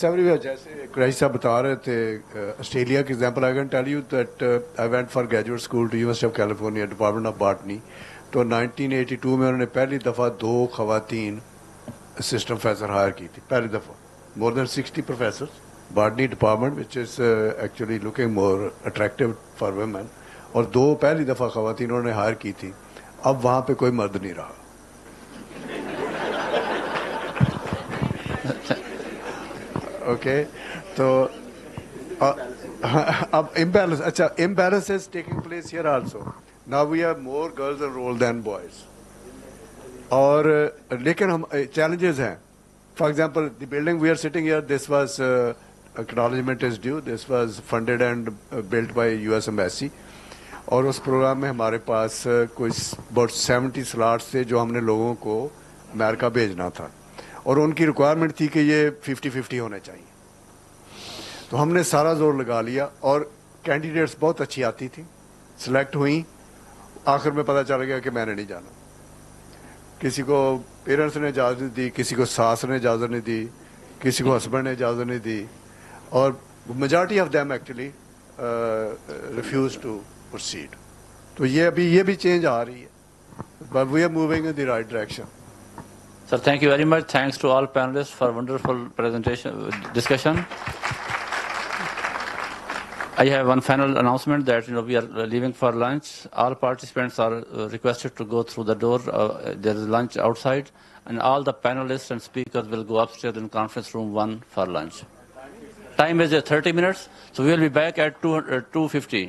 everywhere. जैसे क्रैश साहब बता रहे थे ऑस्ट्रेलिया की example, I can tell you that I went for graduate school to University of California, Department of Botany. तो 1982 में उन्होंने पहली दफ़ा 2 ख़वातीन assistant professor हायर की थी, पहली दफ़ा. More than 60 professors. Botany department, which is actually looking more attractive for women, और 2 पहली दफ़ा ख़वातीन उन्होंने हायर की थी. अब वहाँ पे कोई मर्द नहीं रहा. Okay, so imbalance. Imbalance is taking place here also. Now we have more girls enrolled than boys. और लेकिन हम challenges हैं. For example, the building we are sitting here, this was acknowledgement is due. This was funded and built by US Embassy. और उस programme में हमारे पास कुछ about 70 slots थे जो हमने लोगों को अमेरिका भेजना था और उनकी रिक्वायरमेंट थी कि ये 50-50 होने चाहिए. तो हमने सारा जोर लगा लिया और कैंडिडेट्स बहुत अच्छी आती थी, सिलेक्ट हुई. आखिर में पता चल गया कि मैंने नहीं जाना. किसी को पेरेंट्स ने इजाज़त नहीं दी, किसी को सास ने इजाज़त नहीं दी, किसी को हस्बैंड ने इजाज़त नहीं दी और majority of them actually refuse to proceed. तो ये भी चेंज आ रही है, but we are moving in the right direction. Sir, thank you very much. Thanks to all panelists for wonderful presentation, discussion. I have one final announcement that we are leaving for lunch. All participants are requested to go through the door. There is lunch outside, and all the panelists and speakers will go upstairs in conference room 1 for lunch. Time is 30 minutes, so we will be back at 2:50.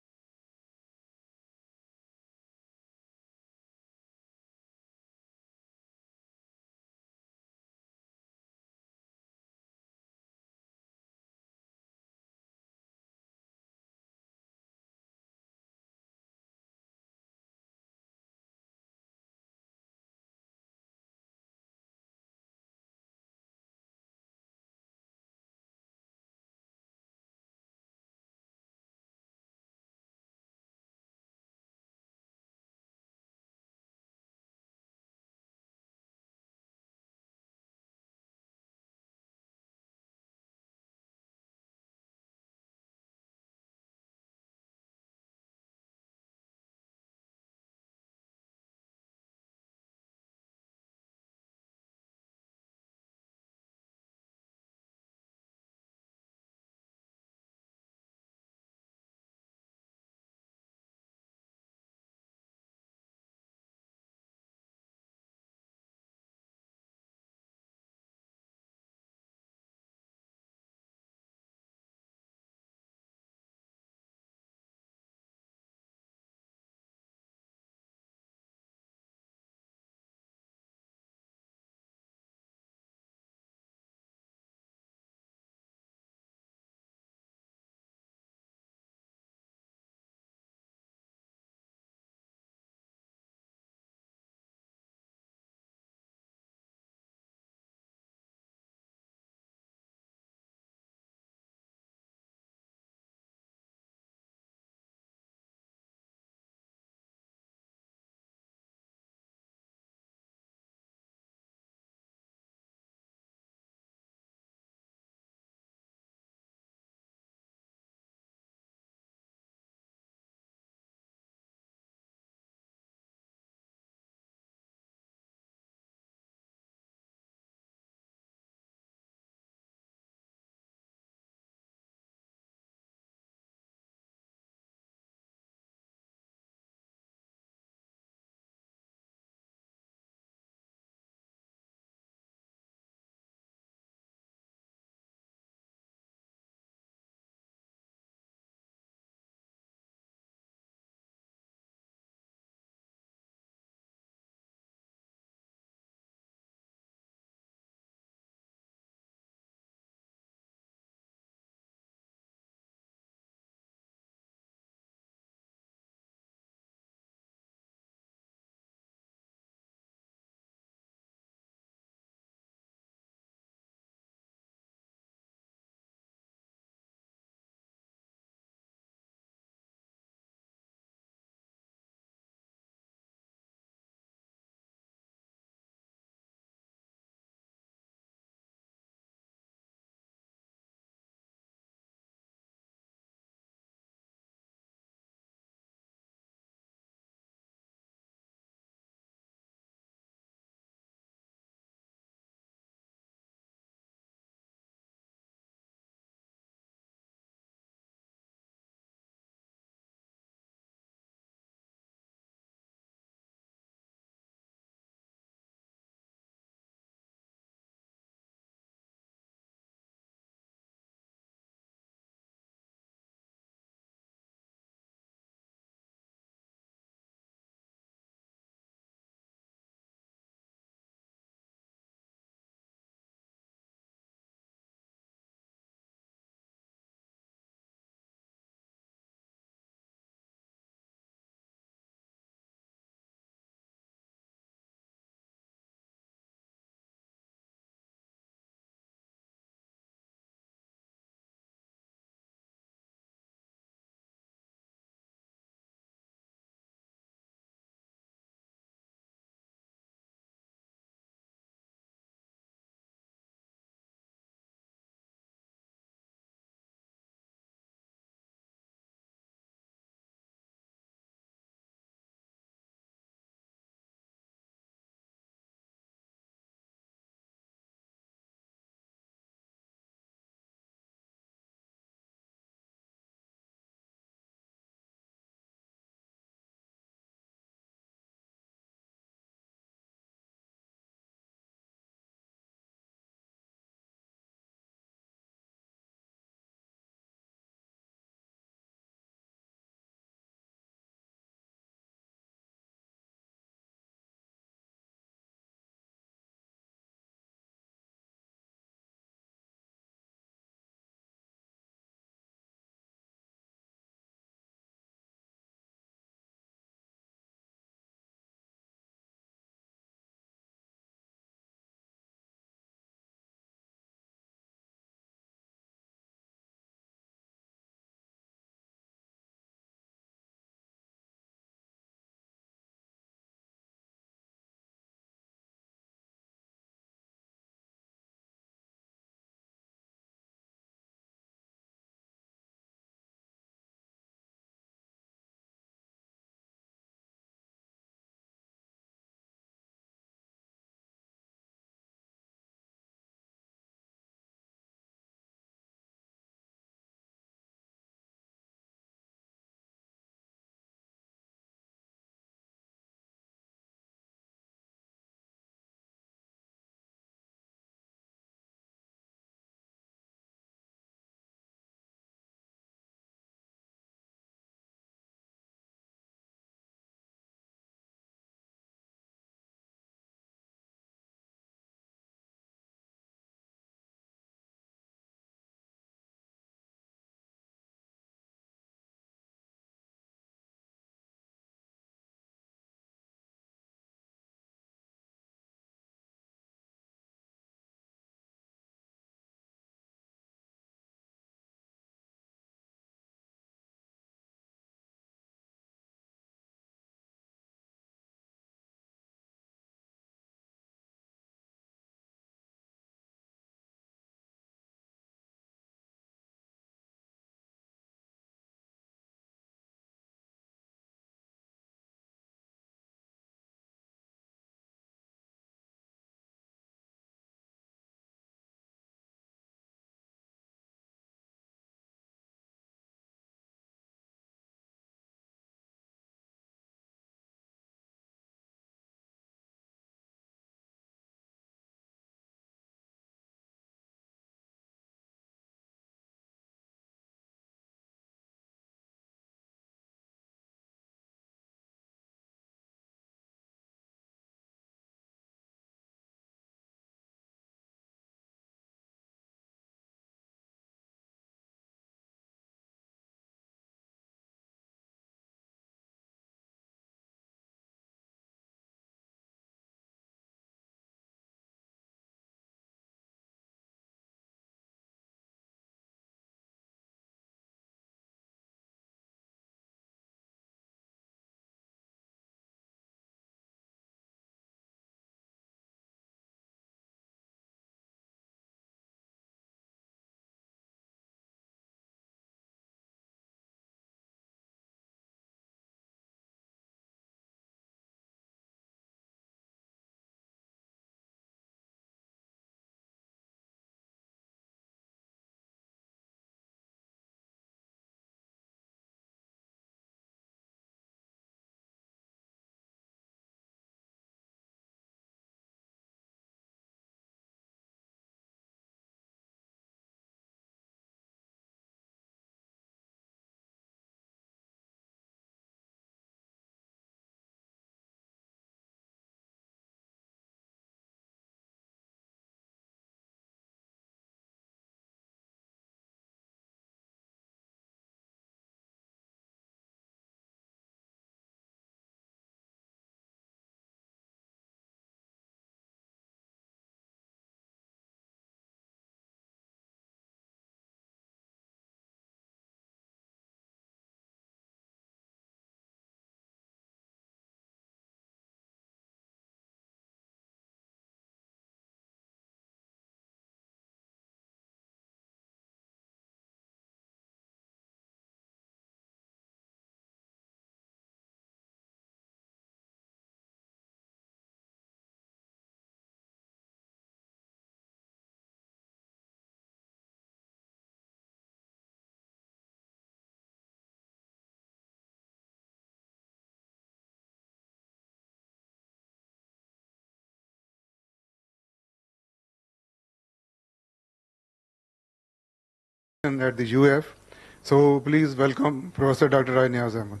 at the UF. So please welcome Professor Dr. Rai Niaz Ahmed.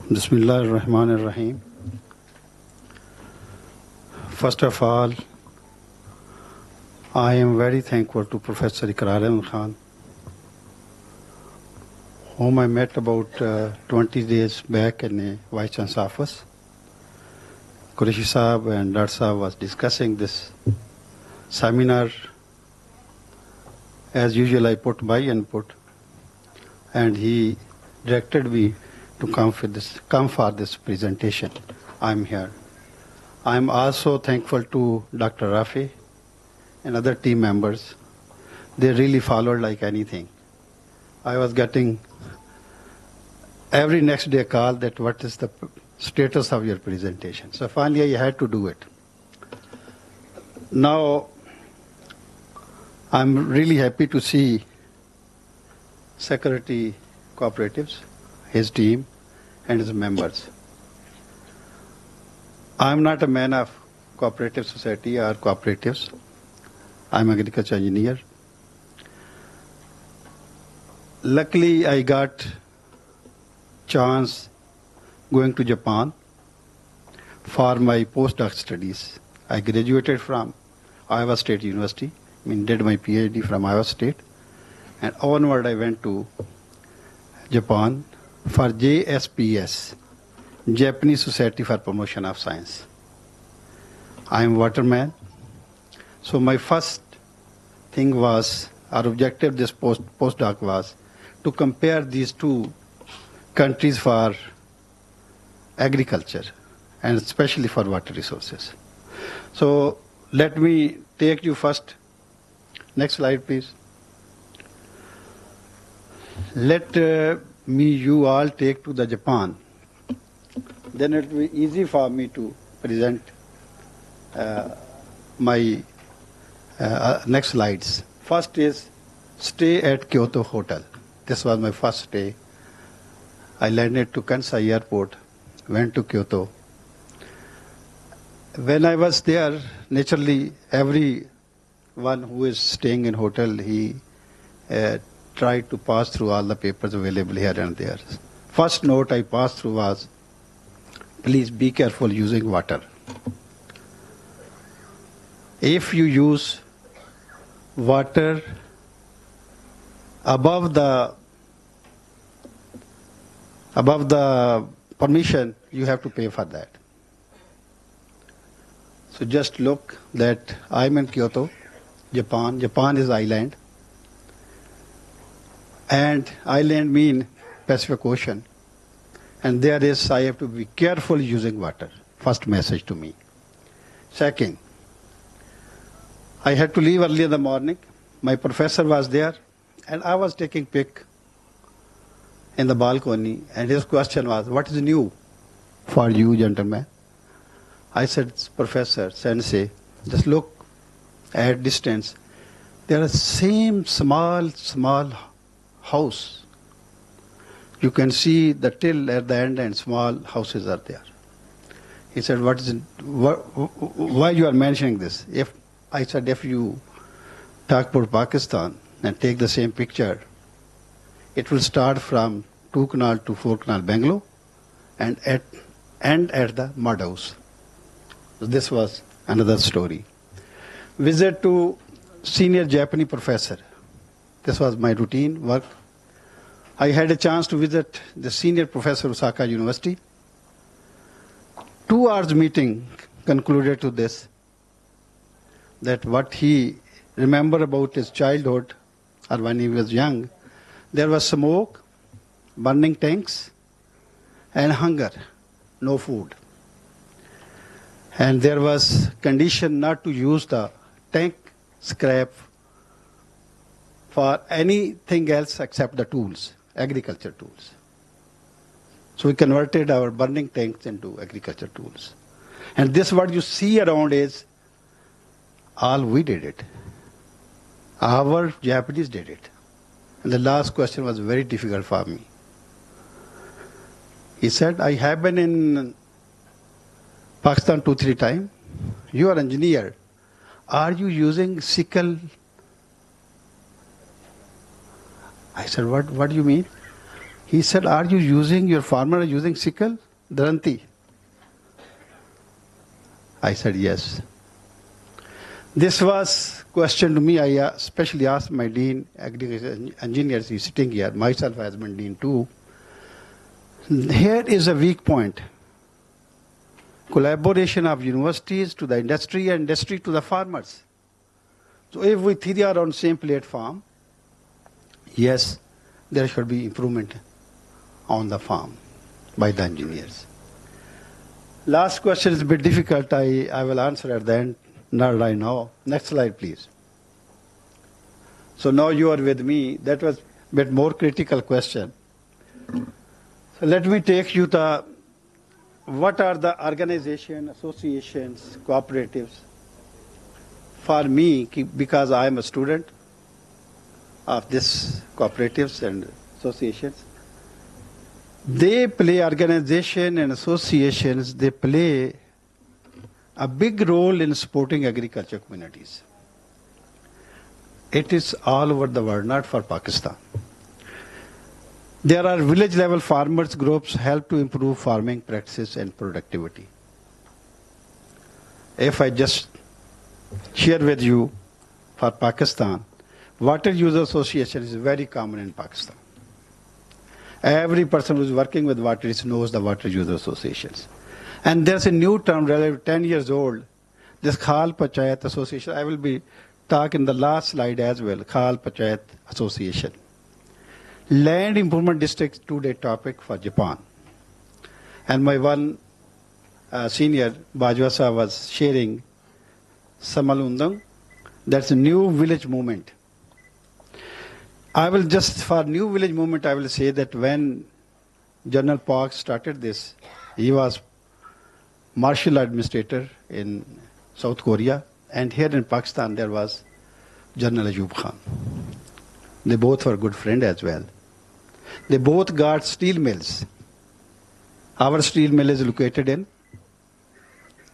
Bismillah ar-Rahman ar-Rahim. First of all, I am very thankful to Professor Iqrar Ahmed Khan, whom I met about 20 days back in the Vice Chancellor's office. Qureshi Saab and Dr. Saab was discussing this seminar. As usual, I put my input, and he directed me to come for this presentation. I'm here. I'm also thankful to Dr. Rafi and other team members. They really followed like anything. I was getting every next day a call that what is the status of your presentation. So finally I had to do it. Now I'm really happy to see Secretary Cooperatives, his team and his members. I'm not a man of cooperative society or cooperatives. I'm an agriculture engineer. Luckily, I got chance going to Japan for my postdoc studies. I graduated from Iowa State University, did my PhD from Iowa State, and onward I went to Japan for JSPS, Japanese Society for Promotion of Science. I am waterman. So my first thing was, our objective this postdoc was to compare these two countries for agriculture and especially for water resources. So let me take you first. Next slide, please. Let you all take to the Japan. Then it will be easy for me to present my next slides. First is stay at Kyoto Hotel. This was my first stay. I landed to Kansai Airport, went to Kyoto. When I was there, naturally, everyone who is staying in hotel, he tried to pass through all the papers available here and there. First note I passed through was, please be careful using water. If you use water above the permission, you have to pay for that. So just look that I'm in Kyoto, Japan. Japan is island. And island mean Pacific Ocean. And there is, I have to be careful using water. First message to me. Second, I had to leave early in the morning. My professor was there, and I was taking pic in the balcony, and his question was, what is new for you, gentlemen? I said, Professor, Sensei, just look at distance. There are same small house. You can see the till at the end and small houses are there. He said, why you are mentioning this? I said, if you talk about Pakistan and take the same picture, it will start from 2 Canal to 4 Canal, Bangalore, and end at the mud house. So this was another story. Visit to senior Japanese professor. This was my routine work. I had a chance to visit the senior professor of Osaka University. 2 hours meeting concluded to this, that what he remembered about his childhood or when he was young, there was smoke, burning tanks, and hunger, no food. And there was condition not to use the tank scrap for anything else except the tools, agriculture tools. So we converted our burning tanks into agriculture tools. And this what you see around is all we did it. Our Japanese did it. And the last question was very difficult for me. He said, I have been in Pakistan 2-3 times. You are engineer. Are you using sickle? I said, what do you mean? He said, are you using, your farmer using sickle? Daranti. I said, yes. This was question to me. I especially asked my dean, agriculture engineers, he's sitting here, myself has been dean too. Here is a weak point. Collaboration of universities to the industry and industry to the farmers. So if we three are on same platform, yes, there should be improvement on the farm by the engineers. Last question is a bit difficult. I will answer at the end, not right now. Next slide, please. So now you are with me. That was a bit more critical question. So let me take you to what are the organizations, associations, cooperatives. For me, because I am a student of this cooperatives and associations, they play, organization and associations, they play a big role in supporting agriculture communities. It is all over the world, not for Pakistan. There are village level farmers groups help to improve farming practices and productivity. If I just share with you, for Pakistan, water user association is very common in Pakistan. Every person who is working with water knows the water user associations. And there's a new term, relatively 10 years old, this Khal Panchayat Association. I will be talking in the last slide as well, Khal Panchayat Association. Land Improvement District two-day topic for Japan. And my one senior, Bajwa was sharing Samalundang, that's a new village movement. I will just, for new village movement, I will say that when General Park started this, he was martial administrator in South Korea, and here in Pakistan there was General Ayub Khan. They both were good friends as well. They both got steel mills. Our steel mill is located in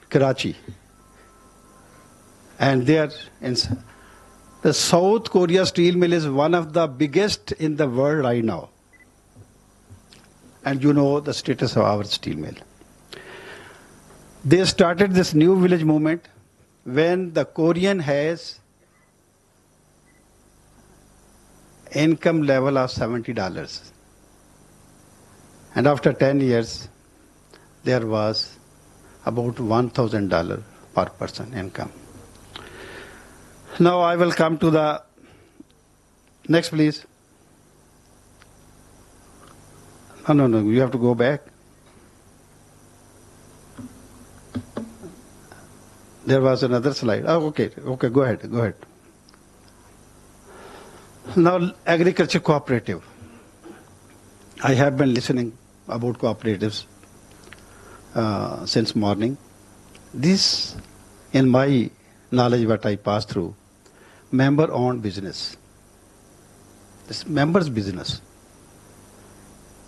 Karachi. And there in the South Korea steel mill is one of the biggest in the world right now. And you know the status of our steel mill. They started this new village movement when the Korean has income level of $70. And after 10 years, there was about $1,000 per person income. Now I will come to the next, please. No, you have to go back. There was another slide. Oh, okay, go ahead. Now, agriculture cooperative. I have been listening about cooperatives since morning. This, in my knowledge, what I passed through, member-owned business. This member's business.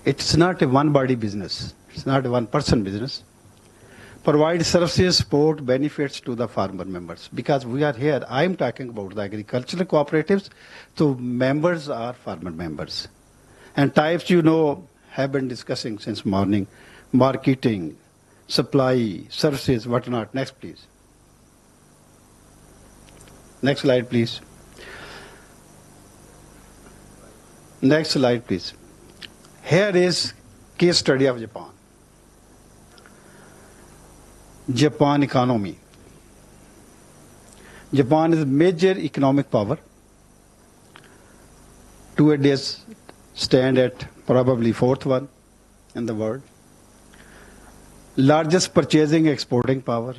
It's not a one-body business. It's not a one-person business. Provide services, support, benefits to the farmer members. Because we are here, I'm talking about the agricultural cooperatives, so members are farmer members. And types, you know, have been discussing since morning, marketing, supply, services, whatnot. Next, please. Next slide, please. Next slide, please. Here is case study of Japan. Japan economy. Japan is major economic power. Nowadays stand at probably fourth one in the world. Largest purchasing exporting power,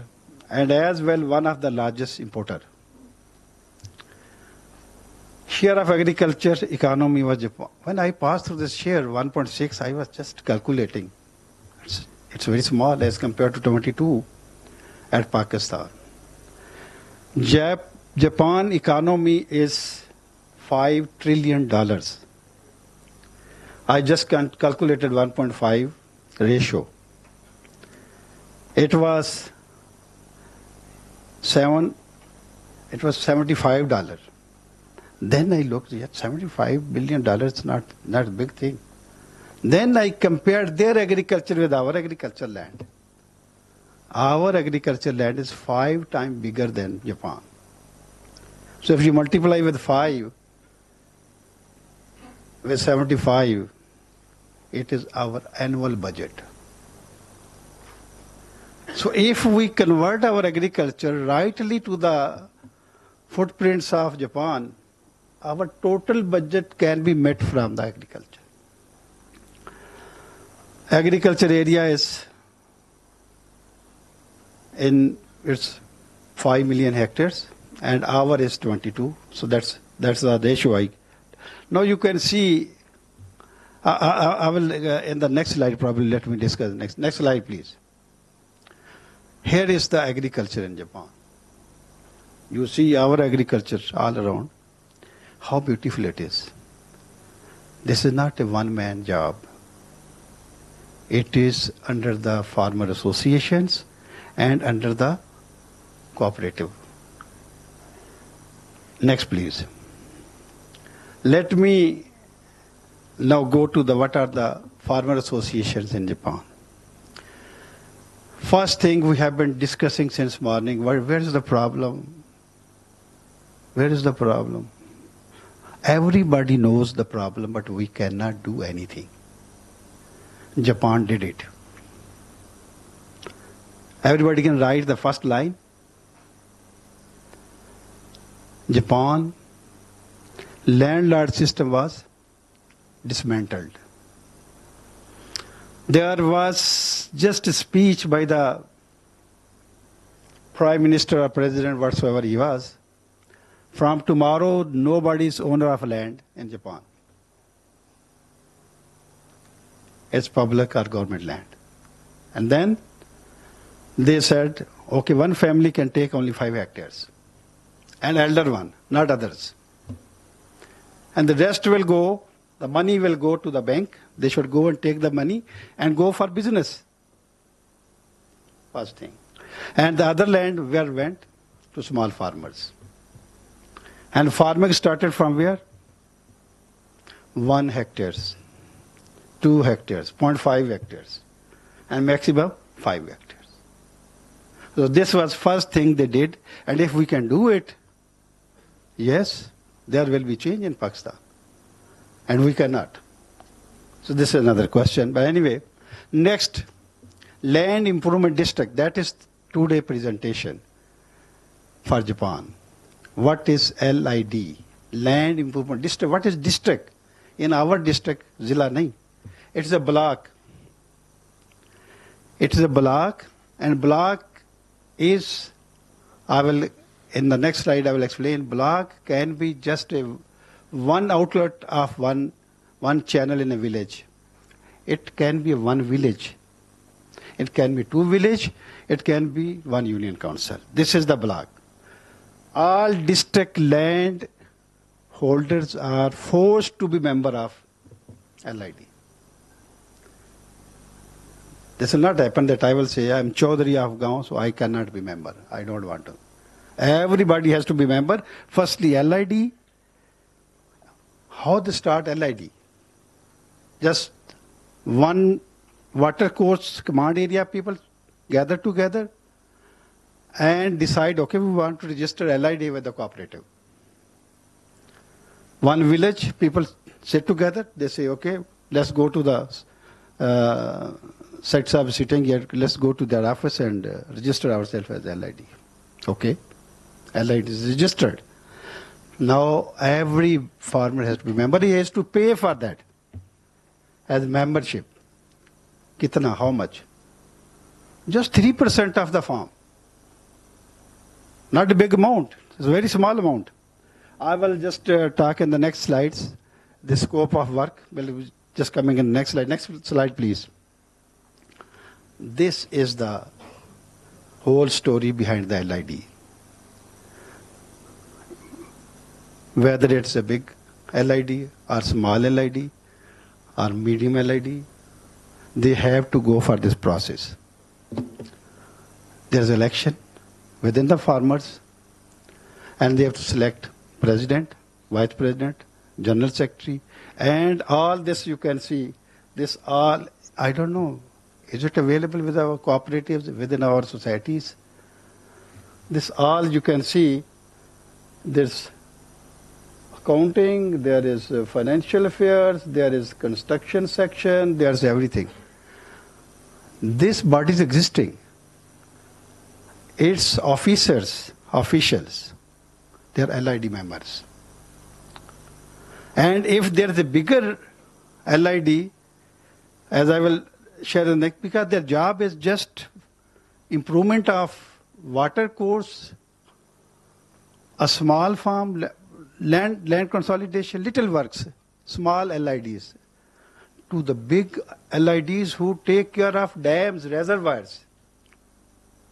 and as well one of the largest importer. Share of agriculture economy was Japan. When I passed through this share 1.6, I was just calculating. It's very small as compared to 22 at Pakistan. Japan economy is $5 trillion I just calculated 1.5 ratio. It was $75. Then I looked, yeah, $75 billion is not a big thing. Then I compared their agriculture with our agricultural land. Our agricultural land is 5 times bigger than Japan. So if you multiply with 5, with 75, it is our annual budget. So if we convert our agriculture rightly to the footprints of Japan, our total budget can be met from the agriculture. Agriculture area is it's 5 million hectares and our is 22. So that's the ratio. Now you can see, I will in the next slide probably let me discuss next slide please. Here is the agriculture in Japan. You see our agriculture all around. How beautiful it is. This is not a one-man job. It is under the farmer associations and under the cooperative. Next please. Let me now go to what are the farmer associations in Japan. First thing we have been discussing since morning, where is the problem? Where is the problem? Everybody knows the problem, but we cannot do anything. Japan did it. Everybody can write the first line. Japan landlord system was dismantled. There was just a speech by the Prime Minister or President, whatsoever he was. From tomorrow, nobody is owner of land in Japan. It's public or government land. And then they said, okay, one family can take only 5 hectares. An elder one, not others. And the rest will go, the money will go to the bank. They should go and take the money and go for business. First thing. And the other land where went to small farmers. And farming started from where? 1 hectares, 2 hectares, 0.5 hectares, and maximum 5 hectares. So this was first thing they did. And if we can do it, yes, there will be change in Pakistan. And we cannot. So this is another question. But anyway, next, Land Improvement District. That is two-day presentation for Japan. What is LID? Land Improvement District. What is district? In our district, Zilla nahi. It's a block. It is a block, and block is, in the next slide I will explain, block can be just one outlet of one channel in a village. It can be one village. It can be 2 villages. It can be 1 union council. This is the block. All district land holders are forced to be member of LID. This will not happen that I will say I am Chaudhary of Gaon, so I cannot be member. I don't want to. Everybody has to be member. Firstly, LID. How they start LID? Just one water course command area people gather together and decide, okay, we want to register LID with the cooperative. One village, people sit together, they say, okay, let's go to the sets of sitting here, let's go to their office and register ourselves as LID. Okay, LID is registered. Now every farmer has to be member. He has to pay for that as membership. Kitna, how much? Just 3% of the farm. Not a big amount. It's a very small amount. I will just talk in the next slides. The scope of work will be just coming in the next slide. Next slide, please. This is the whole story behind the LID. Whether it's a big LID or small LID, or medium LID, they have to go for this process. There's election within the farmers, and they have to select president, vice president, general secretary, and all this you can see, this all, I don't know, is it available with our cooperatives, within our societies? This all you can see, there's accounting, there is financial affairs, there is construction section, there's everything. This body is existing. Its officers, they are LID members. And if there is a bigger LID, as I will share the next, because their job is just improvement of water course, a small farm, land consolidation, little works, small LIDs, to the big LIDs who take care of dams, reservoirs,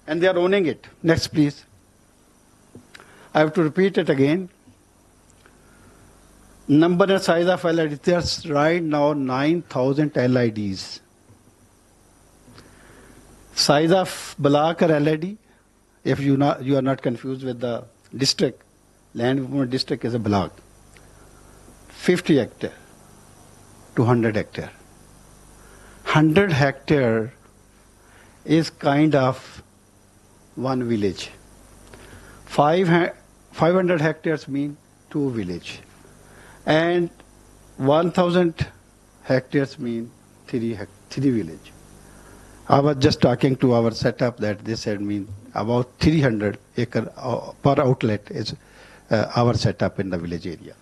and they are owning it. Next, please. I have to repeat it again. Number and size of LIDs, there's right now 9,000 LIDs. Size of block or LID, if you are not confused with the district, land improvement district is a block. 50 hectare to 100 hectare. 100 hectare is kind of one village. 500 hectares mean 2 village. And 1,000 hectares mean 3 village. I was just talking to our setup that they said mean about 300 acre per outlet is our setup in the village area.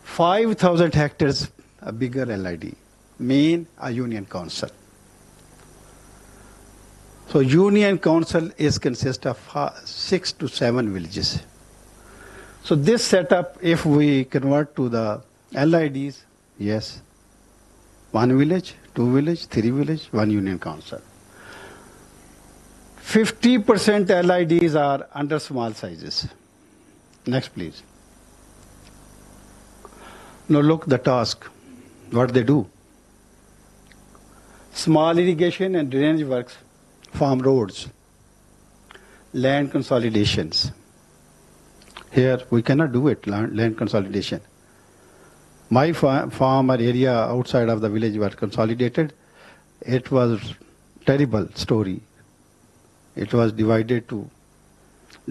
5,000 hectares, a bigger LID, mean a union council. So union council is consist of 6 to 7 villages. So this setup, if we convert to the LIDs, yes, 1 village, 2 village, 3 village, 1 union council. 50% LIDs are under small sizes. Next, please. Now look the task, what they do. Small irrigation and drainage works, farm roads, land consolidations. Here we cannot do it, land consolidation. My farm or area outside of the village were consolidated. It was terrible story. It was divided to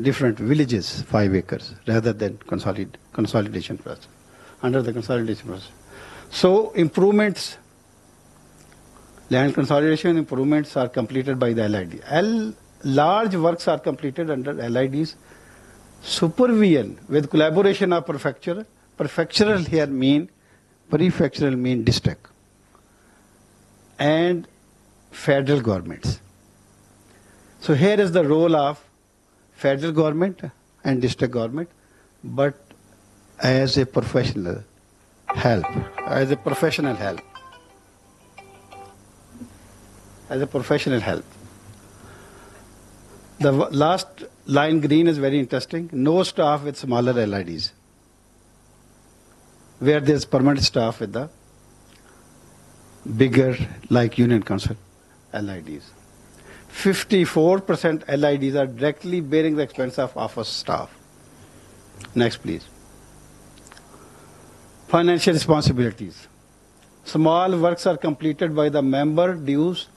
different villages, 5 acres, rather than consolidation process, under the consolidation process. So improvements, land consolidation improvements are completed by the LID. Large works are completed under LIDs. Supervision with collaboration of prefecture. Prefectural here mean, prefectural mean district. And federal governments. So here is the role of federal government and district government, but as a professional help, as a professional help. As a professional help. The last line green is very interesting. No staff with smaller LIDs. Where there's permanent staff with the bigger, like union council LIDs. 54% LIDs are directly bearing the expense of office staff. Next, please. Financial responsibilities. Small works are completed by the member dues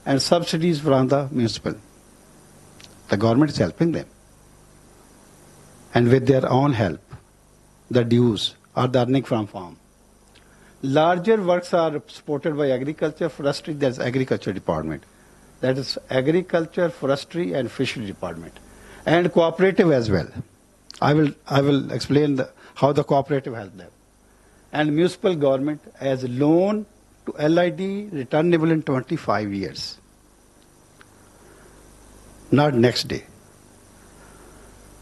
and subsidies from the municipal. The government is helping them. And with their own help, the dues are the earning from farm. Larger works are supported by agriculture, forestry, there's agriculture department. That is agriculture, forestry and fishery department. And cooperative as well. I will explain how the cooperative help them. And municipal government as loan to LID returnable in 25 years. Not next day.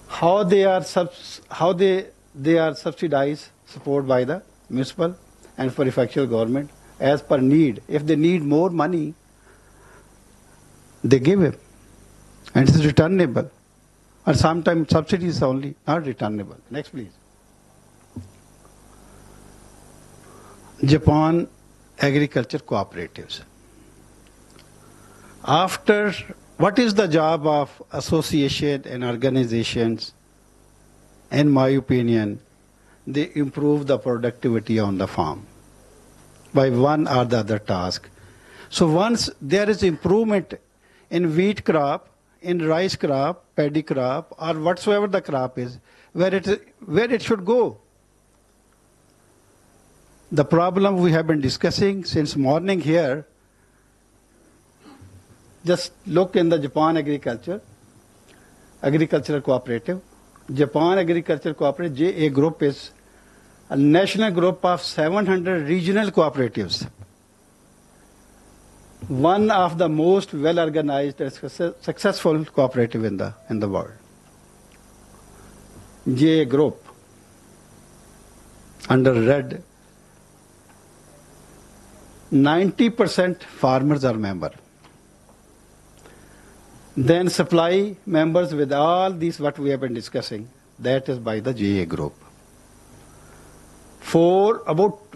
How they are subsidized, support by the municipal and prefectural government as per need. If they need more money, they give it, and it is returnable. And sometimes subsidies only, not returnable. Next, please. Japan agriculture cooperatives. After, what is the job of association and organizations? In my opinion, they improve the productivity on the farm by one or the other task. So once there is improvement in wheat crop, in rice crop, paddy crop, or whatsoever the crop is, where it should go. The problem we have been discussing since morning here, just look in the Japan agricultural cooperative. Japan Agriculture Cooperative, JA Group, is a national group of 700 regional cooperatives. One of the most well-organized and successful cooperative in the world. JA Group, under red, 90% farmers are member. Then supply members with all these what we have been discussing, that is by the JA Group. For about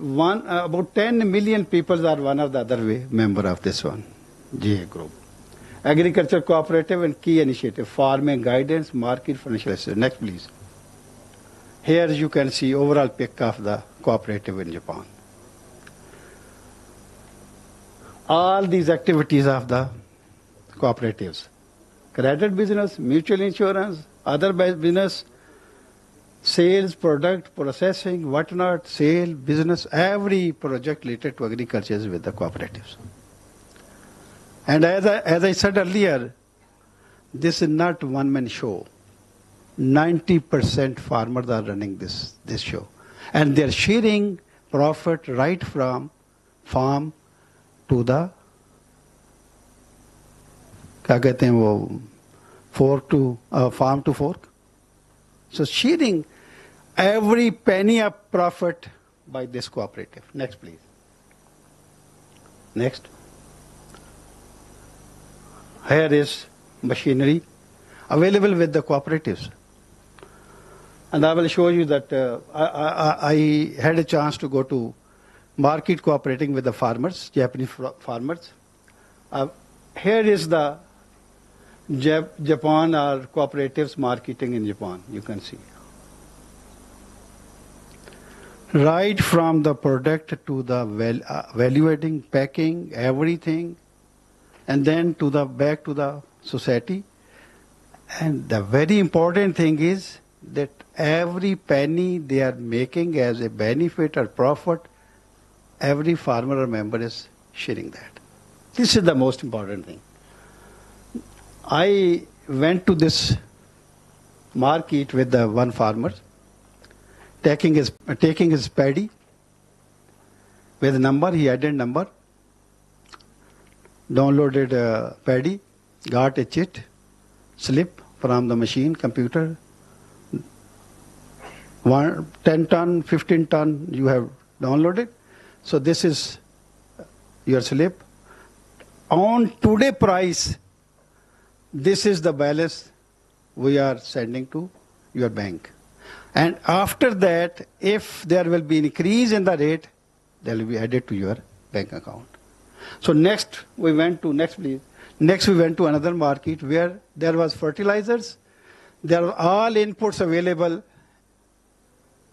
10 million people are one or the other way member of this one, JA Group. Agriculture cooperative and key initiative, farming guidance, market financial assistance. Next please. Here you can see overall pic of the cooperative in Japan. All these activities of the cooperatives, credit business, mutual insurance, other business, sales, product, processing, whatnot, sale, business, every project related to agriculture is with the cooperatives. And as I said earlier, this is not one-man show. 90% farmers are running this show. And they are sharing profit right from farm to the farm to fork. So sharing every penny of profit by this cooperative. Next please. Next. Here is machinery available with the cooperatives. And I will show you that I had a chance to go to market cooperating with the farmers, Japanese farmers. Here is the Japan or cooperatives marketing in Japan, you can see. Right from the product to the value adding, packing, everything, and then to the back to the society. And the very important thing is that every penny they are making as a benefit or profit, every farmer or member is sharing that. This is the most important thing. I went to this market with the one farmer, taking his paddy with a number, he added number, downloaded paddy, got a chit, slip from the machine, computer, 10 ton, 15 ton you have downloaded. So this is your slip. On today price, this is the balance we are sending to your bank. And after that, if there will be an increase in the rate, that will be added to your bank account. So next we went to another market where there was fertilizers. There were all inputs available.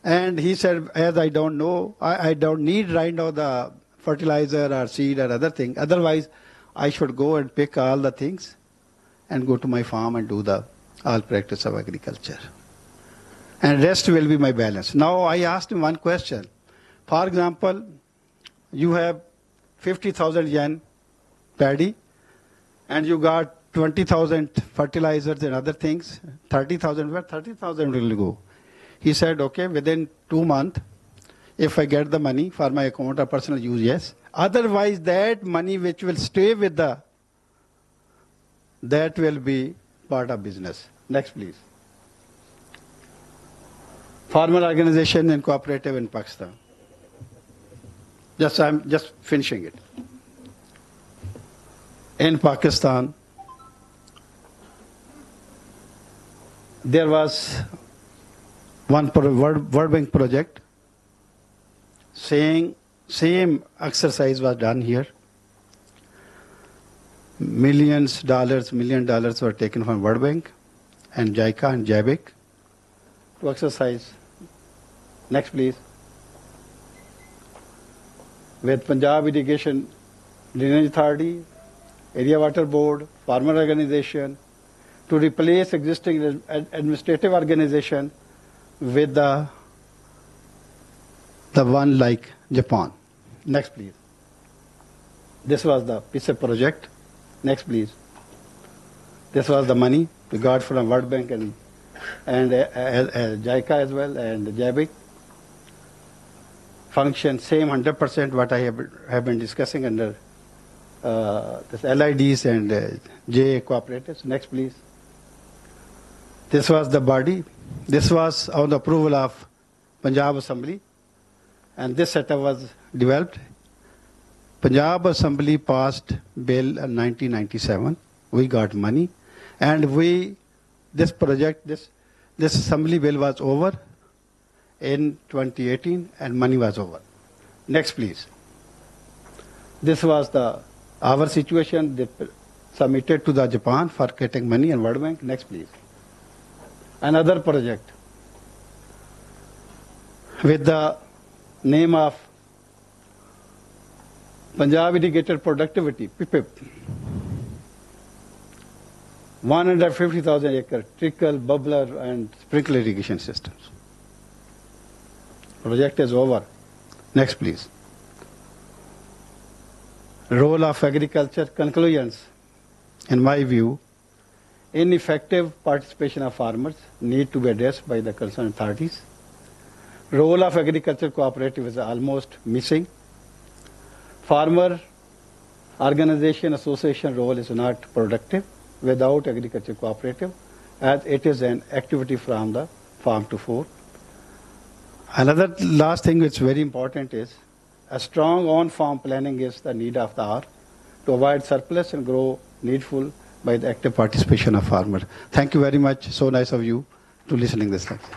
And he said, as I don't know, I don't need right now the fertilizer or seed or other thing. Otherwise, I should go and pick all the things and go to my farm and do the all practice of agriculture. And rest will be my balance. Now I asked him one question. For example, you have 50,000 yen paddy and you got 20,000 fertilizers and other things. 30,000, where 30,000 will go? He said, okay, within 2 months, if I get the money for my account or personal use, yes. Otherwise, that money which will stay with that will be part of business. Next, please. Farmer organization and cooperative in Pakistan. I'm just finishing it. In Pakistan, there was one World Bank project saying Same exercise was done here. $million were taken from World Bank and JICA and JABIC to exercise. Next, please. With Punjab Irrigation Drainage Authority, Area Water Board, Farmer Organization, to replace existing administrative organization with the one like Japan. Next, please. This was the PISA project. Next, please. This was the money we got from World Bank and JICA as well and JABIC. Function same 100% what I have been discussing under this LIDs and JA cooperatives. Next, please. This was the body. This was on the approval of Punjab Assembly, and this setup was developed. Punjab Assembly passed bill in 1997. We got money, and this project, this assembly bill was over in 2018, and money was over. Next, please. This was our situation. They submitted to the Japan for getting money and World Bank. Next, please. Another project with the name of Punjab Irrigated Productivity, PIPIP. 150,000 acre trickle, bubbler, and sprinkler irrigation systems. Project is over. Next, please. Role of agriculture conclusions. In my view, ineffective participation of farmers need to be addressed by the concerned authorities. Role of agriculture cooperative is almost missing. Farmer organization association role is not productive without agriculture cooperative, as it is an activity from the farm to fork. Another last thing which is very important is a strong on-farm planning is the need of the hour to avoid surplus and grow needful by the active participation of farmers. Thank you very much. So nice of you to listening this lecture.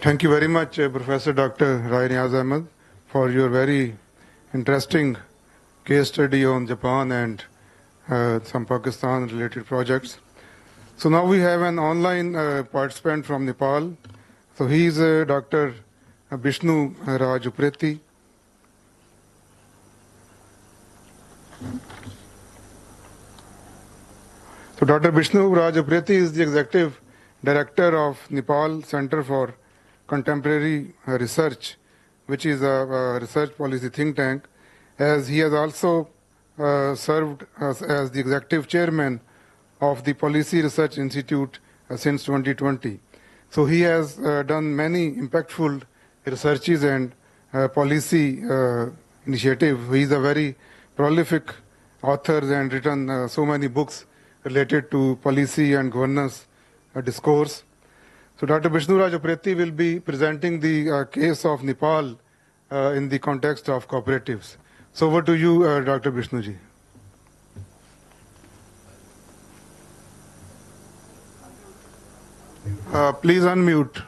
Thank you very much, Professor Dr. Rai Niaz Ahmed, for your very interesting case study on Japan and some Pakistan-related projects. So now we have an online participant from Nepal. So he is Dr. Bishnu Raj Upreti. So Dr. Bishnu Raj Upreti is the Executive Director of Nepal Center for Contemporary Research, which is a research policy think tank, as he has also served as the Executive Chairman of the Policy Research Institute since 2020. So he has done many impactful researches and policy initiatives. He is a very prolific author and written so many books related to policy and governance discourse. So Dr. Bishnu Raj Upreti will be presenting the case of Nepal in the context of cooperatives. So over to you, Dr. Bishnu ji. Please unmute.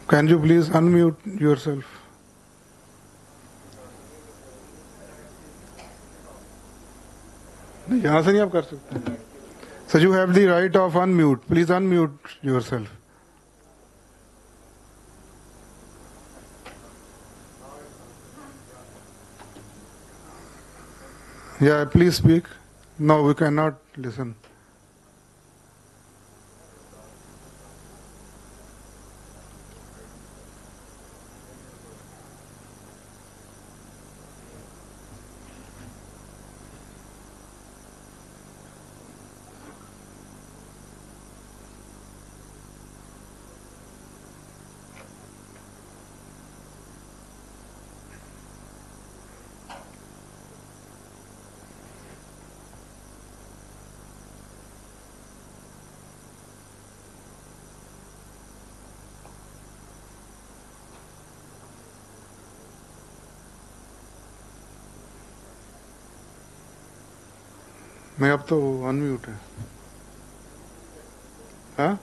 Can you please unmute yourself? यहाँ से नहीं आप कर सकते. So you have the right of unmute. Please unmute yourself. Yeah, please speak. No, we cannot listen. मैं अब तो unmute है। हाँ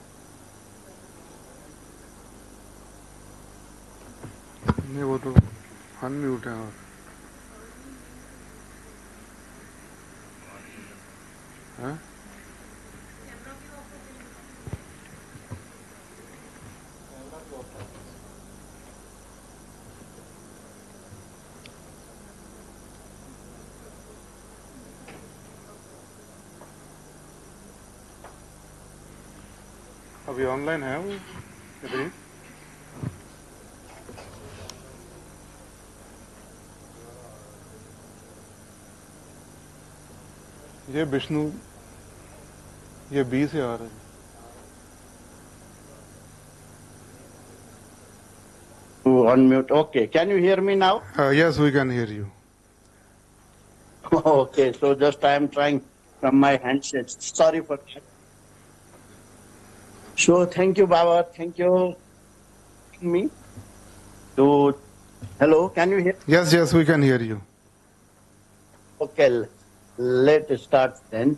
नहीं, वो तो अनम्यूट है। और हाँ अभी ऑनलाइन है वो इधर। ये विष्णु, ये बी से आ रहा है। On mute. Okay. Can you hear me now? Yes, we can hear you. Okay. So just I am trying from my handset. Sorry for that. So thank you, Baba. Thank you. Me. To hello. Can you hear? Yes, yes, we can hear you. Okay. Let's start then.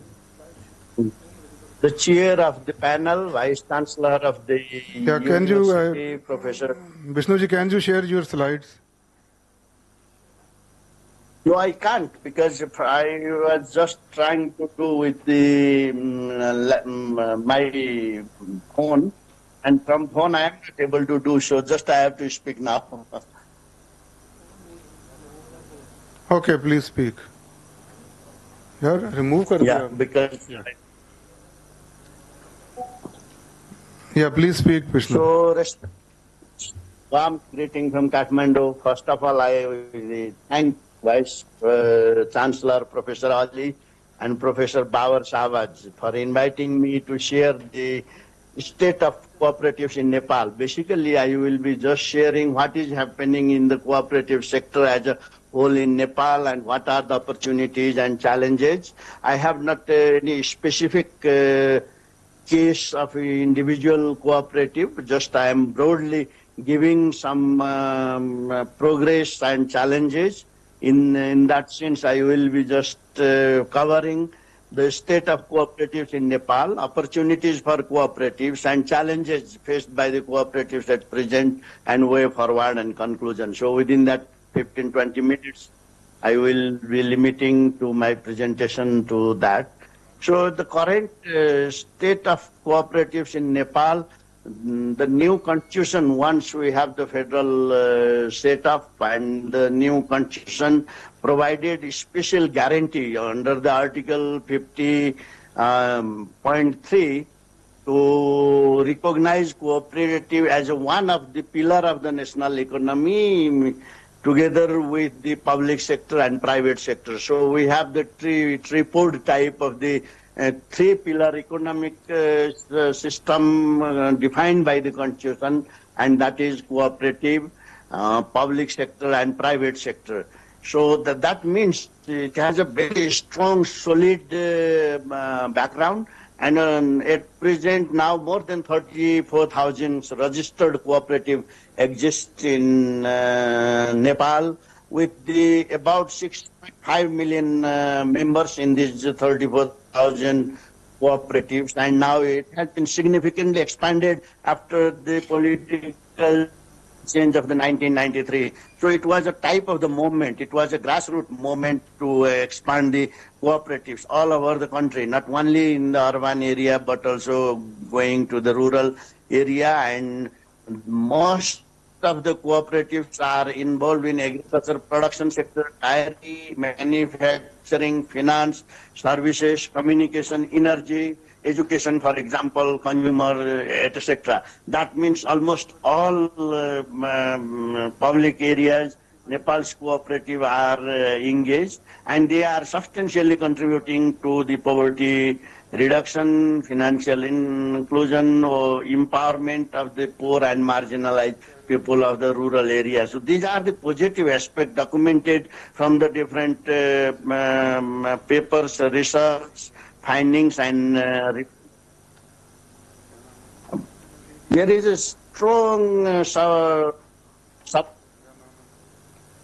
The chair of the panel, Vice Chancellor of the Yeah, can you, University, Professor. Vishnu ji, can you share your slides? No, I can't because I was just trying to do with the my phone, and from phone I am not able to do so. Just I have to speak now. Okay, please speak. यार remove कर दिया। Yeah, because. Yeah, please speak, Vishnu. So, warm greeting from Kathmandu. First of all, I thank Vice Chancellor Professor Ali and Professor Bawar Shahbaz for inviting me to share the state of cooperatives in Nepal. Basically, I will be just sharing what is happening in the cooperative sector as a whole in Nepal and what are the opportunities and challenges. I have not any specific case of individual cooperative, just I am broadly giving some progress and challenges. In that sense, I will be just covering the state of cooperatives in Nepal, opportunities for cooperatives and challenges faced by the cooperatives at present, and way forward and conclusion. So within that 15-20 minutes, I will be limiting to my presentation to that. So the current state of cooperatives in Nepal, the new constitution, once we have the federal setup, and the new constitution provided a special guarantee under the Article 50.3 to recognize cooperative as one of the pillar of the national economy, together with the public sector and private sector. So we have the tripod type of the three-pillar economic system defined by the constitution, and that is cooperative, public sector and private sector. So that means it has a very strong, solid background, and at present now more than 34,000 registered cooperative exist in Nepal, with the about 6.5 million members in these 34,000 cooperatives, and now it has been significantly expanded after the political change of the 1993. So it was a type of the movement. It was a grassroots movement to expand the cooperatives all over the country, not only in the urban area, but also going to the rural area. And most of the cooperatives are involved in agriculture production sector, dairy, manufacturing, finance, services, communication, energy, education, for example, consumer, etc. That means almost all public areas, Nepal's cooperative are engaged, and they are substantially contributing to the poverty reduction, financial inclusion, or empowerment of the poor and marginalized people of the rural areas. So these are the positive aspects documented from the different papers, research, findings, and there is a strong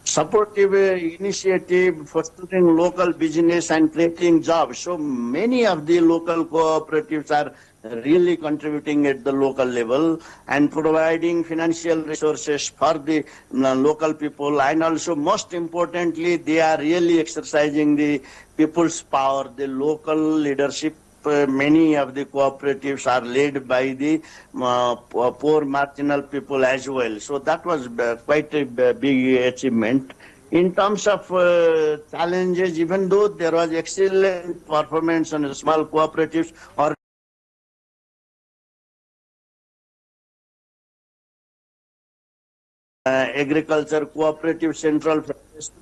supportive initiative fostering local business and creating jobs. So many of the local cooperatives are really contributing at the local level and providing financial resources for the local people, and also most importantly they are really exercising the people's power, the local leadership. Many of the cooperatives are led by the poor marginal people as well. So that was quite a big achievement. In terms of challenges, even though there was excellent performance on small cooperatives or agriculture cooperative central federation,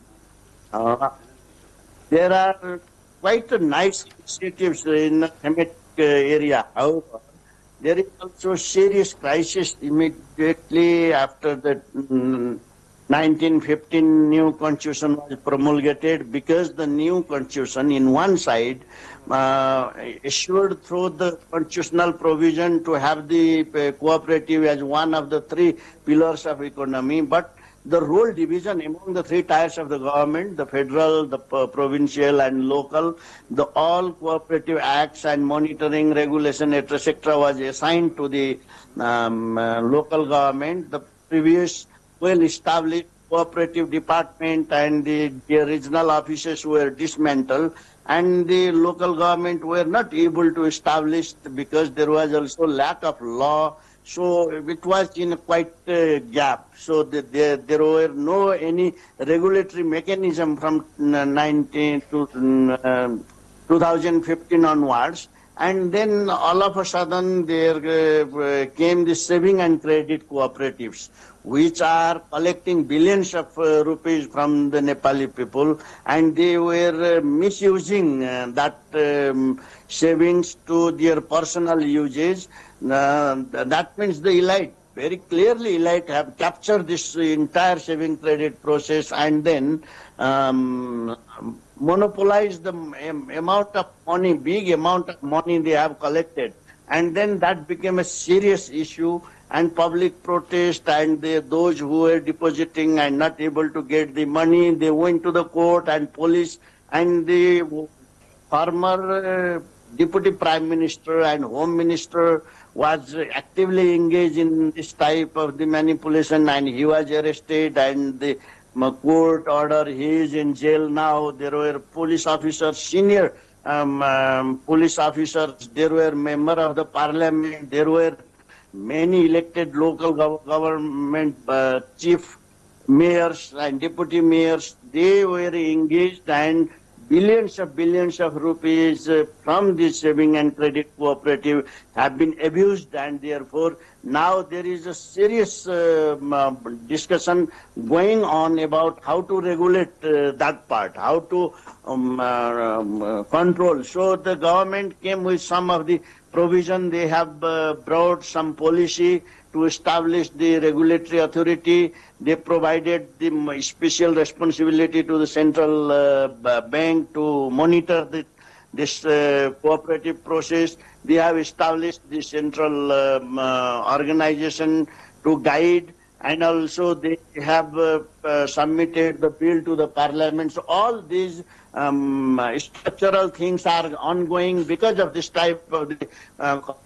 there are quite nice initiatives in the thematic area. However, there is also serious crisis immediately after the 1915 new constitution was promulgated, because the new constitution in one side assured through the constitutional provision to have the cooperative as one of the three pillars of economy, but the role division among the three tiers of the government, the federal, the provincial and local, the all cooperative acts and monitoring regulation, etc. was assigned to the local government. The previous well-established cooperative department and the regional offices were dismantled, and the local government were not able to establish because there was also lack of law. So it was in quite a gap. So there were no any regulatory mechanism from 2015 onwards. And then all of a sudden there came the saving and credit cooperatives, which are collecting billions of rupees from the Nepali people, and they were misusing that savings to their personal usage. That means the elite, very clearly elite, have captured this entire saving credit process and then monopolized the amount of money, big amount of money they have collected. And then that became a serious issue, and public protest, and those who were depositing and not able to get the money, they went to the court and police, and the former Deputy Prime Minister and Home Minister was actively engaged in this type of the manipulation, and he was arrested, and the court order, he is in jail now. There were police officers, senior police officers, there were member of the parliament, there were many elected local government chief mayors and deputy mayors. They were engaged, and billions of rupees from this saving and credit cooperative have been abused, and therefore now there is a serious discussion going on about how to regulate that part, how to control. So the government came with some of the provision. They have brought some policy to establish the regulatory authority. They provided the special responsibility to the central bank to monitor this cooperative process. They have established the central organization to guide, and also they have submitted the bill to the parliament. So all these structural things are ongoing because of this type of the,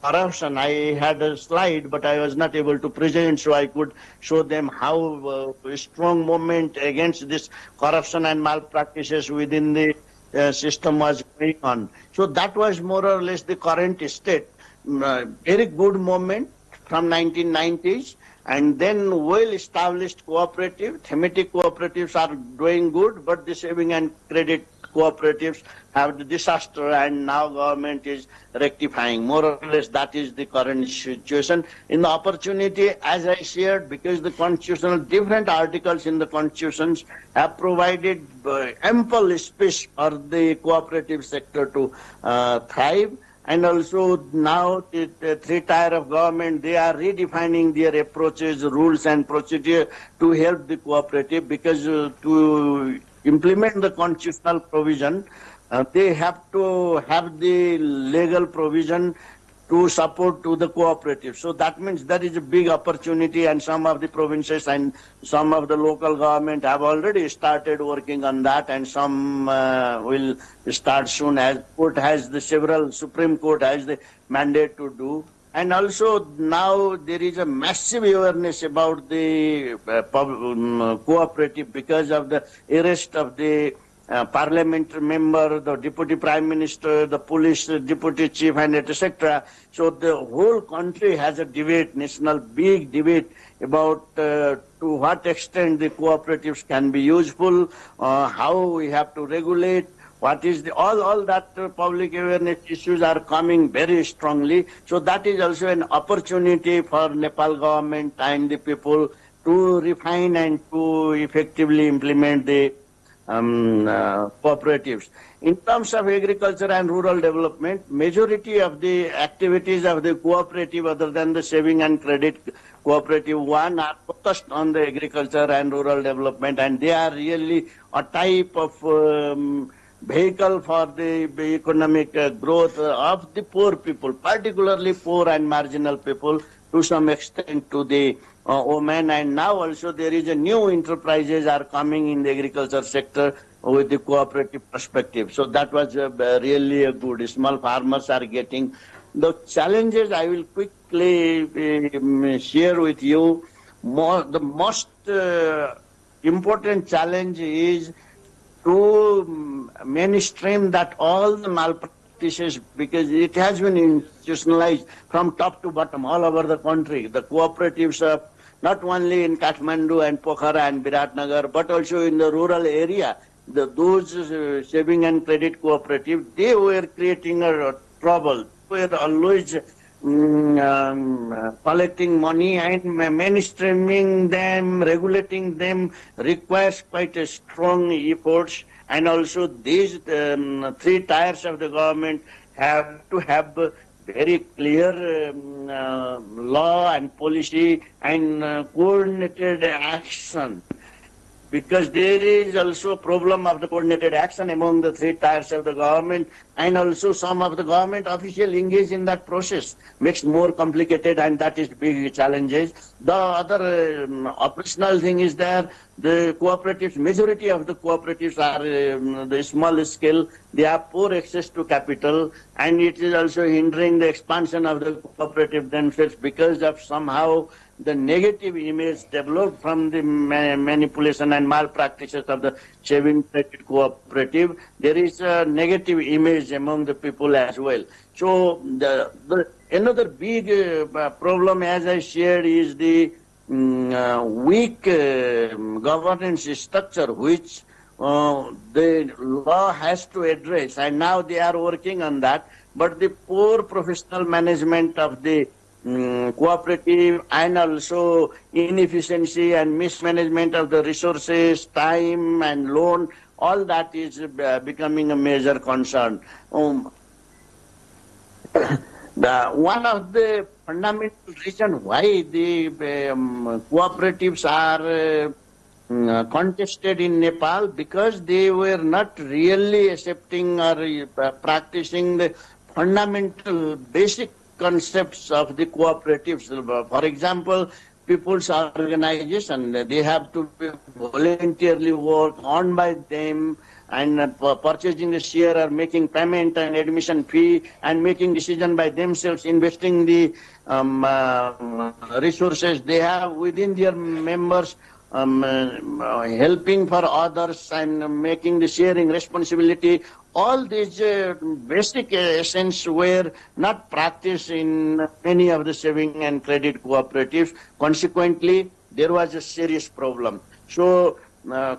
corruption. I had a slide, but I was not able to present, so I could show them how a strong movement against this corruption and malpractices within the system was going on. So that was more or less the current state. Very good movement from 1990s. And then well-established cooperative, thematic cooperatives are doing good, but the saving and credit cooperatives have the disaster, and now government is rectifying. More or less that is the current situation. In the opportunity, as I shared, because the constitutional, different articles in the constitutions have provided ample space for the cooperative sector to thrive. And also now the three-tier of government, they are redefining their approaches, rules and procedure to help the cooperative, because to implement the constitutional provision, they have to have the legal provision to support to the cooperatives. So that means there is a big opportunity, and some of the provinces and some of the local government have already started working on that, and some will start soon, as court has the Supreme Court has the mandate to do. And also now there is a massive awareness about the cooperative because of the arrest of the parliamentary member, the deputy prime minister, the police deputy chief, and etc. So the whole country has a debate, national big debate about to what extent the cooperatives can be useful, how we have to regulate, what is the, all that public awareness issues are coming very strongly. So that is also an opportunity for Nepal government and the people to refine and to effectively implement the cooperatives. In terms of agriculture and rural development, majority of the activities of the cooperative, other than the saving and credit cooperative one, are focused on the agriculture and rural development, and they are really a type of vehicle for the economic growth of the poor people, particularly poor and marginal people, to some extent to the women. And now also there is a new enterprises are coming in the agriculture sector with the cooperative perspective. So that was really a good. Small farmers are getting the challenges. I will quickly share with you. The most important challenge is to mainstream that all the malpractices, because it has been institutionalized from top to bottom all over the country. The cooperatives are not only in Kathmandu and Pokhara and Biratnagar, but also in the rural area. Those saving and credit cooperative, they were creating a trouble. They were always collecting money, and mainstreaming them, regulating them requires quite a strong efforts. And also these three tiers of the government have to have very clear law and policy and coordinated action, because there is also a problem of the coordinated action among the three tiers of the government, and also some of the government officials engage in that process, makes more complicated, and that is big challenges. The other operational thing is there, the cooperatives, majority of the cooperatives are the small scale, they have poor access to capital, and it is also hindering the expansion of the cooperative themselves because of somehow the negative image developed from the manipulation and malpractices of the saving credit cooperative. There is a negative image among the people as well. So another big problem, as I shared, is the weak governance structure, which the law has to address, and now they are working on that. But the poor professional management of the cooperative, and also inefficiency and mismanagement of the resources, time and loan, all that is becoming a major concern. One of the fundamental reasons why the cooperatives are contested in Nepal, because they were not really accepting or practicing the fundamental basic concepts of the cooperatives. For example, people's organization, they have to be voluntarily work on by them, and purchasing the share or making payment and admission fee and making decision by themselves, investing the resources they have within their members, helping for others and making the sharing responsibility. All these basic essence were not practiced in many of the saving and credit cooperatives. Consequently, there was a serious problem. So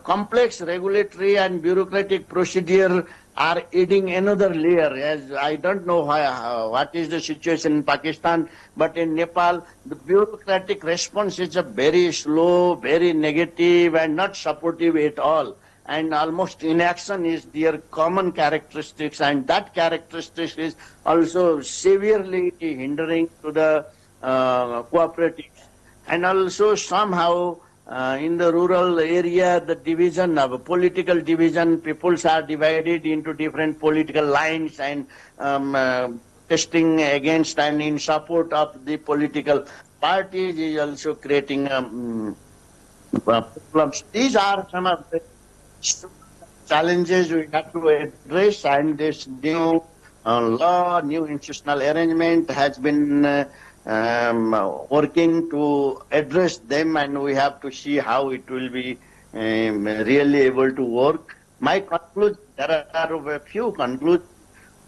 complex regulatory and bureaucratic procedure are adding another layer. As I don't know what is the situation in Pakistan, but in Nepal, the bureaucratic response is a very slow, very negative, and not supportive at all. And almost inaction is their common characteristics, and that characteristic is also severely hindering to the cooperatives. And also somehow in the rural area, the division of political division, peoples are divided into different political lines, and protesting against and in support of the political parties is also creating problems. These are some of the challenges we have to address, and this new law, new institutional arrangement has been working to address them, and we have to see how it will be really able to work. My conclusion, there are a few conclusions.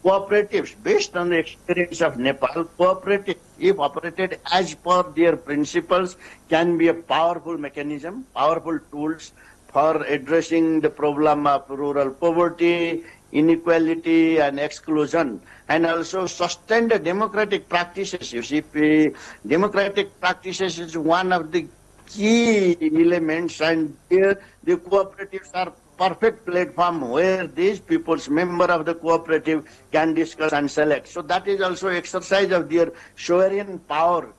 Cooperatives, based on the experience of Nepal, cooperatives, if operated as per their principles, can be a powerful mechanism, powerful tools for addressing the problem of rural poverty, inequality and exclusion, and also sustain the democratic practices. You see, democratic practices is one of the key elements, and here the cooperatives are perfect platform where these people's member of the cooperative can discuss and select. So that is also exercise of their sovereign power,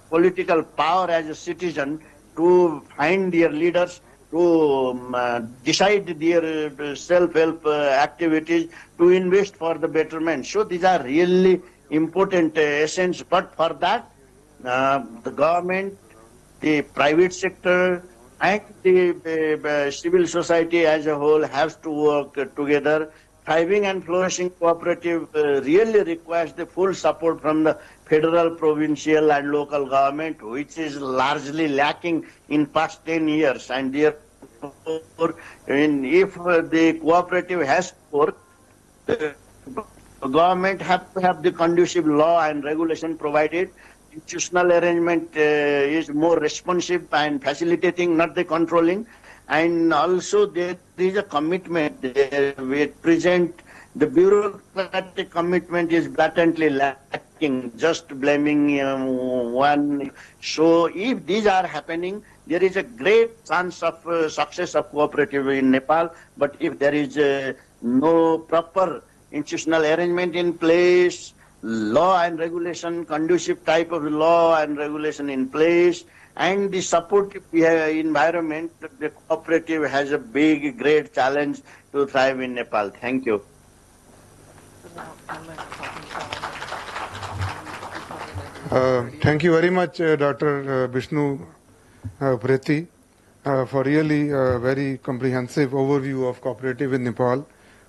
political power as a citizen to find their leaders, to decide their self-help activities, to invest for the betterment. So these are really important essence. But for that, the government, the private sector, and the civil society as a whole has to work together. Thriving and flourishing cooperative really requires the full support from the federal, provincial and local government, which is largely lacking in past 10 years. And therefore, if the cooperative has to work, the government has to have the conducive law and regulation provided. Institutional arrangement is more responsive and facilitating, not the controlling. And also there is a commitment. We present the bureaucratic commitment is blatantly lacking, just blaming one. So if these are happening, there is a great chance of success of cooperative in Nepal. But if there is no proper institutional arrangement in place, law and regulation, conducive type of law and regulation in place, and the supportive environment, the cooperative has a big, great challenge to thrive in Nepal. Thank you. Thank you very much, Dr. Vishnu Preti, for really a very comprehensive overview of cooperative in Nepal.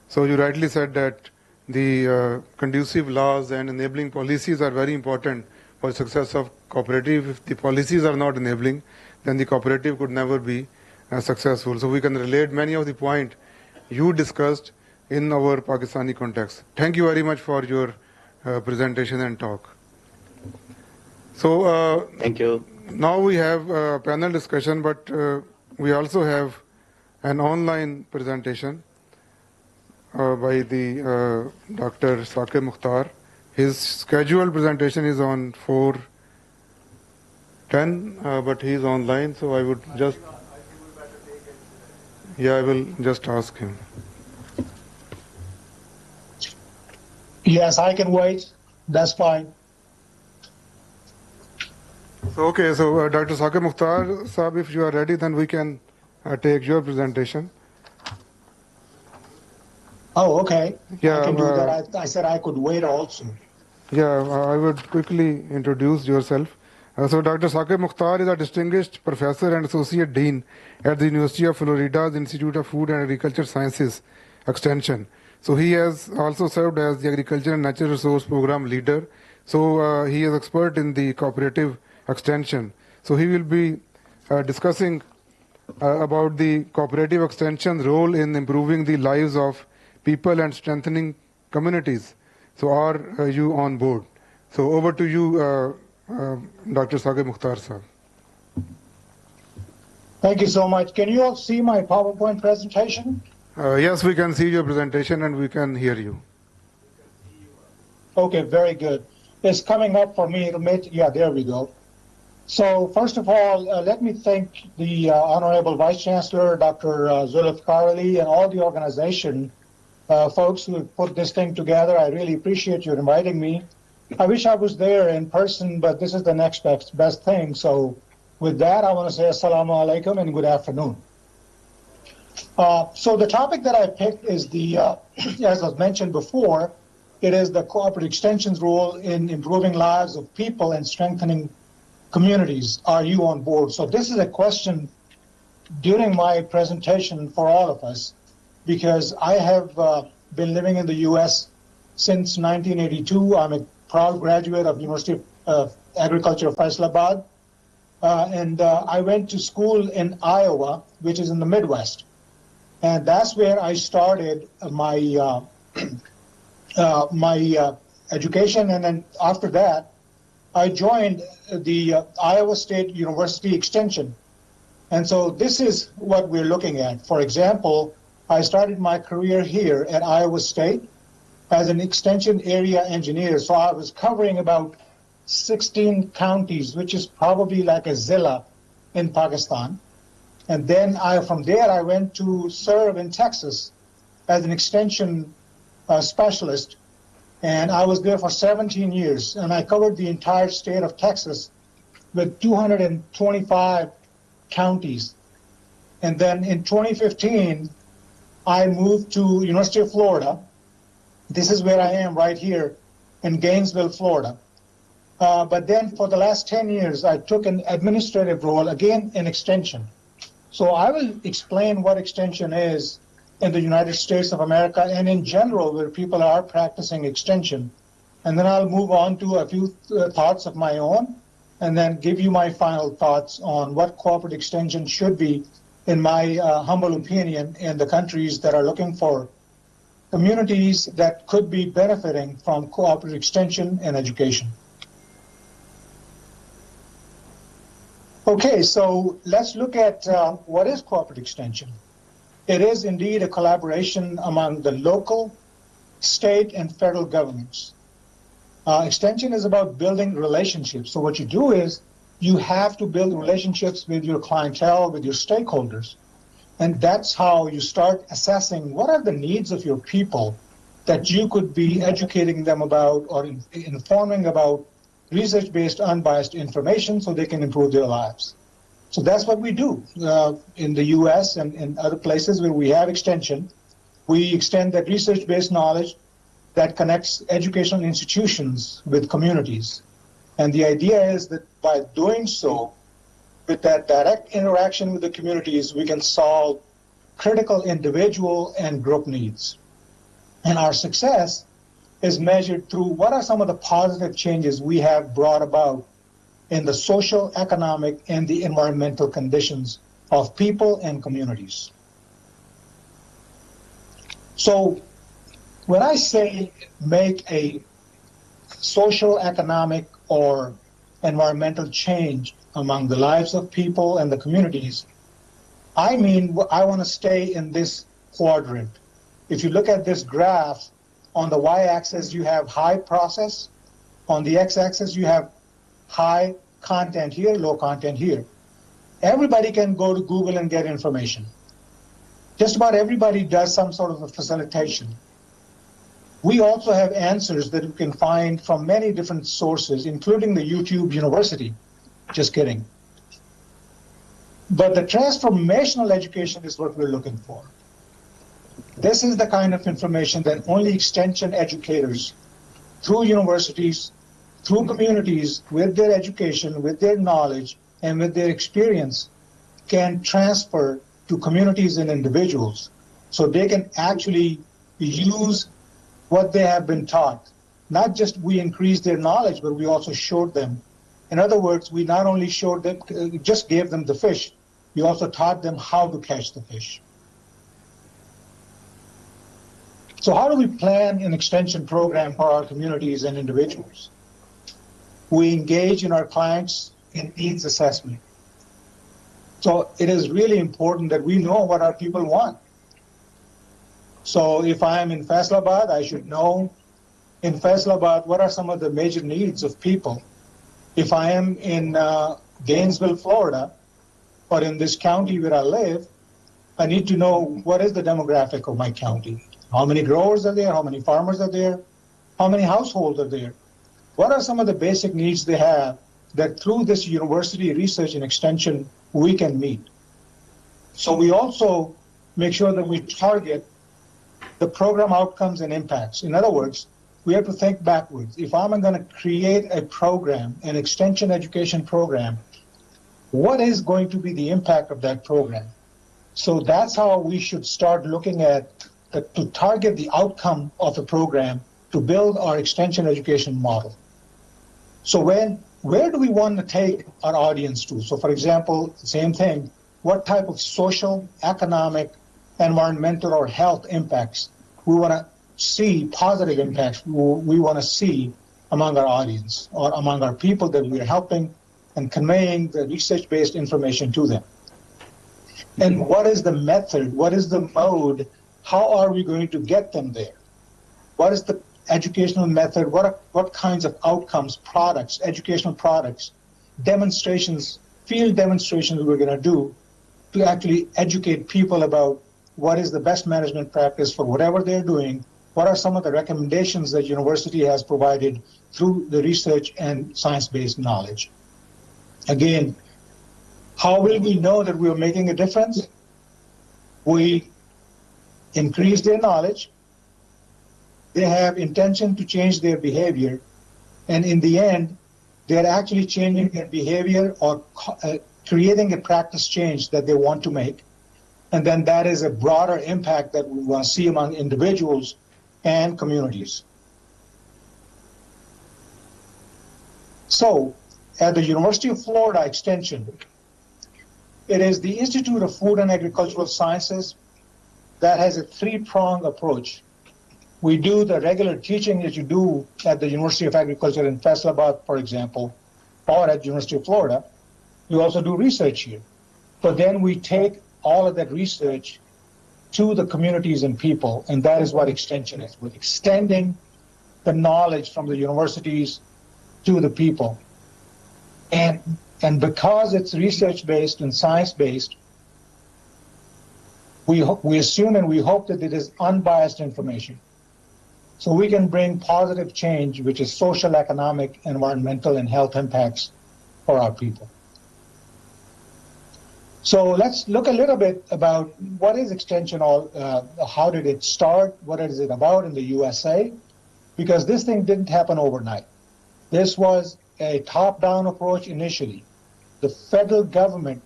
So you rightly said that the conducive laws and enabling policies are very important for success of cooperative. If the policies are not enabling, then the cooperative could never be successful. So we can relate many of the points you discussed in our Pakistani context. Thank you very much for your presentation and talk. So thank you. Now we have a panel discussion, but we also have an online presentation by the Dr. Saqib Mukhtar. His scheduled presentation is on 4:10, but he is online, so I would just, I will just ask him. Yes, I can wait. That's fine. So, okay, so Dr. Saqib Mukhtar, Saab, if you are ready, then we can take your presentation. Oh, okay. Yeah, I can do that. I said I could wait also. Yeah, I would quickly introduce yourself. So Dr. Saqib Mukhtar is a distinguished professor and associate dean at the University of Florida's Institute of Food and Agriculture Sciences Extension. So he has also served as the Agriculture and Natural Resource Program leader. So he is expert in the cooperative extension. So he will be discussing about the cooperative extension's role in improving the lives of people and strengthening communities. So are you on board? So over to you, Dr. Saqib Mukhtar sir. Thank you so much. Can you all see my PowerPoint presentation? Yes, we can see your presentation and we can hear you. Okay, very good. It's coming up for me. Yeah, there we go. So first of all, let me thank the Honorable Vice Chancellor, Dr. Zulfikar Ali, and all the organization folks who have put this thing together. I really appreciate you inviting me. I wish I was there in person, but this is the next best thing. So with that, I want to say Assalamu alaikum and good afternoon. So the topic that I picked is the, as was mentioned before, it is the cooperative extension's role in improving lives of people and strengthening communities. Are you on board? So this is a question during my presentation for all of us, because I have been living in the U.S. since 1982. I'm a proud graduate of University of Agriculture of Faisalabad, and I went to school in Iowa, which is in the Midwest, and that's where I started my education. And then after that, I joined the Iowa State University Extension. And so this is what we're looking at. For example, I started my career here at Iowa State as an extension area engineer. So I was covering about 16 counties, which is probably like a Zilla in Pakistan. And then from there, I went to serve in Texas as an extension specialist. And I was there for 17 years. And I covered the entire state of Texas with 225 counties. And then in 2015, I moved to University of Florida. This is where I am right here in Gainesville, Florida. But then for the last 10 years, I took an administrative role, again in extension. So I will explain what extension is in the United States of America and in general where people are practicing extension. And then I'll move on to a few thoughts of my own, and then give you my final thoughts on what cooperative extension should be, in my humble opinion, in the countries that are looking for communities that could be benefiting from cooperative extension and education. Okay, so let's look at what is cooperative extension. It is indeed a collaboration among the local, state, and federal governments. Extension is about building relationships. So what you do is you have to build relationships with your clientele, with your stakeholders. And that's how you start assessing what are the needs of your people that you could be educating them about or informing about research-based, unbiased information so they can improve their lives. So that's what we do in the U.S. and in other places where we have extension. We extend that research-based knowledge that connects educational institutions with communities. And the idea is that by doing so, with that direct interaction with the communities, we can solve critical individual and group needs. And our success is measured through what are some of the positive changes we have brought about in the social, economic, and the environmental conditions of people and communities. So when I say make a social, economic, or environmental change among the lives of people and the communities, I mean, I want to stay in this quadrant. If you look at this graph, on the y-axis you have high process, on the x-axis you have high content here, low content here. Everybody can go to Google and get information. Just about everybody does some sort of a facilitation. We also have answers that you can find from many different sources, including the YouTube University. Just kidding. But the transformational education is what we're looking for. This is the kind of information that only extension educators, through universities, through communities, with their education, with their knowledge, and with their experience, can transfer to communities and individuals so they can actually use what they have been taught. Not just we increased their knowledge, but we also showed them. In other words, we not only showed them, just gave them the fish, we also taught them how to catch the fish. So how do we plan an extension program for our communities and individuals? We engage in our clients in needs assessment. So it is really important that we know what our people want. So if I'm in Faisalabad, I should know in Faisalabad what are some of the major needs of people. If I am in Gainesville, Florida, or in this county where I live, I need to know what is the demographic of my county. How many growers are there? How many farmers are there? How many households are there? What are some of the basic needs they have that through this university research and extension we can meet? So we also make sure that we target the program outcomes and impacts. In other words, we have to think backwards. If I'm going to create a program, an extension education program, what is going to be the impact of that program? So that's how we should start looking at to target the outcome of the program to build our extension education model. So where do we want to take our audience to? So for example, same thing, what type of social, economic, environmental, or health impacts we want to see, positive impacts we want to see among our audience or among our people that we're helping and conveying the research-based information to them. And what is the method? What is the mode? How are we going to get them there? What is the educational method? What kinds of outcomes, products, educational products, demonstrations, field demonstrations we're going to do to actually educate people about what is the best management practice for whatever they're doing? What are some of the recommendations that university has provided through the research and science-based knowledge? Again, how will we know that we are making a difference? We increase their knowledge. They have intention to change their behavior. And in the end, they're actually changing their behavior or creating a practice change that they want to make. And then that is a broader impact that we want to see among individuals and communities. So, at the University of Florida Extension, it is the Institute of Food and Agricultural Sciences that has a three-pronged approach. We do the regular teaching that you do at the University of Agriculture in Faisalabad, for example, or at the University of Florida. We also do research here. But then we take all of that research to the communities and people, and that is what extension is. We're extending the knowledge from the universities to the people. And because it's research-based and science-based, we assume and we hope that it is unbiased information. So we can bring positive change, which is social, economic, environmental, and health impacts for our people. So let's look a little bit about what is extension, how did it start, what is it about in the USA, because this thing didn't happen overnight. This was a top-down approach initially. The federal government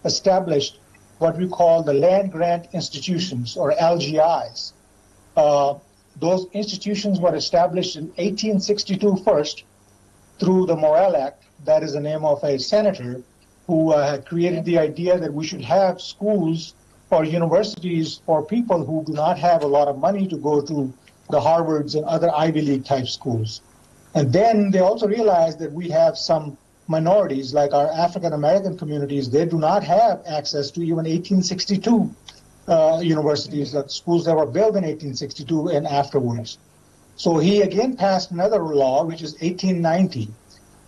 established what we call the land grant institutions, or LGIs. Those institutions were established in 1862 first through the Morrill Act. That is the name of a senator who had created the idea that we should have schools or universities for people who do not have a lot of money to go to the Harvards and other Ivy League type schools. And then they also realized that we have some minorities, like our African American communities, they do not have access to even 1862 universities, schools that were built in 1862 and afterwards. So he again passed another law, which is 1890,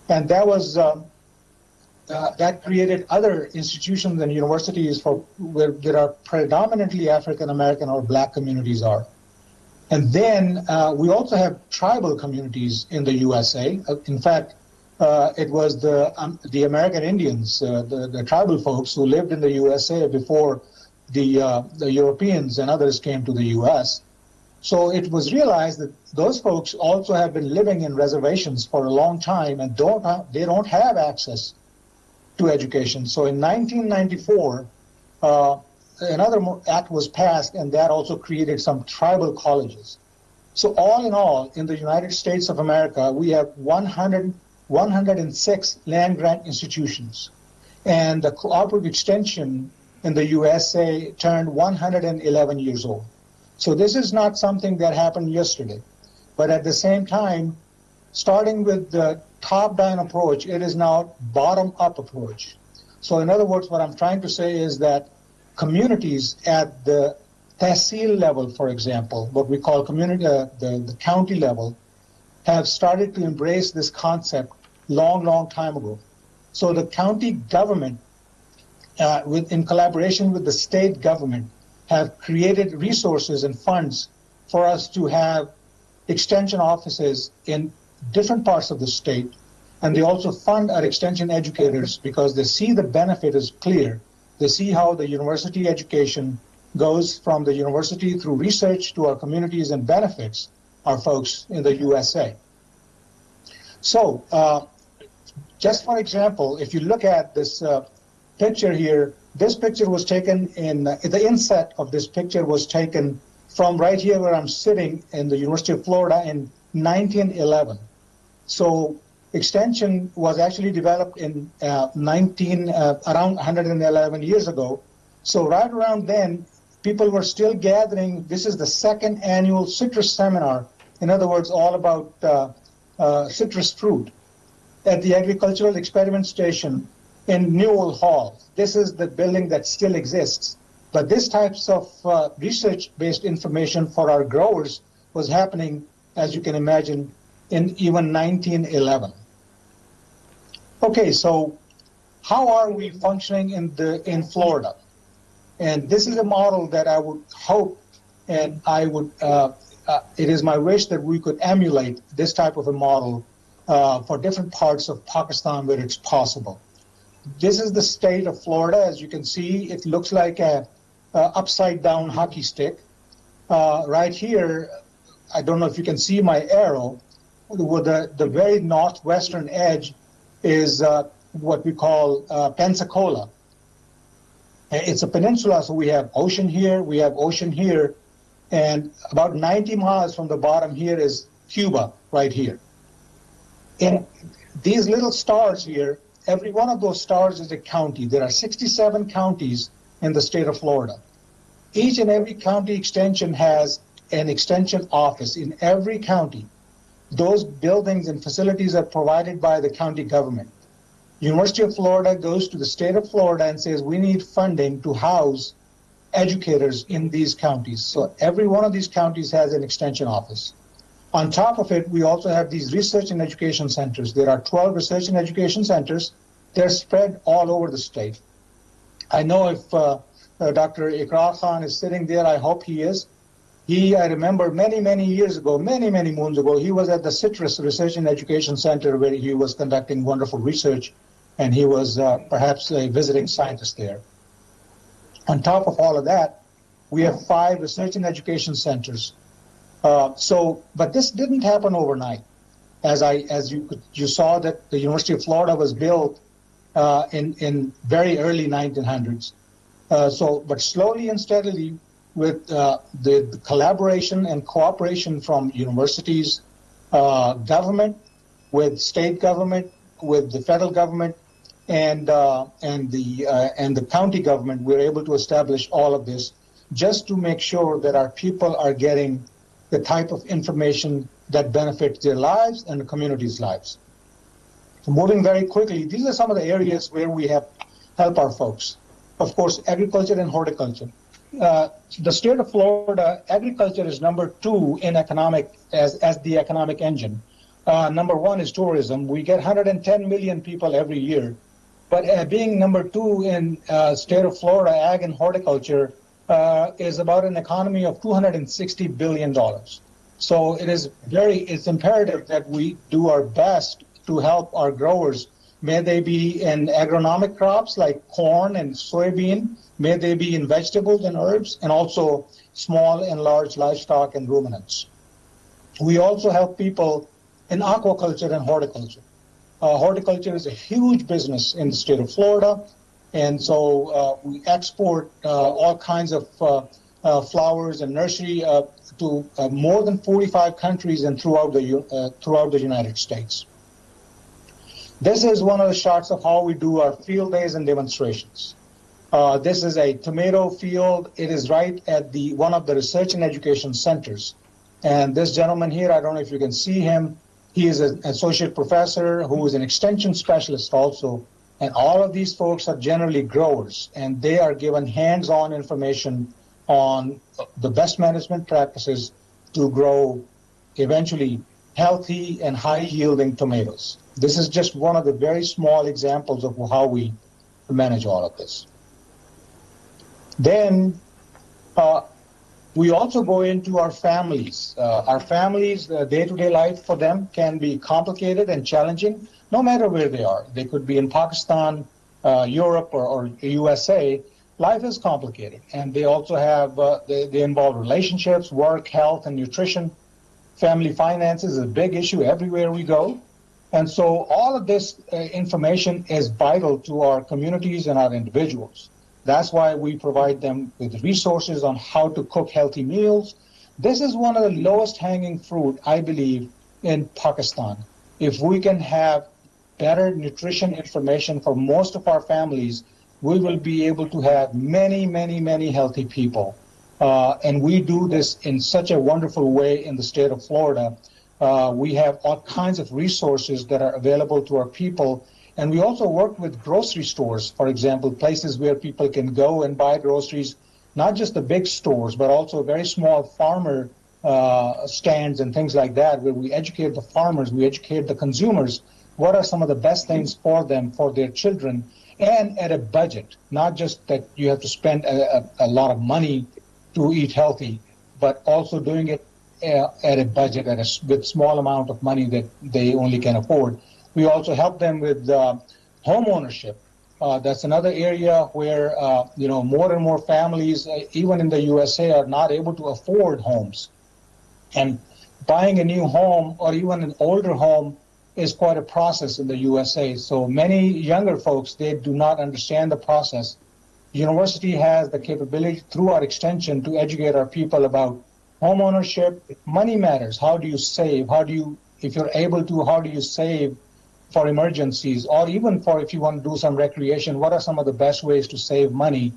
and that was that created other institutions and universities for where there are predominantly African American or Black communities are. And then we also have tribal communities in the USA. In fact, it was the American Indians, the tribal folks who lived in the USA before the Europeans and others came to the US. So it was realized that those folks also have been living in reservations for a long time and they don't have access to education. So in 1994, another act was passed, and that also created some tribal colleges. So all in all, in the United States of America, we have 106 land grant institutions. And the cooperative extension in the USA turned 111 years old. So this is not something that happened yesterday. But at the same time, starting with the top-down approach, it is now bottom-up approach. So in other words, what I'm trying to say is that communities at the tehsil level, for example, what we call community, the county level, have started to embrace this concept long time ago. So the county government, in collaboration with the state government, have created resources and funds for us to have extension offices in different parts of the state. And they also fund our extension educators because they see the benefit is clear. They see how the university education goes from the university through research to our communities and benefits. our folks in the USA. So, just for example, if you look at this picture here, this picture was taken in, the inset of this picture was taken from right here where I'm sitting in the University of Florida in 1911. So extension was actually developed in around 111 years ago. So right around then, people were still gathering. This is the second annual citrus seminar. In other words, all about citrus fruit at the Agricultural Experiment Station in Newell Hall. This is the building that still exists. But this types of research-based information for our growers was happening, as you can imagine, in even 1911. Okay, so how are we functioning in Florida? And this is a model that I would hope, and I would, it is my wish that we could emulate this type of a model for different parts of Pakistan where it's possible. This is the state of Florida. As you can see, it looks like a upside-down hockey stick. Right here, I don't know if you can see my arrow. With the very northwestern edge is what we call Pensacola. It's a peninsula, so we have ocean here, we have ocean here, and about 90 miles from the bottom here is Cuba, right here. In these little stars here, every one of those stars is a county. There are 67 counties in the state of Florida. Each and every county extension has an extension office in every county. Those buildings and facilities are provided by the county government. University of Florida goes to the state of Florida and says, we need funding to house educators in these counties. So every one of these counties has an extension office. On top of it, we also have these research and education centers. There are 12 research and education centers. They're spread all over the state. I know if Dr. Ikrar Khan is sitting there, I hope he is. I remember many years ago, many moons ago, he was at the Citrus Research and Education Center where he was conducting wonderful research, and he was perhaps a visiting scientist there. On top of all of that, we have 5 research and education centers. But this didn't happen overnight. As you saw that the University of Florida was built in very early 1900s. But slowly and steadily, with the collaboration and cooperation from universities, government, with state government, with the federal government, and the county government, we're able to establish all of this just to make sure that our people are getting the type of information that benefits their lives and the community's lives. So moving very quickly, these are some of the areas where we have helped our folks. Of course, agriculture and horticulture. The state of Florida, agriculture is number 2 in as the economic engine. Number 1 is tourism. We get 110 million people every year. But being number 2 in state of Florida, ag and horticulture is about an economy of $260 billion. So it's imperative that we do our best to help our growers. May they be in agronomic crops like corn and soybean, may they be in vegetables and herbs, and also small and large livestock and ruminants. We also help people in aquaculture and horticulture. Horticulture is a huge business in the state of Florida, and so we export all kinds of flowers and nursery to more than 45 countries and throughout the United States. This is one of the shots of how we do our field days and demonstrations. This is a tomato field. It is right at one of the research and education centers. And this gentleman here, I don't know if you can see him, he is an associate professor who is an extension specialist also. And all of these folks are generally growers, and they are given hands-on information on the best management practices to grow eventually healthy and high-yielding tomatoes. This is just one of the very small examples of how we manage all of this. Then we also go into our families. Our families, day-to-day life for them can be complicated and challenging, no matter where they are. They could be in Pakistan, Europe, or USA. Life is complicated, and they also have, they involve relationships, work, health, and nutrition. Family finances is a big issue everywhere we go. And so all of this information is vital to our communities and our individuals. That's why we provide them with resources on how to cook healthy meals. This is one of the lowest hanging fruit, I believe, in Pakistan. If we can have better nutrition information for most of our families, we will be able to have many, many, many healthy people. And we do this in such a wonderful way in the state of Florida. We have all kinds of resources that are available to our people. And we also work with grocery stores, for example, places where people can go and buy groceries, not just the big stores, but also very small farmer stands and things like that, where we educate the farmers, we educate the consumers. What are some of the best things for them, for their children, and at a budget, not just that you have to spend a lot of money to eat healthy, but also doing it at a budget, with small amount of money that they only can afford. We also help them with home ownership. That's another area where more and more families, even in the USA, are not able to afford homes. And buying a new home or even an older home is quite a process in the USA. So many younger folks, they do not understand the process. The university has the capability through our extension to educate our people about home ownership. Money matters. How do you save? If you're able to, how do you save for emergencies, or even for if you want to do some recreation, what are some of the best ways to save money,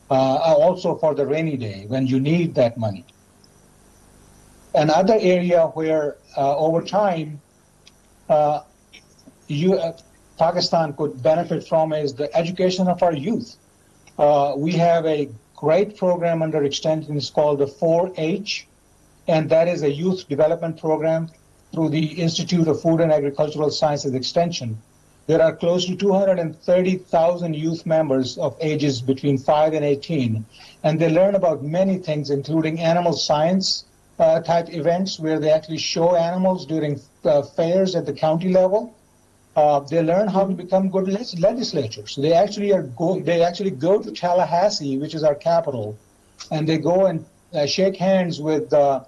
also for the rainy day when you need that money? Another area where over time Pakistan could benefit from is the education of our youth. We have a great program under extension. It's called the 4-H, and that is a youth development program through the Institute of Food and Agricultural Sciences Extension. There are close to 230,000 youth members of ages between 5 and 18, and they learn about many things, including animal science type events where they actually show animals during fairs at the county level. They learn how to become good legislators. They actually go to Tallahassee, which is our capital, and they go and shake hands with the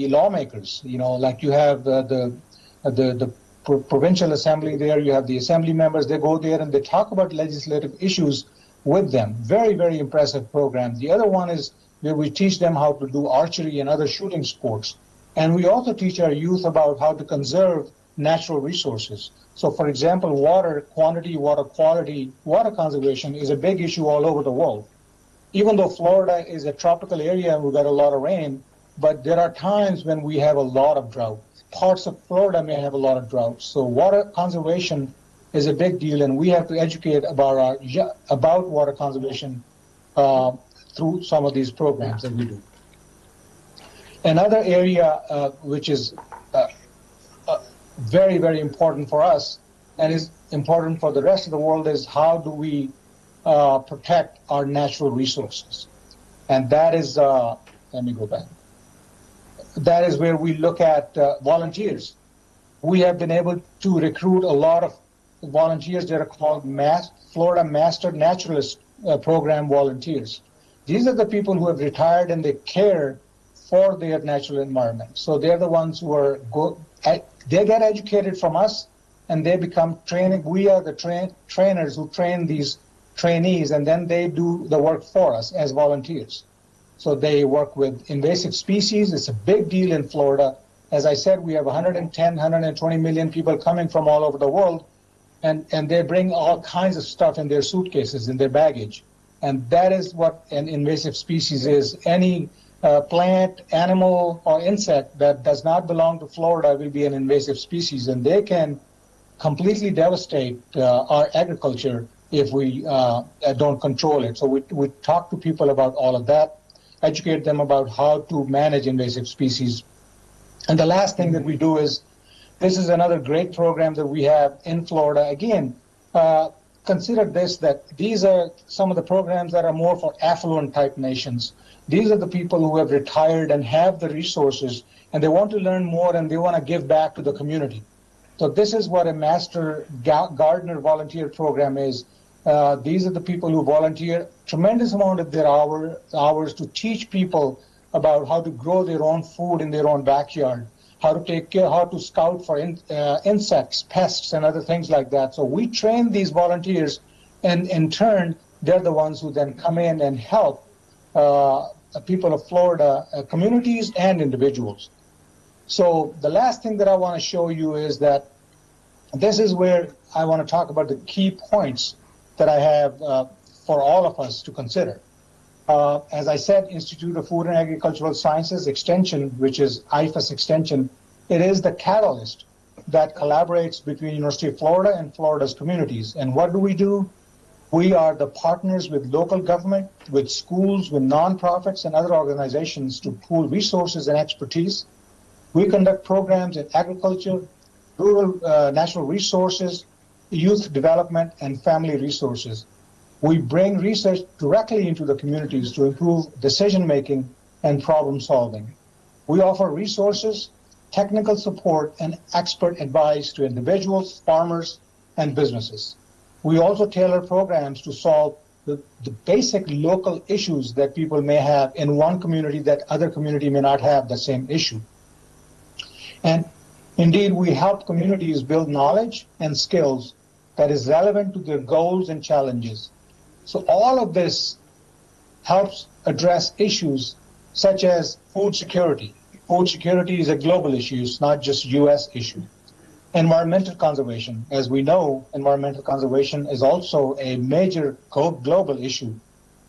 lawmakers. Like you have the provincial assembly there, you have the assembly members. They go there and they talk about legislative issues with them. Very, very impressive program. The other one is where we teach them how to do archery and other shooting sports. And we also teach our youth about how to conserve natural resources. So, for example, water quantity, water quality, water conservation is a big issue all over the world. Even though Florida is a tropical area and we've got a lot of rain, but there are times when we have a lot of drought. Parts of Florida may have a lot of drought. So water conservation is a big deal, and we have to educate about water conservation through some of these programs that we do. Another area which is very, very important for us and is important for the rest of the world is how do we protect our natural resources. And that is, let me go back. That is where we look at volunteers. We have been able to recruit a lot of volunteers that are called Florida Master Naturalist Program volunteers. These are the people who have retired and they care for their natural environment. So they're the ones who are they get educated from us and they become training. We are the trainers who train these trainees, and then they do the work for us as volunteers. So they work with invasive species. It's a big deal in Florida. As I said, we have 110, 120 million people coming from all over the world, and they bring all kinds of stuff in their suitcases, in their baggage. And that is what an invasive species is. Any plant, animal, or insect that does not belong to Florida will be an invasive species, and they can completely devastate our agriculture if we don't control it. So we talk to people about all of that, educate them about how to manage invasive species. And the last thing that we do is, this is another great program that we have in Florida. Again, consider this, that these are some of the programs that are more for affluent type nations. These are the people who have retired and have the resources, and they want to learn more and they want to give back to the community. So this is what a Master Gardener volunteer program is. These are the people who volunteer tremendous amount of their hours to teach people about how to grow their own food in their own backyard, how to take care, how to scout for insects, pests, and other things like that. So we train these volunteers, and in turn, they're the ones who then come in and help people of Florida, communities and individuals. So the last thing that I want to show you is that this is where I want to talk about the key points that I have for all of us to consider. As I said, Institute of Food and Agricultural Sciences Extension, which is IFAS Extension, it is the catalyst that collaborates between University of Florida and Florida's communities. And what do? We are the partners with local government, with schools, with nonprofits and other organizations to pool resources and expertise. We conduct programs in agriculture, rural natural resources, youth development, and family resources. We bring research directly into the communities to improve decision-making and problem-solving. We offer resources, technical support, and expert advice to individuals, farmers, and businesses. We also tailor programs to solve the basic local issues that people may have in one community that other community may not have the same issue. And indeed, we help communities build knowledge and skills that is relevant to their goals and challenges. So all of this helps address issues such as food security. Food security is a global issue, it's not just U.S. issue. Environmental conservation. As we know, environmental conservation is also a major global issue,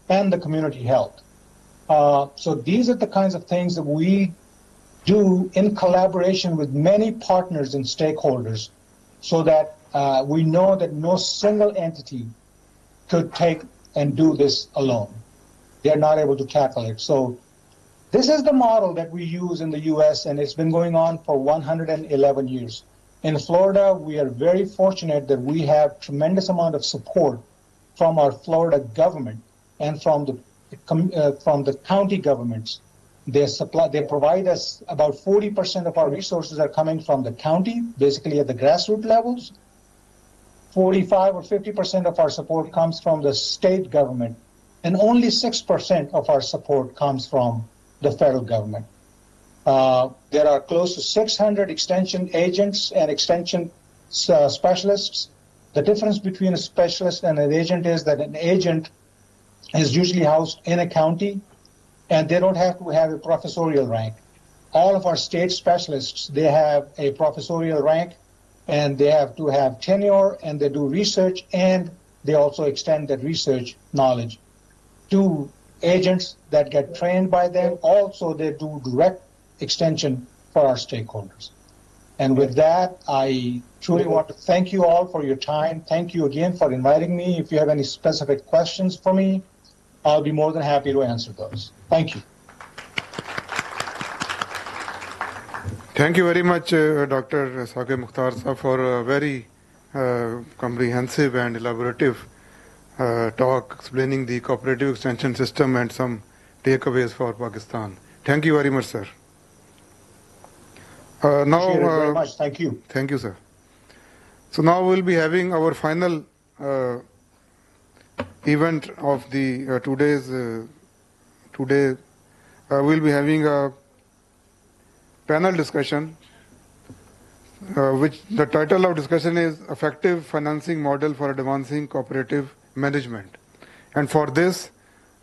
and the community health. So these are the kinds of things that we do in collaboration with many partners and stakeholders, so that we know that no single entity could take and do this alone. They're not able to tackle it. So this is the model that we use in the U.S., and it's been going on for 111 years. In Florida, we are very fortunate that we have tremendous amount of support from our Florida government and from the county governments. They provide us about 40% of our resources are coming from the county, basically at the grassroots levels. 45 or 50% of our support comes from the state government, and only 6% of our support comes from the federal government. There are close to 600 extension agents and extension specialists. The difference between a specialist and an agent is that an agent is usually housed in a county, and they don't have to have a professorial rank. All of our state specialists, they have a professorial rank, and they have to have tenure, and they do research, and they also extend that research knowledge to agents that get trained by them. Also, they do direct extension for our stakeholders. And with that, I truly want to thank you all for your time. Thank you again for inviting me. If you have any specific questions for me, I'll be more than happy to answer those. Thank you. Thank you very much, Dr. Saqib Mukhtar Sahab, for a very comprehensive and elaborative talk explaining the cooperative extension system and some takeaways for Pakistan. Thank you very much, sir. Appreciate it very much. Thank you. Thank you, sir. So now we'll be having our final event of the today. We'll be having a panel discussion, which the title of discussion is Effective Financing Model for Advancing Cooperative Management. And for this,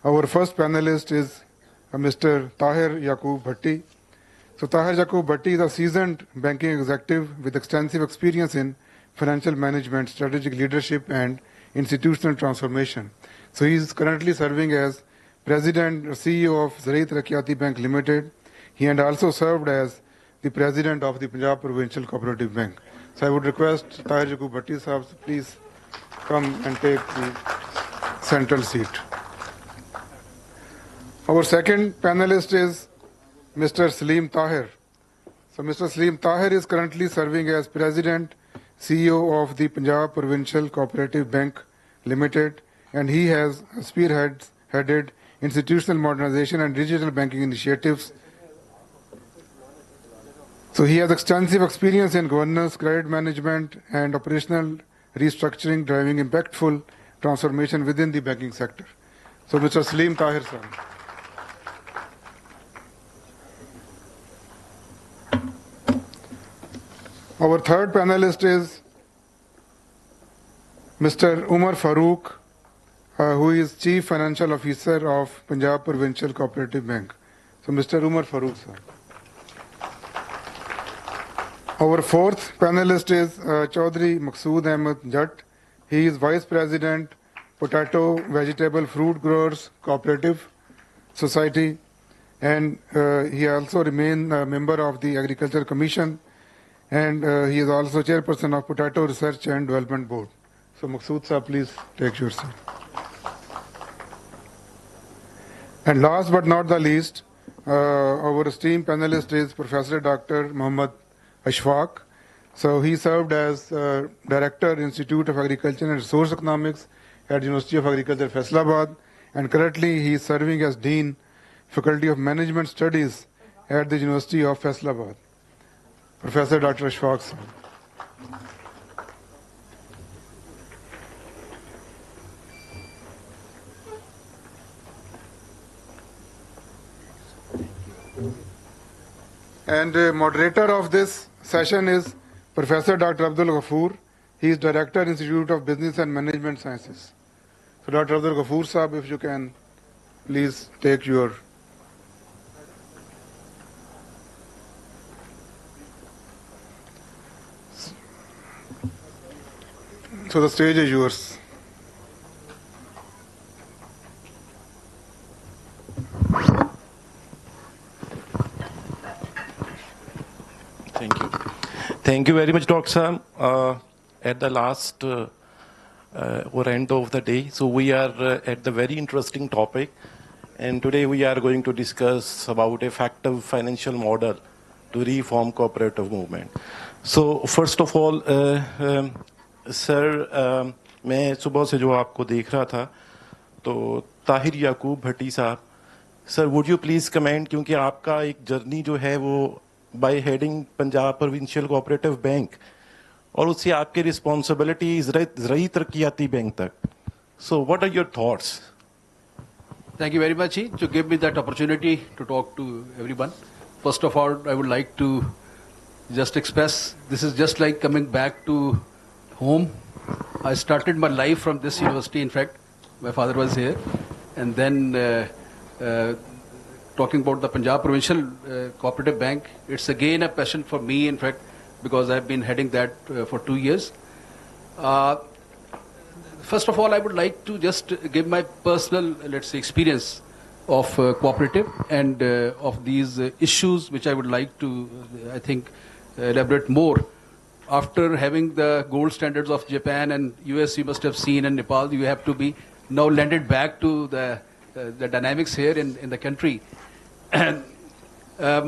our first panelist is Mr. Tahir Yaqub Bhatti. So Tahir Yaqub Bhatti is a seasoned banking executive with extensive experience in financial management, strategic leadership, and institutional transformation. So he is currently serving as President or CEO of Zarai Taraqqiyati Bank Limited. He had also served as the President of the Punjab Provincial Cooperative Bank. So I would request Tahir Yaqub Bhatti sahab to please come and take the central seat. Our second panelist is Mr. Salim Tahir. So Mr. Salim Tahir is currently serving as President, CEO of the Punjab Provincial Cooperative Bank Limited, and he has spearheaded institutional modernization and digital banking initiatives. So he has extensive experience in governance, credit management, and operational restructuring, driving impactful transformation within the banking sector. So Mr. Salim Tahir sir. Our third panelist is Mr. Umar Farooq, who is Chief Financial Officer of Punjab Provincial Cooperative Bank. So, Mr. Umar Farooq, sir. Our fourth panelist is Chaudhry Maqsood Ahmed Jatt. He is Vice President, Potato, Vegetable, Fruit Growers Cooperative Society, and he also remains a member of the Agriculture Commission, and he is also Chairperson of Potato Research and Development Board. So, Maqsood sir, please take your seat. And last but not the least, our esteemed panelist is Professor Dr. Muhammad Ashfaq. So he served as Director, Institute of Agriculture and Resource Economics at University of Agriculture, Faisalabad, and currently he is serving as Dean, Faculty of Management Studies at the University of Faisalabad. Professor Dr. Ashfaq, sir. And moderator of this session is Professor Dr. Abdul Ghafoor. He is Director, Institute of Business and Management Sciences. So Dr. Abdul Ghafoor Saab, if you can please take your... So the stage is yours. Thank you. Thank you very much, Dr. Sam. At the last or end of the day, so we are at the very interesting topic, and today we are going to discuss about effective financial model to reform cooperative movement. So first of all, sir, मैं सुबह से जो आपको देख रहा था, तो ताहिर याकूब भट्टी साहब, sir would you please comment, क्योंकि आपका एक जर्नी जो है वो by heading Punjab provincial cooperative bank, और उससे आपकी रिस्पॉन्सिबिलिटीज रही तरक्याती बैंक तक. So what are your thoughts? Thank you very much to give me that opportunity to talk to everyone. First of all, I would like to just express this is just like coming back to home. I started my life from this university. In fact, my father was here, and then talking about the Punjab Provincial Cooperative Bank, it's again a passion for me. In fact, because I've been heading that for 2 years. First of all, I would like to just give my personal, let's say, experience of cooperative and of these issues, which I would like to, I think, elaborate more. After having the gold standards of Japan and US, you must have seen, and Nepal, you have to be now landed back to the dynamics here in the country. And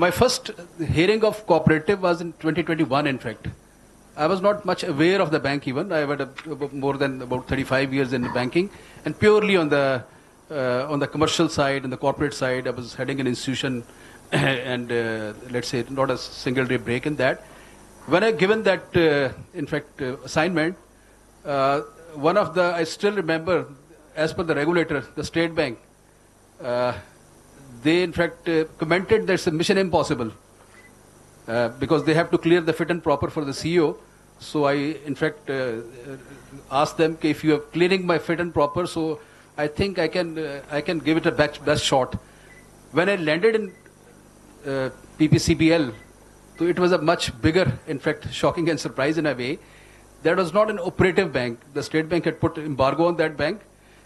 my first hearing of cooperative was in 2021, in fact. I was not much aware of the bank even. I had more than about 35 years in banking, and purely on the commercial side and the corporate side, I was heading an institution and let's say not a single day break in that. When I given that, in fact, assignment, one of the, I still remember, as per the regulator, the State Bank, they in fact commented that it's a mission impossible because they have to clear the fit and proper for the CEO. So I, in fact, asked them if you are clearing my fit and proper, so I think I can give it a best shot. When I landed in PPCBL, so it was a much bigger, in fact, shocking and surprise in a way. That was not an operative bank. The State Bank had put embargo on that bank,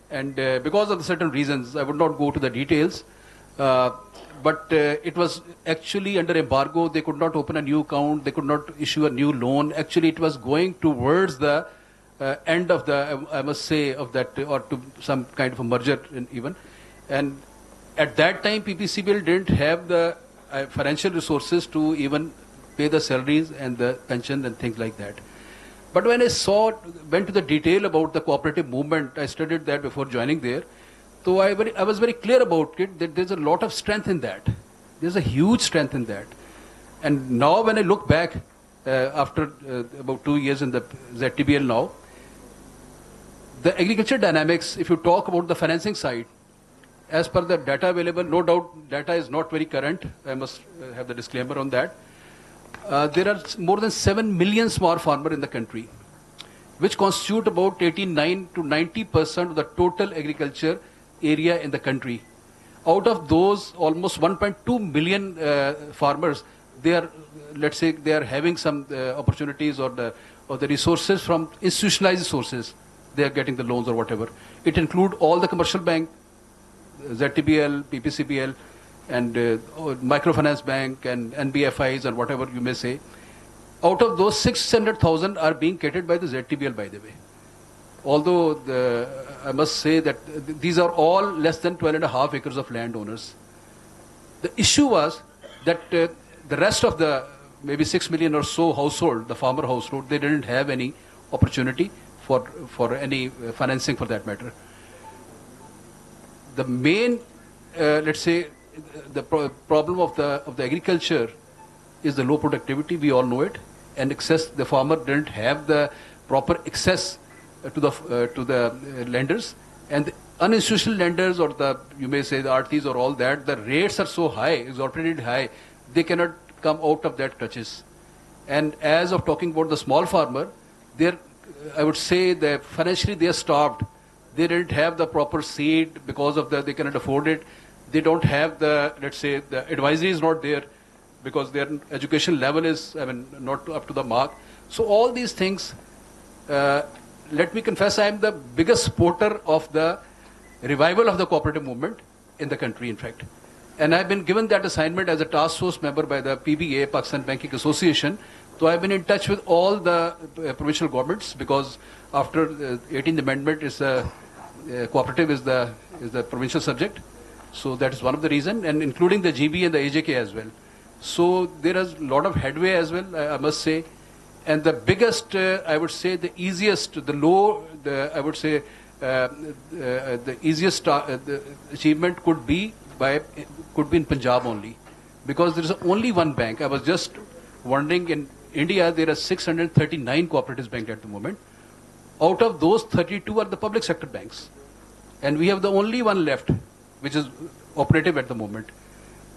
and because of certain reasons, I would not go to the details. But it was actually under embargo. They could not open a new account. They could not issue a new loan. Actually, it was going towards the end of the, I must say, of that, or to some kind of a merger even. And at that time, PPCBL didn't have the financial resources to even pay the salaries and the pension and things like that. But when I went to the detail about the cooperative movement, I studied that before joining there. So I was very clear about it, that there's a lot of strength in that. There's a huge strength in that. And now when I look back, after about 2 years in the ZTBL now, the agriculture dynamics, if you talk about the financing side, as per the data available, no doubt data is not very current. I must have the disclaimer on that. there are more than 7 million small farmers in the country, which constitute about 89 to 90% of the total agriculture area in the country. Out of those, almost 1.2 million farmers, they are, let's say, they are having some opportunities or the resources from institutionalized sources. They are getting the loans or whatever. It includes all the commercial bank, ZTBL, PPCBL, and microfinance bank and NBFIs and whatever you may say. Out of those, 600,000 are being catered by the ZTBL, by the way. Although I must say that these are all less than 12.5 acres of landowners. The issue was that the rest of the maybe 6 million or so household, the farmer household, they didn't have any opportunity for any financing for that matter. The main, let's say, the problem of the agriculture is the low productivity. We all know it, and excess. The farmer didn't have the proper access to the lenders, and the uninstitutional lenders, or the, you may say, the RTs or all that, the rates are so high, exorbitantly high, they cannot come out of that clutches. And as of talking about the small farmer, I would say that financially they are starved. They didn't have the proper seed because of they cannot afford it. They don't have the, let's say, the advisory is not there because their education level is, not up to the mark. So all these things, let me confess, I am the biggest supporter of the revival of the cooperative movement in the country, in fact. And I've been given that assignment as a task force member by the PBA, Pakistan Banking Association. So I've been in touch with all the provincial governments, because after the 18th Amendment, cooperative is the provincial subject. So that is one of the reasons, and including the GB and the AJK as well. So there is a lot of headway as well, I must say. And the biggest, I would say, the easiest, I would say, the easiest the achievement could be in Punjab only, because there is only one bank. I was just wondering, in India there are 639 cooperatives banks at the moment. Out of those, 32 are the public sector banks, and we have the only one left, which is operative at the moment.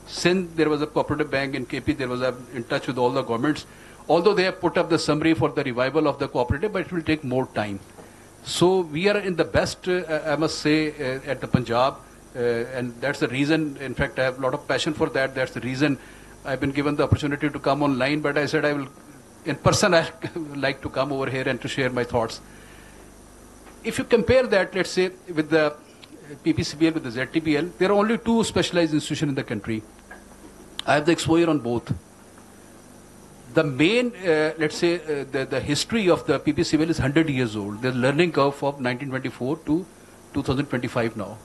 Since there was a cooperative bank in KP, there was in touch with all the governments. Although they have put up the summary for the revival of the cooperative, but it will take more time. So we are in the best, I must say, at the Punjab, and that's the reason. In fact, I have a lot of passion for that. That's the reason I've been given the opportunity to come online. But I said I will, in person, I like to come over here and to share my thoughts. If you compare that, let's say, with the PPCBL, with the ZTBL, there are only two specialized institutions in the country. I have the exposure on both. The main, let's say, the history of the PPCBL is 100 years old. There's learning curve from 1924 to 2025 now.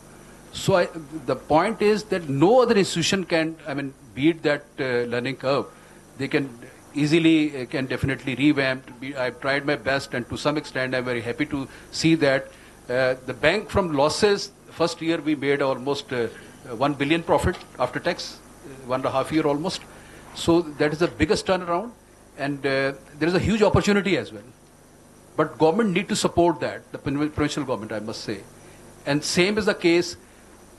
So the point is that no other institution can, beat that learning curve. They can easily, can definitely revamp. I've tried my best, and to some extent I'm very happy to see that the bank from losses, first year we made almost 1 billion profit after tax, 1.5 year almost. So that is the biggest turnaround, and there is a huge opportunity as well. But government need to support that, the provincial government, I must say. And same is the case,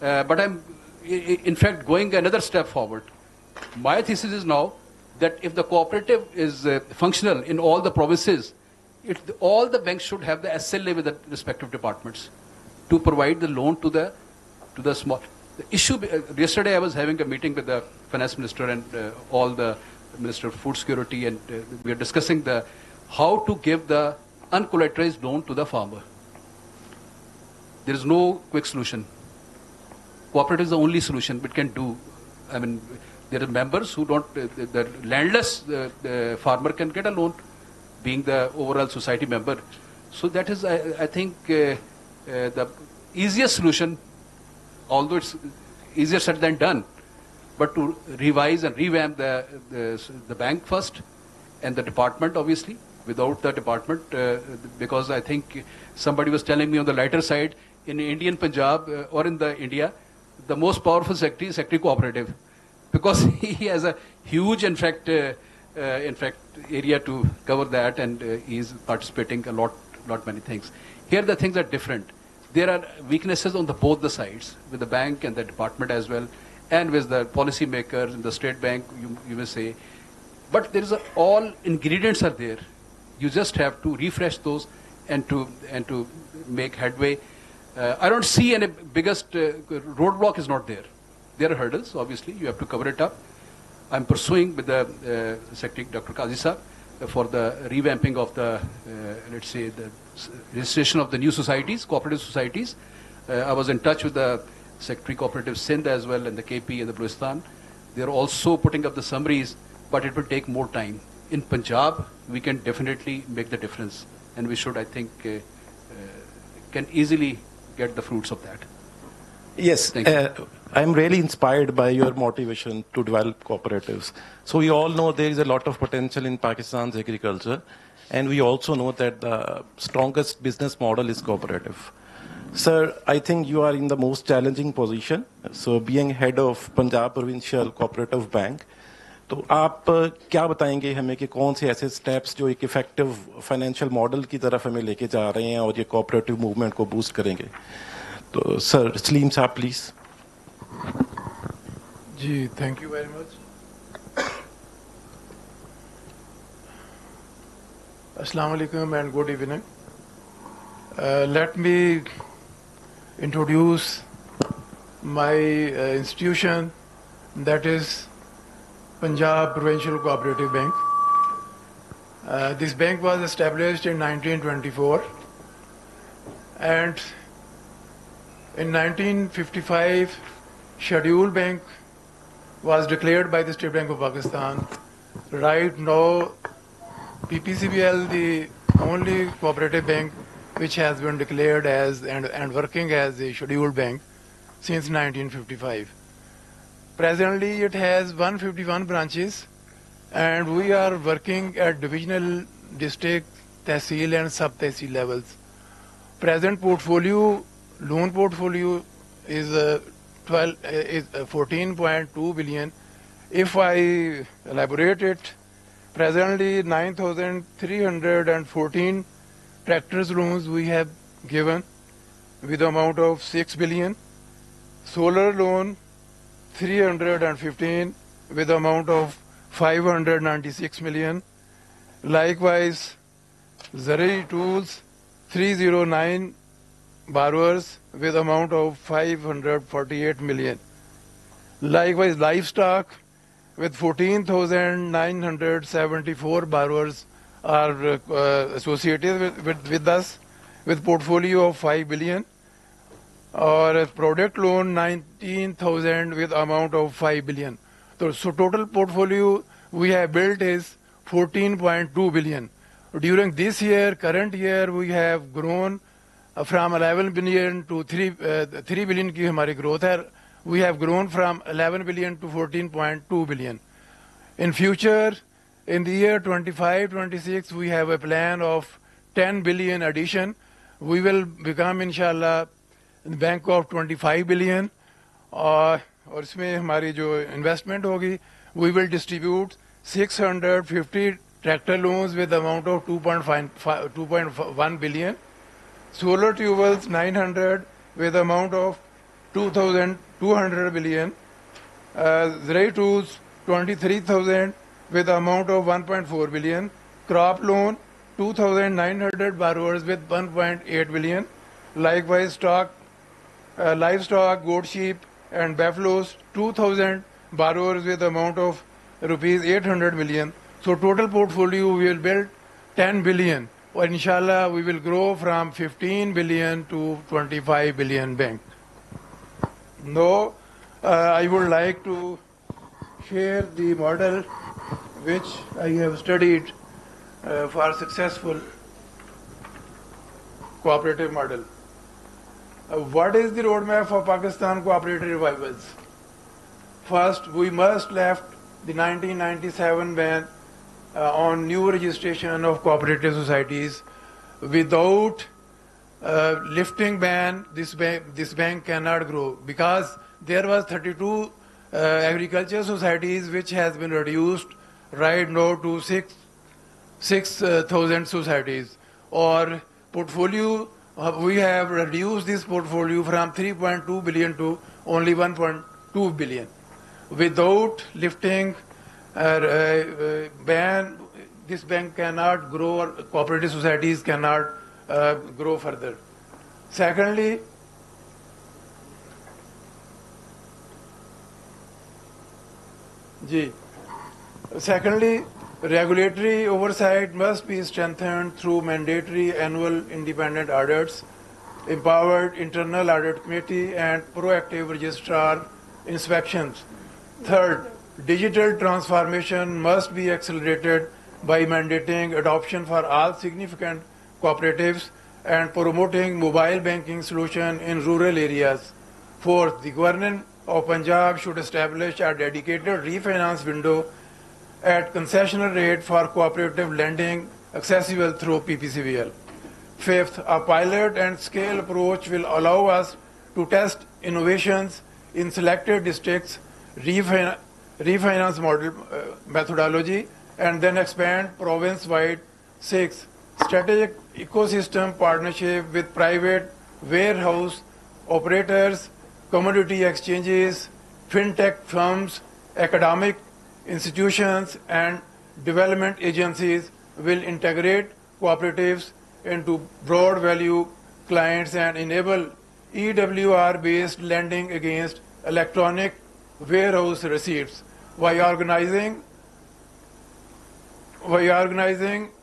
but I'm in fact going another step forward. My thesis is now that if the cooperative is functional in all the provinces, all the banks should have the SLA with the respective departments to provide the loan to the small. The issue, yesterday I was having a meeting with the finance minister and all the Minister of Food Security, and we are discussing how to give the uncollateralized loan to the farmer. There is no quick solution. Cooperative is the only solution it can do. There are members who don't, the landless farmer can get a loan, being the overall society member. So that is, I think, the easiest solution, although it's easier said than done, but to revise and revamp the bank first, and the department, obviously. Without the department, because I think somebody was telling me on the lighter side, in Indian Punjab or in the India, the most powerful secretary is secretary cooperative, because he has a huge, in fact, area to cover that, and he is participating a lot many things. Here the things are different. There are weaknesses on both the sides, with the bank and the department as well, and with the policy makers in the state bank, you may say. But there is all ingredients are there. You just have to refresh those and to make headway. I don't see any biggest roadblock is not there. There are hurdles, obviously. You have to cover it up. I'm pursuing with the Secretary, Dr. Qazi Saab, for the revamping of the, let's say, the registration of the new societies, cooperative societies. I was in touch with the Secretary Cooperative Sindh as well, and the KP and the Bluistan. They're also putting up the summaries, but it will take more time. In Punjab, we can definitely make the difference, and we should, I think, can easily get the fruits of that. Yes, I'm really inspired by your motivation to develop cooperatives. So we all know there is a lot of potential in Pakistan's agriculture, and we also know that the strongest business model is cooperative. Sir, I think you are in the most challenging position. So being head of Punjab Provincial Cooperative Bank, तो आप क्या बताएंगे हमें कि कौन से ऐसे steps जो एक इफेक्टिव फाइनेंशियल मॉडल की तरफ हमें लेके जा रहे हैं और ये कोऑपरेटिव मूवमेंट को बूस्ट करेंगे? तो सर सलीम साहब प्लीज. जी, थैंक यू वेरी मच. अस्सलाम वालेकुम and good evening. Let me introduce my institution, that is Punjab Provincial Cooperative Bank. This bank was established in 1924, and in 1955 Schedule Bank was declared by the State Bank of Pakistan. Right now PPCBL, the only cooperative bank which has been declared as and working as a scheduled bank since 1955. Presently it has 151 branches, and we are working at divisional, district, tehsil and sub-tehsil levels. Present portfolio, loan portfolio is 14.2 billion. If I elaborate it, presently 9,314 tractors loans we have given with the amount of 6 billion. Solar loan 315 with the amount of 596 million. Likewise, Zari tools 309 borrowers with amount of 548 million. Likewise, livestock with 14,974 borrowers are associated with us with portfolio of 5 billion. Or a product loan 19,000 with amount of 5 billion. So total portfolio we have built is 14.2 billion. During this year, current year, we have grown from 11 billion to 3 billion की हमारी growth है. We have grown from 11 billion to 14.2 billion. In future, in the year 25-26, we have a plan of 10 billion addition. We will become, inshallah, bank of 25 billion और इसमें हमारी जो investment होगी we will distribute 650 tractor loans with amount of 2.1 billion. Solar tube wells 900 with amount of 2,200 billion. Zray tools 23,000 with amount of 1.4 billion. Crop loan 2,900 borrowers with 1.8 billion. Likewise, stock, livestock, goat, sheep, and buffaloes 2,000 borrowers with amount of rupees 800 million. So total portfolio we will build 10 billion. Or inshallah we will grow from 15 billion to 25 billion bank. Now I would like to share the model which I have studied for successful cooperative model. What is the roadmap for Pakistan cooperative revivals? First, we must left the 1997 ban on new registration of cooperative societies. Without lifting ban, this bank cannot grow, because there was 32 agriculture societies which has been reduced right now to 6,000 societies. Or portfolio, we have reduced this portfolio from 3.2 billion to only 1.2 billion. Without lifting this bank cannot grow, or cooperative societies cannot grow further. Secondly, regulatory oversight must be strengthened through mandatory annual independent audits, empowered internal audit committee, and proactive registrar inspections. Third, digital transformation must be accelerated by mandating adoption for all significant cooperatives and promoting mobile banking solution in rural areas. Fourth, the government of Punjab should establish a dedicated refinance window at concessional rate for cooperative lending accessible through PPCVL. Fifth, a pilot and scale approach will allow us to test innovations in selected districts, refinance model methodology, and then expand province-wide. Sixth, strategic ecosystem partnership with private warehouse operators, commodity exchanges, fintech firms, academic institutions, and development agencies will integrate cooperatives into broad value clients and enable EWR-based lending against electronic warehouse receipts by organizing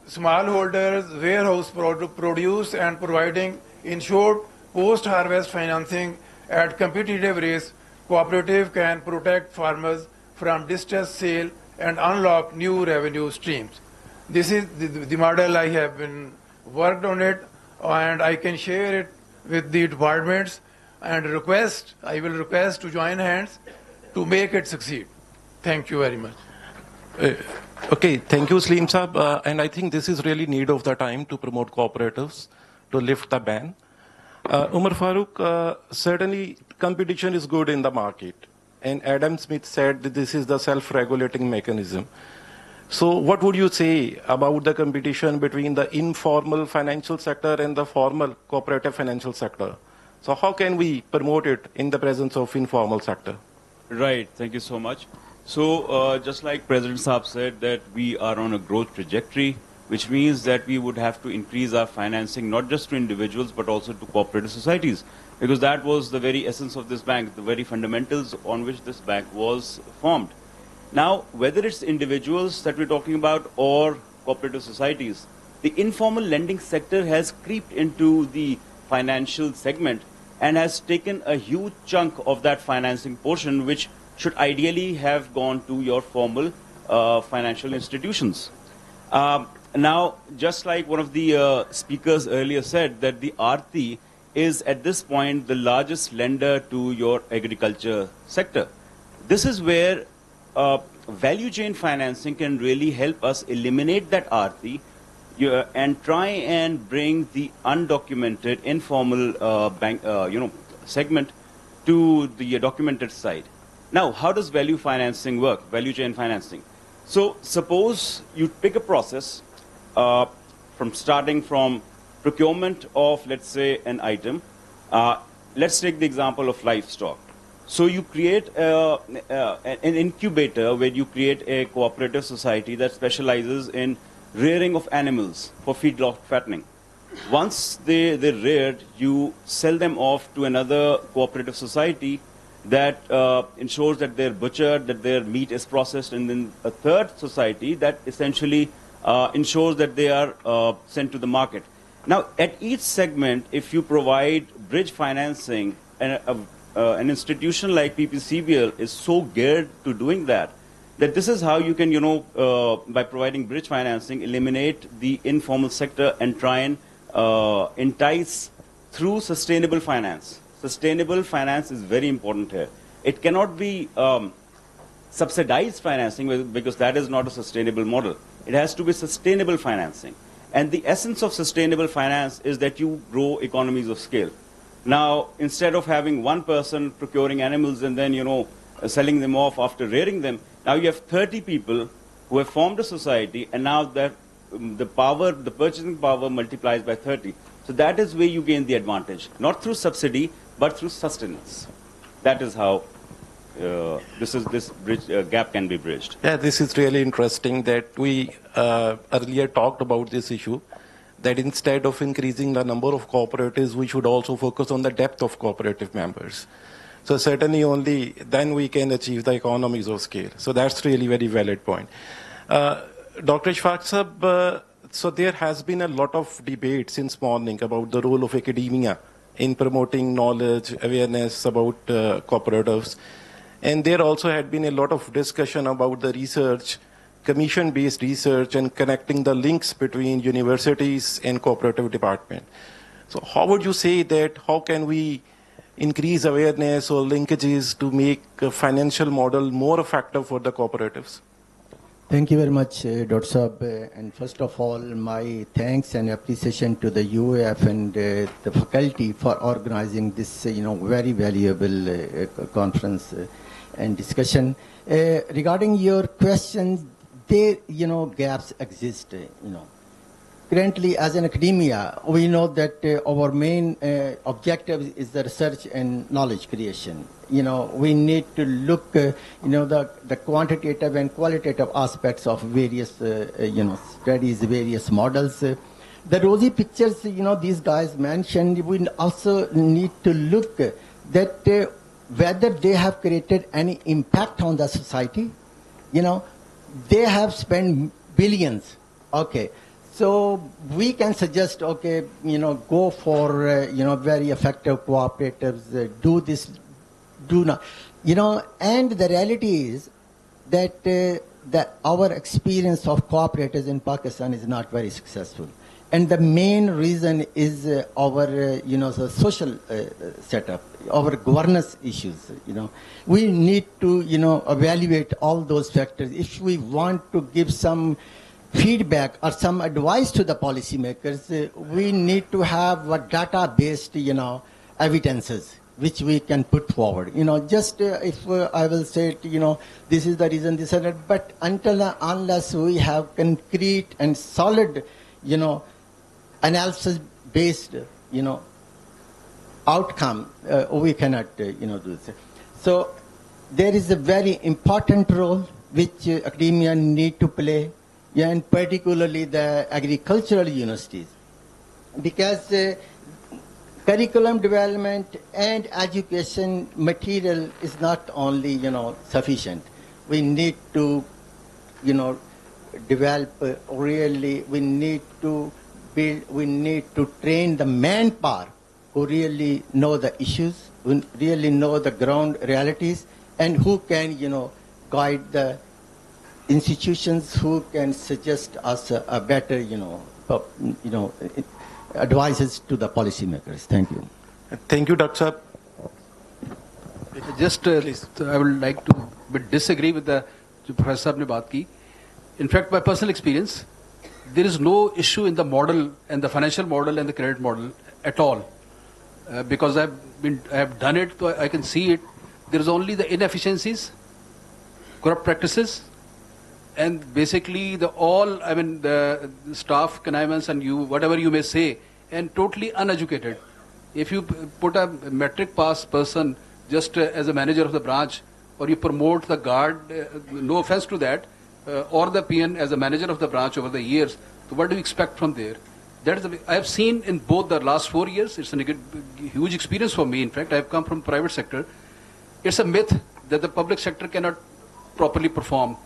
smallholders, warehouse produce, and providing insured post-harvest financing at competitive rates. Cooperative can protect farmers from distressed sale and unlock new revenue streams. This is the model. I have been worked on it, and I can share it with the departments and I will request to join hands to make it succeed. Thank you very much. Okay, thank you, Saleem Saab. And I think this is really need of the time to promote cooperatives, to lift the ban. Umar Farooq, certainly competition is good in the market. And Adam Smith said that this is the self-regulating mechanism. So what would you say about the competition between the informal financial sector and the formal cooperative financial sector? So how can we promote it in the presence of informal sector? Right, thank you so much. So just like President Saab said, that we are on a growth trajectory, which means that we would have to increase our financing not just to individuals but also to cooperative societies, because that was the very essence of this bank, the very fundamentals on which this bank was formed. Now, whether it's individuals that we're talking about or cooperative societies, the informal lending sector has creeped into the financial segment and has taken a huge chunk of that financing portion, which should ideally have gone to your formal financial institutions. Now, just like one of the speakers earlier said, that the Aarti is at this point the largest lender to your agriculture sector. This is where value chain financing can really help us eliminate that Aarti and try and bring the undocumented, informal bank, segment to the documented side. Now, how does value financing work? Value chain financing. So, suppose you pick a process from starting from procurement of, let's say, an item. Let's take the example of livestock. So you create an incubator where you create a cooperative society that specializes in rearing of animals for feedlot fattening. Once they're reared, you sell them off to another cooperative society that ensures that they're butchered, that their meat is processed, and then a third society that essentially ensures that they are sent to the market. Now, at each segment, if you provide bridge financing, an institution like PPCBL is so geared to doing that, that this is how you can, by providing bridge financing, eliminate the informal sector and try and entice through sustainable finance. Sustainable finance is very important here. It cannot be subsidized financing because that is not a sustainable model. It has to be sustainable financing. And the essence of sustainable finance is that you grow economies of scale. Now, instead of having one person procuring animals and then, selling them off after rearing them, now you have 30 people who have formed a society, and now that the purchasing power multiplies by 30. So that is where you gain the advantage, not through subsidy, but through sustenance. That is how gap can be bridged? Yeah, this is really interesting that we earlier talked about this issue, that instead of increasing the number of cooperatives, we should also focus on the depth of cooperative members. So certainly only then we can achieve the economies of scale. So that's really very valid point. Dr. Ishfaq Sahab, so there has been a lot of debate since morning about the role of academia in promoting knowledge, awareness about cooperatives. And there also had been a lot of discussion about the research, commission-based research, and connecting the links between universities and cooperative department. So how would you say that, how can we increase awareness or linkages to make a financial model more effective for the cooperatives? Thank you very much, Dr. Saab. And first of all, my thanks and appreciation to the UAF and the faculty for organizing this, very valuable conference and discussion. Regarding your questions, there, gaps exist, Currently, as an academia, we know that our main objective is the research and knowledge creation. We need to look, the quantitative and qualitative aspects of various, studies, various models. The rosy pictures, these guys mentioned, we also need to look that whether they have created any impact on the society. They have spent billions. Okay. So we can suggest, go for, very effective cooperatives, do this, do not, and the reality is that our experience of cooperatives in Pakistan is not very successful. And the main reason is our, the social setup, our governance issues, We need to, evaluate all those factors. If we want to give some feedback or some advice to the policymakers, we need to have a data-based, evidences which we can put forward. Just if I will say, this is the reason, this is that, but unless we have concrete and solid, analysis-based, outcome, we cannot, do this. So there is a very important role which academia need to play, and particularly the agricultural universities, because curriculum development and education material is not only, sufficient. We need to, develop really, we need to build, we need to train the manpower who really know the issues, who really know the ground realities, and who can, guide the institutions, who can suggest us a better, advices to the policymakers. Thank you. Thank you, Dr. Just, I would like to disagree with the Professor ne baat ki. In fact, my personal experience, there is no issue in the model and the financial model and the credit model at all, because I have done it, so I can see it. There is only the inefficiencies, corrupt practices, and basically the staff connivance and whatever you may say, and totally uneducated. If you put a metric pass person just as a manager of the branch, or you promote the guard, no offense to that, or the PN as a manager of the branch over the years, so what do you expect from there? That is I have seen in both the last 4 years, it's a huge experience for me. In fact, I have come from private sector. It's a myth that the public sector cannot properly perform.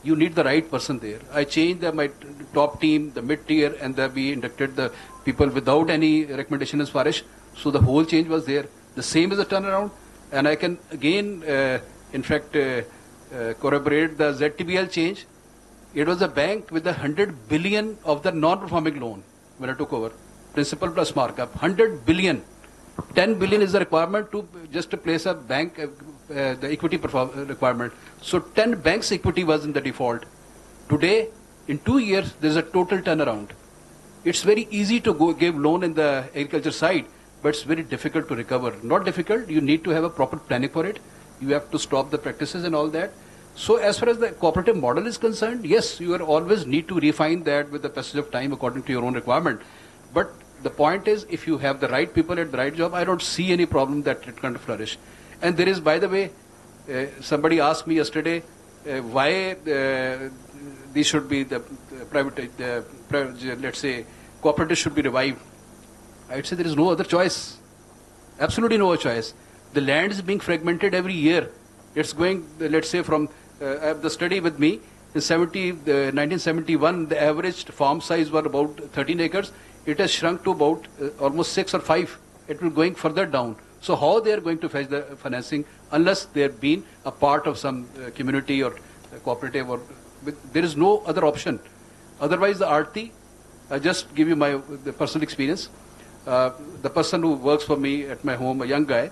You need the right person there. I changed my top team, the mid-tier, and we inducted the people without any recommendation as Farish. So the whole change was there. The same as a turnaround. And I can again, corroborate the ZTBL change. It was a bank with 100 billion of the non-performing loan when I took over. Principal plus markup, 100 billion. 10 billion is the requirement to just to place a bank, the equity requirement. So 10 banks equity was in the default. Today, in 2 years, there's a total turnaround. It's very easy to give loan in the agriculture side, but it's very difficult to recover. Not difficult, you need to have a proper planning for it. You have to stop the practices and all that. So as far as the cooperative model is concerned, yes, you always need to refine that with the passage of time according to your own requirement. But the point is, if you have the right people at the right job, I don't see any problem that it can't flourish. And there is, by the way, Somebody asked me yesterday why these should be the let's say, cooperatives should be revived. I'd say there is no other choice. Absolutely no other choice. The land is being fragmented every year. It's going, let's say, from, I have the study with me, in 1971, the average farm size was about 13 acres. It has shrunk to about almost 6 or 5. It will going further down. So how they are going to fetch the financing unless they have been a part of some community or cooperative, or there is no other option. Otherwise, the Aarti, I just give you the personal experience. The person who works for me at my home, a young guy,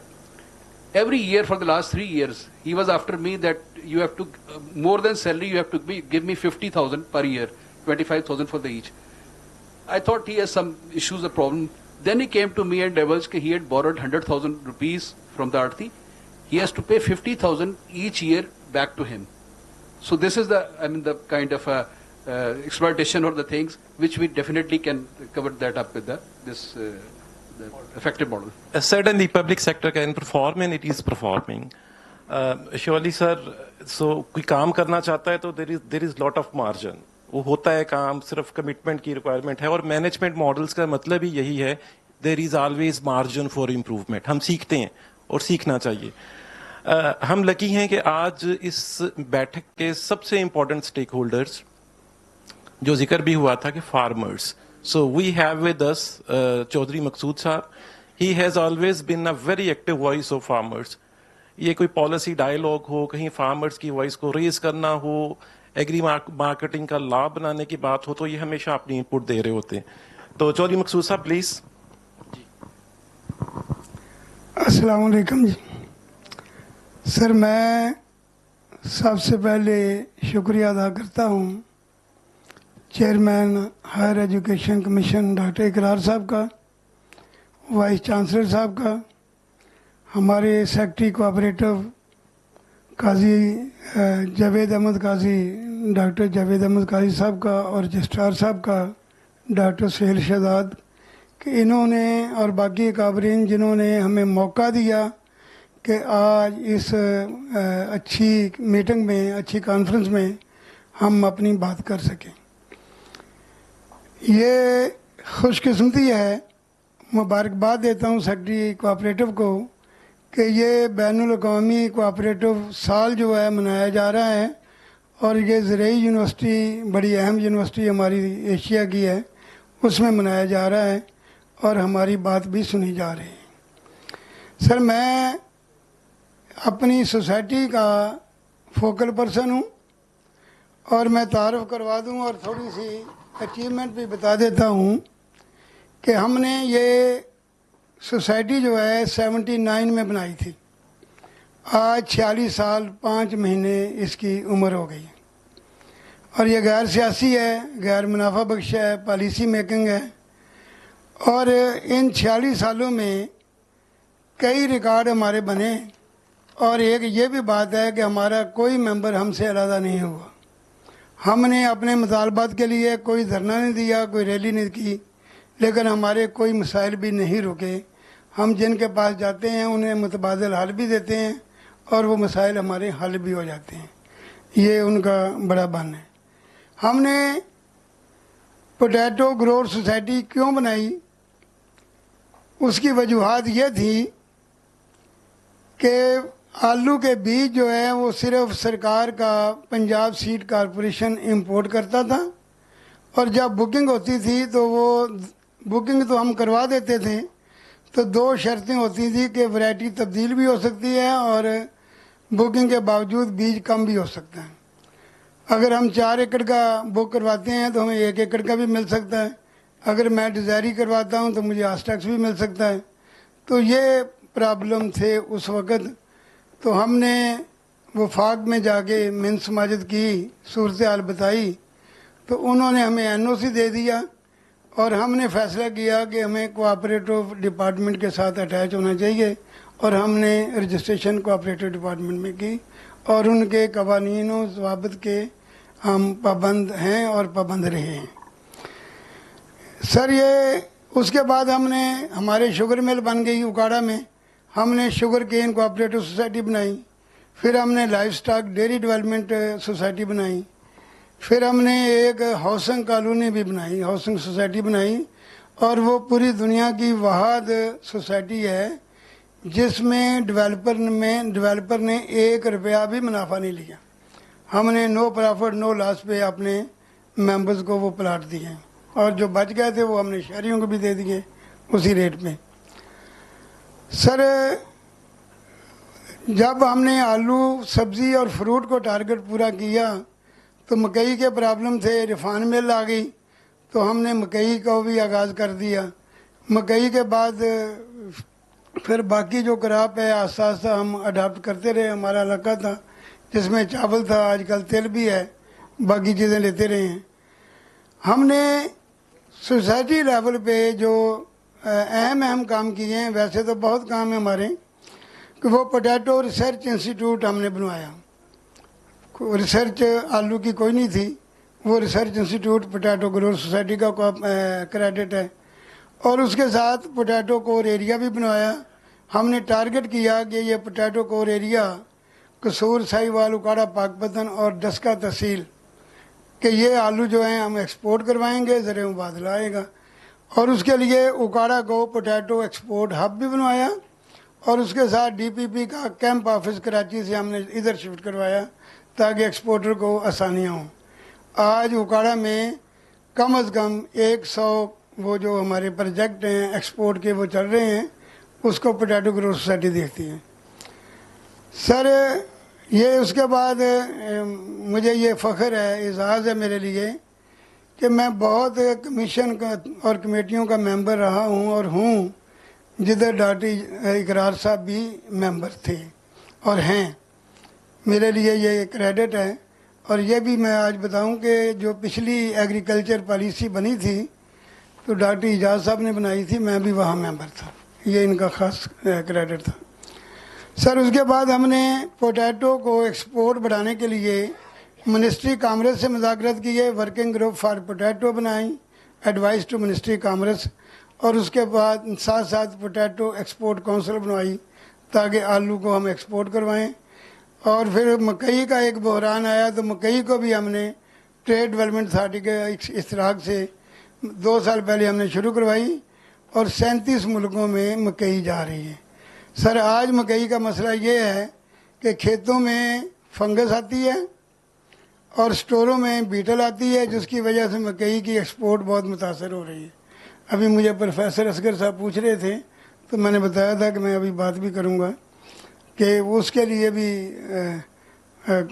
every year for the last 3 years, he was after me that you have to, more than salary, you have to give me 50,000 per year, 25,000 for the each. I thought he has some issues, a problem. Then he came to me and divulged that he had borrowed 100,000 rupees from the Aarti. He has to pay 50,000 each year back to him. So this is the kind of exploitation or the things which we definitely can cover that up with this effective model. Certainly, public sector can perform and it is performing. Surely, sir, so कोई काम करना चाहता है तो there is lot of margin. वो होता है काम, सिर्फ कमिटमेंट की रिक्वायरमेंट है, और मैनेजमेंट मॉडल्स का मतलब ही यही है, there is always margin for improvement. हम सीखते हैं और सीखना चाहिए. हम लकी हैं कि आज इस बैठक के सबसे इम्पोर्टेंट स्टेक होल्डर्स, जो जिक्र भी हुआ था कि farmers. So we have with us Chaudhry Maqsood sahab. He has always been a very active voice of farmers. ये कोई पॉलिसी डायलॉग हो, कहीं फार्मर्स की वॉइस को रेज करना हो, एग्री मार्केटिंग का लाभ बनाने की बात हो, तो ये हमेशा अपनी इनपुट दे रहे होते हैं. तो चौधरी मकसूद साहब प्लीज. अस्सलाम वालेकुम जी. सर, मैं सबसे पहले शुक्रिया अदा करता हूँ chairman higher education commission doctor Iqrar साहब का, वाइस चांसलर साहब का, हमारे secretary cooperative Qazi Javed Ahmed Qazi, doctor Javed Ahmed Qazi साहब का, और रजिस्ट्रार साहब का डॉक्टर सुहेल शहजाद, कि इन्होंने और बाकी काबरीन जिन्होंने हमें मौका दिया कि आज इस अच्छी मीटिंग में, अच्छी कॉन्फ्रेंस में हम अपनी बात कर सकें. ये खुशकिस्मती है, मुबारकबाद देता हूँ सेक्रेटरी कोऑपरेटिव को कि ये बैनुल अक़वामी कोऑपरेटिव साल जो है मनाया जा रहा है, और ये ज़रई यूनिवर्सिटी, बड़ी अहम यूनिवर्सिटी हमारी एशिया की है, उसमें मनाया जा रहा है, और हमारी बात भी सुनी जा रही है. सर, मैं अपनी सोसाइटी का फोकल पर्सन हूँ, और मैं तारुफ करवा दूँ और थोड़ी सी अचीवमेंट भी बता देता हूँ कि हमने ये सोसाइटी जो है 79 में बनाई थी. आज 46 साल 5 महीने इसकी उम्र हो गई है, और ये गैर सियासी है, गैर मुनाफा बख्श है, पॉलिसी मेकिंग है, और इन 46 सालों में कई रिकॉर्ड हमारे बने. और एक ये भी बात है कि हमारा कोई मेंबर हमसे अलग नहीं हुआ. हमने अपने मुतालबात के लिए कोई धरना नहीं दिया, कोई रैली नहीं की, लेकिन हमारे कोई मसाइल भी नहीं रुके. हम जिनके पास जाते हैं उन्हें मुतबादल हल भी देते हैं, और वो मसाइल हमारे हल भी हो जाते हैं. ये उनका बड़ा बन है. हमने पोटैटो ग्रोवर सोसाइटी क्यों बनाई, उसकी वजूहात ये थी कि आलू के बीज जो है वो सिर्फ सरकार का पंजाब सीड कॉरपोरेशन इंपोर्ट करता था, और जब बुकिंग होती थी तो वो बुकिंग तो हम करवा देते थे, तो 2 शर्तें होती थी कि वैरायटी तब्दील भी हो सकती है और बुकिंग के बावजूद बीज कम भी हो सकता है. अगर हम 4 एकड़ का बुक करवाते हैं तो हमें 1 एकड़ का भी मिल सकता है. अगर मैं डिज़ायरी करवाता हूं तो मुझे आस्टैक्स भी मिल सकता है. तो ये प्रॉब्लम थे उस वक़्त. तो हमने वफाक में जाके मिन्स माजिद की सूरत हाल बताई, तो उन्होंने हमें एनओसी दे दिया, और हमने फैसला किया कि हमें कोऑपरेटिव डिपार्टमेंट के साथ अटैच होना चाहिए, और हमने रजिस्ट्रेशन कोऑपरेटिव डिपार्टमेंट में की, और उनके कवानीनों ज़वाबित के हम पाबंद हैं और पाबंद रहे हैं. सर, ये उसके बाद हमने हमारे शुगर मिल बन गई उकाड़ा में, हमने शुगर केन कोऑपरेटिव सोसाइटी बनाई. फिर हमने life stock dairy development society बनाई, फिर हमने एक हाउसिंग कॉलोनी भी बनाई, हाउसिंग सोसाइटी बनाई, और वो पूरी दुनिया की वाहद सोसाइटी है जिसमें डेवलपर ने 1 रुपया भी मुनाफा नहीं लिया। हमने नो प्रॉफिट नो लॉस पे अपने मेंबर्स को वो प्लाट दिए, और जो बच गए थे वो हमने शहरियों को भी दे दिए उसी रेट पे। सर, जब हमने आलू सब्जी और फ्रूट को टारगेट पूरा किया तो मकई के प्रॉब्लम थे, रिफाइन मिल आ गई, तो हमने मकई को भी आगाज़ कर दिया। मकई के बाद फिर बाकी जो क्रॉप है आस्ता आस्ता हम अडाप्ट करते रहे। हमारा इलाका था जिसमें चावल था, आजकल तेल भी है, बाकी चीज़ें लेते रहे हैं। हमने सोसाइटी लेवल पे जो अहम काम किए हैं, वैसे तो बहुत काम है हमारे, कि वो पोटैटो रिसर्च इंस्टीट्यूट हमने बनवाया। रिसर्च आलू की कोई नहीं थी, वो research institute potato growth society का क्रेडिट है। और उसके साथ पोटैटो कोर एरिया भी बनवाया। हमने टारगेट किया कि ये पोटैटो कोर एरिया कसूर, साहिवाल, उकाड़ा, पाकपतन और डस्का तहसील कि ये आलू जो हैं हम एक्सपोर्ट करवाएंगे, ज़र मुबादला आएगा। और उसके लिए उकाड़ा को पोटैटो एक्सपोर्ट हब भी बनवाया, और उसके साथ DPP का कैंप ऑफिस कराची से हमने इधर शिफ्ट करवाया ताकि एक्सपोर्टर को आसानियाँ हों। आज उकाड़ा में कम अज़ कम 100 वो जो हमारे प्रोजेक्ट हैं एक्सपोर्ट के वो चल रहे हैं, उसको पोटैटो ग्रोथ सोसाइटी देखती है। सर, ये उसके बाद मुझे ये फ़ख्र है, एजाज़ है मेरे लिए कि मैं बहुत कमीशन का और कमेटियों का मेंबर रहा हूँ और हूँ, जिधर डॉक्टर इकरार साहब भी मेंबर थे और हैं। मेरे लिए ये क्रेडिट है। और ये भी मैं आज बताऊं कि जो पिछली एग्रीकल्चर पॉलिसी बनी थी तो डॉक्टर एजाज साहब ने बनाई थी, मैं भी वहाँ मेंबर था, ये इनका ख़ास क्रेडिट था। सर, उसके बाद हमने पोटैटो को एक्सपोर्ट बढ़ाने के लिए मिनिस्ट्री कामर्स से मुज़ाकरत किए, वर्किंग ग्रुप फॉर पोटैटो बनाई, एडवाइस टू मिनिस्ट्री कामर्स, और उसके बाद साथ साथ पोटैटो एक्सपोर्ट काउंसिल बनवाई ताकि आलू को हम एक्सपोर्ट करवाएं। और फिर मकई का एक बहरान आया तो मकई को भी हमने ट्रेड डेवलपमेंट अथॉरिटी के इश्तराक से 2 साल पहले हमने शुरू करवाई, और 37 मुल्कों में मकई जा रही है। सर, आज मकई का मसला ये है कि खेतों में फंगस आती है और स्टोरों में बीटल आती है, जिसकी वजह से मकई की एक्सपोर्ट बहुत मुतासर हो रही है। अभी मुझे प्रोफेसर असगर साहब पूछ रहे थे तो मैंने बताया था कि मैं अभी बात भी करूँगा कि उसके लिए भी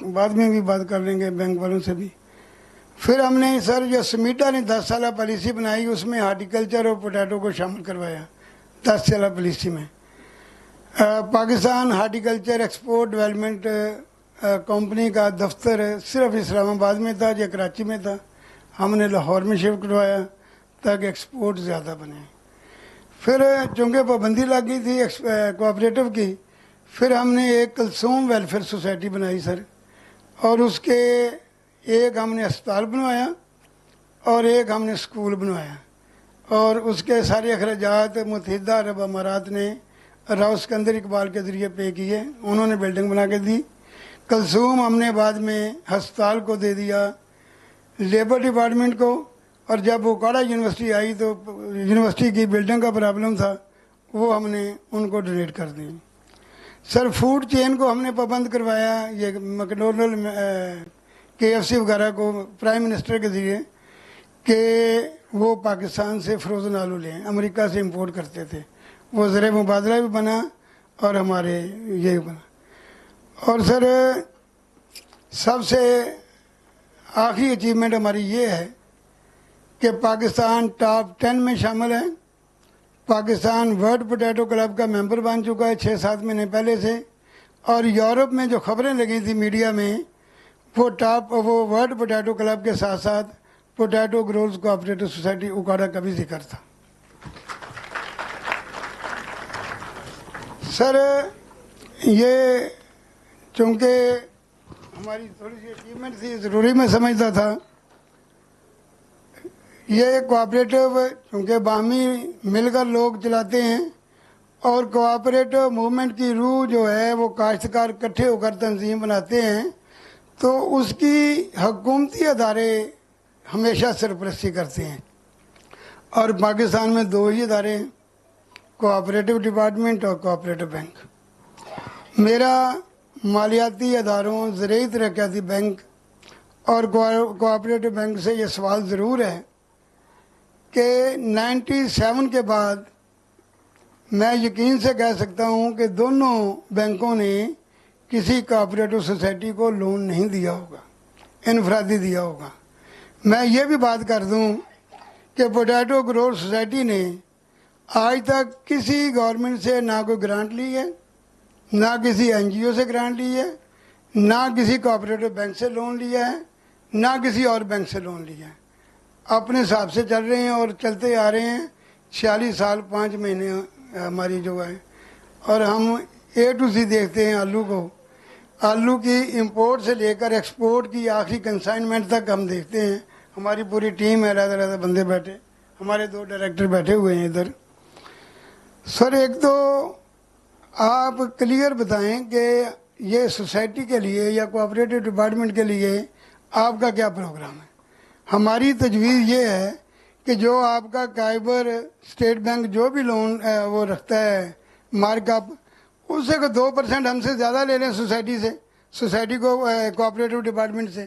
बाद में भी बात कर लेंगे बैंक वालों से भी। फिर हमने सर जो समीटा ने 10 साल पॉलिसी बनाई, उसमें हार्टिकल्चर और पोटैटो को शामिल करवाया 10 साल पॉलिसी में। Pakistan horticulture export development company का दफ्तर सिर्फ इस्लामाबाद में था या कराची में था, हमने लाहौर में शिफ्ट करवाया ताकि एक्सपोर्ट ज़्यादा बने। फिर चूँकि पाबंदी लग गई थी कोऑपरेटिव की, फिर हमने एक कलसूम वेलफेयर सोसाइटी बनाई सर, और उसके एक हमने अस्पताल बनवाया और एक हमने स्कूल बनवाया, और उसके सारे अखराजात मुत्तहिदा अरब अमारात ने राव सिकंदर इकबाल के ज़रिए पे किए, उन्होंने बिल्डिंग बना के दी। कलसूम हमने बाद में अस्पताल को दे दिया, लेबर डिपार्टमेंट को, और जब उकाड़ा यूनिवर्सिटी आई तो यूनिवर्सिटी की बिल्डिंग का प्रॉब्लम था, वो हमने उनको डोनेट कर दी। सर, फूड चेन को हमने पाबंद करवाया, ये मैकडोनल्ड KFC वगैरह को प्राइम मिनिस्टर के ज़रिए कि वो पाकिस्तान से फ्रोज़न आलू लें, अमेरिका से इंपोर्ट करते थे, वो ज़र मुबादला भी बना और हमारे ये बना। और सर, सबसे आखिरी अचीवमेंट हमारी ये है कि पाकिस्तान टॉप 10 में शामिल है। पाकिस्तान वर्ल्ड पोटैटो क्लब का मेंबर बन चुका है 6-7 महीने पहले से, और यूरोप में जो खबरें लगी थी मीडिया में, वो वर्ल्ड पोटैटो क्लब के साथ साथ पोटैटो ग्रोथ कोऑपरेटिव सोसाइटी उकाड़ा का भी जिक्र था। सर, ये चूँकि हमारी थोड़ी सी अचीवमेंट थी, ज़रूरी मैं समझता था। ये कोऑपरेटिव चूँकि बाहमी मिलकर लोग चलाते हैं اور کوآپریٹو موومنٹ کی روح جو ہے وہ کاشتکار اکٹھے ہو کر تنظیم بناتے ہیں تو اس کی حکومتی ادارے ہمیشہ سرپرستی کرتے ہیں. اور پاکستان میں 2 ہی ادارے ہیں, کوآپریٹو ڈپارٹمنٹ اور کوآپریٹو بینک. میرا مالیاتی اداروں, زرعی ترقیاتی بینک اور کوآپریٹو بینک سے یہ سوال ضرور ہے کہ 97 کے بعد میں یقین سے کہہ سکتا ہوں کہ دونوں بینکوں نے کسی کوآپریٹو سوسائٹی کو لون نہیں دیا ہوگا, انفرادی دیا ہوگا. میں یہ بھی بات کر دوں کہ پوٹیٹو گروور سوسائٹی نے آج تک کسی گورنمنٹ سے نہ کوئی گرانٹ لی ہے, نہ کسی این جی او سے گرانٹ لی ہے, نہ کسی کوآپریٹو بینک سے لون لیا ہے, نہ کسی اور بینک سے لون لیا ہے. اپنے حساب سے چل رہے ہیں اور چلتے آ رہے ہیں. 46 سال 5 مہینے ہماری جو ہے, اور ہم اے ٹو سی دیکھتے ہیں آلو کو, آلو کی امپورٹ سے لے کر ایکسپورٹ کی آخری کنسائنمنٹ تک ہم دیکھتے ہیں. ہماری پوری ٹیم ہے, علیحدہ بندے بیٹھے, ہمارے 2 ڈائریکٹر بیٹھے ہوئے ہیں ادھر. سر ایک تو آپ کلیئر بتائیں کہ یہ سوسائٹی کے لیے یا کوآپریٹو ڈپارٹمنٹ کے لیے آپ کا کیا پروگرام ہے. ہماری تجویز یہ ہے کہ جو آپ کا کائبر اسٹیٹ بینک جو بھی لون وہ رکھتا ہے مارک اپ, اس سے 2% ہم سے زیادہ لے لیں سوسائٹی سے, سوسائٹی کو کوآپریٹو ڈپارٹمنٹ سے,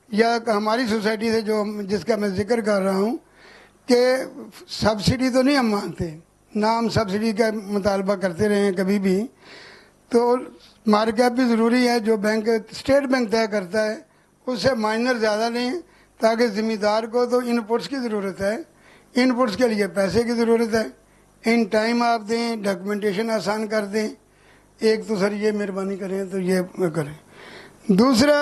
یا ہماری سوسائٹی سے جو جس کا میں ذکر کر رہا ہوں کہ سبسڈی تو نہیں ہم مانتے, نہ ہم سبسڈی کا مطالبہ کرتے رہے ہیں کبھی بھی. تو مارک اپ بھی ضروری ہے, جو بینک اسٹیٹ بینک طے کرتا ہے اس سے مائنر زیادہ لیں, تاکہ ذمہ دار کو تو ان پٹس کی ضرورت ہے, ان پٹس کے لیے پیسے کی ضرورت ہے, ان ٹائم آپ دیں, ڈاکومنٹیشن آسان کر دیں. ایک تو سر یہ مہربانی کریں تو یہ کریں. دوسرا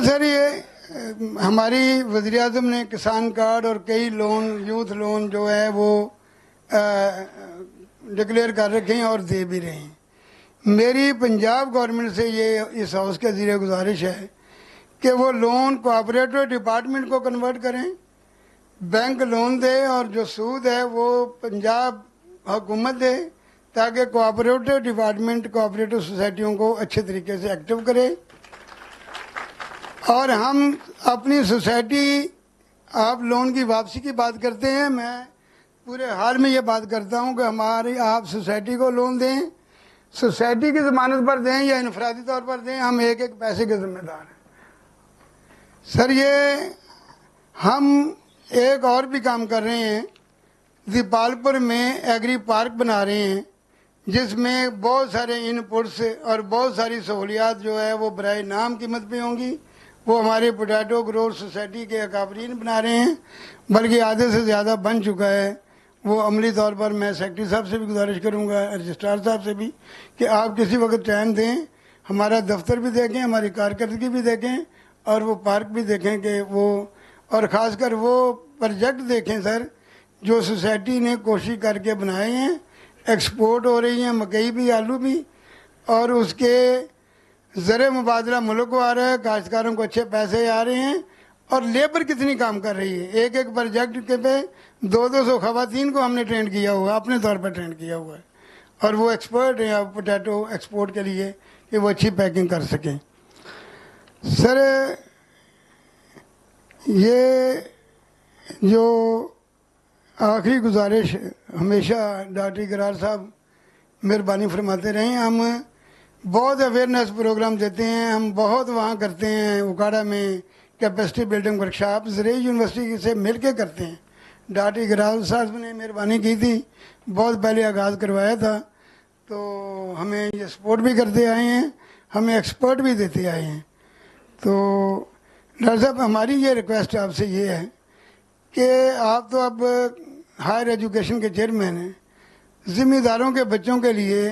سر یہ ہماری وزیر اعظم نے کسان کارڈ اور کئی لون, یوتھ لون جو ہے وہ ڈکلیئر کر رکھے ہیں اور دے بھی رہے ہیں. میری پنجاب گورنمنٹ سے یہ اس ہاؤس کے ذریعے گزارش ہے کہ وہ لون کوآپریٹو ڈپارٹمنٹ کو کنورٹ کریں, بینک لون دے اور جو سود ہے وہ پنجاب حکومت دے, تاکہ کوآپریٹو ڈپارٹمنٹ کوآپریٹو سوسائٹیوں کو اچھے طریقے سے ایکٹیو کرے. اور ہم اپنی سوسائٹی, آپ لون کی واپسی کی بات کرتے ہیں, میں پورے حال میں یہ بات کرتا ہوں کہ ہماری آپ سوسائٹی کو لون دیں, سوسائٹی کی ضمانت پر دیں یا انفرادی طور پر دیں, ہم ایک ایک پیسے کے ذمہ دار ہیں. سر یہ ہم ایک اور بھی کام کر رہے ہیں, دیپالپور میں ایگری پارک بنا رہے ہیں, جس میں بہت سارے ان پٹس اور بہت ساری سہولیات جو ہے وہ برائے نام قیمت پہ ہوں گی. وہ ہمارے پوٹیٹو گروور سوسائٹی کے اکابرین بنا رہے ہیں, بلکہ آدھے سے زیادہ بن چکا ہے. وہ عملی طور پر میں سیکرٹری صاحب سے بھی گزارش کروں گا, رجسٹرار صاحب سے بھی, کہ آپ کسی وقت ٹائم دیں, ہمارا دفتر بھی دیکھیں, ہماری کارکردگی بھی دیکھیں, اور وہ پارک بھی دیکھیں کہ وہ, اور خاص کر وہ پروجیکٹ دیکھیں سر جو سوسائٹی نے کوشش کر کے بنائے ہیں. ایکسپورٹ ہو رہی ہیں, مکئی بھی, آلو بھی, اور اس کے زر مبادلہ ملک کو آ رہا ہے, کاشتکاروں کو اچھے پیسے آ رہے ہیں, اور لیبر کتنی کام کر رہی ہے. ایک ایک پروجیکٹ کے پہ 200 خواتین کو ہم نے ٹرین کیا ہوا, اپنے طور پر ٹرین کیا ہوا ہے, اور وہ ایکسپرٹ ہیں پوٹیٹو ایکسپورٹ کے لیے کہ وہ اچھی پیکنگ کر سکیں. سر یہ جو آخری گزارش ہمیشہ ڈاکٹر اقرار صاحب مہربانی فرماتے رہیں, ہم بہت اویئرنیس پروگرام دیتے ہیں, ہم بہت وہاں کرتے ہیں, اکاڑا میں کیپیسٹی بلڈنگ ورکشاپ زرعی یونیورسٹی سے مل کے کرتے ہیں. ڈاکٹر اقرار صاحب نے مہربانی کی تھی, بہت پہلے آغاز کروایا تھا, تو ہمیں یہ سپورٹ بھی کرتے آئے ہیں, ہمیں ایکسپرٹ بھی دیتے آئے ہیں. تو ڈاکٹر صاحب ہماری یہ ریکویسٹ آپ سے یہ ہے کہ آپ تو اب ہائر ایجوکیشن کے چیئرمین ہیں, ذمہ داروں کے بچوں کے لیے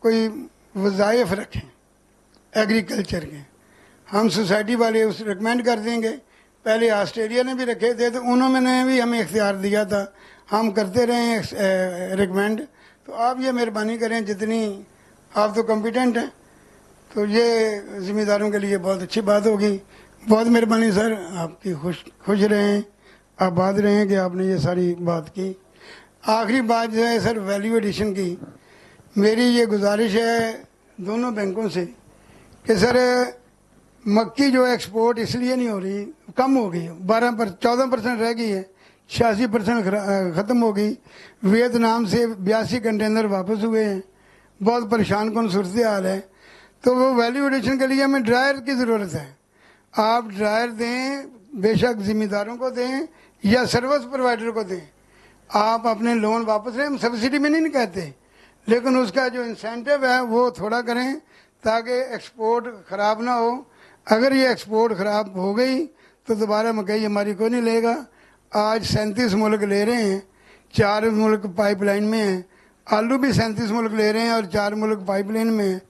کوئی وظائف رکھیں ایگریکلچر کے. ہم سوسائٹی والے اس ریکمینڈ کر دیں گے, پہلے آسٹریلیا نے بھی رکھے تھے تو انہوں نے بھی ہمیں اختیار دیا تھا, ہم کرتے رہے ہیں ریکمینڈ. تو آپ یہ مہربانی کریں, جتنی آپ تو کمپیٹنٹ ہیں, تو یہ ذمہ داروں کے لیے بہت اچھی بات ہوگی. بہت مہربانی سر, آپ کی خوش رہیں, आबाद रहें कि आपने ये सारी बात की। आखिरी बात जो है सर वैल्यू एडिशन की, मेरी ये गुजारिश है दोनों बैंकों से कि सर मक्की जो एक्सपोर्ट इसलिए नहीं हो रही, कम हो गई, 14% रह गई है, 86% ख़त्म हो गई। वियतनाम से 82 कंटेनर वापस हुए हैं, बहुत परेशान कौन सूरत हाल है। तो वो वैल्यू एडिशन के लिए हमें ड्रायर की ज़रूरत है। आप ड्रायर दें, बेशक ज़िम्मेदारों को दें या सर्विस प्रोवाइडर को दें, आप अपने लोन वापस लें। हम सब्सिडी में नहीं कहते, लेकिन उसका जो इंसेंटिव है वो थोड़ा करें ताकि एक्सपोर्ट ख़राब ना हो। अगर ये एक्सपोर्ट ख़राब हो गई तो दोबारा मकई हमारी कोई नहीं लेगा। आज 37 मुल्क ले रहे हैं, 4 मुल्क पाइपलाइन में हैं, आलू भी 37 मुल्क ले रहे हैं और 4 मुल्क पाइपलाइन में हैं।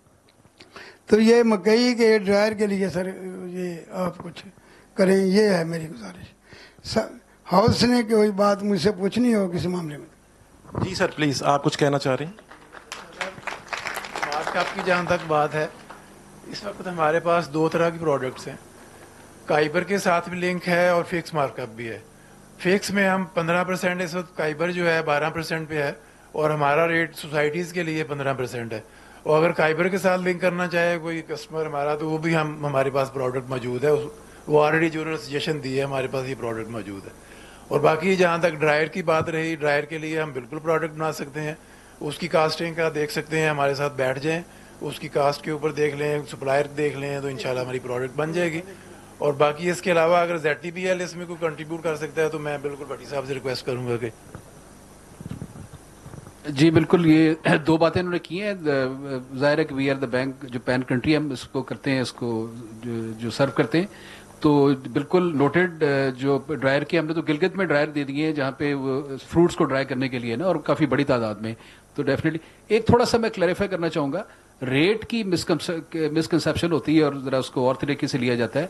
तो ये मकई के ड्रायर के लिए सर ये आप कुछ करें, ये है मेरी गुजारिश। हाउस ने कोई बात मुझसे पूछनी हो किसी मामले में? जी सर प्लीज़, आप कुछ कहना चाह रहे हैं? मार्कअप की जहाँ तक बात है, इस वक्त हमारे पास 2 तरह की प्रोडक्ट्स हैं। काइबर के साथ भी लिंक है और फिक्स मार्कअप भी है। फिक्स में हम 15%, इस वक्त काइबर जो है 12% पे है और हमारा रेट सोसाइटीज़ के लिए 15% है। और अगर काइबर के साथ लिंक करना चाहे कोई कस्टमर हमारा, तो वो भी हमारे पास प्रोडक्ट मौजूद है। वो ऑलरेडी जो उन्होंने सजेशन दी है, हमारे पास ये प्रोडक्ट मौजूद है। और बाकी जहाँ तक ड्रायर की बात रही, ड्रायर के लिए हम बिल्कुल प्रोडक्ट बना सकते हैं। उसकी कास्टिंग का देख सकते हैं, हमारे साथ बैठ जाएं, उसकी कास्ट के ऊपर देख लें, सप्लायर देख लें, तो इंशाल्लाह हमारी प्रोडक्ट बन जाएगी। और बाकी इसके अलावा अगर ZTPL इसमें कोई कंट्रीब्यूट कर सकता है तो मैं बिल्कुल भट्टी साहब से रिक्वेस्ट करूँगा कि जी बिल्कुल। ये 2 बातें उन्होंने की हैं। ज़ाहिर है कि वी आर द बैंक, जो पैन कंट्री हम इसको करते हैं, इसको जो सर्व करते हैं, तो बिल्कुल नोटेड। जो ड्रायर की हमने तो गिलगित में ड्रायर दे दिए हैं जहाँ पे फ्रूट्स को ड्राई करने के लिए ना, और काफ़ी बड़ी तादाद में। तो डेफिनेटली एक थोड़ा सा मैं क्लैरिफाई करना चाहूँगा, रेट की मिसकंसेप्शन होती है और ज़रा उसको और तरीके से लिया जाता है।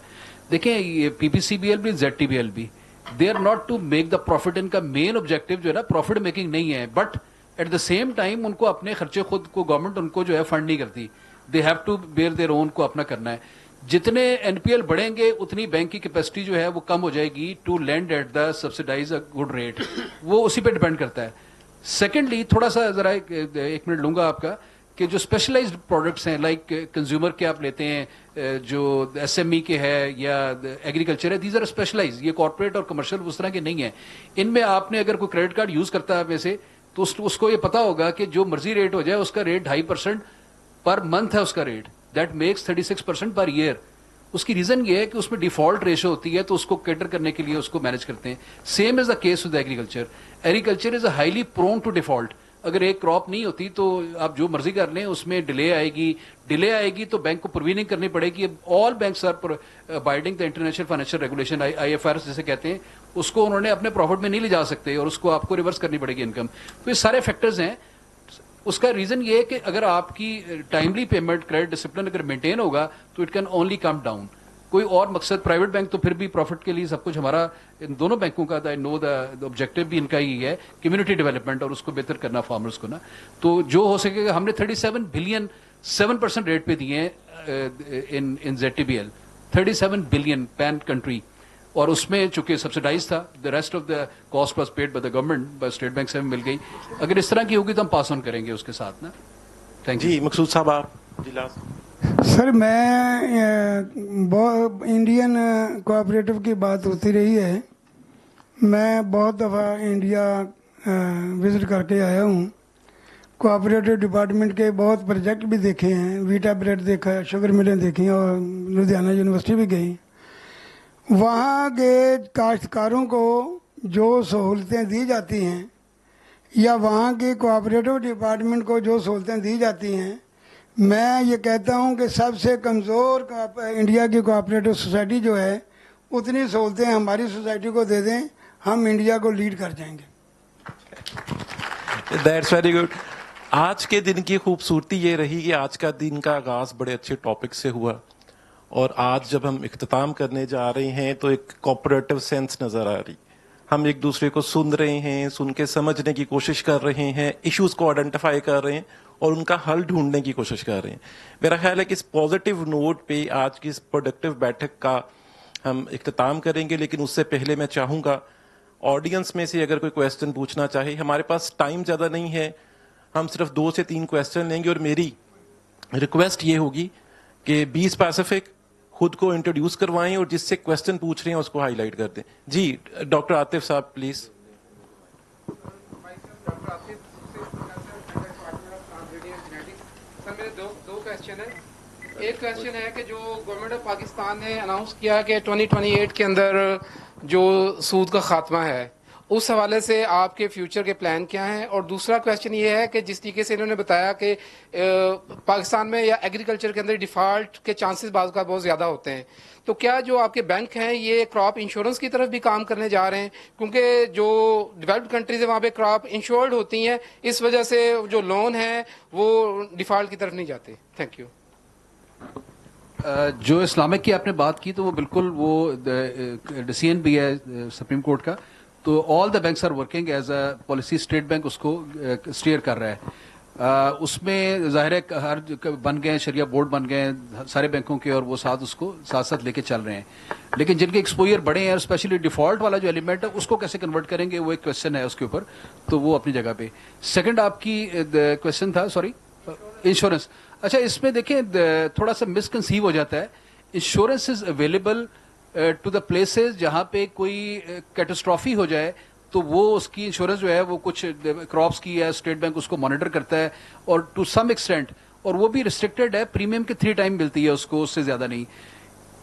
देखें ये PPCBL भी ZTBL भी, they are not to make the profit. इनका मेन ऑब्जेक्टिव जो है ना प्रॉफिट मेकिंग नहीं है, but at the same time उनको अपने खर्चे खुद को गवर्नमेंट उनको जो है फंड नहीं करती। They have to bear their own, को अपना करना है। जितने NPL बढ़ेंगे उतनी बैंक की कैपेसिटी जो है वो कम हो जाएगी to lend at the subsidise a good rate. वो उसी पे डिपेंड करता है। सेकेंडली थोड़ा सा जरा एक मिनट लूंगा आपका, कि जो स्पेशलाइज्ड प्रोडक्ट्स हैं लाइक कंज्यूमर के आप लेते हैं, जो SME के है या एग्रीकल्चर है, दीज आर स्पेशलाइज। ये कॉर्पोरेट और कमर्शियल उस तरह के नहीं है। इनमें आपने अगर कोई क्रेडिट कार्ड यूज करता है वैसे, तो उसको ये पता होगा कि जो मर्जी रेट हो जाए उसका रेट 2.5% पर मंथ है उसका rate. That makes 36% per year. उसकी रीजन ये है कि उसमें डिफॉल्ट रेशो होती है, तो उसको कैटर करने के लिए उसको मैनेज करते हैं। Same is the case with agriculture. Agriculture is highly prone to default. अगर एक क्रॉप नहीं होती तो आप जो मर्जी कर लें, उसमें डिले आएगी तो बैंक को प्रोविजनिंग करनी पड़ेगी। All banks are abiding the international financial regulation, IFRS जिसे कहते हैं, उसको उन्होंने अपने प्रॉफिट में नहीं ले जा सकते और उसको आपको रिवर्स करनी पड़ेगी इनकम। तो ये सारे फैक्टर्स हैं। उसका रीजन ये है कि अगर आपकी टाइमली पेमेंट, क्रेडिट डिसिप्लिन अगर मेंटेन होगा तो it can only come down. कोई और मकसद, प्राइवेट बैंक तो फिर भी प्रॉफिट के लिए सब कुछ, हमारा इन दोनों बैंकों का आई नो द ऑब्जेक्टिव भी इनका ही है, कम्युनिटी डेवलपमेंट और उसको बेहतर करना फार्मर्स को ना। तो जो हो सकेगा, हमने 37 बिलियन 7% रेट पे दिए हैं इन ZTBL, 37 बिलियन पैन कंट्री। और उसमें चूंकि सब्सिडाइज था, the rest of the cost was paid by the government, by state bank से मिल गई। अगर इस तरह की होगी तो हम पास ऑन करेंगे उसके साथ ना। Thank you. जी मकसूद साहब, आप जी लास्ट। सर मैं इंडियन कोऑपरेटिव की बात होती रही है, मैं बहुत दफ़ा इंडिया विज़िट करके आया हूँ। कोऑपरेटिव डिपार्टमेंट के बहुत प्रोजेक्ट भी देखे हैं, वीटा ब्रेड देखा है, शुगर मिलें देखी हैं और लुधियाना यूनिवर्सिटी भी गई। वहाँ के काश्तकारों को जो सहूलतें दी जाती हैं या वहाँ के कोऑपरेटिव डिपार्टमेंट को जो सहूलतें दी जाती हैं, मैं ये कहता हूँ कि सबसे कमज़ोर इंडिया की कोऑपरेटिव सोसाइटी जो है, उतनी सहूलतें हमारी सोसाइटी को दे दें, हम इंडिया को लीड कर जाएंगे। That's very good. आज के दिन की खूबसूरती ये रही कि आज का दिन का आगाज बड़े अच्छे टॉपिक से हुआ, और आज जब हम इख्तिताम करने जा रहे हैं तो एक कोऑपरेटिव सेंस नजर आ रही। हम एक दूसरे को सुन रहे हैं, सुन के समझने की कोशिश कर रहे हैं, इश्यूज को आइडेंटिफाई कर रहे हैं और उनका हल ढूंढने की कोशिश कर रहे हैं। मेरा ख्याल है कि इस पॉजिटिव नोट पे आज की इस प्रोडक्टिव बैठक का हम इख्तिताम करेंगे, लेकिन उससे पहले मैं चाहूँगा ऑडियंस में से अगर कोई क्वेश्चन पूछना चाहे, हमारे पास टाइम ज़्यादा नहीं है, हम सिर्फ 2 से 3 क्वेश्चन लेंगे, और मेरी रिक्वेस्ट ये होगी कि 20 पैसिफिक खुद को इंट्रोड्यूस करवाएं और जिससे क्वेश्चन पूछ रहे हैं उसको हाईलाइट कर दें. जी, डॉक्टर आतिफ साहब प्लीज. सर मेरे दो क्वेश्चन है. एक क्वेश्चन है कि जो गवर्नमेंट ऑफ पाकिस्तान ने अनाउंस किया कि 2028 के अंदर जो सूद का खात्मा है, उस हवाले से आपके फ्यूचर के प्लान क्या हैं? और दूसरा क्वेश्चन ये है कि जिस तरीके से इन्होंने बताया कि पाकिस्तान में या एग्रीकल्चर के अंदर डिफ़ॉल्ट के चांसेस बाज़ का बहुत ज़्यादा होते हैं, तो क्या जो आपके बैंक हैं ये क्रॉप इंश्योरेंस की तरफ भी काम करने जा रहे हैं? क्योंकि जो डेवलप्ड कंट्रीज है वहाँ पे क्रॉप इंश्योर्ड होती हैं, इस वजह से जो लोन है वो डिफ़ॉल्ट की तरफ नहीं जाते. Thank you. जो इस्लामिक की आपने बात की तो वो बिल्कुल वो डिसीजन भी है सुप्रीम कोर्ट का. तो all the banks are working as a policy. State bank उसको स्टीयर कर रहा है. उसमें जाहिर है हर बन गए, शरिया बोर्ड बन गए सारे बैंकों के, और वो उसको साथ साथ लेके चल रहे हैं. लेकिन जिनके एक्सपोजर बड़े हैं, स्पेशली डिफॉल्ट वाला जो एलिमेंट है उसको कैसे कन्वर्ट करेंगे, वो एक क्वेश्चन है उसके ऊपर. तो वो अपनी जगह पे. सेकंड आपकी क्वेश्चन था, सॉरी, इंश्योरेंस. अच्छा, इसमें देखें थोड़ा सा मिसकंसीव हो जाता है. Insurance is available to the places जहां पे कोई कैटास्ट्रॉफी हो जाए तो वो उसकी इंश्योरेंस जो है वो कुछ क्रॉप्स की है, स्टेट बैंक उसको मॉनिटर करता है, और टू सम एक्सटेंट, और वो भी रिस्ट्रिक्टेड है. प्रीमियम के 3 टाइम मिलती है उसको, उससे ज्यादा नहीं.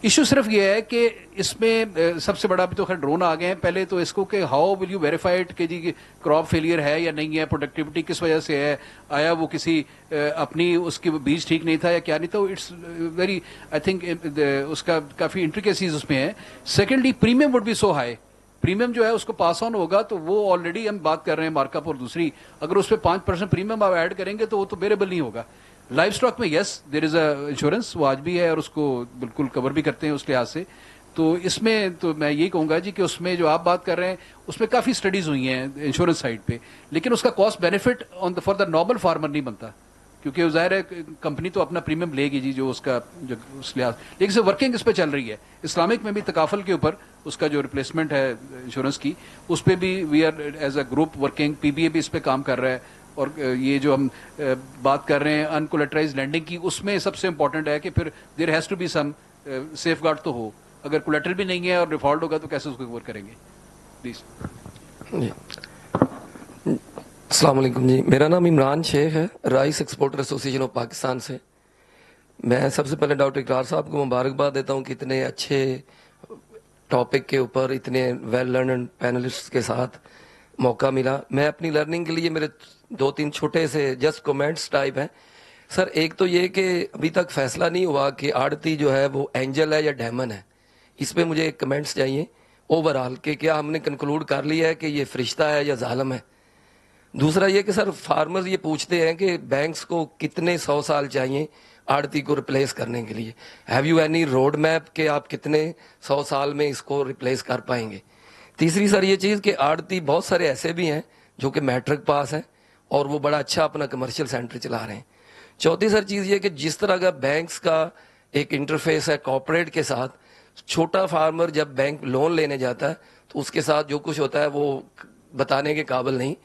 इशू सिर्फ ये है कि इसमें सबसे बड़ा अभी तो खैर ड्रोन आ गए हैं. पहले तो इसको कि हाउ विल यू वेरीफाइड कि जी क्रॉप फेलियर है या नहीं है, प्रोडक्टिविटी किस वजह से है, आया वो किसी अपनी उसकी बीज ठीक नहीं था या क्या नहीं था. इट्स वेरी, आई थिंक उसका काफी इंट्रिकेसीज उसमें है. Secondly, premium would be so high. Premium जो है उसको पास ऑन होगा तो वो ऑलरेडी हम बात कर रहे हैं मार्कअप, और दूसरी अगर उस पर 5% प्रीमियम आप ऐड करेंगे तो वो तो बेरेबल नहीं होगा. लाइफ स्टॉक में yes there is a insurance, वो आज भी है और उसको बिल्कुल कवर भी करते हैं उस लिहाज से. तो इसमें तो मैं यही कहूंगा जी कि उसमें जो आप बात कर रहे हैं उसमें काफी स्टडीज हुई हैं इंश्योरेंस साइड पे, लेकिन उसका cost benefit for the normal farmer नहीं बनता, क्योंकि जाहिर है कंपनी तो अपना प्रीमियम लेगी जी जो उसका जो उस लिहाज. लेकिन से वर्किंग इस पे चल रही है. इस्लामिक में भी तकाफल के ऊपर उसका जो रिप्लेसमेंट है इंश्योरेंस की, उस पर भी we are as a group working. PBA भी इस पे काम कर रहा है. और ये जो हम बात कर रहे हैं अनकोलेटराइज लैंडिंग की, उसमें सबसे इंपॉर्टेंट है कि फिर there has to be some safeguard तो हो. अगर कोलेटरल भी नहीं है और डिफॉल्ट होगा तो कैसे उसको कवर करेंगे. प्लीज. अस्सलाम वालेकुम जी, मेरा नाम इमरान शेख है, rice exporter association of Pakistan से. मैं सबसे पहले डॉक्टर इकरार साहब को मुबारकबाद देता हूँ कि इतने अच्छे टॉपिक के ऊपर इतने वेल लर्नड पैनलिस्ट के साथ मौका मिला. मैं अपनी लर्निंग के लिए, मेरे 2-3 छोटे से जस्ट कमेंट्स टाइप हैं. सर, एक तो ये कि अभी तक फैसला नहीं हुआ कि आड़ती जो है वो एंजल है या डेमन है. इस पे मुझे कमेंट्स चाहिए ओवरऑल कि क्या हमने कंक्लूड कर लिया है कि ये फरिश्ता है या जालिम है. दूसरा ये कि सर, फार्मर्स ये पूछते हैं कि बैंक्स को कितने 100 साल चाहिए आड़ती को रिप्लेस करने के लिए. Have you any road map कि आप कितने 100 साल में इसको रिप्लेस कर पाएंगे. तीसरी सर ये चीज़ कि आड़ती बहुत सारे ऐसे भी हैं जो कि मैट्रिक पास हैं और वो बड़ा अच्छा अपना कमर्शियल सेंटर चला रहे हैं. चौथी सर चीज़ ये कि जिस तरह का बैंक्स का एक इंटरफेस है कॉर्पोरेट के साथ, छोटा फार्मर जब बैंक लोन लेने जाता है तो उसके साथ जो कुछ होता है वो बताने के काबिल नहीं.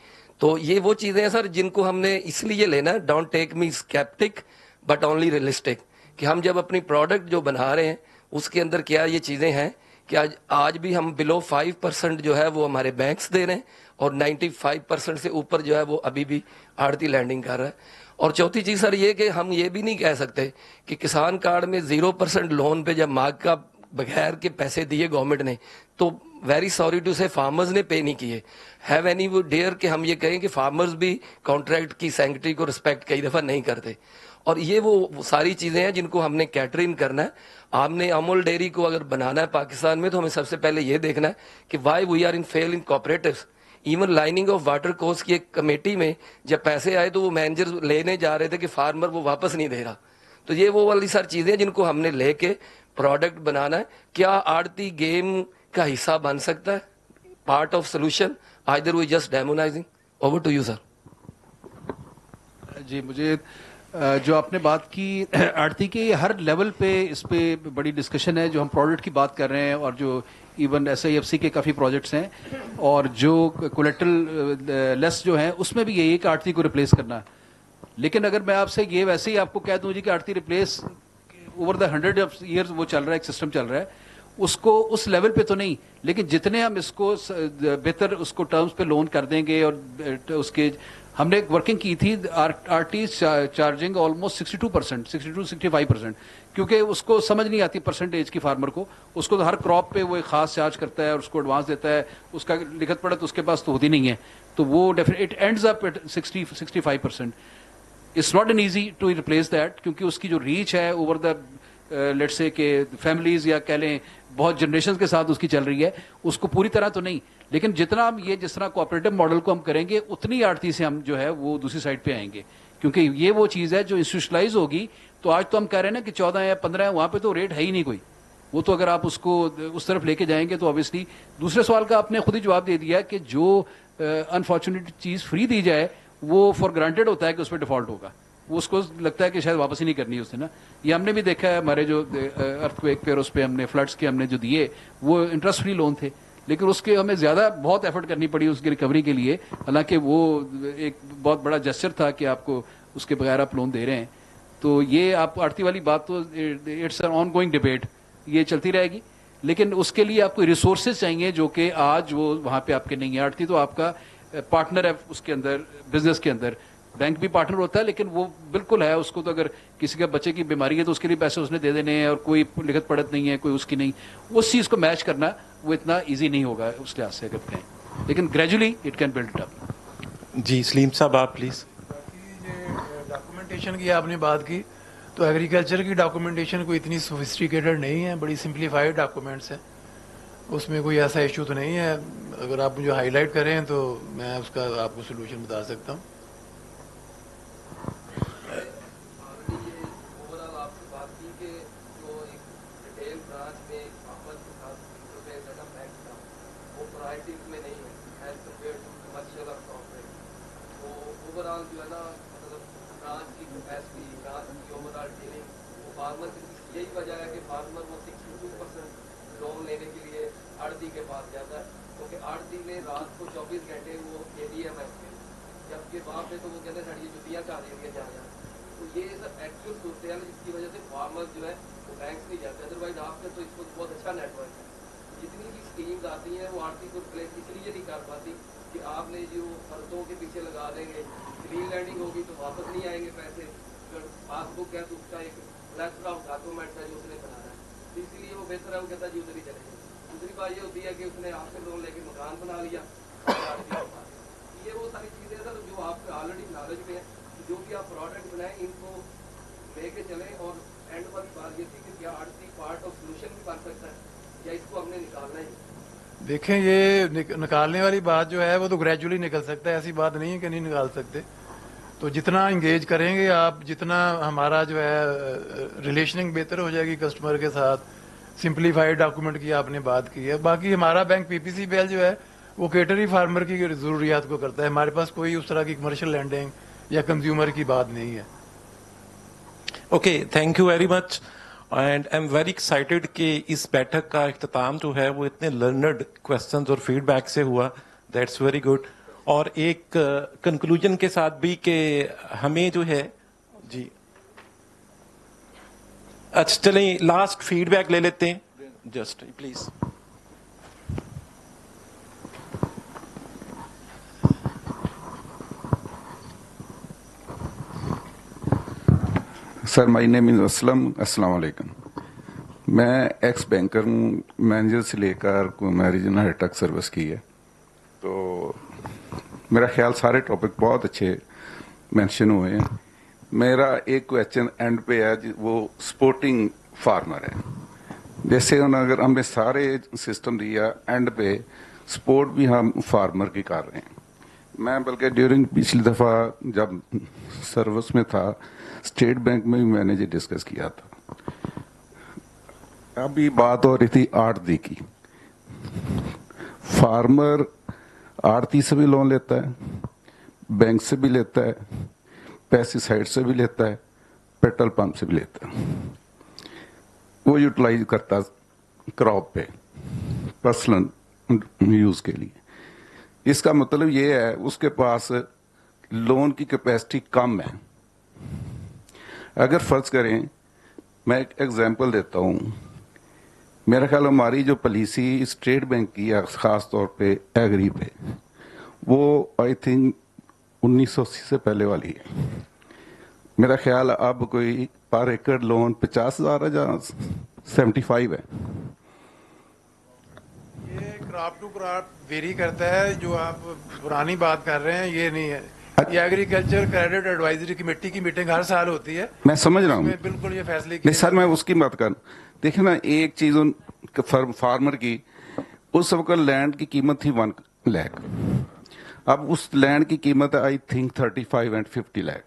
तो ये वो चीज़ें हैं सर जिनको हमने इसलिए लेना है, don't take me sceptic but only realistic, कि हम जब अपनी प्रोडक्ट जो बना रहे हैं उसके अंदर क्या ये चीज़ें हैं कि आज भी हम बिलो 5% जो है वो हमारे बैंक्स दे रहे हैं और 95% से ऊपर जो है वो अभी भी आड़ती लैंडिंग कर रहा है. और चौथी चीज़ सर ये कि हम ये भी नहीं कह सकते कि किसान कार्ड में 0% लोन पे जब मार्ग का बगैर के पैसे दिए गवर्नमेंट ने तो वेरी सॉरी टू से फार्मर्स ने पे नहीं किए. हैव एनी वो डेयर कि हम ये कहें कि फार्मर्स भी कॉन्ट्रैक्ट की सैंक्टिटी को रिस्पेक्ट कई दफ़ा नहीं करते. और ये वो सारी चीज़ें हैं जिनको हमने कैटरिंग करना है. हमने अमूल डेयरी को अगर बनाना है पाकिस्तान में तो हमें सबसे पहले ये देखना है कि why we are in fail in cooperatives. Even lining of water course की एक कमेटी में जब पैसे आए तो वो मैनेजर लेने जा रहे थे कि फार्मर वो वापस नहीं दे रहा. तो ये वो वाली सारी चीज़ें जिनको हमने लेके प्रोडक्ट बनाना है. क्या आड़ती गेम का हिस्सा बन सकता है, part of solution, either we just demonising. Over to you sir. जी, मुझे جو آپ نے بات کی آڑتی کی، ہر لیول پہ اس پہ بڑی ڈسکشن ہے. جو ہم پروڈکٹ کی بات کر رہے ہیں اور جو even S I F C کے کافی پروجیکٹس ہیں اور جو کولیٹرل لیس جو ہیں اس میں بھی یہی ہے کہ آڑتی کو ریپلیس کرنا ہے. لیکن اگر میں آپ سے یہ ویسے ہی آپ کو کہہ دوں جی کہ آڑتی replace over the 100 of years وہ چل رہا ہے، ایک سسٹم چل رہا ہے، اس کو اس لیول پہ تو نہیں، لیکن جتنے ہم اس کو بہتر اس کو ٹرمز پہ لون کر دیں گے. اور اس کے ہم نے ایک ورکنگ کی تھی آر ٹی چارجنگ آلموسٹ 62%، 62-65%، کیونکہ اس کو سمجھ نہیں آتی پرسنٹیج کی فارمر کو. اس کو تو ہر کراپ پہ وہ ایک خاص چارج کرتا ہے اور اس کو ایڈوانس دیتا ہے، اس کا لکھت پڑھت اس کے پاس تو ہوتی نہیں ہے، تو وہ it ends up at 60-65%. It's not an easy to replace that, کیونکہ اس کی جو ریچ ہے اوور دا لیٹس سے کہ فیملیز یا کہہ لیں بہت جنریشن کے ساتھ اس کی چل رہی ہے، اس کو پوری طرح تو نہیں. لیکن جتنا ہم یہ جس طرح کوآپریٹو ماڈل کو ہم کریں گے اتنی آڑتی سے ہم جو ہے وہ دوسری سائڈ پہ آئیں گے، کیونکہ یہ وہ چیز ہے جو انسٹیٹیوشنلائز ہوگی. تو آج تو ہم کہہ رہے ہیں نا کہ 14 یا 15 ہے، وہاں پہ تو ریٹ ہے ہی نہیں کوئی. وہ تو اگر آپ اس کو اس طرف لے کے جائیں گے تو obviously دوسرے سوال کا آپ نے خود ہی جواب دے دیا کہ جو انفارچونیٹ چیز فری دی جائے وہ فار گرانٹیڈ ہوتا ہے کہ اس پہ ڈیفالٹ ہوگا، وہ اس کو لگتا ہے کہ شاید واپس ہی نہیں کرنی اس نے نا. یہ ہم نے بھی دیکھا ہے ہمارے جو ارتھ کویک پہ اس پہ ہم نے فلڈس کے ہم نے جو دیے وہ انٹرسٹ فری لون تھے، لیکن اس کے ہمیں زیادہ بہت ایفرٹ کرنی پڑی اس کی ریکوری کے لیے، حالانکہ وہ ایک بہت بڑا جسچر تھا کہ آپ کو اس کے بغیر آپ لون دے رہے ہیں. تو یہ آپ آڑتی والی بات تو it's an ongoing debate, یہ چلتی رہے گی، لیکن اس کے لیے آپ کو ریسورسز چاہیے جو کہ آج وہ وہاں پہ آپ کے نہیں ہے. آڑتی تو آپ کا پارٹنر ہے اس کے اندر، بزنس کے اندر. بینک بھی پارٹنر ہوتا ہے لیکن وہ بالکل ہے، اس کو تو اگر کسی کا بچے کی بیماری ہے تو اس کے لیے پیسے اس نے دے دینے ہیں اور کوئی لکھت پڑھت نہیں ہے کوئی اس کی نہیں، اس چیز کو میچ کرنا وہ اتنا ایزی نہیں ہوگا اس لحاظ سے اگر کہیں، لیکن gradually it can build up. جی سلیم صاحب آپ پلیز. ڈاکومنٹیشن کی آپ نے بات کی تو ایگریکلچر کی ڈاکومنٹیشن کوئی اتنی سوفسٹیکیٹڈ نہیں ہے، بڑی سمپلیفائڈ ڈاکومنٹس ہیں، اس میں کوئی ایسا ایشو تو نہیں ہے. اگر آپ مجھے ہائی لائٹ کریں تو میں اس کا آپ کو سلوشن بتا سکتا ہوں. یہی وجہ ہے کہ فارمر وہ 62% لون لینے کے لیے آڑتی کے پاس جاتا ہے، کیونکہ آڑتی میں رات کو 24 گھنٹے وہ ATM ہے، جبکہ وہاں پہ تو وہ کہتے ہیں ساڑی چھٹیاں چاہ دیں گے جہاں. تو یہ سب ایکچوئل صورتحال ہے جس کی وجہ سے فارمر جو ہے وہ بینکس نہیں جاتے. ادروائز آپ نے تو اس کو بہت اچھا نیٹ ورک ہے، جتنی بھی اسکیمز آتی ہیں وہ آڑتی کو ریپلیس اس لیے نہیں کر پاتی کہ آپ نے جو فرضوں کے پیچھے لگا دیں گے، گرین لینڈنگ ہوگی تو واپس نہیں آئیں گے پیسے. پاس بک ہے تو اس کا ایک ڈاکومنٹ ہے جو اس نے بنانا ہے، اس لیے وہ بہتر ہے وہ کہتا ہے جی ادھر ہی چلے گئے. دوسری بات یہ ہوتی ہے کہ اس نے آپ سے لون لے کے مکان بنا لیا. یہ وہ ساری چیزیں سر جو آپ کو آلریڈی نالج میں ہے، جو بھی آپ پروڈکٹ بنائیں ان کو لے کے چلیں. اور اینڈ والی بات یہ تھی کہ کیا آڑتی پارٹ آف سولوشن بھی بن سکتا ہے یا اس کو ہم نے نکالنا ہی؟ دیکھیں یہ نکالنے والی بات جو ہے وہ تو گریجولی نکل سکتا ہے، ایسی بات نہیں ہے کہ نہیں نکال سکتے. تو جتنا انگیج کریں گے آپ، جتنا ہمارا جو ہے ریلیشننگ بہتر ہو جائے گی کسٹمر کے ساتھ. سمپلیفائڈ ڈاکومنٹ کی آپ نے بات کی ہے. باقی ہمارا بینک PPC بیل جو ہے وہ کیٹری فارمر کی ضروریات کو کرتا ہے. ہمارے پاس کوئی اس طرح کی کمرشل لینڈنگ یا کنزیومر کی بات نہیں ہے. Okay thank you very much and I am very excited کہ اس بیٹھک کا اختتام جو ہے وہ اتنے لرنڈ کوشچنز اور فیڈ بیک سے ہوا. That's very good. اور ایک کنکلوژن کے ساتھ بھی کہ ہمیں جو ہے جی اچھا چلیں لاسٹ فیڈ بیک لے لیتے ہیں جسٹ پلیز. سر مائی نیم از اسلم. السلام علیکم. میں ایکس بینکر ہوں، مینیجر سے لے کر میں ریجنل ہیڈ تک سروس کی ہے. تو میرا خیال سارے ٹاپک بہت اچھے مینشن ہوئے ہیں. میرا ایک کویشچن اینڈ پہ ہے، وہ سپورٹنگ فارمر ہے. جیسے اگر ہم نے سارے سسٹم دیا اینڈ پہ سپورٹ بھی ہم فارمر کی کر رہے ہیں. میں بلکہ ڈیورنگ پچھلی دفعہ جب سروس میں تھا اسٹیٹ بینک میں بھی میں نے یہ ڈسکس کیا تھا. ابھی بات ہو رہی تھی آڑتی کی. فارمر آڑتی سے بھی لون لیتا ہے، بینک سے بھی لیتا ہے، पेस्टिसाइड से भी लेता है, पेट्रोल पंप से भी लेता है, वो यूटिलाइज करता क्रॉप पे पर्सनल यूज़ के लिए। इसका मतलब ये है उसके पास लोन की कैपेसिटी कम है। अगर फर्ज करें, मैं एक एग्जांपल देता हूँ, मेरा ख्याल हमारी जो पॉलिसी स्टेट बैंक की है ख़ास तौर पे एग्री पे, वो आई थिंक 1980 से पहले वाली है। मेरा ख्याल अब कोई पर एकड़ लोन 50,000 है जहाँ 75 है। ये क्रॉप टू क्रॉप वेरी करता है, जो आप पुरानी बात कर रहे हैं ये नहीं है। ये एग्रीकल्चर क्रेडिट एडवाइजरी कमेटी की मीटिंग हर साल होती है, मैं समझ रहा हूँ, बिल्कुल ये फैसले नहीं सर, मैं उसकी बात कर, देखिए ना, एक चीज उन फार्मर की, उस वक्त लैंड की कीमत थी 1 लाख, अब उस लैंड की कीमत है आई थिंक 35 and 50 लाख,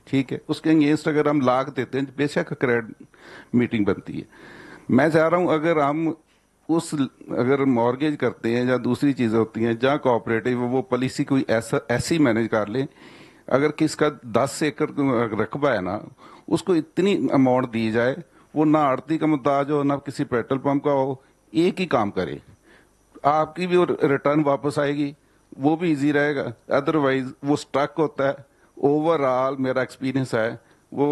ठीक है। उसके अगेंस्ट अगर हम लाख देते हैं, बेशक क्रेडिट मीटिंग बनती है। मैं चाह रहा हूँ अगर हम अगर मॉर्गेज करते हैं या दूसरी चीज़ें होती हैं, जहाँ कोऑपरेटिव वो पॉलिसी कोई ऐसी मैनेज कर ले, अगर किसका 10 एकड़ रकबा है ना, उसको इतनी अमाउंट दी जाए, वो ना आड़ती का मुताज हो ना किसी पेट्रोल पंप का हो, एक ही काम करे, आपकी भी रिटर्न वापस आएगी, वो भी इजी रहेगा। अदरवाइज वो स्टक होता है। ओवरऑल मेरा एक्सपीरियंस है वो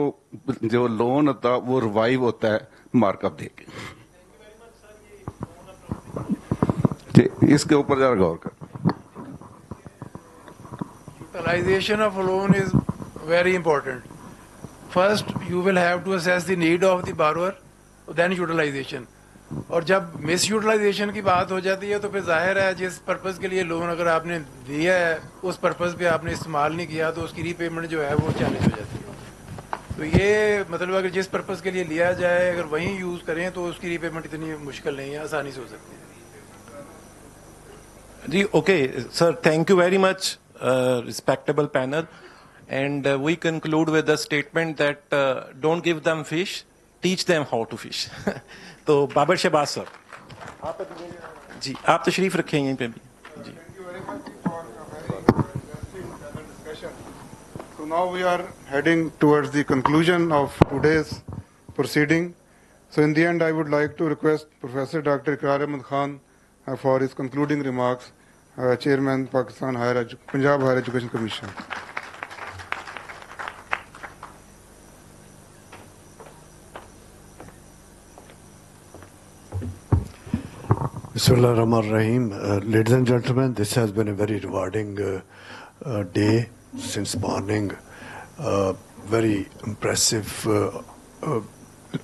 जो लोन होता है वो रिवाइव होता है मार्कअप देके। इसके ऊपर जरा गौर कर। Utilization of loan is very important. First, you will have to assess the need of the borrower, then utilization. और जब मिस यूटिलाइजेशन की बात हो जाती है तो फिर जाहिर है जिस पर्पज़ के लिए लोन अगर आपने दिया है उस पर्पज़ पे आपने इस्तेमाल नहीं किया तो उसकी रीपेमेंट जो है वो चैलेंज हो जाती है। तो ये मतलब अगर जिस पर्पज़ के लिए लिया जाए अगर वहीं यूज़ करें तो उसकी रीपेमेंट इतनी मुश्किल नहीं है, आसानी से हो सकती है। जी okay sir, thank you very much respectable panel, and we conclude with the statement that don't give them fish, teach them how to fish. तो बाबर शहबाज सर जी आप तशरीफ रखें यहीं पे भी जी। So now we are heading towards the conclusion of today's proceeding. So in the end, I would like to request Professor Dr. Iqrar Ahmed Khan for his concluding remarks, Chairman Pakistan Punjab Higher Education Commission. Bismillah ar-Rahman ar-Rahim. Ladies and gentlemen, this has been a very rewarding day since morning. Very impressive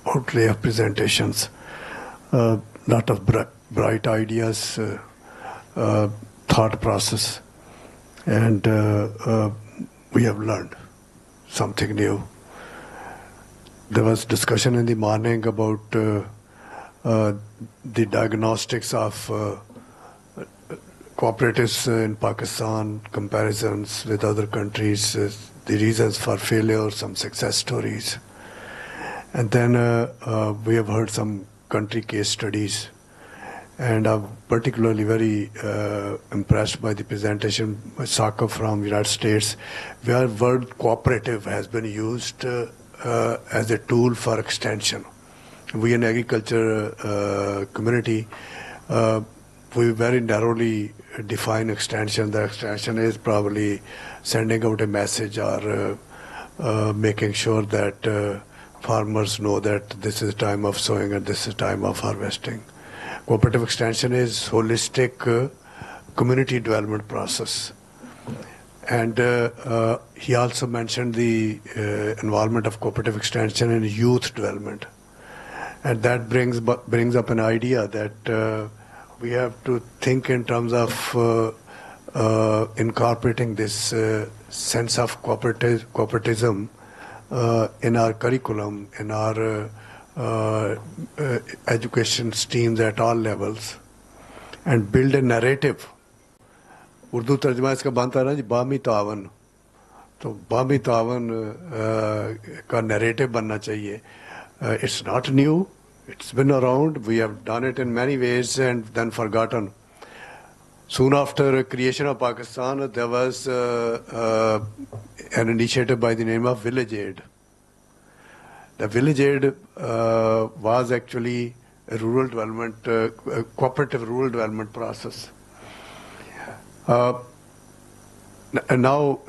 outlay of presentations. Lot of bright ideas, thought process, and we have learned something new. There was discussion in the morning about the diagnostics of cooperatives in Pakistan, comparisons with other countries, the reasons for failure, some success stories. And then we have heard some country case studies. And I'm particularly very impressed by the presentation by Saka from United States, where word cooperative has been used as a tool for extension. We in agriculture community, we very narrowly define extension. The extension is probably sending out a message or making sure that farmers know that this is time of sowing and this is time of harvesting. Cooperative extension is holistic community development process. And he also mentioned the involvement of cooperative extension in youth development. And that brings up an idea that we have to think in terms of incorporating this sense of cooperativism in our curriculum, in our education streams at all levels, and build a narrative. Urdu tarjuma iska बनता है जी बामी तावन, तो बामी तावन का narrative बनना चाहिए. It's not new, it's been around, we have done it in many ways and then forgotten. Soon after creation of Pakistan, there was an initiative by the name of Village Aid. The Village Aid was actually a rural development, cooperative rural development process. And now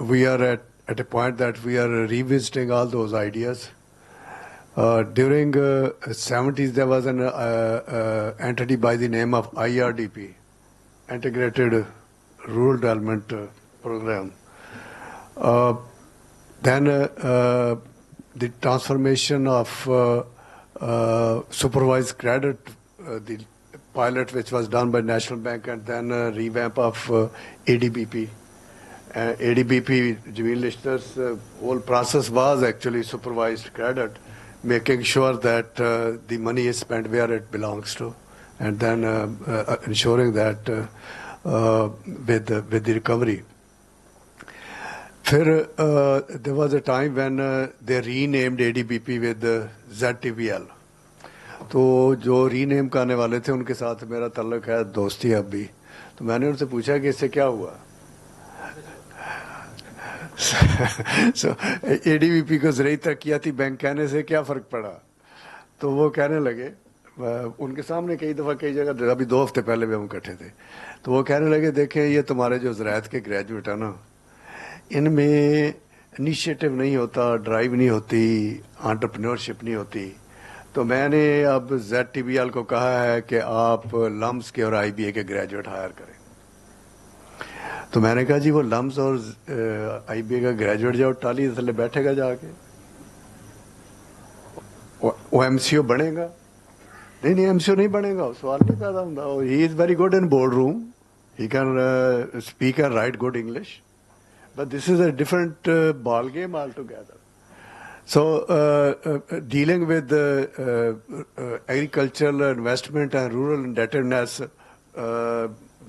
we are at a point that we are revisiting all those ideas. During the 70s, there was an entity by the name of IRDP, Integrated Rural Development Program. Then the transformation of supervised credit, the pilot which was done by National Bank, and then revamp of ADBP. ADBP, Jameel Lichter's whole process was actually supervised credit, making sure that the money is spent where it belongs to, and then ensuring that with the recovery. There was a time when they renamed ADBP with ZTBL. تو جو ری نیم کرنے والے تھے ان کے ساتھ میرا تعلق ہے دوستی اب بھی. تو میں نے ان سے پوچھا کہ اس سے کیا ہوا. اے ڈی بی پی کو زرعی ترقیاتی بینک کہنے سے کیا فرق پڑا. تو وہ کہنے لگے, ان کے سامنے کئی دفعہ کئی جگہ, ابھی 2 ہفتے پہلے بھی ہم اکٹھے تھے, تو وہ کہنے لگے دیکھیں یہ تمہارے جو زراعت کے گریجویٹ ہیں نا, ان میں انیشیٹو نہیں ہوتا, ڈرائیو نہیں ہوتی, انٹرپرینورشپ نہیں ہوتی. تو میں نے اب زیڈ ٹی بی ایل کو کہا ہے کہ آپ لمس کے اور آئی بی اے کے گریجویٹ ہائر کریں. تو میں نے کہا جی وہ لمس اور آئی بی اے کا گریجویٹ جاؤ ٹالی تھلے بیٹھے گا جا کے, وہ ایم سی او بنے گا. نہیں ایم سی او نہیں بنے گا, سوال نہیں پیدا ہوتا. He is very good in board room, he can speak and write good English, but this is a different ball game all together. So dealing with agricultural investment and rural indebtedness,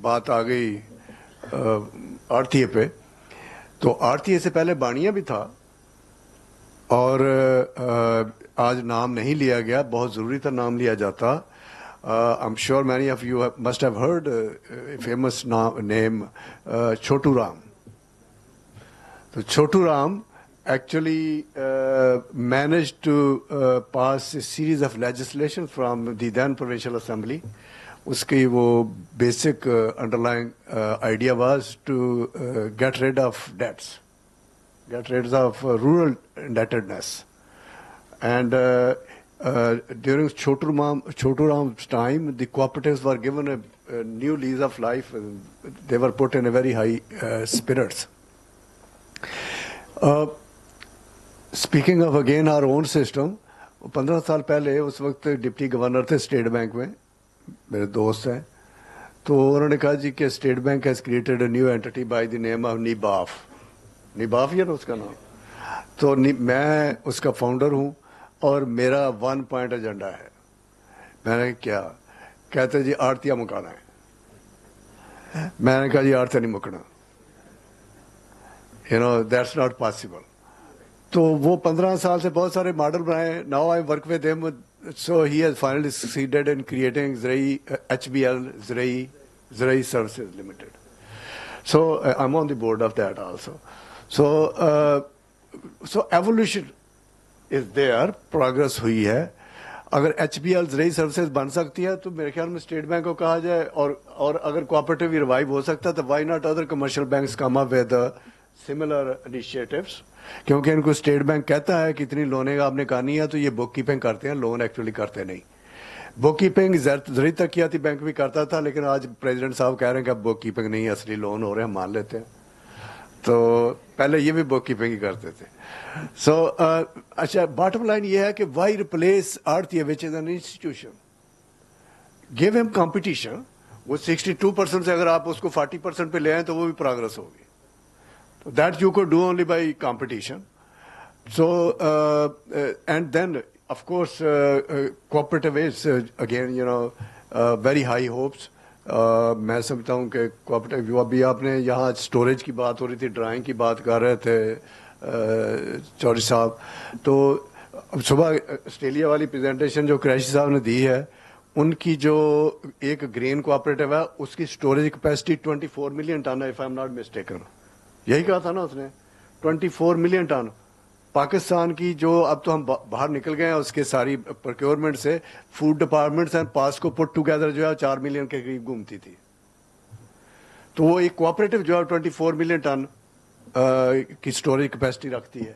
بات آ گئی آرتھیے پہ. تو آرتھیے سے پہلے بانیہ بھی تھا, اور آج نام نہیں لیا گیا, بہت ضروری تھا نام لیا جاتا. I'm sure many of you must have heard a famous name, Chotu Ram. So Chotu Ram actually managed to pass a series of legislation from the then Provincial Assembly. Uski wo basic underlying idea was to get rid of debts, get rid of rural indebtedness. And during Chotu Ram's time, the cooperatives were given a new lease of life. They were put in a very high spirits. Speaking of again our own system, 15 سال پہلے اس وقت deputy governor تھے state bank میں, میرے دوست ہیں, تو انہوں نے کہا جی کہ State Bank has created a new entity by the name of نیباف. نیباف یہ نا اس کا نام. تو میں اس کا فاؤنڈر ہوں, اور میرا 1 پوائنٹ ایجنڈا ہے. میں نے کیا کہتے جی آڑتیا مکانا ہے. میں نے کہا جی آڑتیا نہیں مکنا, دیٹس ناٹ پاسبل. تو وہ 15 سال سے بہت سارے ماڈل بنائے. ناؤ آئی ورک ود ہم, سو he has finally succeeded in creating زرعی HBL, زرعی services limited. So I am on the board of that also. So evolution is there, progress ہوئی ہے. اگر HBL زرعی سروسز بن سکتی ہے تو میرے خیال میں اسٹیٹ بینک کو کہا جائے, اور اگر کوآپریٹو ریوائیو ہو سکتا ہے تو why not other commercial banks come up with similar initiatives. کیونکہ ان کو اسٹیٹ بینک کہتا ہے کہ اتنی لونیں آپ نے کرنی ہے, تو یہ بک کیپنگ کرتے ہیں, لون ایکچولی کرتے نہیں. بک کیپنگ زرعی ترقیاتی بینک بھی کرتا تھا, لیکن آج پریزیڈنٹ صاحب کہہ رہے ہیں کہ اب بک کیپنگ نہیں, اصلی لون ہو رہے ہیں, ہم مان لیتے ہیں. تو پہلے یہ بھی بک کیپنگ ہی کرتے تھے. سو اچھا, باٹم لائن یہ ہے کہ وائی ریپلیس آرتھیہ which is an institution, give them competition. وہ 62% سے اگر آپ اس کو 40% پہ لے آئیں تو وہ بھی پروگرس ہوگی. That you could do only by competition. So, and then, of course, cooperative is, again, very high hopes. میں سمجھتا ہوں کہ کوآپریٹو, ابھی آپ نے یہاں اسٹوریج کی بات ہو رہی تھی, ڈرائنگ کی بات کر رہے تھے چوری صاحب. تو صبح آسٹریلیا والی پریزنٹیشن جو قریشی صاحب نے دی ہے, उनकी जो एक ग्रेन कोऑपरेटिव है उसकी स्टोरेज कैपेसिटी 24 मिलियन टन है, if I am not mistaken. यही कहा था ना उसने, 24 मिलियन टन। पाकिस्तान की जो, अब तो हम बाहर निकल गए हैं उसके सारी प्रोक्योरमेंट से, फूड डिपार्टमेंट्स एंड पास को पुट टुगेदर जो है 4 मिलियन के करीब घूमती थी। तो वो एक कोऑपरेटिव जो है 24 मिलियन टन की स्टोरेज कैपेसिटी रखती है।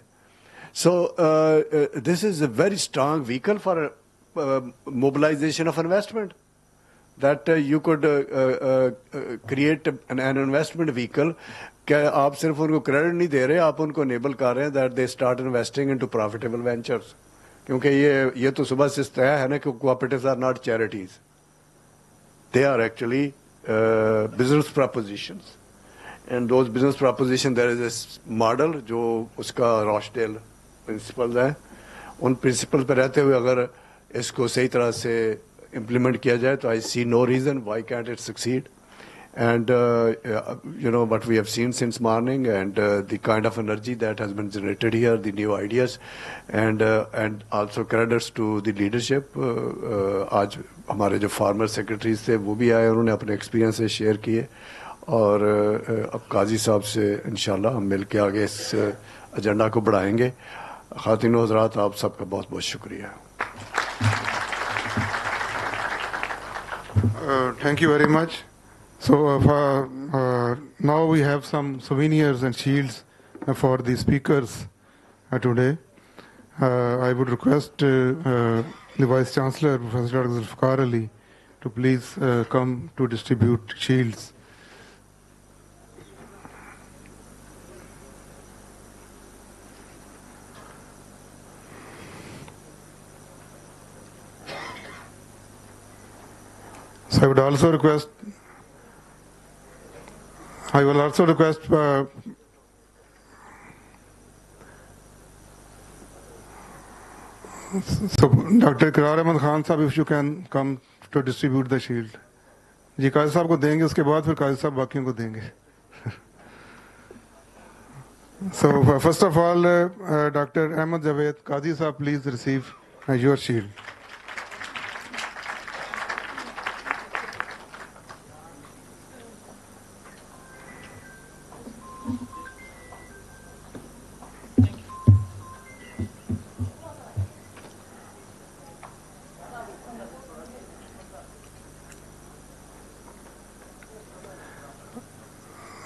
So this is a very strong vehicle for mobilization of investment, that you could create an investment vehicle कि आप सिर्फ उनको क्रेडिट नहीं दे रहे, आप उनको enable कर रहे हैं that they start investing into profitable ventures। क्योंकि ये तो सुबह से तय है ना कि cooperatives are not charities, they are actually business propositions, and those business propositions there is this model जो उसका Rochdale principles है, उन principles पे रहते हुए अगर इसको सही तरह से implement किया जाए तो I see no reason why can't it succeed। And you know what we have seen since morning, and the kind of energy that has been generated here, the new ideas, and also credits to the leadership। आज हमारे जो farmer secretaries थे वो भी आए, उन्होंने अपने experiences share किए, और अब काजी साहब से इंशाल्लाह हम मिल के आगे इस एजेंडा को बढ़ाएंगे। ख़ातिन हज़रात, आप सबका बहुत बहुत शुक्रिया। Thank you very much. So now we have some souvenirs and shields for the speakers today. I would request the Vice Chancellor, Professor Dr. Zulfikar Ali, to please come to distribute shields. So I will also request so Dr. Iqrar Ahmed Khan Sahab, if you can come to distribute the shield. जी काजी साहब को देंगे, उसके बाद फिर काजी साहब बाकियों को देंगे। So first of all, Dr. Ahmed Javed, Qazi Sahab, please receive your shield.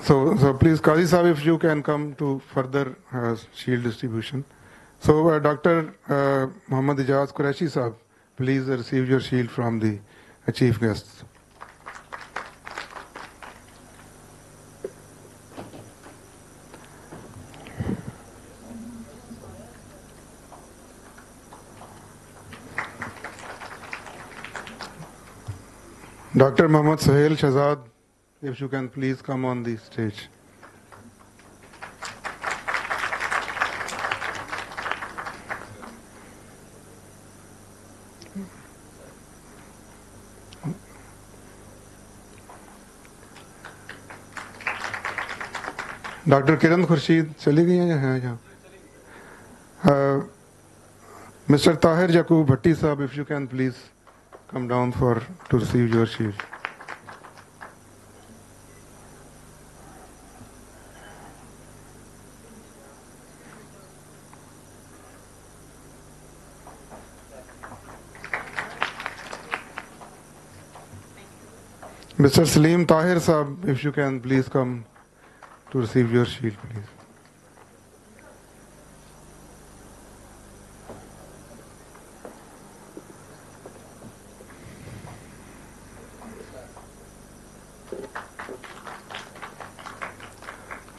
So please, Qazi Sahib, if you can come to further shield distribution. So Dr. Muhammad Ijaz Qureshi Sahib, please receive your shield from the chief guests. Dr. Muhammad Sohail Shahzad, if you can please come on the stage. Dr. Kiran Khurshid, चली गई हैं यहाँ? Mr. Tahir Yaqub Bhatti Sahib, if you can please come down to receive your shield. Mr. Salim Tahir Sahib, if you can please come to receive your shield, please.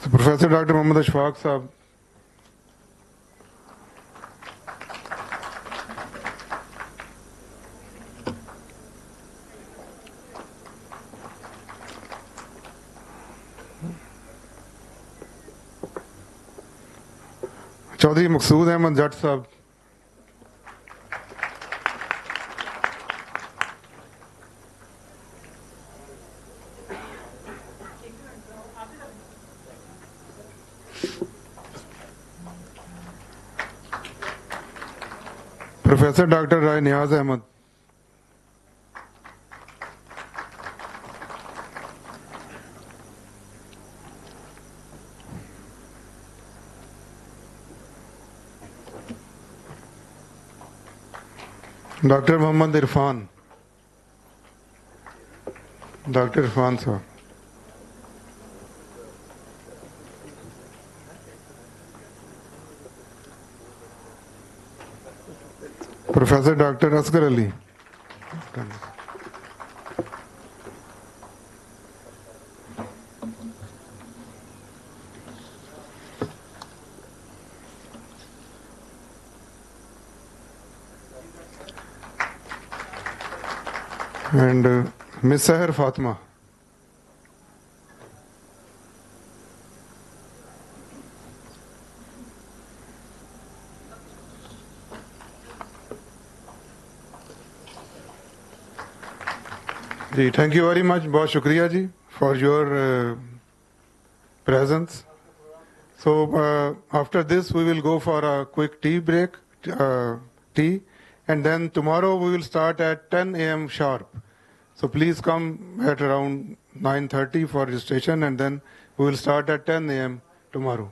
So Professor Dr. Muhammad Ashfaq Sahib. Chaudhary मकसूद अहमद जट साहब, professor doctor Rai Niyaz Ahmad, Dr. Muhammad Irfan. Dr. Irfan, sir. Professor Dr. Asghar Ali. And Ms. Sahar Fatima. जी, thank you very much, बहुत शुक्रिया जी for your presence. So after this we will go for a quick tea break, and then tomorrow we will start at 10 a.m. sharp. So please come at around 9:30 for registration, and then we will start at 10 a.m. tomorrow.